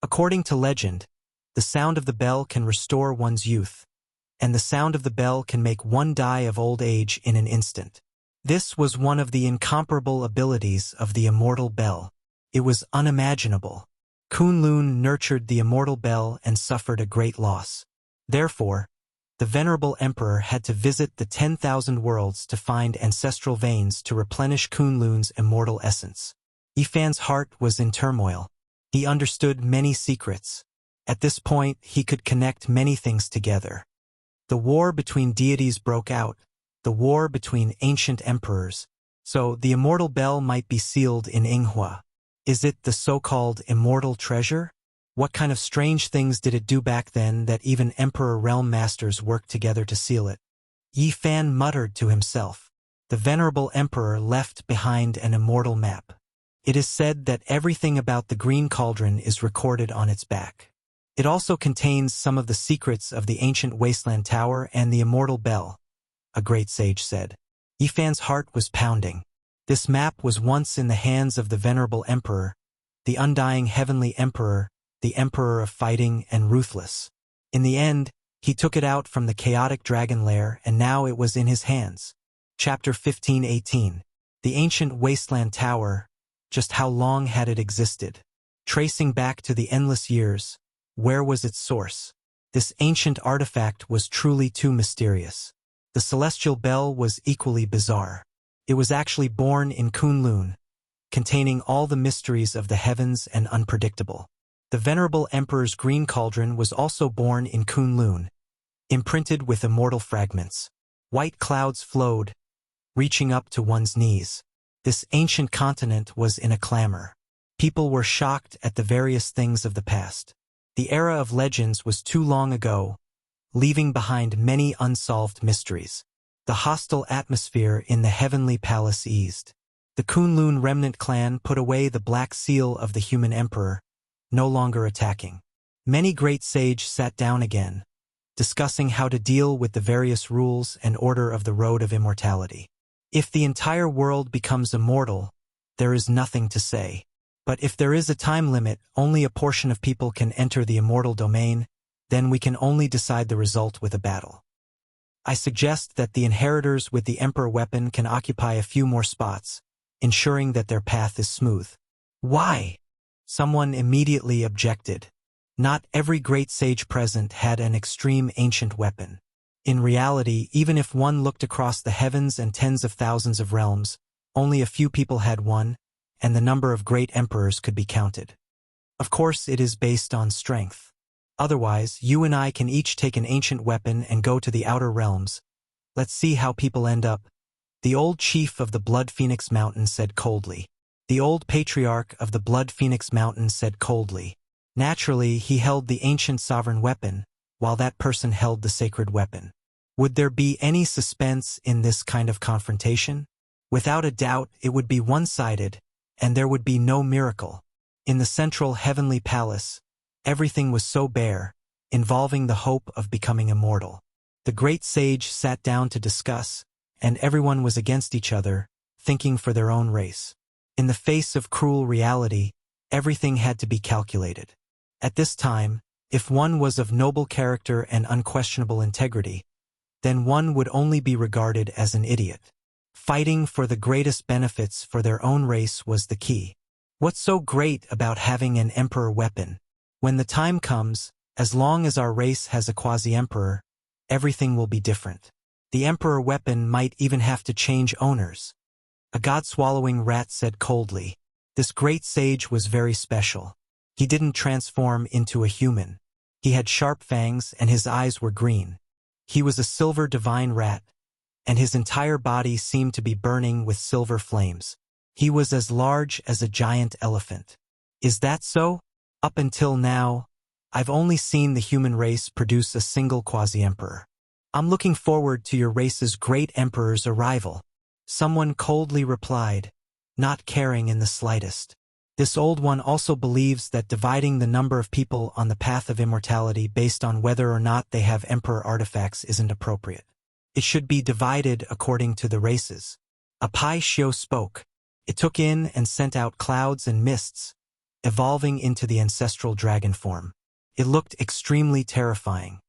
According to legend, the sound of the bell can restore one's youth, and the sound of the bell can make one die of old age in an instant. This was one of the incomparable abilities of the Immortal Bell. It was unimaginable. Kunlun nurtured the Immortal Bell and suffered a great loss. Therefore, the venerable emperor had to visit the 10,000 worlds to find ancestral veins to replenish Kunlun's immortal essence. Yifan's heart was in turmoil. He understood many secrets. At this point, he could connect many things together. The war between deities broke out, the war between ancient emperors. So the Immortal Bell might be sealed in Yinghua. Is it the so-called immortal treasure? What kind of strange things did it do back then that even Emperor Realm Masters worked together to seal it? Yifan muttered to himself. The venerable emperor left behind an immortal map. It is said that everything about the green cauldron is recorded on its back. It also contains some of the secrets of the ancient Wasteland Tower and the Immortal Bell, a great sage said. Yifan's heart was pounding. This map was once in the hands of the venerable emperor, the undying heavenly emperor, the emperor of fighting and ruthless. In the end, he took it out from the chaotic dragon lair, and now it was in his hands. Chapter 15:18. The ancient Wasteland Tower. Just how long had it existed? Tracing back to the endless years, where was its source? This ancient artifact was truly too mysterious. The Celestial Bell was equally bizarre. It was actually born in Kunlun, containing all the mysteries of the heavens and unpredictable. The venerable emperor's green cauldron was also born in Kunlun, imprinted with immortal fragments. White clouds flowed, reaching up to one's knees. This ancient continent was in a clamor. People were shocked at the various things of the past. The era of legends was too long ago, leaving behind many unsolved mysteries. The hostile atmosphere in the heavenly palace eased. The Kunlun remnant clan put away the black seal of the human emperor, no longer attacking. Many great sages sat down again, discussing how to deal with the various rules and order of the road of immortality. If the entire world becomes immortal, there is nothing to say. But if there is a time limit, only a portion of people can enter the immortal domain, then we can only decide the result with a battle. I suggest that the inheritors with the Emperor weapon can occupy a few more spots, ensuring that their path is smooth. Why? Someone immediately objected. Not every great sage present had an extreme ancient weapon. In reality, even if one looked across the heavens and tens of thousands of realms, only a few people had one, and the number of great emperors could be counted. Of course, it is based on strength. Otherwise, you and I can each take an ancient weapon and go to the outer realms. Let's see how people end up. The old chief of the Blood Phoenix Mountain said coldly. The old patriarch of the Blood Phoenix Mountain said coldly. Naturally, he held the ancient sovereign weapon, while that person held the sacred weapon. Would there be any suspense in this kind of confrontation? Without a doubt, it would be one-sided, and there would be no miracle. In the central heavenly palace, everything was so bare, involving the hope of becoming immortal. The great sage sat down to discuss, and everyone was against each other, thinking for their own race. In the face of cruel reality, everything had to be calculated. At this time, if one was of noble character and unquestionable integrity, then one would only be regarded as an idiot. Fighting for the greatest benefits for their own race was the key. What's so great about having an emperor weapon? When the time comes, as long as our race has a quasi-emperor, everything will be different. The emperor weapon might even have to change owners. A god-swallowing rat said coldly. This great sage was very special. He didn't transform into a human. He had sharp fangs and his eyes were green. He was a silver divine rat, and his entire body seemed to be burning with silver flames. He was as large as a giant elephant. Is that so? Up until now, I've only seen the human race produce a single quasi-emperor. I'm looking forward to your race's great emperor's arrival. Someone coldly replied, not caring in the slightest. This old one also believes that dividing the number of people on the path of immortality based on whether or not they have emperor artifacts isn't appropriate. It should be divided according to the races. A Pai Xiu spoke. It took in and sent out clouds and mists, evolving into the ancestral dragon form. It looked extremely terrifying.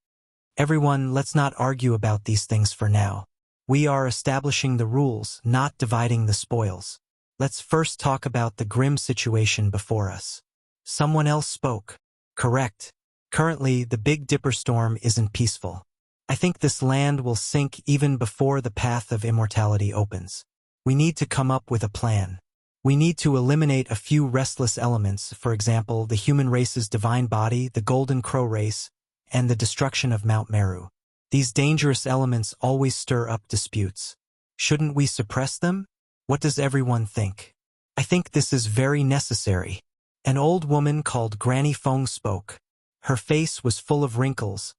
Everyone, let's not argue about these things for now. We are establishing the rules, not dividing the spoils. Let's first talk about the grim situation before us. Someone else spoke. Correct. Currently, the Big Dipper storm isn't peaceful. I think this land will sink even before the path of immortality opens. We need to come up with a plan. We need to eliminate a few restless elements, for example, the human race's divine body, the Golden Crow race, and the destruction of Mount Meru. These dangerous elements always stir up disputes. Shouldn't we suppress them? What does everyone think? I think this is very necessary. An old woman called Granny Feng spoke. Her face was full of wrinkles,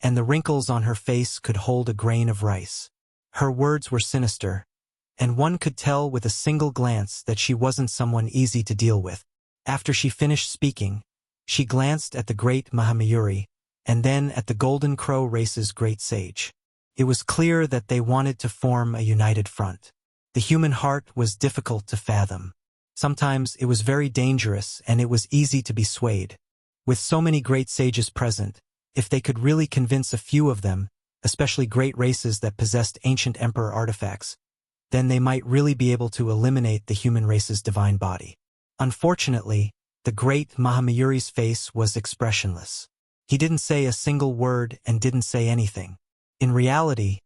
and the wrinkles on her face could hold a grain of rice. Her words were sinister, and one could tell with a single glance that she wasn't someone easy to deal with. After she finished speaking, she glanced at the great Mahamayuri, and then at the Golden Crow race's great sage. It was clear that they wanted to form a united front. The human heart was difficult to fathom. Sometimes it was very dangerous and it was easy to be swayed. With so many great sages present, if they could really convince a few of them, especially great races that possessed ancient emperor artifacts, then they might really be able to eliminate the human race's divine body. Unfortunately, the great Mahamayuri's face was expressionless. He didn't say a single word and didn't say anything. In reality,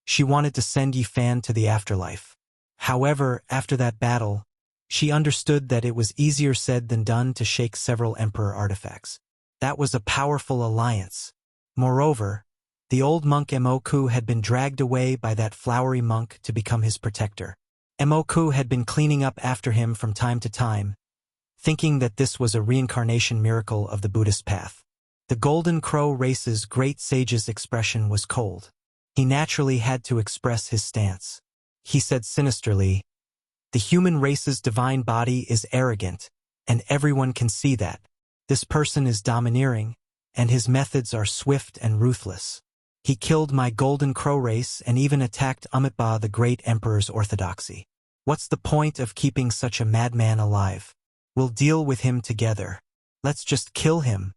she wanted to send Yifan to the afterlife. However, after that battle, she understood that it was easier said than done to shake several emperor artifacts. That was a powerful alliance. Moreover, the old monk Emoku had been dragged away by that flowery monk to become his protector. Emoku had been cleaning up after him from time to time, thinking that this was a reincarnation miracle of the Buddhist path. The Golden Crow race's great sage's expression was cold. He naturally had to express his stance. He said sinisterly, "The human race's divine body is arrogant, and everyone can see that. This person is domineering, and his methods are swift and ruthless. He killed my golden crow race and even attacked Amitabha, the great emperor's orthodoxy. What's the point of keeping such a madman alive? We'll deal with him together. Let's just kill him.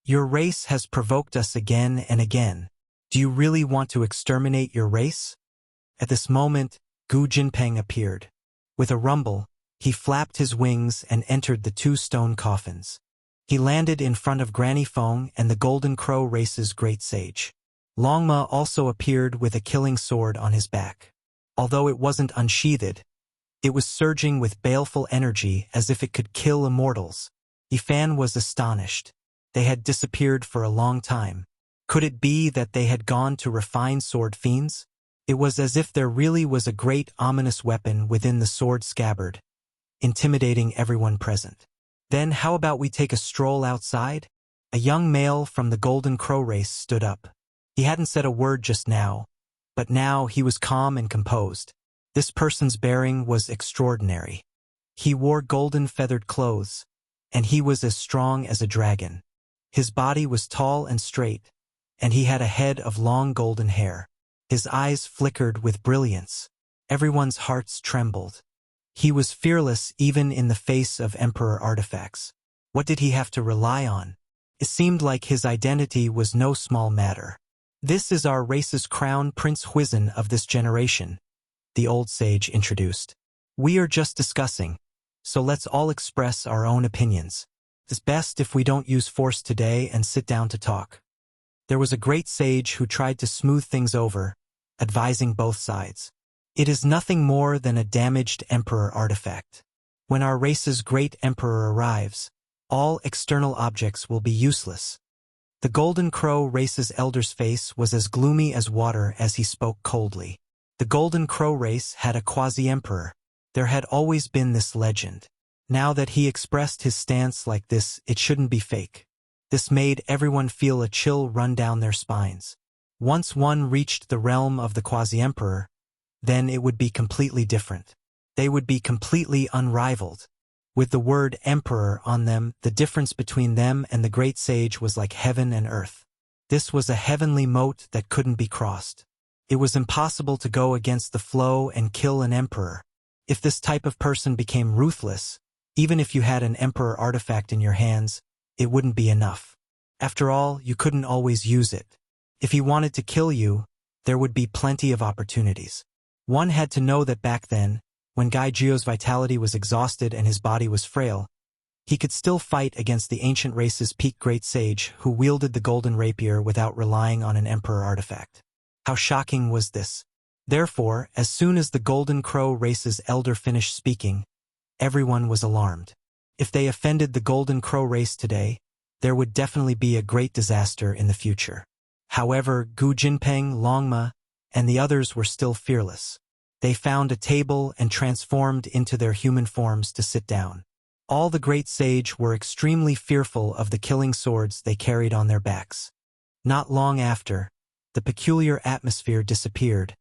Your race has provoked us again and again. Do you really want to exterminate your race? At this moment, Gu Jinpeng appeared. With a rumble, he flapped his wings and entered the 2 stone coffins. He landed in front of Granny Feng and the Golden Crow race's great sage. Longma also appeared with a killing sword on his back. Although it wasn't unsheathed, it was surging with baleful energy as if it could kill immortals. Yifan was astonished. They had disappeared for a long time. Could it be that they had gone to refine sword fiends? It was as if there really was a great ominous weapon within the sword scabbard, intimidating everyone present. Then how about we take a stroll outside? A young male from the Golden Crow race stood up. He hadn't said a word just now, but now he was calm and composed. This person's bearing was extraordinary. He wore golden feathered clothes, and he was as strong as a dragon. His body was tall and straight, and he had a head of long golden hair. His eyes flickered with brilliance. Everyone's hearts trembled. He was fearless even in the face of emperor artifacts. What did he have to rely on? It seemed like his identity was no small matter. This is our race's crown Prince Huizhen of this generation, the old sage introduced. We are just discussing, so let's all express our own opinions. It's best if we don't use force today and sit down to talk. There was a great sage who tried to smooth things over, advising both sides. It is nothing more than a damaged emperor artifact. When our race's great emperor arrives, all external objects will be useless. The Golden Crow race's elder's face was as gloomy as water as he spoke coldly. The Golden Crow race had a quasi-emperor. There had always been this legend. Now that he expressed his stance like this, it shouldn't be fake. This made everyone feel a chill run down their spines. Once one reached the realm of the quasi-emperor, then it would be completely different. They would be completely unrivaled. With the word emperor on them, the difference between them and the great sage was like heaven and earth. This was a heavenly moat that couldn't be crossed. It was impossible to go against the flow and kill an emperor. If this type of person became ruthless, even if you had an emperor artifact in your hands, it wouldn't be enough. After all, you couldn't always use it. If he wanted to kill you, there would be plenty of opportunities. One had to know that back then, when Gai Jio's vitality was exhausted and his body was frail, he could still fight against the ancient race's peak great sage who wielded the golden rapier without relying on an emperor artifact. How shocking was this? Therefore, as soon as the Golden Crow race's elder finished speaking, everyone was alarmed. If they offended the Golden Crow race today, there would definitely be a great disaster in the future. However, Gu Jinpeng, Longma, and the others were still fearless. They found a table and transformed into their human forms to sit down. All the great sage were extremely fearful of the killing swords they carried on their backs. Not long after, the peculiar atmosphere disappeared,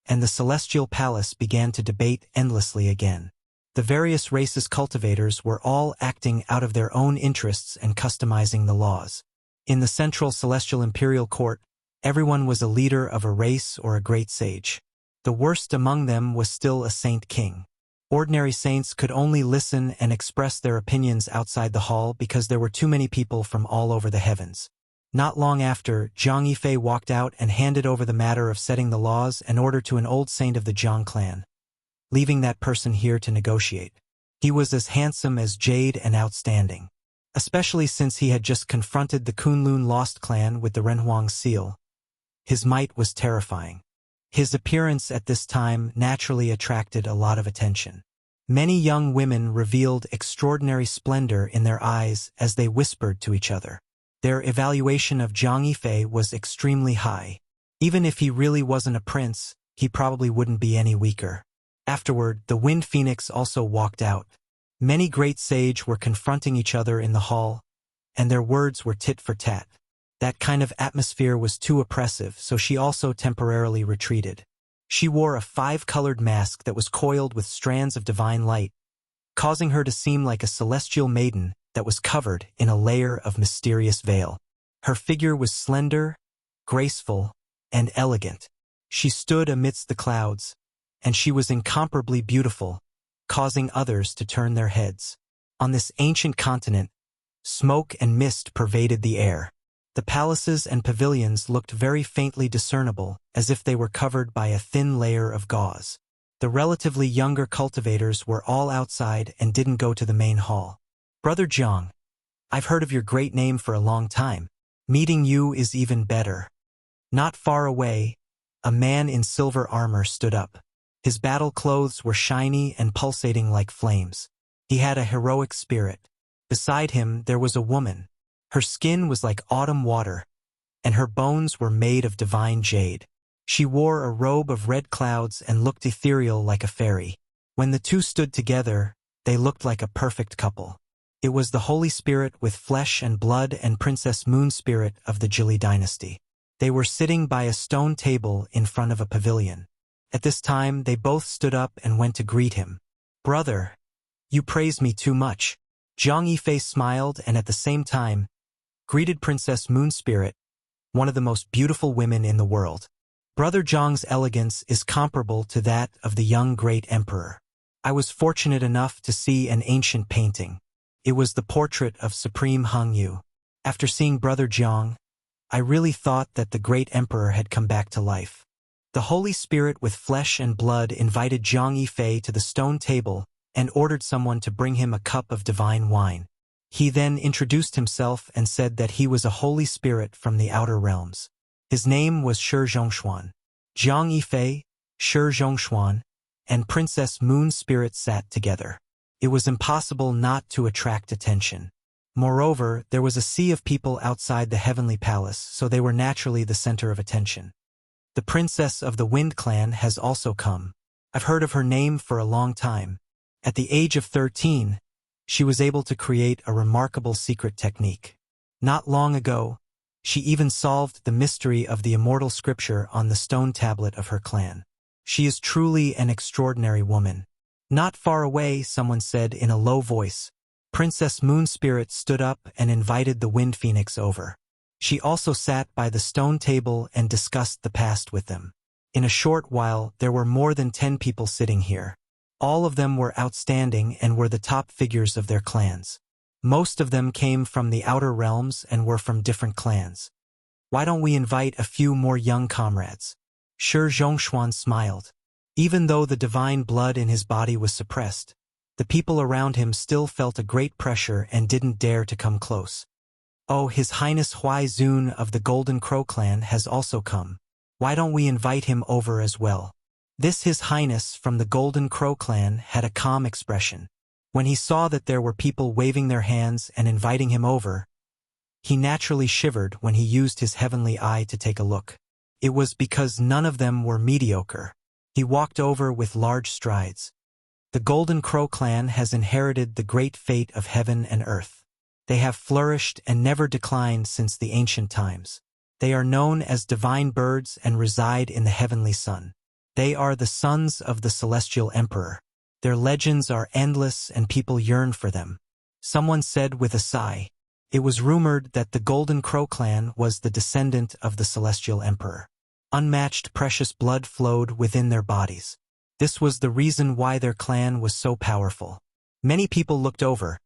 and the celestial palace began to debate endlessly again. The various races' cultivators were all acting out of their own interests and customizing the laws. In the central celestial imperial court, everyone was a leader of a race or a great sage. The worst among them was still a saint king. Ordinary saints could only listen and express their opinions outside the hall because there were too many people from all over the heavens. Not long after, Zhang Yifei walked out and handed over the matter of setting the laws and order to an old saint of the Jiang clan, leaving that person here to negotiate. He was as handsome as jade and outstanding, especially since he had just confronted the Kunlun Lost clan with the Renhuang seal. His might was terrifying. His appearance at this time naturally attracted a lot of attention. Many young women revealed extraordinary splendor in their eyes as they whispered to each other. Their evaluation of Zhang Yifei was extremely high. Even if he really wasn't a prince, he probably wouldn't be any weaker. Afterward, the Wind Phoenix also walked out. Many great sage were confronting each other in the hall, and their words were tit for tat. That kind of atmosphere was too oppressive, so she also temporarily retreated. She wore a 5-colored mask that was coiled with strands of divine light, causing her to seem like a celestial maiden that was covered in a layer of mysterious veil. Her figure was slender, graceful, and elegant. She stood amidst the clouds, and she was incomparably beautiful, causing others to turn their heads. On this ancient continent, smoke and mist pervaded the air. The palaces and pavilions looked very faintly discernible, as if they were covered by a thin layer of gauze. The relatively younger cultivators were all outside and didn't go to the main hall. "Brother Jiang, I've heard of your great name for a long time. Meeting you is even better." Not far away, a man in silver armor stood up. His battle clothes were shiny and pulsating like flames. He had a heroic spirit. Beside him there was a woman. Her skin was like autumn water, and her bones were made of divine jade. She wore a robe of red clouds and looked ethereal like a fairy. When the two stood together, they looked like a perfect couple. It was the Holy Spirit with flesh and blood and Princess Moon Spirit of the Jili dynasty. They were sitting by a stone table in front of a pavilion. At this time, they both stood up and went to greet him. "Brother, you praise me too much." Zhang Yifei smiled and at the same time greeted Princess Moon Spirit, one of the most beautiful women in the world. Brother Zhang's elegance is comparable to that of the young great emperor. I was fortunate enough to see an ancient painting. It was the portrait of Supreme Hangyu. After seeing Brother Jiang, I really thought that the great emperor had come back to life. The Holy Spirit with flesh and blood invited Zhang Yifei to the stone table and ordered someone to bring him a cup of divine wine. He then introduced himself and said that he was a Holy Spirit from the outer realms. His name was Shi Zhongshuan. Zhang Yifei, Shi Zhongshuan, and Princess Moon Spirit sat together. It was impossible not to attract attention. Moreover, there was a sea of people outside the heavenly palace, so they were naturally the center of attention. The princess of the Wind Clan has also come. I've heard of her name for a long time. At the age of 13, she was able to create a remarkable secret technique. Not long ago, she even solved the mystery of the immortal scripture on the stone tablet of her clan. She is truly an extraordinary woman. Not far away, someone said in a low voice. Princess Moon Spirit stood up and invited the Wind Phoenix over. She also sat by the stone table and discussed the past with them. In a short while, there were more than 10 people sitting here. All of them were outstanding and were the top figures of their clans. Most of them came from the outer realms and were from different clans. Why don't we invite a few more young comrades? Shi Zhongshuan smiled. Even though the divine blood in his body was suppressed, the people around him still felt a great pressure and didn't dare to come close. "Oh, His Highness Huai Zun of the Golden Crow clan has also come. Why don't we invite him over as well?" This His Highness from the Golden Crow clan had a calm expression. When he saw that there were people waving their hands and inviting him over, he naturally shivered when he used his heavenly eye to take a look. It was because none of them were mediocre. He walked over with large strides. The Golden Crow clan has inherited the great fate of heaven and earth. They have flourished and never declined since the ancient times. They are known as divine birds and reside in the heavenly sun. They are the sons of the celestial emperor. Their legends are endless and people yearn for them. Someone said with a sigh, it was rumored that the Golden Crow clan was the descendant of the celestial emperor. Unmatched precious blood flowed within their bodies. This was the reason why their clan was so powerful. Many people looked over,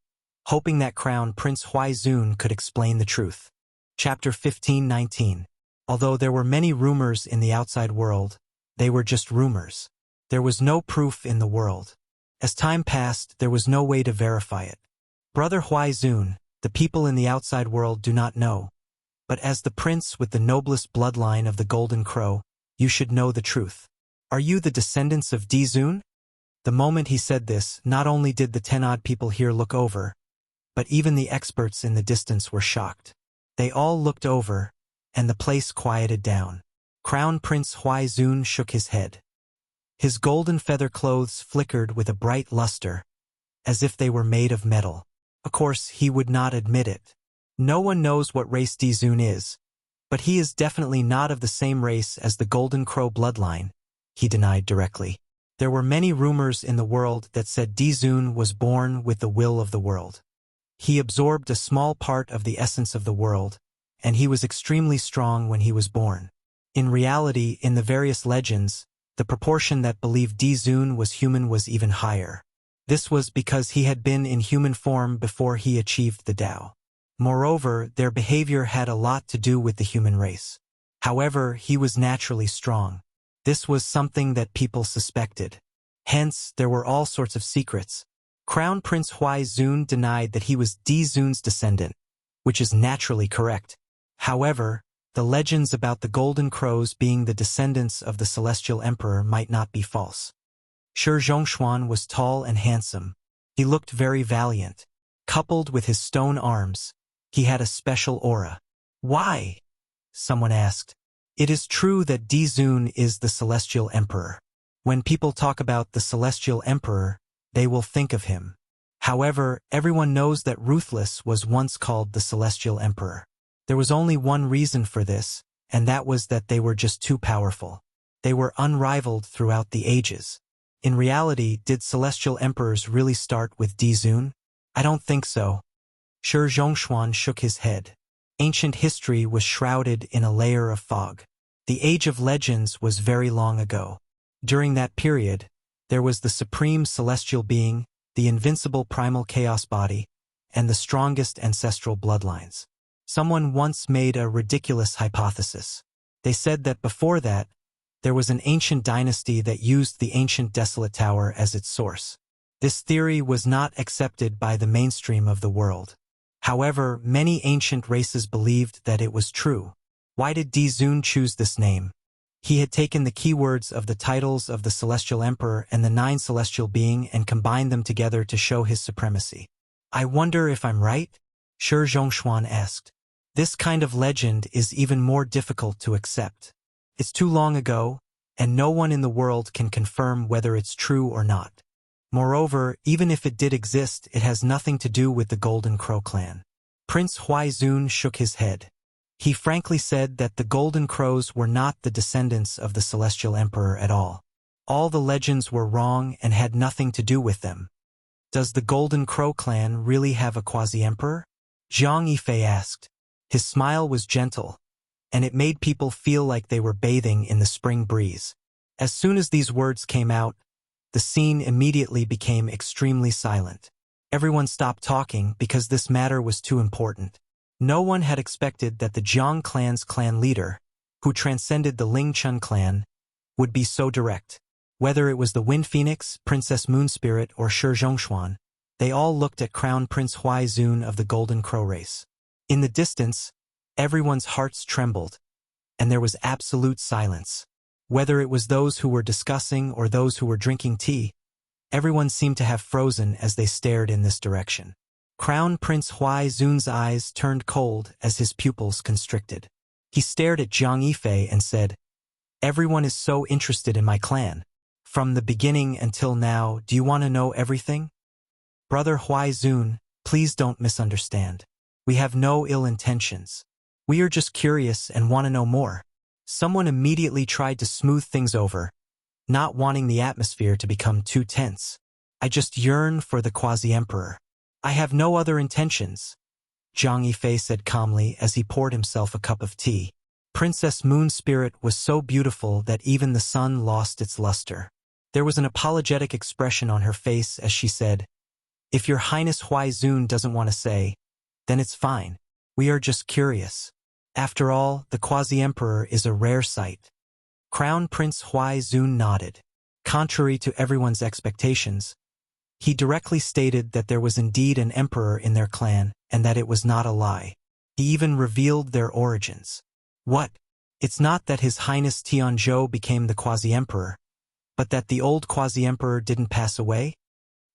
hoping that Crown Prince Huai Zun could explain the truth. Chapter 15:19. Although there were many rumors in the outside world, they were just rumors. There was no proof in the world. As time passed, there was no way to verify it. Brother Huai Zun, the people in the outside world do not know. But as the prince with the noblest bloodline of the Golden Crow, you should know the truth. Are you the descendants of Di Zun? The moment he said this, not only did the 10-odd people here look over, but even the experts in the distance were shocked. They all looked over, and the place quieted down. Crown Prince Huai Zun shook his head. His golden feather clothes flickered with a bright luster, as if they were made of metal. Of course, he would not admit it. No one knows what race Di Zun is, but he is definitely not of the same race as the Golden Crow bloodline, he denied directly. There were many rumors in the world that said Di Zun was born with the will of the world. He absorbed a small part of the essence of the world, and he was extremely strong when he was born. In reality, in the various legends, the proportion that believed Dizun was human was even higher. This was because he had been in human form before he achieved the Tao. Moreover, their behavior had a lot to do with the human race. However, he was naturally strong. This was something that people suspected. Hence, there were all sorts of secrets. Crown Prince Huaizun denied that he was Dizun's descendant, which is naturally correct. However, the legends about the Golden Crows being the descendants of the Celestial Emperor might not be false. Shi Zhongshuan was tall and handsome. He looked very valiant. Coupled with his stone arms, he had a special aura. Why? Someone asked. It is true that Dizun is the Celestial Emperor. When people talk about the Celestial Emperor, they will think of him. However, everyone knows that Ruthless was once called the Celestial Emperor. There was only one reason for this, and that was that they were just too powerful. They were unrivaled throughout the ages. In reality, did Celestial Emperors really start with Dizun? I don't think so. Shi Zhongshuan shook his head. Ancient history was shrouded in a layer of fog. The Age of Legends was very long ago. During that period, there was the supreme celestial being, the invincible primal chaos body, and the strongest ancestral bloodlines. Someone once made a ridiculous hypothesis. They said that before that, there was an ancient dynasty that used the ancient Desolate Tower as its source. This theory was not accepted by the mainstream of the world. However, many ancient races believed that it was true. Why did Dizun choose this name? He had taken the keywords of the titles of the Celestial Emperor and the 9 celestial being and combined them together to show his supremacy. I wonder if I'm right? Shi Zhongshuan asked. This kind of legend is even more difficult to accept. It's too long ago, and no one in the world can confirm whether it's true or not. Moreover, even if it did exist, it has nothing to do with the Golden Crow clan. Prince Huaizun shook his head. He frankly said that the Golden Crows were not the descendants of the Celestial Emperor at all. All the legends were wrong and had nothing to do with them. Does the Golden Crow clan really have a quasi-emperor? Zhang Yifei asked. His smile was gentle, and it made people feel like they were bathing in the spring breeze. As soon as these words came out, the scene immediately became extremely silent. Everyone stopped talking because this matter was too important. No one had expected that the Jiang clan's clan leader, who transcended the Ling Chun clan, would be so direct. Whether it was the Wind Phoenix, Princess Moonspirit, or Shi Zhongshuan, they all looked at Crown Prince Huaizun of the Golden Crow race. In the distance, everyone's hearts trembled, and there was absolute silence. Whether it was those who were discussing or those who were drinking tea, everyone seemed to have frozen as they stared in this direction. Crown Prince Huaizun's eyes turned cold as his pupils constricted. He stared at Zhang Yifei and said, "Everyone is so interested in my clan. From the beginning until now, do you want to know everything? Brother Huaizun, please don't misunderstand. We have no ill intentions. We are just curious and want to know more." Someone immediately tried to smooth things over, not wanting the atmosphere to become too tense. "I just yearn for the quasi-emperor. I have no other intentions," Zhang Yifei said calmly as he poured himself a cup of tea. Princess Moonspirit was so beautiful that even the sun lost its luster. There was an apologetic expression on her face as she said, "If Your Highness Huaizun doesn't want to say, then it's fine. We are just curious. After all, the quasi-emperor is a rare sight." Crown Prince Huaizun nodded. Contrary to everyone's expectations, he directly stated that there was indeed an emperor in their clan and that it was not a lie. He even revealed their origins. What? It's not that His Highness Tianzhou became the quasi-emperor, but that the old quasi-emperor didn't pass away?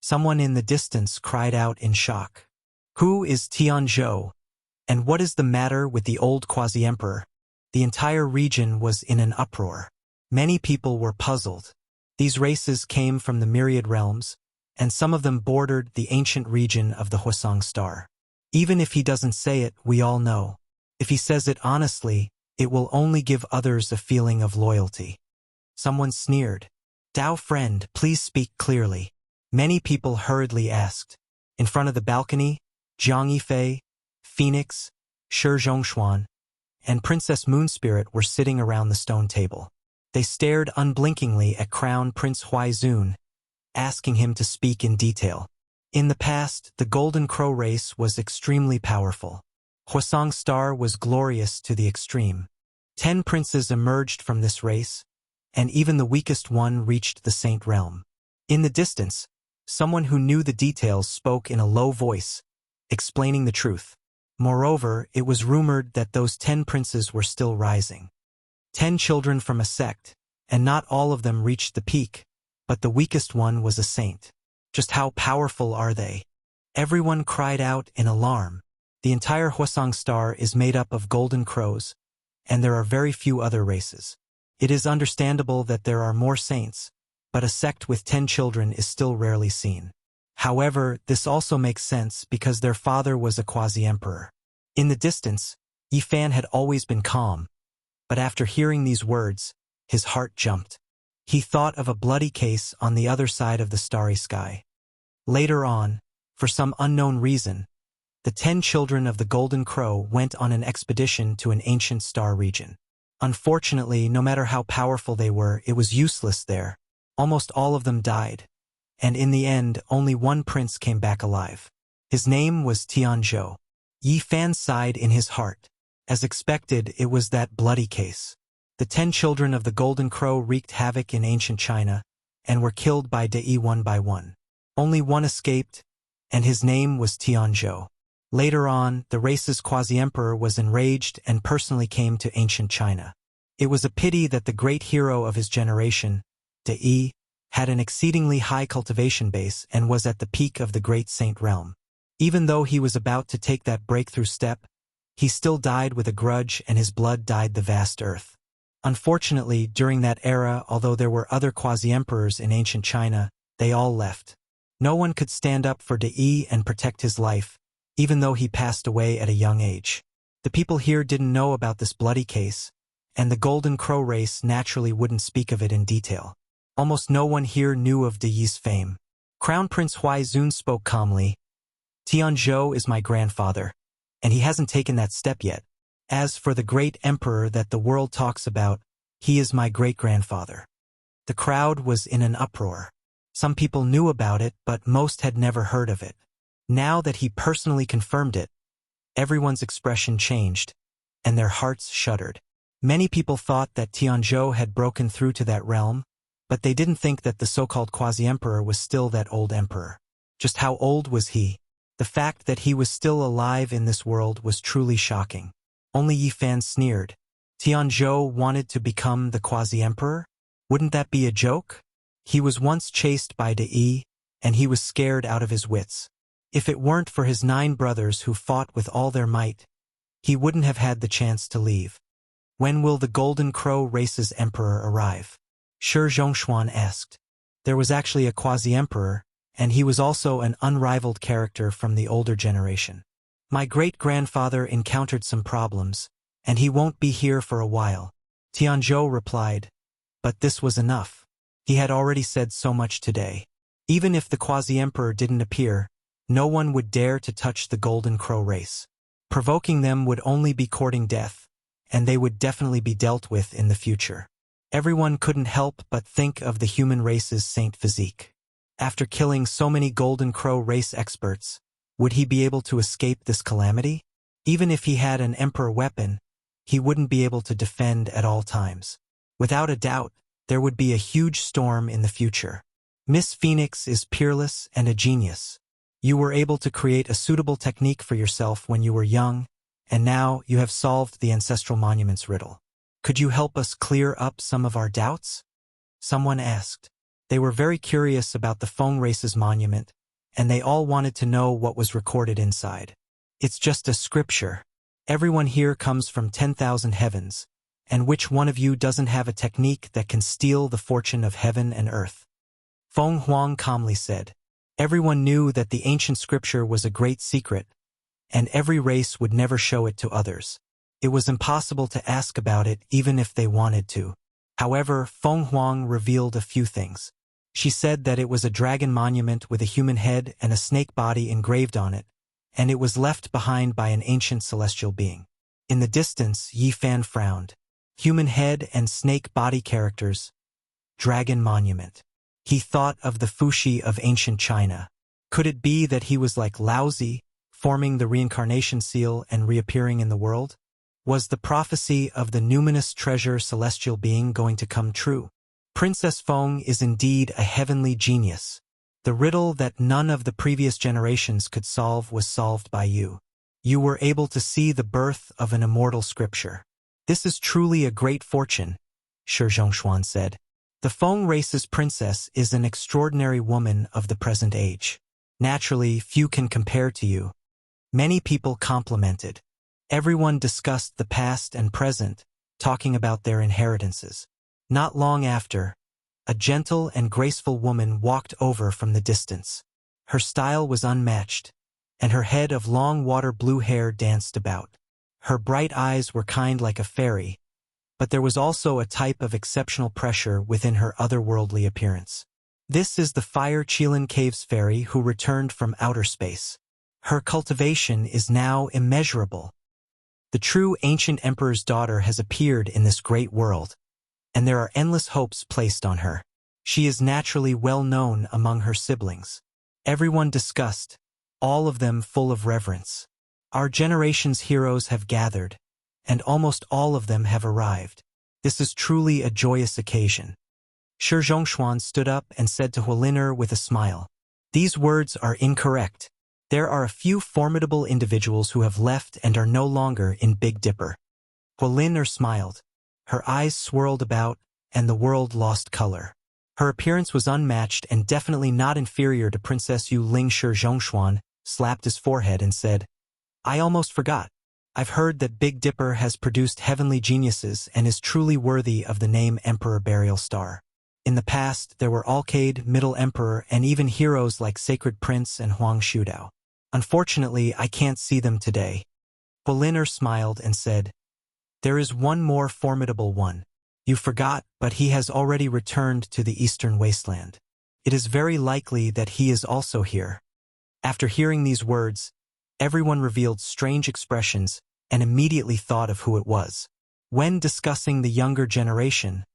Someone in the distance cried out in shock. Who is Tianzhou? And what is the matter with the old quasi-emperor? The entire region was in an uproar. Many people were puzzled. These races came from the myriad realms, and some of them bordered the ancient region of the Huasong Star. Even if he doesn't say it, we all know. If he says it honestly, it will only give others a feeling of loyalty. Someone sneered. "Dao friend, please speak clearly." Many people hurriedly asked. In front of the balcony, Zhang Yifei, Phoenix, Shi Zhongshuan, and Princess Moonspirit were sitting around the stone table. They stared unblinkingly at Crown Prince Huaizun, asking him to speak in detail. In the past, the Golden Crow race was extremely powerful. Huasong Star was glorious to the extreme. 10 princes emerged from this race, and even the weakest one reached the Saint Realm. In the distance, someone who knew the details spoke in a low voice, explaining the truth. Moreover, it was rumored that those 10 princes were still rising. 10 children from a sect, and not all of them reached the peak, but the weakest one was a saint. Just how powerful are they? Everyone cried out in alarm. The entire Huasong Star is made up of golden crows, and there are very few other races. It is understandable that there are more saints, but a sect with 10 children is still rarely seen. However, this also makes sense because their father was a quasi-emperor. In the distance, Yi Fan had always been calm, but after hearing these words, his heart jumped. He thought of a bloody case on the other side of the starry sky. Later on, for some unknown reason, the 10 children of the Golden Crow went on an expedition to an ancient star region. Unfortunately, no matter how powerful they were, it was useless there. Almost all of them died, and in the end, only one prince came back alive. His name was Tianzhou. Yi Fan sighed in his heart. As expected, it was that bloody case. The 10 children of the Golden Crow wreaked havoc in ancient China, and were killed by Dai one by one. Only one escaped, and his name was Tianzhou. Later on, the race's quasi-emperor was enraged and personally came to ancient China. It was a pity that the great hero of his generation, Dai, had an exceedingly high cultivation base and was at the peak of the great saint realm. Even though he was about to take that breakthrough step, he still died with a grudge and his blood dyed the vast earth. Unfortunately, during that era, although there were other quasi-emperors in ancient China, they all left. No one could stand up for Dai and protect his life, even though he passed away at a young age. The people here didn't know about this bloody case, and the Golden Crow race naturally wouldn't speak of it in detail. Almost no one here knew of Dai's fame. Crown Prince Huaizun spoke calmly. Tianzhou is my grandfather, and he hasn't taken that step yet. As for the great emperor that the world talks about, he is my great-grandfather. The crowd was in an uproar. Some people knew about it, but most had never heard of it. Now that he personally confirmed it, everyone's expression changed, and their hearts shuddered. Many people thought that Tianzhou had broken through to that realm, but they didn't think that the so-called quasi-emperor was still that old emperor. Just how old was he? The fact that he was still alive in this world was truly shocking. Only Yi Fan sneered. Tianzhou wanted to become the quasi-emperor? Wouldn't that be a joke? He was once chased by Dai, and he was scared out of his wits. If it weren't for his 9 brothers who fought with all their might, he wouldn't have had the chance to leave. When will the Golden Crow race's emperor arrive? Shi Zhongshuan asked. There was actually a quasi-emperor, and he was also an unrivaled character from the older generation. My great-grandfather encountered some problems, and he won't be here for a while, Tianzhou replied. But this was enough. He had already said so much today. Even if the quasi-emperor didn't appear, no one would dare to touch the Golden Crow race. Provoking them would only be courting death, and they would definitely be dealt with in the future. Everyone couldn't help but think of the human race's saint physique. After killing so many Golden Crow race experts, would he be able to escape this calamity? Even if he had an emperor weapon, he wouldn't be able to defend at all times. Without a doubt, there would be a huge storm in the future. Miss Phoenix is peerless and a genius. You were able to create a suitable technique for yourself when you were young, and now you have solved the Ancestral Monuments riddle. Could you help us clear up some of our doubts? Someone asked. They were very curious about the Feng race's monument, and they all wanted to know what was recorded inside. It's just a scripture. Everyone here comes from 10,000 heavens, and which one of you doesn't have a technique that can steal the fortune of heaven and earth? Feng Huang calmly said. Everyone knew that the ancient scripture was a great secret, and every race would never show it to others. It was impossible to ask about it even if they wanted to. However, Feng Huang revealed a few things. She said that it was a dragon monument with a human head and a snake body engraved on it, and it was left behind by an ancient celestial being. In the distance, Yi Fan frowned. Human head and snake body characters. Dragon monument. He thought of the Fuxi of ancient China. Could it be that he was like Laozi, forming the reincarnation seal and reappearing in the world? Was the prophecy of the numinous treasure celestial being going to come true? Princess Feng is indeed a heavenly genius. The riddle that none of the previous generations could solve was solved by you. You were able to see the birth of an immortal scripture. This is truly a great fortune, Shi Zhongshuan said. The Feng race's princess is an extraordinary woman of the present age. Naturally, few can compare to you. Many people complimented. Everyone discussed the past and present, talking about their inheritances. Not long after, a gentle and graceful woman walked over from the distance. Her style was unmatched, and her head of long water-blue hair danced about. Her bright eyes were kind like a fairy, but there was also a type of exceptional pressure within her otherworldly appearance. This is the Fire Qilin Caves fairy who returned from outer space. Her cultivation is now immeasurable. The true ancient emperor's daughter has appeared in this great world, and there are endless hopes placed on her. She is naturally well known among her siblings. Everyone discussed, all of them full of reverence. Our generation's heroes have gathered, and almost all of them have arrived. This is truly a joyous occasion. Shi Zhongshuan stood up and said to Hualiner with a smile, "These words are incorrect. There are a few formidable individuals who have left and are no longer in Big Dipper." Hualiner smiled. Her eyes swirled about, and the world lost color. Her appearance was unmatched and definitely not inferior to Princess Yu Ling. Shi Zhongshuan slapped his forehead and said, "I almost forgot. I've heard that Big Dipper has produced heavenly geniuses and is truly worthy of the name Emperor Burial Star. In the past, there were Alcade, Middle Emperor, and even heroes like Sacred Prince and Huang Shudao. Unfortunately, I can't see them today." Hualiner smiled and said, "There is one more formidable one. You forgot, but he has already returned to the Eastern Wasteland. It is very likely that he is also here." After hearing these words, everyone revealed strange expressions and immediately thought of who it was. When discussing the younger generation,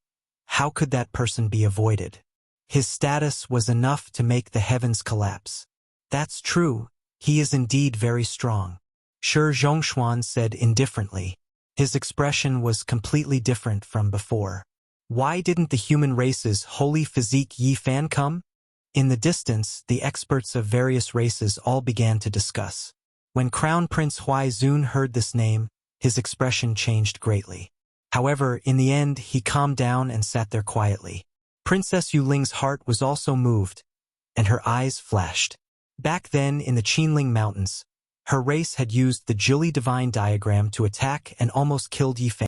how could that person be avoided? His status was enough to make the heavens collapse. "That's true, he is indeed very strong," Shi Zhongshuan said indifferently. His expression was completely different from before. Why didn't the human race's holy physique Yi Fan come? In the distance, the experts of various races all began to discuss. When Crown Prince Huai Zun heard this name, his expression changed greatly. However, in the end, he calmed down and sat there quietly. Princess Yu Ling's heart was also moved, and her eyes flashed. Back then, in the Qinling Mountains, her race had used the Jili Divine diagram to attack and almost killed Yi Fan.